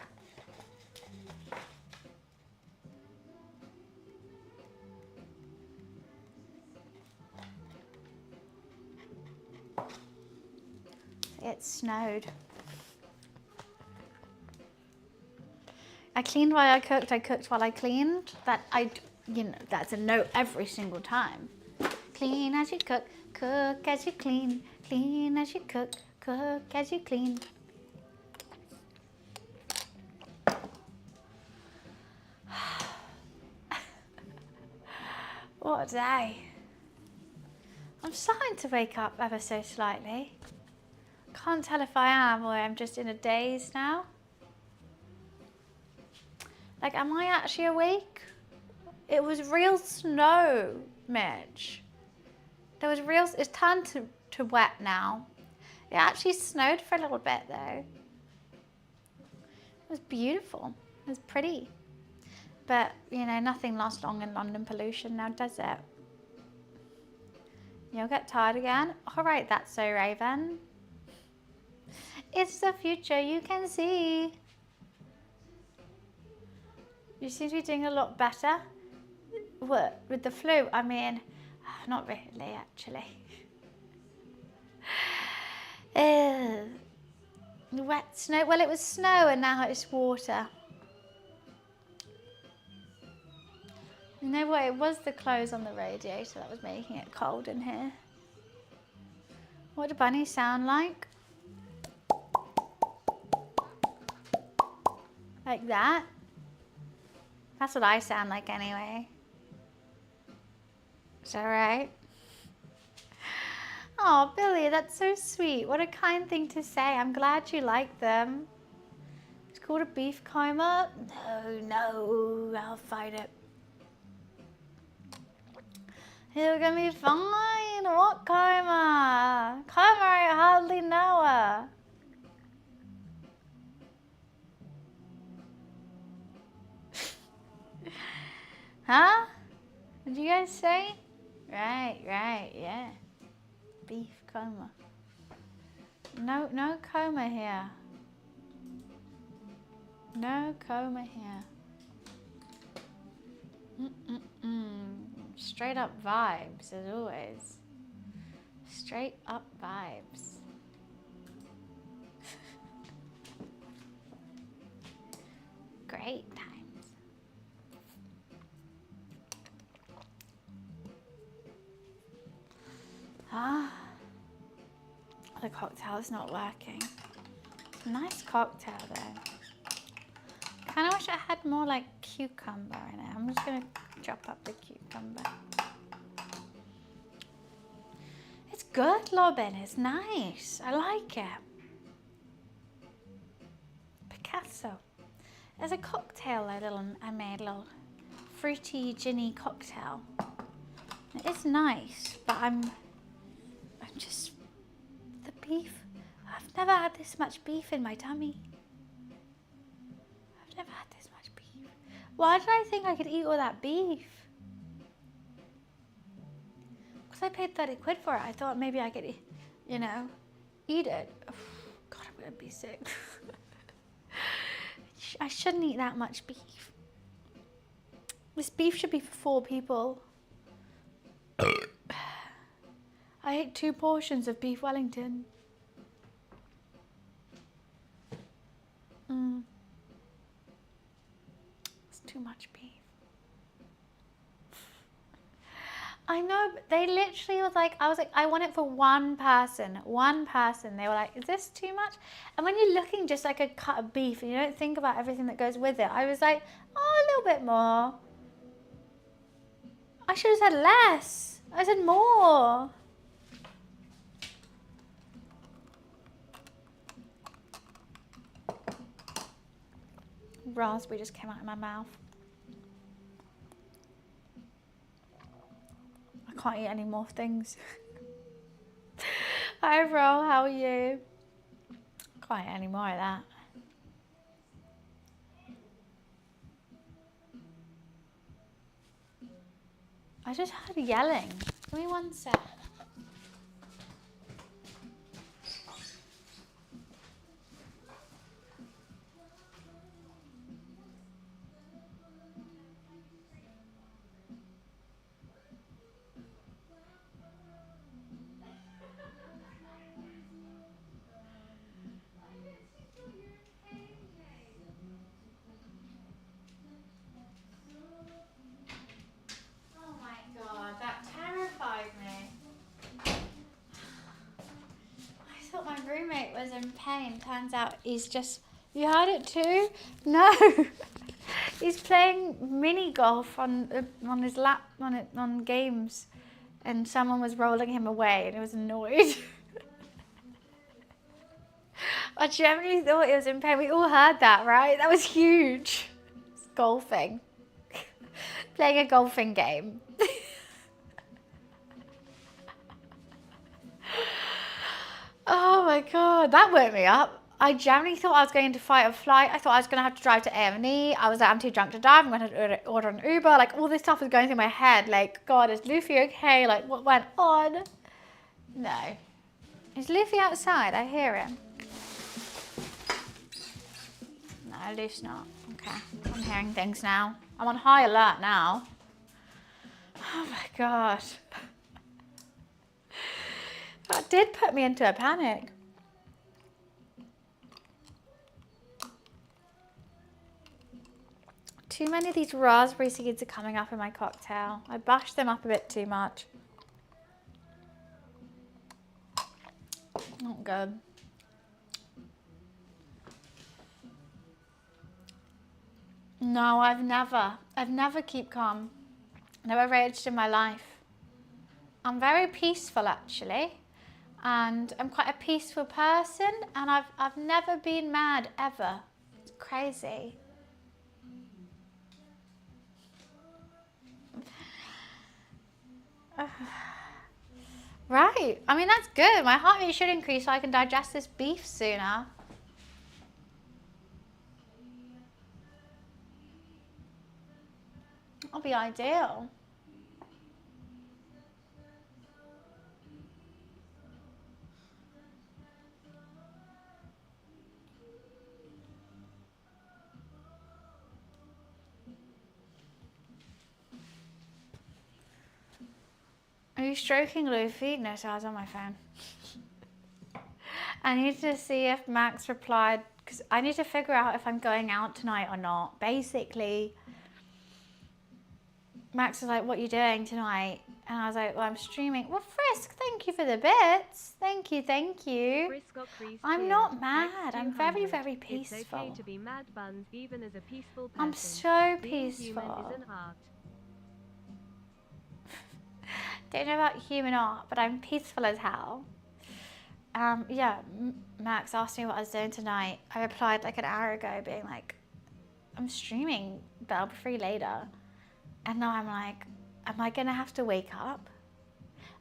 Speaker 1: It snowed. I cleaned while I cooked while I cleaned. That's a note every single time. Clean as you cook as you clean as you cook as you clean. What a day. I'm starting to wake up ever so slightly. Can't tell if I am or I'm just in a daze now. Like, am I actually awake? It was real snow, Mitch. It's turned to wet now. It actually snowed for a little bit though. It was beautiful. It was pretty. But, you know, nothing lasts long in London pollution now, does it? You'll get tired again? All right, that's so Raven. It's the future you can see. You seem to be doing a lot better. What, with the flu? I mean, not really, actually. Wet snow. Well, it was snow and now it's water. You know what? It was the clothes on the radiator that was making it cold in here. What do bunnies sound like? Like that? That's what I sound like anyway. Is that right? Oh, Billy, that's so sweet. What a kind thing to say. I'm glad you like them. It's called a beef coma. No, I'll fight it. You're gonna be fine. What coma? Coma, I hardly know her. Huh? What did you guys say? Right, yeah. Beef coma. No coma here. No coma here. Straight up vibes, as always. Straight up vibes. Great times. The cocktail's not working. Nice cocktail though. Kind of wish I had more like cucumber in it. I'm just gonna chop up the cucumber. It's good, Robin. It's nice. I like it. Picasso. There's a cocktail I made a little fruity ginny cocktail. It is nice, but I'm just the beef. I've never had this much beef in my tummy. I've never had this much beef. Why did I think I could eat all that beef? Because I paid 30 quid for it. I thought maybe I could, eat it. God, I'm gonna be sick. I shouldn't eat that much beef. This beef should be for 4 people. I ate 2 portions of beef Wellington. It's too much beef. I know, but they literally was like, I want it for one person. One person. They were like, is this too much? And when you're looking just like a cut of beef and you don't think about everything that goes with it, I was like, oh, a little bit more. I should have said less. I said more. raspberry just came out of my mouth. I can't eat any more things. Hi Ro, how are you? Can't eat any more of that. I just heard yelling. Give me one sec. That terrified me. I thought my roommate was in pain. Turns out he's just... You heard it too? No. He's playing mini golf on his lap on games, and someone was rolling him away, and he was annoyed. I genuinely thought he was in pain. We all heard that, right? That was huge. It's golfing. Playing a golfing game. Oh my god, that woke me up. I genuinely thought I was going into fight or flight. I thought I was going to have to drive to A&E. I was like, I'm too drunk to drive. I'm going to order an Uber. Like, all this stuff was going through my head. Like, God, is Luffy okay? Like, what went on? No. Is Luffy outside? I hear him. No, Luffy's not. Okay. I'm hearing things now. I'm on high alert now. Oh my god. That did put me into a panic. Too many of these raspberry seeds are coming up in my cocktail. I bashed them up a bit too much. Not good. No, I've never keep calm. Never raged in my life. I'm very peaceful actually. And I'm quite a peaceful person, and I've never been mad ever. It's crazy. Right, I mean that's good. My heart rate should increase so I can digest this beef sooner. That'll be ideal. Are you stroking Luffy? No, so I was on my phone. I need to see if Max replied, because I need to figure out if I'm going out tonight or not. Basically, Max was like, what are you doing tonight? And I was like, well, I'm streaming. Well, Frisk, thank you for the bits. Thank you, thank you. I'm not mad. I'm very, very peaceful.
Speaker 3: It's okay to be mad, Buns, even as a peaceful person.
Speaker 1: I'm so
Speaker 3: Being
Speaker 1: peaceful.
Speaker 3: human is an art.
Speaker 1: Don't know about human art, but I'm peaceful as hell. Yeah, Max asked me what I was doing tonight. I replied like an hour ago being like, I'm streaming, but I'll be free later. And now I'm like, am I gonna have to wake up?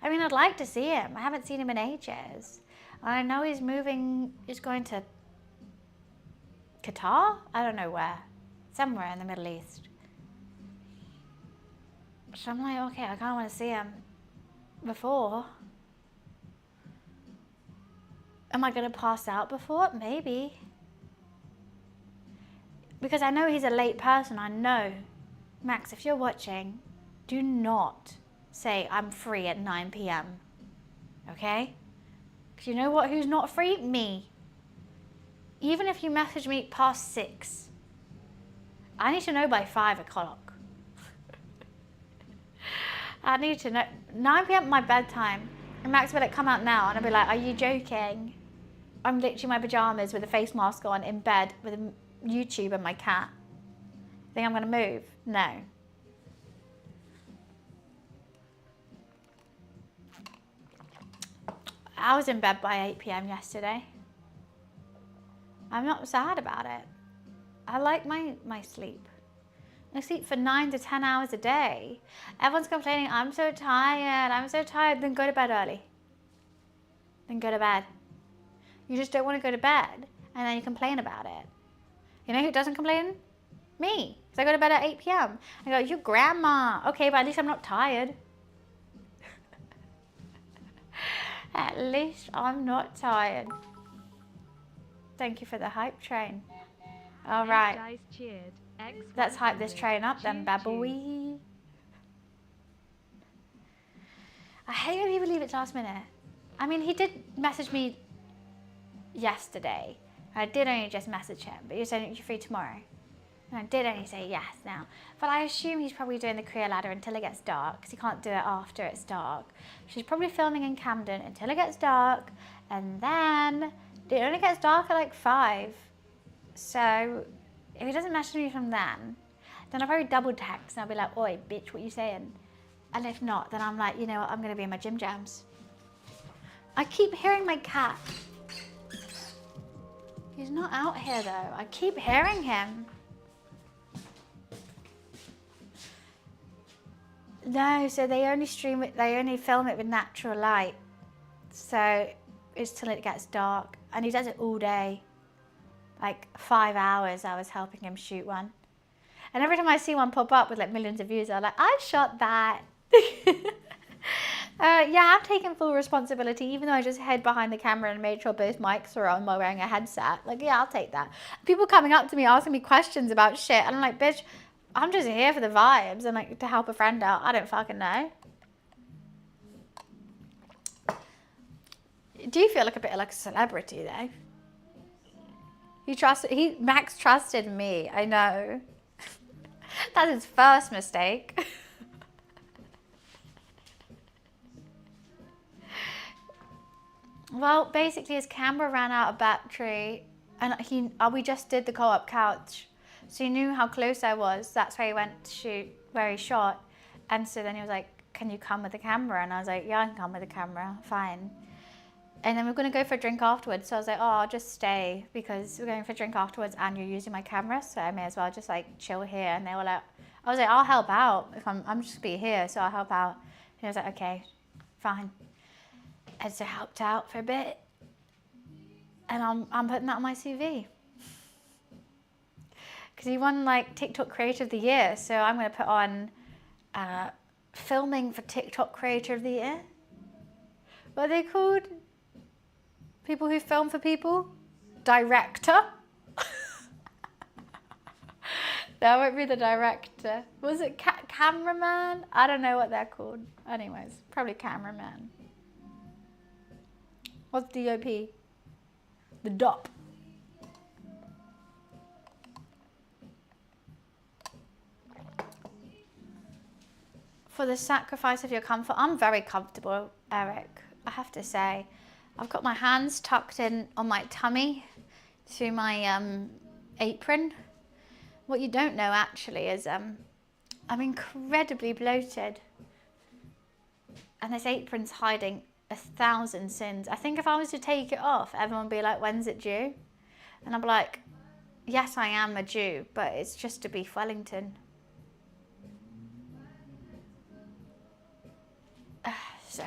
Speaker 1: I mean, I'd like to see him. I haven't seen him in ages. I know he's going to Qatar? I don't know where. Somewhere in the Middle East. So I'm like, okay, I kind of want to see him before. Am I going to pass out before? Maybe. Because I know he's a late person. I know. Max, if you're watching, do not say I'm free at 9 p.m. Okay? Because you know what? Who's not free? Me. Even if you message me past 6, I need to know by 5 o'clock. I need to know. 9 p.m. my bedtime. And Max will be like, come out now. And I'll be like, are you joking? I'm literally in my pajamas with a face mask on in bed with a YouTube and my cat. Think I'm going to move? No. I was in bed by 8 p.m. yesterday. I'm not sad about it. I like my sleep. I sleep for 9 to 10 hours a day. Everyone's complaining, I'm so tired. Then go to bed early. Then go to bed. You just don't want to go to bed, and then you complain about it. You know who doesn't complain? Me. Because I go to bed at 8 p.m. I go, you grandma. Okay, but at least I'm not tired. At least I'm not tired. Thank you for the hype train. All right.
Speaker 3: Guys cheered.
Speaker 1: Let's hype this train up then, baboy. I hate when people leave it last minute. I mean, he did message me yesterday. I did only just message him, but he said, you're free tomorrow. And I did only say yes now. But I assume he's probably doing the career ladder until it gets dark, because he can't do it after it's dark. She's probably filming in Camden until it gets dark, and then it only gets dark at like 5. So if he doesn't message me from then I'll probably double text and I'll be like, oi, bitch, what you saying? And if not, then I'm like, you know what, I'm going to be in my gym jams. I keep hearing my cat. He's not out here though. I keep hearing him. No, so they only stream it, they only film it with natural light. So it's till it gets dark. And he does it all day. Like 5 hours I was helping him shoot one. And every time I see one pop up with like millions of views, I'm like, I shot that. Yeah, I'm taking full responsibility, even though I just hid behind the camera and made sure both mics are on while wearing a headset. Like, yeah, I'll take that. People coming up to me asking me questions about shit. And I'm like, bitch, I'm just here for the vibes and like to help a friend out. I don't fucking know. Do you feel like a bit like a celebrity though? Max trusted me, I know. That's his first mistake. Well, basically his camera ran out of battery and we just did the co-op couch. So he knew how close I was. That's where he went to shoot, where he shot. And so then he was like, can you come with the camera? And I was like, yeah, I can come with the camera, fine. And then we're going to go for a drink afterwards. So I was like, oh, I'll just stay because we're going for a drink afterwards and you're using my camera. So I may as well just like chill here. And they were like, I was like, I'll help out. If I'm just going to be here, so I'll help out. And he was like, okay, fine. And so I helped out for a bit. And I'm putting that on my CV. Because he won like TikTok Creator of the Year. So I'm going to put on filming for TikTok Creator of the Year. What are they called? People who film for people? Director? That won't be the director. Was it cameraman? I don't know what they're called. Anyways, probably cameraman. What's DOP? The DOP. For the sacrifice of your comfort, I'm very comfortable, Eric, I have to say. I've got my hands tucked in on my tummy through my apron. What you don't know actually is I'm incredibly bloated. And this apron's hiding 1,000 sins. I think if I was to take it off, everyone would be like, when's it due? And I'm like, yes, I am a Jew, but it's just a beef Wellington. So,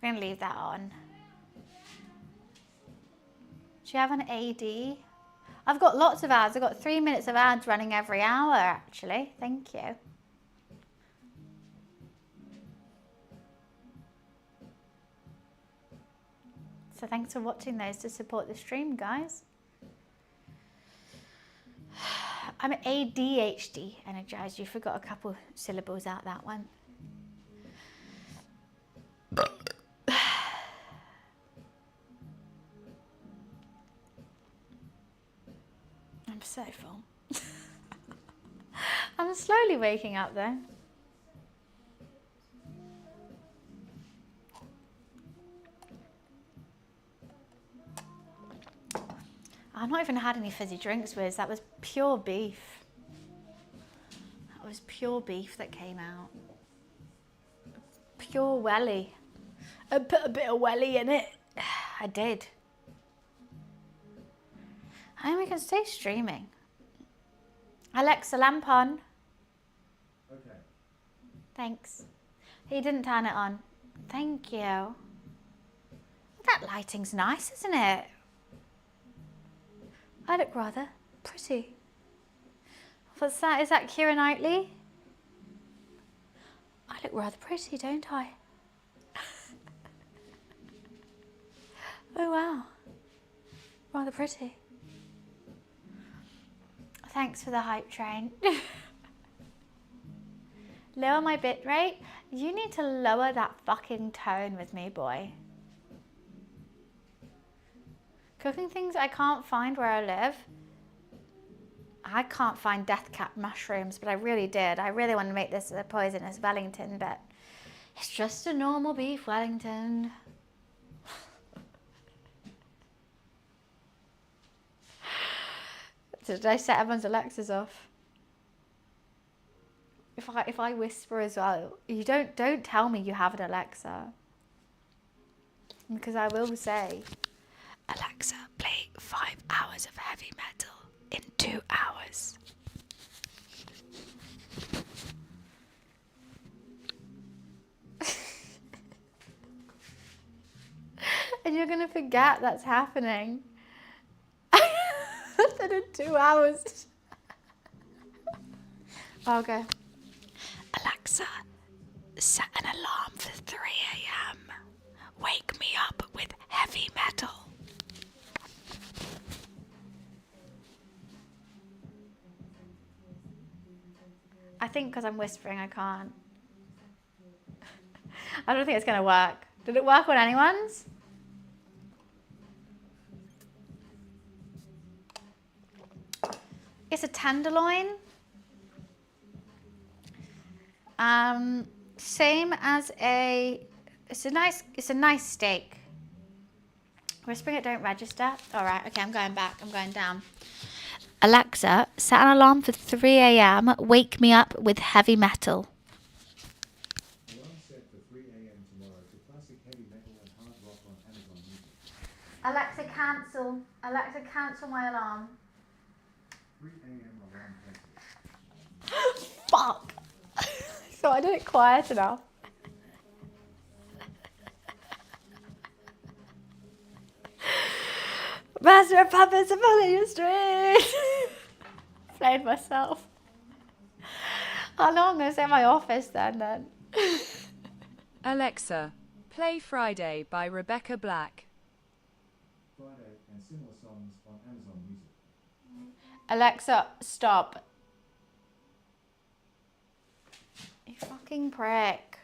Speaker 1: we're going to leave that on. Do you have an AD? I've got lots of ads. I've got 3 minutes of ads running every hour, actually. Thank you. So thanks for watching those to support the stream, guys. I'm ADHD energized. You forgot a couple syllables out that one. I'm so full. I'm slowly waking up though. I've not even had any fizzy drinks, Wiz. That was pure beef. That was pure beef that came out. Pure welly. I put a bit of welly in it. I did. I mean, we can stay streaming. Alexa, lamp on.
Speaker 2: Okay.
Speaker 1: Thanks. He didn't turn it on. Thank you. That lighting's nice, isn't it? I look rather pretty. What's that? Is that Keira Knightley? I look rather pretty, don't I? Oh wow. Rather pretty. Thanks for the hype train. Lower my bit rate? You need to lower that fucking tone with me, boy. Cooking things I can't find where I live. I can't find death cap mushrooms, but I really did. I really want to make this a poisonous Wellington, but it's just a normal beef Wellington. Did I set everyone's Alexas off? If I whisper as well, you don't tell me you have an Alexa, because I will say, Alexa, play 5 hours of heavy metal in 2 hours. And you're gonna forget that's happening. And in 2 hours. Okay. Alexa, set an alarm for 3 a.m. Wake me up with heavy metal. I think because I'm whispering, I can't. I don't think it's going to work. Did it work on anyone's? It's a tenderloin. Same as it's a nice steak. Whispering it don't register. All right, okay, I'm going back. I'm going down. Alexa, set an alarm for 3 a.m. Wake me up with heavy metal.
Speaker 2: Alarm set for 3 a.m. tomorrow for classic heavy metal and hard rock on Amazon Music.
Speaker 1: Alexa, cancel. Alexa, cancel my alarm.
Speaker 2: 3 a.m. alarm cancelled.
Speaker 1: Fuck. So I did it quiet enough. Master of Puppets, I'm on your street. Played myself. Oh no, I'm going to say my office then.
Speaker 4: Alexa, play Friday by Rebecca Black.
Speaker 2: Friday and similar songs on Amazon Music.
Speaker 1: Alexa, stop. You fucking prick.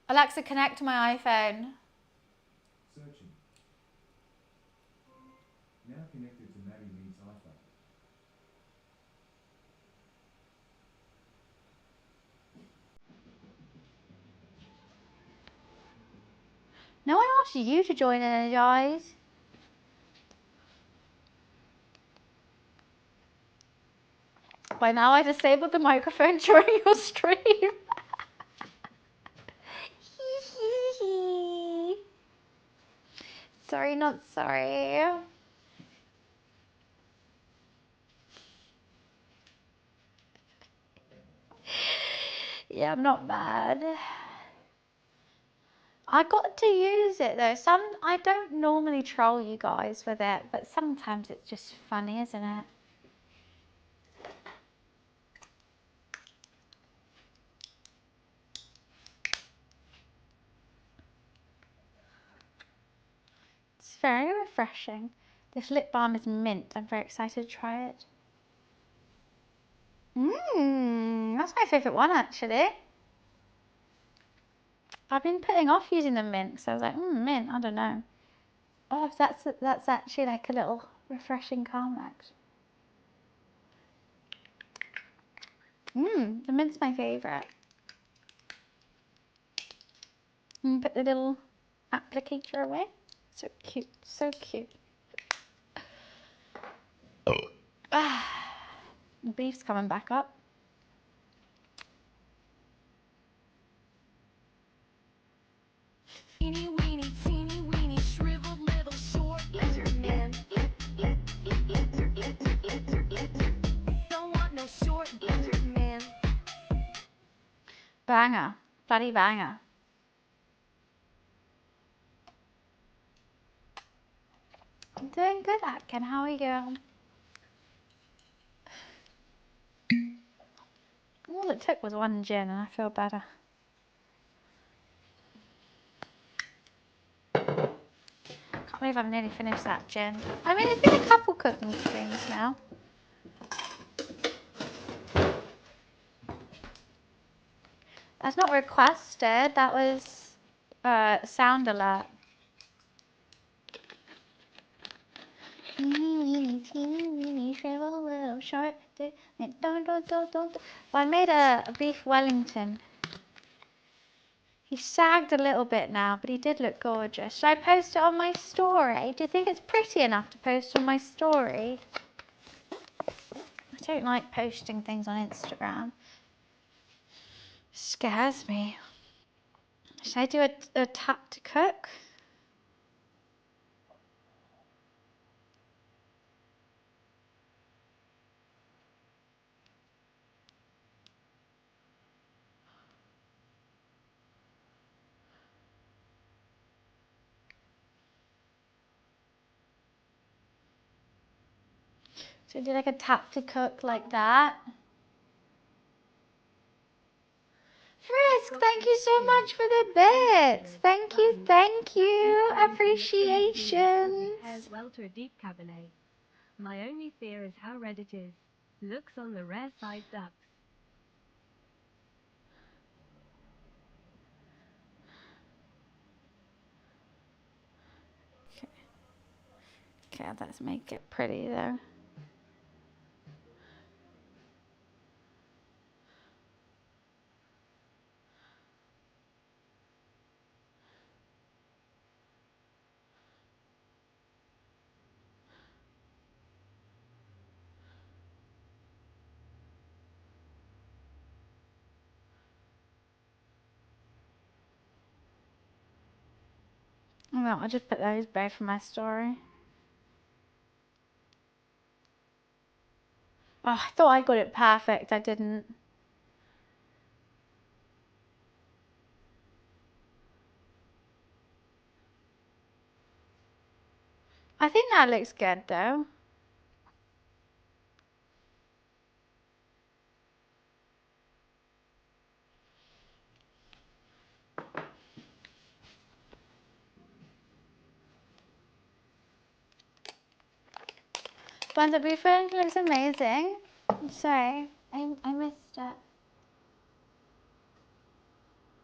Speaker 1: Alexa, connect to my iPhone.
Speaker 2: Searching. Now connected to Maddie Lee's iPhone.
Speaker 1: No one asked you to join Energize. By now I disabled the microphone during your stream. Sorry, not sorry. Yeah, I'm not mad. I got to use it though. I don't normally troll you guys with it, but sometimes it's just funny, isn't it? It's very refreshing. This lip balm is mint. I'm very excited to try it. That's my favourite one actually. I've been putting off using the mint, so I was like, mint, I don't know. Oh, that's actually like a little refreshing Carmex. The mint's my favourite. Put the little applicator away. So cute, so cute. The beef's coming back up.
Speaker 5: Teeny weeny, shriveled little short lizard man.
Speaker 1: Banger. Bloody banger. I'm doing good, Atkin. How are you? All it took was one gin and I feel better. Can't believe I've nearly finished that gin. I mean, it's been a couple cooking streams now. That's not requested, that was sound alert. Well, I made a beef Wellington. He sagged a little bit now, but he did look gorgeous. Should I post it on my story? Do you think it's pretty enough to post on my story? I don't like posting things on Instagram. Scares me. Should I do a tap to cook? So do like a tap to cook like that. Frisk, thank you so much for the bits. Thank you. Appreciation.
Speaker 3: Compares well to a deep Cabernet. My only fear is how red it is. Looks on the rare side ducks.
Speaker 1: Okay, let's make it pretty though. No, I'll just put those both in my story. Oh, I thought I got it perfect. I didn't. I think that looks good though. But the beef looks amazing. I'm sorry, I missed it.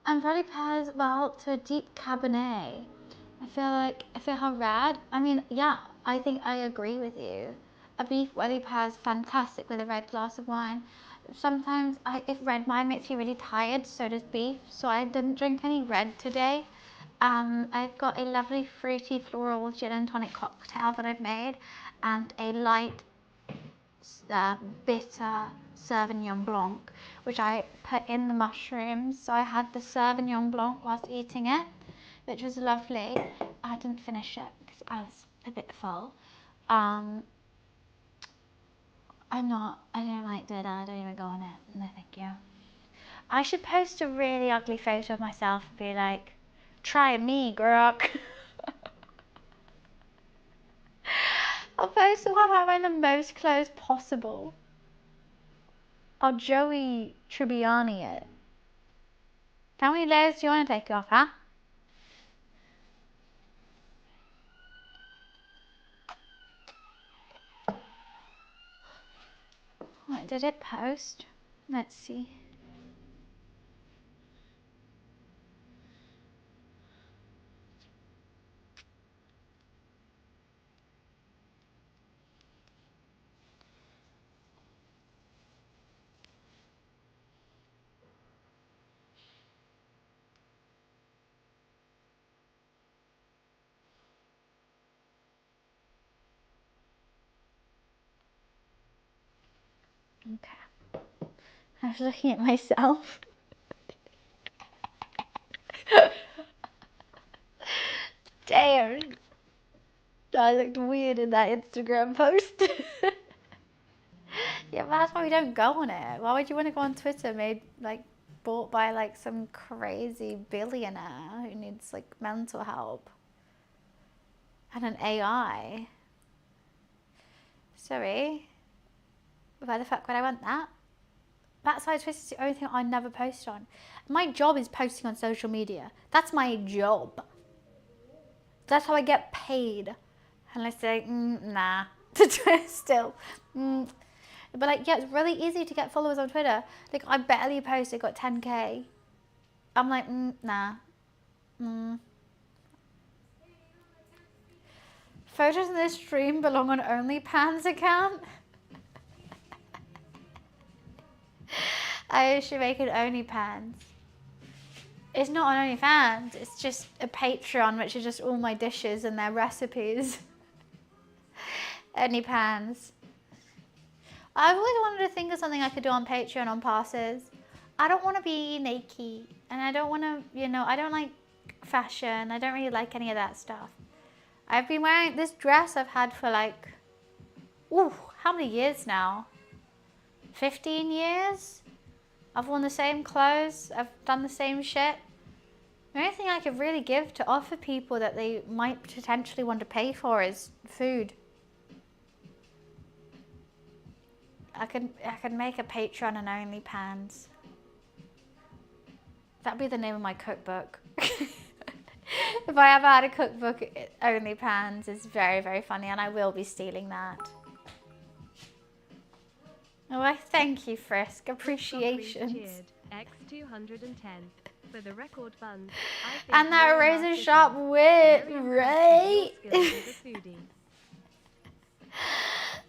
Speaker 1: And Valley pairs well to a deep Cabernet. I feel how rad. I mean, yeah, I think I agree with you. A beef welly pairs fantastic with a red glass of wine. Sometimes if red wine makes you really tired, so does beef. So I didn't drink any red today. I've got a lovely fruity floral gin and tonic cocktail that I've made and a light bitter Sauvignon Blanc, which I put in the mushrooms. So I had the Sauvignon Blanc whilst eating it, which was lovely. I didn't finish it because I was a bit full. I don't like doing that. I don't even go on it. No, thank you. I should post a really ugly photo of myself and be like, try me, girl. I'll post the one wearing the most clothes possible. I'll Joey Tribbiani it. How many layers do you want to take off, huh? What did it post? Let's see. Okay. I was looking at myself. Damn. I looked weird in that Instagram post. Yeah, but that's why we don't go on it. Why would you want to go on Twitter made like bought by like some crazy billionaire who needs like mental help. And an AI. Sorry. Why the fuck would I want that? That side twist is the only thing I never post on. My job is posting on social media. That's my job. That's how I get paid. Unless they, nah, to twist still. But like, yeah, it's really easy to get followers on Twitter. Like, I barely post, I got 10K. I'm like, nah. Photos in this stream belong on OnlyPans account. I should make an OnlyPans. It's not on OnlyFans, it's just a Patreon, which is just all my dishes and their recipes. OnlyPans. I've always wanted to think of something I could do on Patreon on passes. I don't want to be naked, and I don't want to, you know, I don't like fashion. I don't really like any of that stuff. I've been wearing this dress I've had for like, how many years now? 15 years? I've worn the same clothes. I've done the same shit. The only thing I could really give to offer people that they might potentially want to pay for is food. I could make a Patreon and OnlyPans. That'd be the name of my cookbook. If I ever had a cookbook, OnlyPans is very, very funny, and I will be stealing that. Oh, I thank you, Frisk. Appreciations.
Speaker 3: X210 for the record funds.
Speaker 1: And that razor sharp wit, right?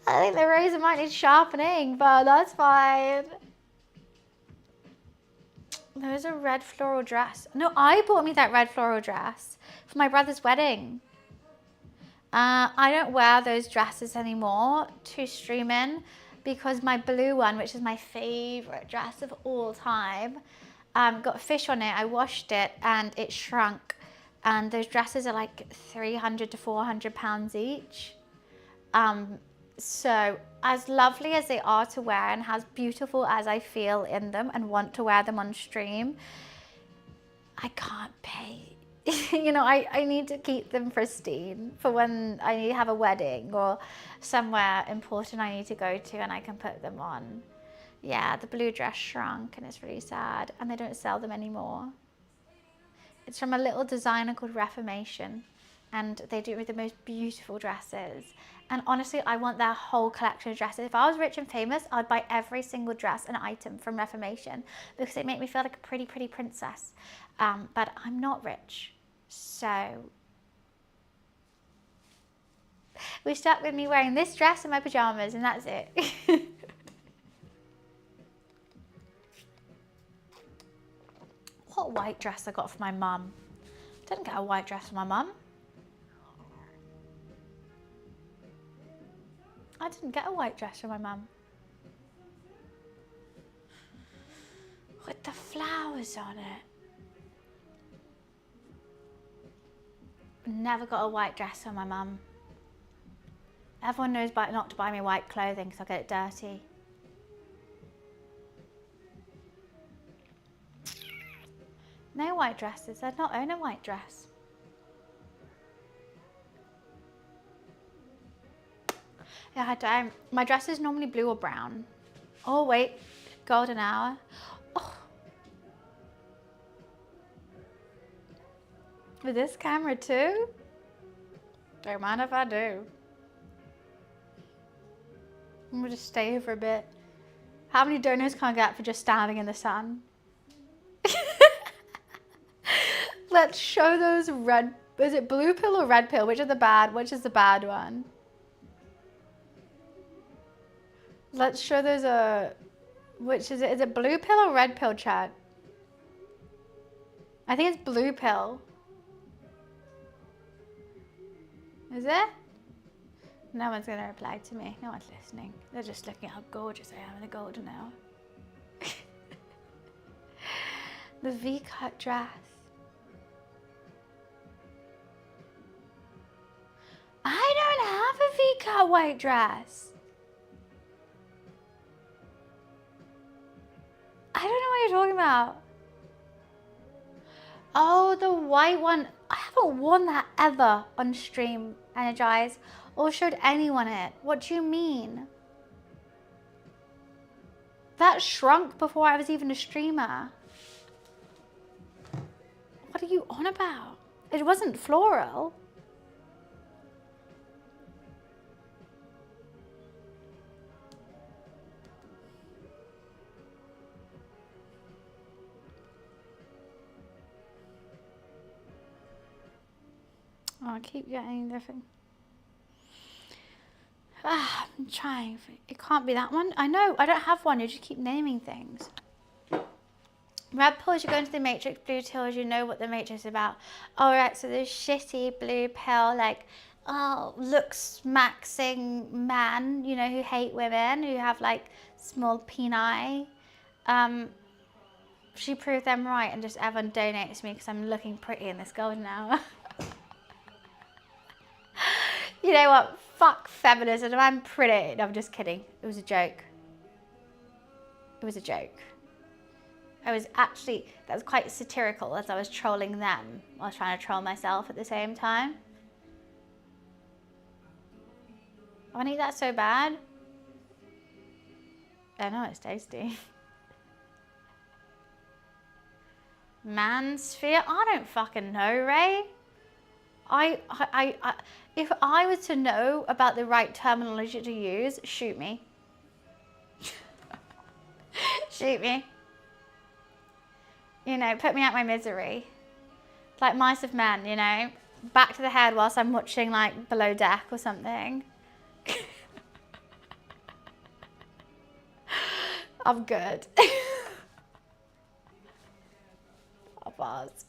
Speaker 1: I think the razor might need sharpening, but that's fine. There's a red floral dress. No, I bought me that red floral dress for my brother's wedding. I don't wear those dresses anymore to stream in because my blue one, which is my favorite dress of all time, got fish on it. I washed it and it shrunk. And those dresses are like 300 to 400 pounds each. So as lovely as they are to wear and as beautiful as I feel in them and want to wear them on stream, I can't pay. You know, I need to keep them pristine for when I need to have a wedding or somewhere important I need to go to and I can put them on. Yeah, the blue dress shrunk and it's really sad and they don't sell them anymore. It's from a little designer called Reformation and they do it with the most beautiful dresses. And honestly, I want their whole collection of dresses. If I was rich and famous, I'd buy every single dress and item from Reformation because they make me feel like a pretty, pretty princess. But I'm not rich, so we stuck with me wearing this dress and my pajamas, and that's it. What white dress I got for my mum? I didn't get a white dress for my mum. I didn't get a white dress for my mum. With the flowers on it. Never got a white dress for my mum. Everyone knows not to buy me white clothing because I'll get it dirty. No white dresses. I'd not own a white dress. Yeah, my dress is normally blue or brown. Oh wait, golden hour. Oh. With this camera too? Don't mind if I do. I'm gonna just stay here for a bit. How many donuts can I get for just standing in the sun? Let's show those red, is it blue pill or red pill? Which is the bad one? Let's show those which is it? Is it blue pill or red pill, chat? I think it's blue pill. Is it? No one's gonna reply to me. No one's listening. They're just looking at how gorgeous I am in a golden hour. The V-cut dress. I don't have a V-cut white dress. I don't know what you're talking about. Oh, the white one. I haven't worn that ever on stream, Energize, or showed anyone it. What do you mean? That shrunk before I was even a streamer. What are you on about? It wasn't floral. Oh, I keep getting different. I'm trying. It can't be that one. I know. I don't have one. You just keep naming things. Red pills, you go into the matrix. Blue pills, you know what the matrix is about. All right, so this shitty blue pill, like, oh, looks maxing man, you know, who hate women, who have like small peni. She proved them right, and just everyone donates me because I'm looking pretty in this golden hour. You know what? Fuck feminism. I'm pretty. No, I'm just kidding. It was a joke. It was a joke. I was actually, that was quite satirical as I was trolling them. I was trying to troll myself at the same time. I want to eat that so bad. I know it's tasty. Mansphere? I don't fucking know, Ray. If I was to know about the right terminology to use, shoot me. Shoot me. You know, put me out my misery. Like Mice of Men, you know. Back to the head whilst I'm watching like Below Deck or something. I'm good. I'll pause.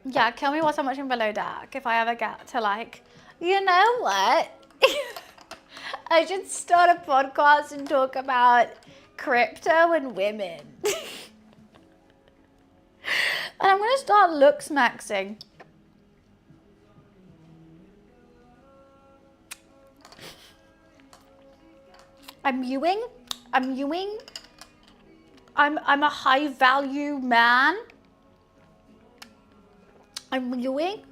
Speaker 1: Yeah, kill me whilst I'm watching Below Deck if I ever get to like, you know what? I should start a podcast and talk about crypto and women. And I'm going to start looks maxing. I'm mewing. I'm a high value man. I'm mewing.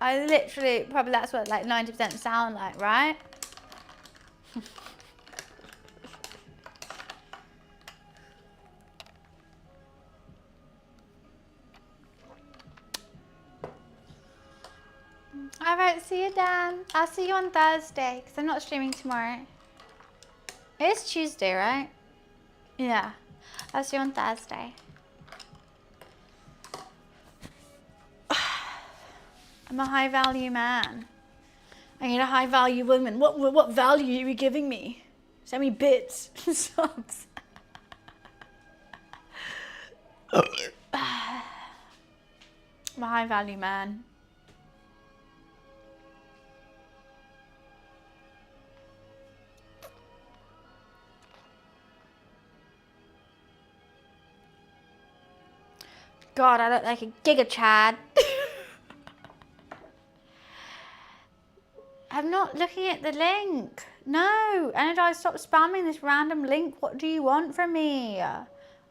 Speaker 1: I literally, probably that's what like 90% sound like, right? All right, see you, Dan. I'll see you on Thursday because I'm not streaming tomorrow. It's Tuesday, right? Yeah. I'll see you on Thursday. I'm a high value man. I need a high value woman. What value are you giving me? Send me bits and subs. I'm a high value man. God, I look like a giga chad. I'm not looking at the link. No, Energize, stop spamming this random link. What do you want from me?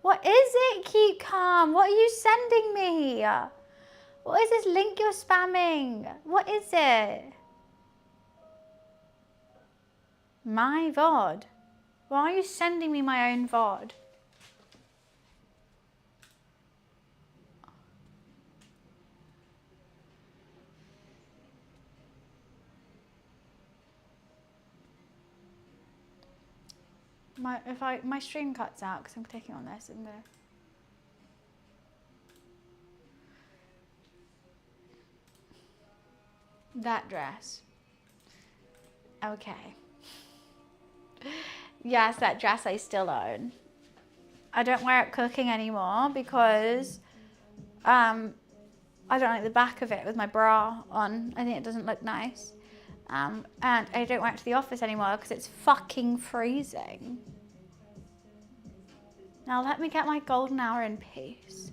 Speaker 1: What is it, Keep Calm? What are you sending me? What is this link you're spamming? What is it? My VOD? Why are you sending me my own VOD? My stream cuts out because I'm clicking on this and that dress. Okay. Yes, that dress I still own. I don't wear it cooking anymore because I don't like the back of it with my bra on. I think it doesn't look nice. And I don't wear it to the office anymore because it's fucking freezing. Now let me get my golden hour in peace.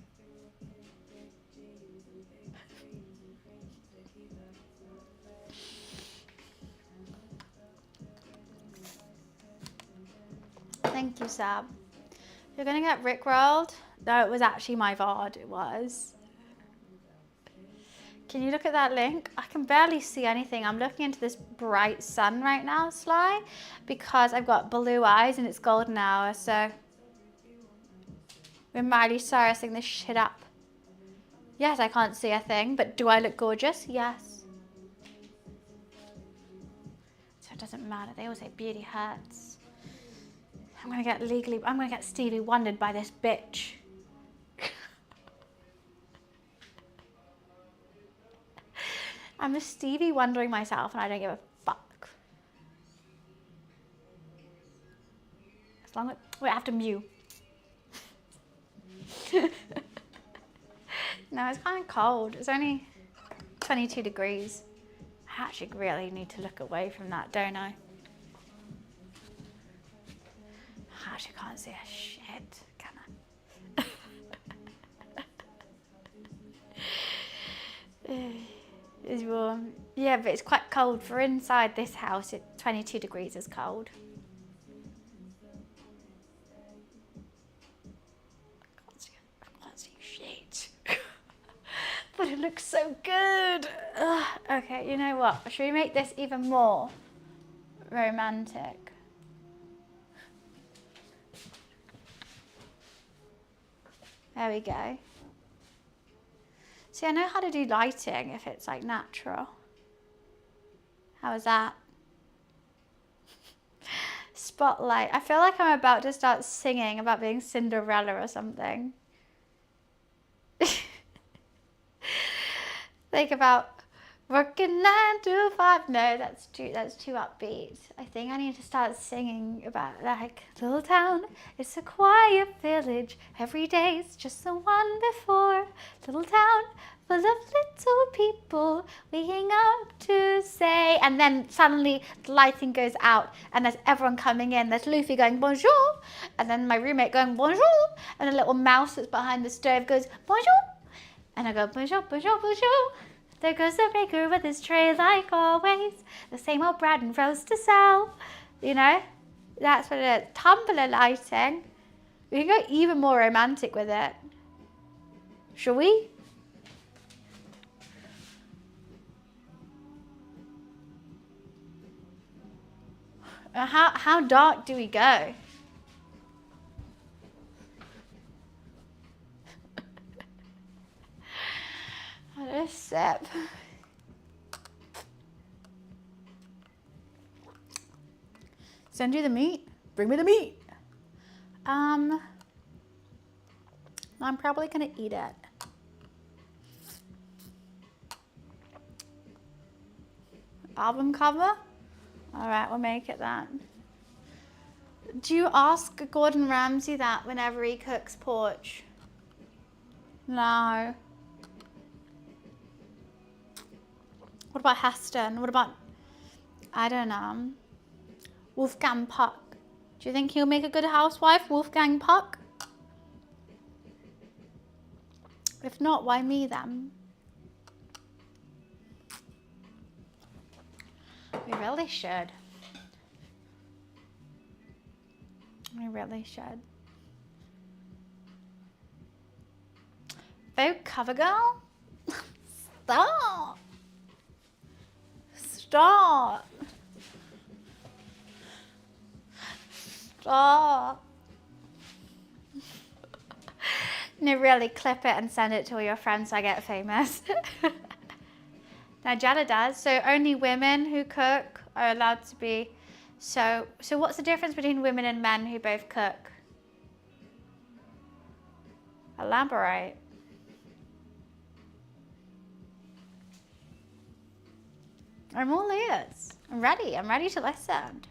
Speaker 1: Thank you, Sab. You're gonna get rickrolled? No, it was actually my VOD, it was. Can you look at that link? I can barely see anything. I'm looking into this bright sun right now, Sly, because I've got blue eyes and it's golden hour, so. When Miley Cyrus sing this shit up. Yes, I can't see a thing, but do I look gorgeous? Yes. So it doesn't matter. They always say beauty hurts. I'm gonna get Stevie Wondered by this bitch. I'm just Stevie Wondering myself and I don't give a fuck. As long as, wait, I have to mew. No, it's kind of cold. It's only 22 degrees. I actually really need to look away from that, don't I? I actually can't see a shit, can I? It's warm. Yeah, but it's quite cold. For inside this house, 22 degrees is cold. I can't see shit. But it looks so good. Ugh. Okay, you know what? Should we make this even more romantic? There we go. See, I know how to do lighting if it's like natural. How is that? Spotlight. I feel like I'm about to start singing about being Cinderella or something. Think about working 9 to 5. No, that's too upbeat. I think I need to start singing about like little town. It's a quiet village. Every day's just the one before. Little town full of little people waking up to say. And then suddenly the lighting goes out and there's everyone coming in. There's Luffy going bonjour, and then my roommate going bonjour, and a little mouse that's behind the stove goes bonjour. And I go, bonjour, bonjour, bonjour. There goes the baker with his tray like always. The same old bread and roast to sell. You know, that's what it is. Tumblr lighting. We can go even more romantic with it. Shall we? How dark do we go? A sip. Send you the meat? Bring me the meat. I'm probably gonna eat it. Album cover? All right, we'll make it that. Do you ask Gordon Ramsay that whenever he cooks porch? No. What about Heston? What about, I don't know, Wolfgang Puck? Do you think he'll make a good housewife, Wolfgang Puck? If not, why me then? We really should. We really should. Vogue cover girl? Stop. Stop. Stop. No, really, clip it and send it to all your friends so I get famous. Now, Jada does. So only women who cook are allowed to be. So what's the difference between women and men who both cook? Elaborate. I'm all ears. I'm ready. I'm ready to listen.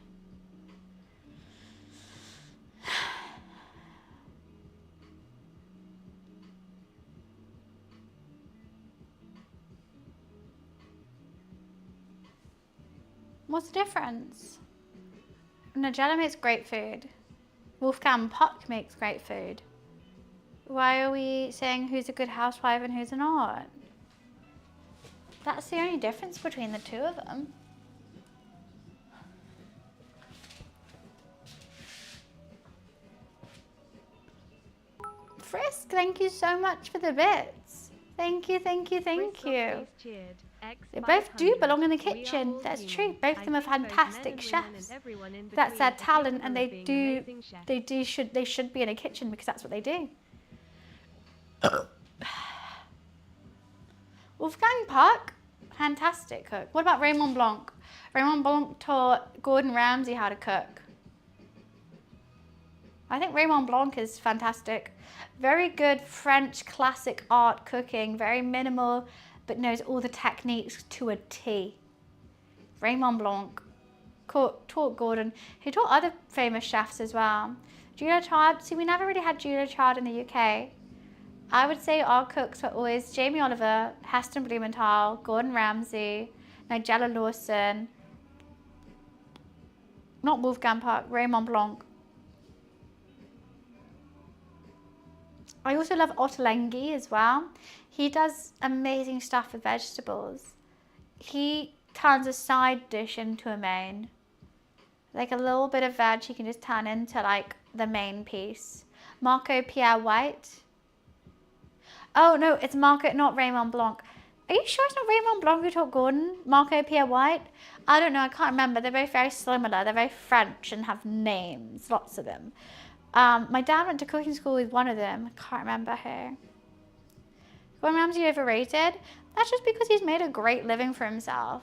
Speaker 1: What's the difference? Nigella makes great food. Wolfgang Puck makes great food. Why are we saying who's a good housewife and who's not? That's the only difference between the two of them. Frisk, thank you so much for the bits. Thank you, thank you, thank you. They both do belong in the kitchen. That's true. Both of them are fantastic chefs. That's their talent, and they should be in a kitchen because that's what they do. Wolfgang Puck, fantastic cook. What about Raymond Blanc? Raymond Blanc taught Gordon Ramsay how to cook. I think Raymond Blanc is fantastic. Very good French classic art cooking, very minimal, but knows all the techniques to a T. Raymond Blanc taught Gordon. He taught other famous chefs as well. Julia Child, see, we never really had Julia Child in the UK. I would say our cooks were always Jamie Oliver, Heston Blumenthal, Gordon Ramsay, Nigella Lawson, not Wolfgang Puck, Raymond Blanc. I also love Ottolenghi as well. He does amazing stuff with vegetables. He turns a side dish into a main. Like a little bit of veg he can just turn into like the main piece. Marco Pierre White. Oh no, it's Marco, not Raymond Blanc. Are you sure it's not Raymond Blanc who taught Gordon? Marco Pierre White? I don't know, I can't remember. They're both very similar. They're very French and have names, lots of them. My dad went to cooking school with one of them. I can't remember who. Gordon Ramsay overrated? That's just because he's made a great living for himself.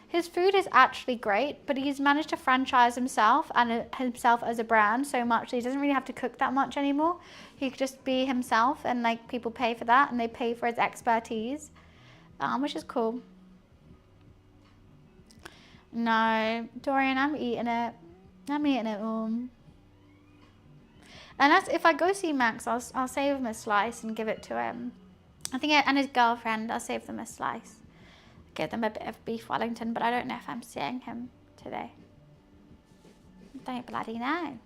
Speaker 1: His food is actually great, but he's managed to franchise himself and himself as a brand so much that he doesn't really have to cook that much anymore. He could just be himself, and like people pay for that, and they pay for his expertise, which is cool. No, Dorian, I'm eating it. I'm eating it all. And that's, if I go see Max, I'll save him a slice and give it to him. I think, and his girlfriend, I'll save them a slice. Give them a bit of beef Wellington, but I don't know if I'm seeing him today. I don't bloody know.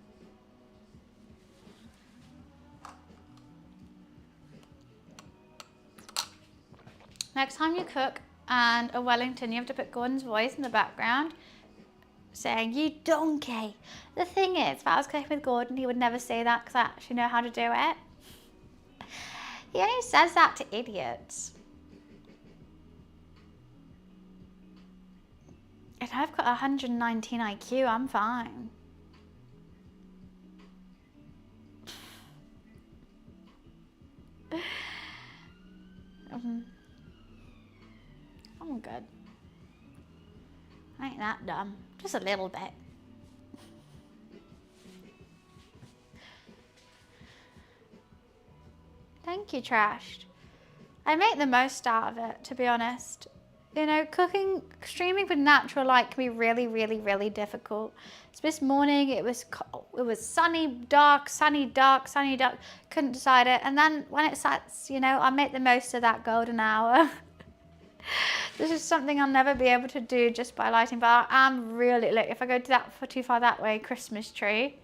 Speaker 1: Next time you cook and a Wellington, you have to put Gordon's voice in the background saying, "You donkey." The thing is, if I was cooking with Gordon, he would never say that because I actually know how to do it. He only says that to idiots. If I've got 119 IQ, I'm fine. I'm good. I ain't that dumb. Just a little bit. Thank you, Trashed. I make the most out of it, to be honest. You know, streaming with natural light can be really, really, really difficult. So this morning it was sunny, dark, sunny, dark, sunny, dark. Couldn't decide it. And then when it sets, you know, I make the most of that golden hour. This is something I'll never be able to do just by lighting. But I'm really, look, if I go too far that way, Christmas tree.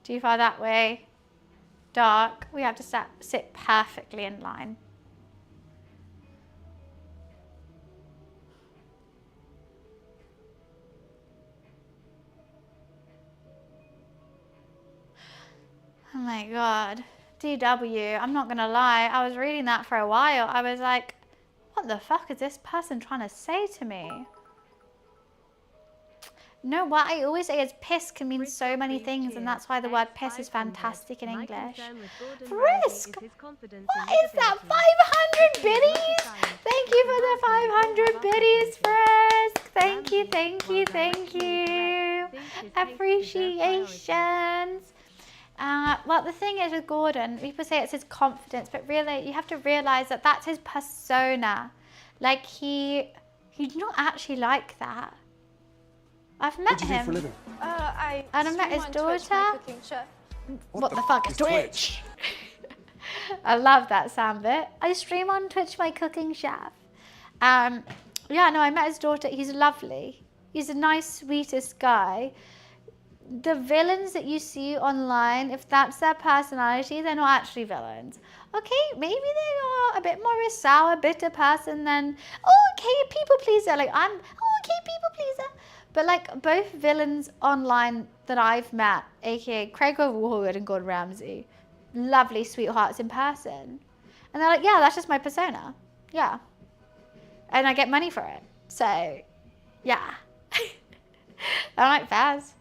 Speaker 1: Too far that way, dark. We have to sit perfectly in line. Oh my God, DW, I'm not gonna lie, I was reading that for a while. I was like, what the fuck is this person trying to say to me? No, what I always say is piss can mean so many things, and that's why the word piss is fantastic in English. Frisk! What is that? 500 biddies? Thank you for the 500 biddies, Frisk! Thank you, thank you, thank you. Appreciations. Well, the thing is with Gordon, people say it's his confidence, but really you have to realize that that's his persona. Like he's not actually like that. I've met him.
Speaker 5: What do you do for a living?
Speaker 1: And I met his daughter. What the fuck is Twitch? I love that sound bit. I stream on Twitch my cooking chef. Yeah, no, I met his daughter. He's lovely. He's a nice, sweetest guy. The villains that you see online, if that's their personality, they're not actually villains. Okay, maybe they are a bit more a sour, bitter person than, okay, people pleaser. Like okay, people pleaser. But like both villains online that I've met, aka Craig Overwood and Gordon Ramsay, lovely sweethearts in person. And they're like, yeah, that's just my persona. Yeah. And I get money for it. So, yeah. I like Faz.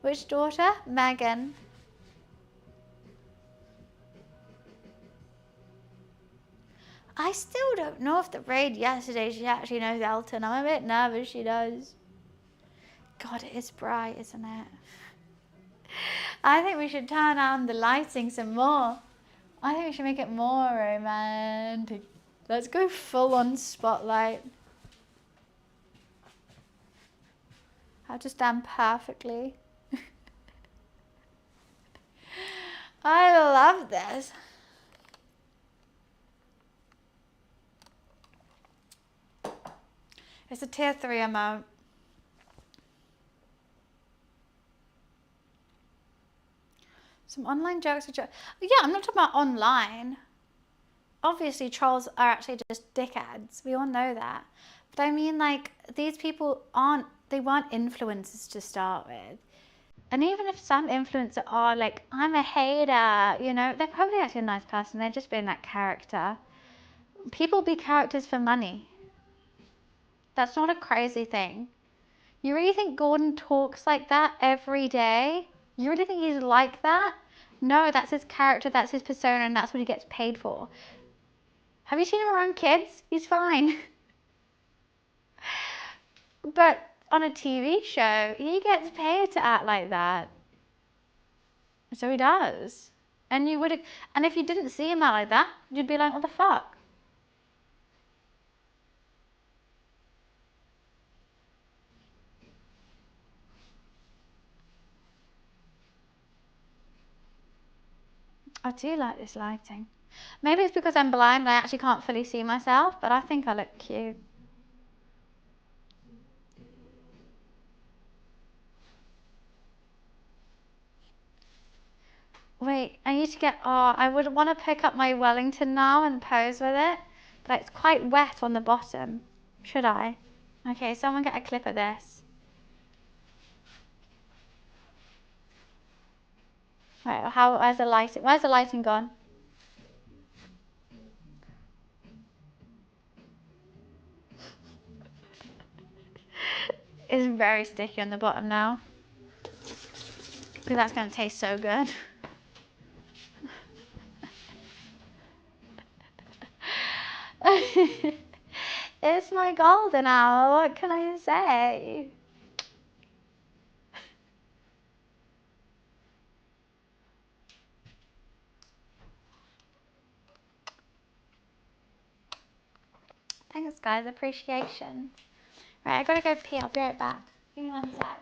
Speaker 1: Which daughter? Megan. I still don't know if the raid yesterday she actually knows Elton. I'm a bit nervous she does. God, it is bright, isn't it? I think we should turn on the lighting some more. I think we should make it more romantic. Let's go full on spotlight. How to stand perfectly. I love this. It's a tier 3 emote. Some online jokes. Yeah, I'm not talking about online. Obviously, trolls are actually just dickheads. We all know that. But I mean, like, these people they weren't influencers to start with. And even if some influencers are like, I'm a hater, you know, they're probably actually a nice person. They're just being that character. People be characters for money. That's not a crazy thing. You really think Gordon talks like that every day? You really think he's like that? No, that's his character, that's his persona, and that's what he gets paid for. Have you seen him around kids? He's fine. But on a TV show, he gets paid to act like that. So he does. And if you didn't see him act like that, you'd be like, what the fuck? I do like this lighting. Maybe it's because I'm blind and I actually can't fully see myself, but I think I look cute. Wait, I need to I would want to pick up my Wellington now and pose with it, but it's quite wet on the bottom. Should I? Okay, someone get a clip of this. Right, where's the lighting gone? It's very sticky on the bottom now. Because that's going to taste so good. It's my golden hour, what can I say? Thanks guys, appreciation. Right, I gotta go pee, I'll be right back. Give me 1 sec.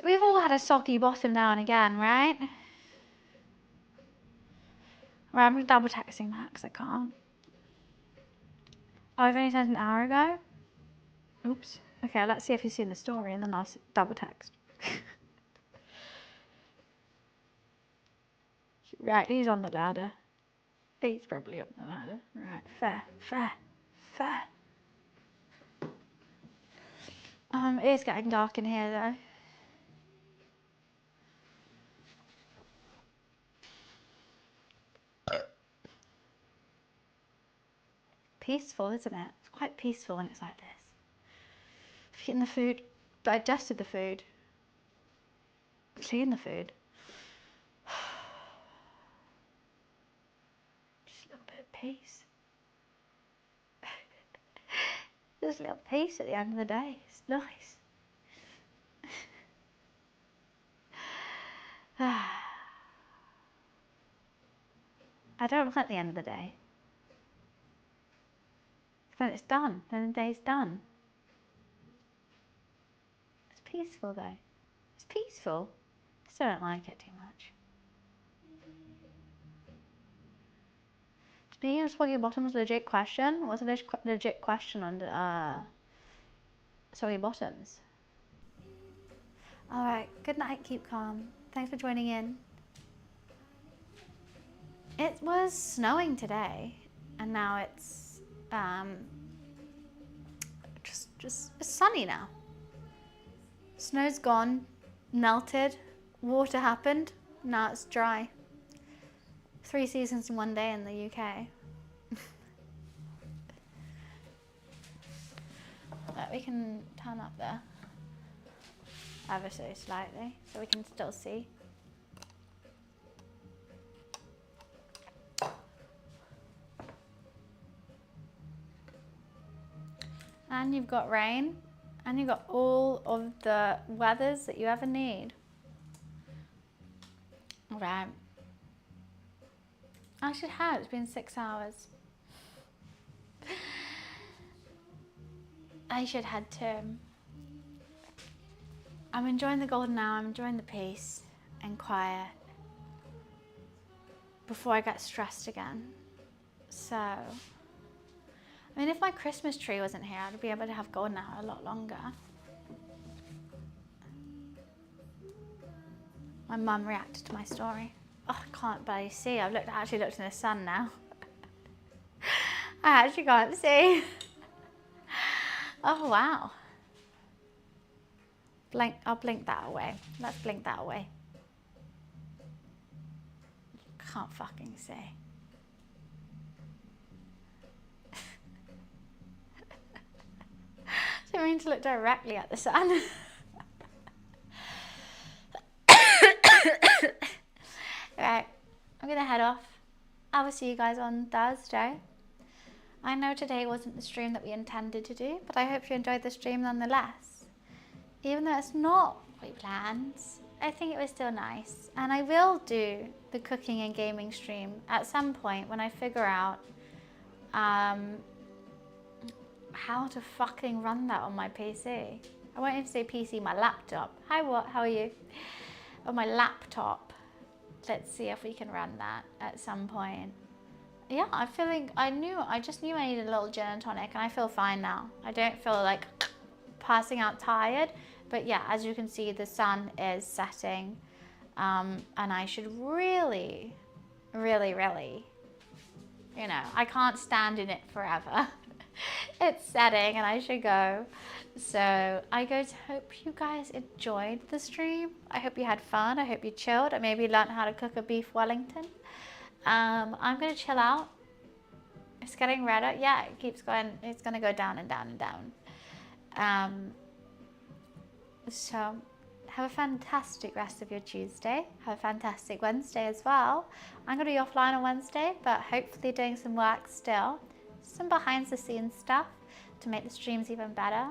Speaker 1: We've all had a soggy bottom now and again, right? Right, I'm double texting that because I can't. Oh, I've only sent an hour ago? Oops. Okay, let's see if he's seen the story and then I'll double text. Right, he's on the ladder. He's probably on the ladder. Right, fair. It is getting dark in here though. Peaceful, isn't it? It's quite peaceful when it's like this. I've eaten the food, digested the food, cleaned the food. little bit of peace. There's a little peace at the end of the day. It's nice. I don't like the end of the day. Then it's done. Then the day's done. It's peaceful though. It's peaceful. I still don't like it too much. Speaking of soggy bottoms, legit question. What's a legit question on soggy bottoms? Alright, good night, keep calm. Thanks for joining in. It was snowing today, and now it's just it's sunny now. Snow's gone, melted, water happened, now it's dry. 3 seasons in one day in the UK. We can turn up there ever so slightly so we can still see. And you've got rain, and you've got all of the weathers that you ever need. Right. I should have, it's been 6 hours. I should head to. I'm enjoying the golden hour, I'm enjoying the peace and quiet before I get stressed again. So, I mean, if my Christmas tree wasn't here, I'd be able to have golden hour a lot longer. My mum reacted to my story. Oh, I can't barely see. I've actually looked in the sun now. I actually can't see. Oh, wow. Blink, I'll blink that away. Let's blink that away. Can't fucking see. Didn't mean to look directly at the sun. Right, I'm gonna head off. I will see you guys on Thursday. I know today wasn't the stream that we intended to do, but I hope you enjoyed the stream nonetheless. Even though it's not what we planned, I think it was still nice. And I will do the cooking and gaming stream at some point when I figure out how to fucking run that on my PC. I won't even say PC, my laptop. Hi, what? How are you? On my laptop. Let's see if we can run that at some point. Yeah, I just knew I needed a little gin and tonic, and I feel fine now. I don't feel like passing out tired, but yeah, as you can see, the sun is setting, and I should really, really, you know, I can't stand in it forever. It's setting and I should go. So I hope you guys enjoyed the stream. I hope you had fun. I hope you chilled. I maybe learned how to cook a beef Wellington. I'm gonna chill out. It's getting redder. Yeah, it keeps going. It's gonna go down and down and down. So have a fantastic rest of your Tuesday. Have a fantastic Wednesday as well. I'm gonna be offline on Wednesday, but hopefully doing some work still. Some behind the scenes stuff to make the streams even better.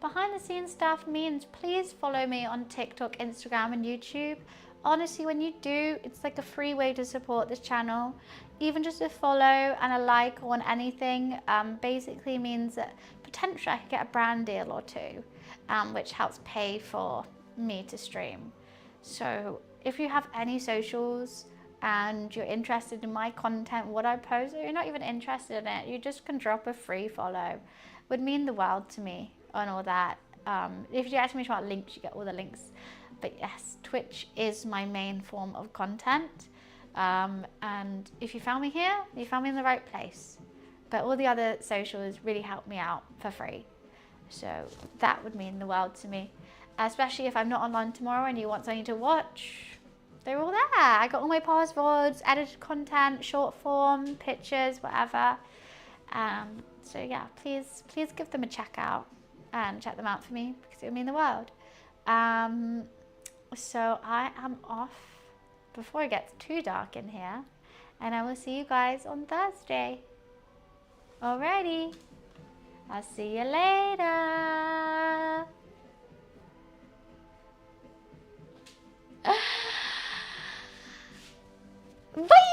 Speaker 1: Behind the scenes stuff means please follow me on TikTok, Instagram and YouTube. Honestly, when you do, it's like a free way to support this channel. Even just a follow and a like on anything basically means that potentially I could get a brand deal or two, which helps pay for me to stream. So if you have any socials and you're interested in my content, what I post, or you're not even interested in it, you just can drop a free follow. Would mean the world to me on all that. If you ask me about links, you get all the links. But yes, Twitch is my main form of content. And if you found me here, you found me in the right place. But all the other socials really help me out for free. So that would mean the world to me. Especially if I'm not online tomorrow and you want something to watch, they're all there. I got all my passwords, edited content, short form, pictures, whatever. So yeah, please give them a check out and check them out for me because it would mean the world. So I am off before it gets too dark in here, And I will see you guys on Thursday. Alrighty. I'll see you later. Bye.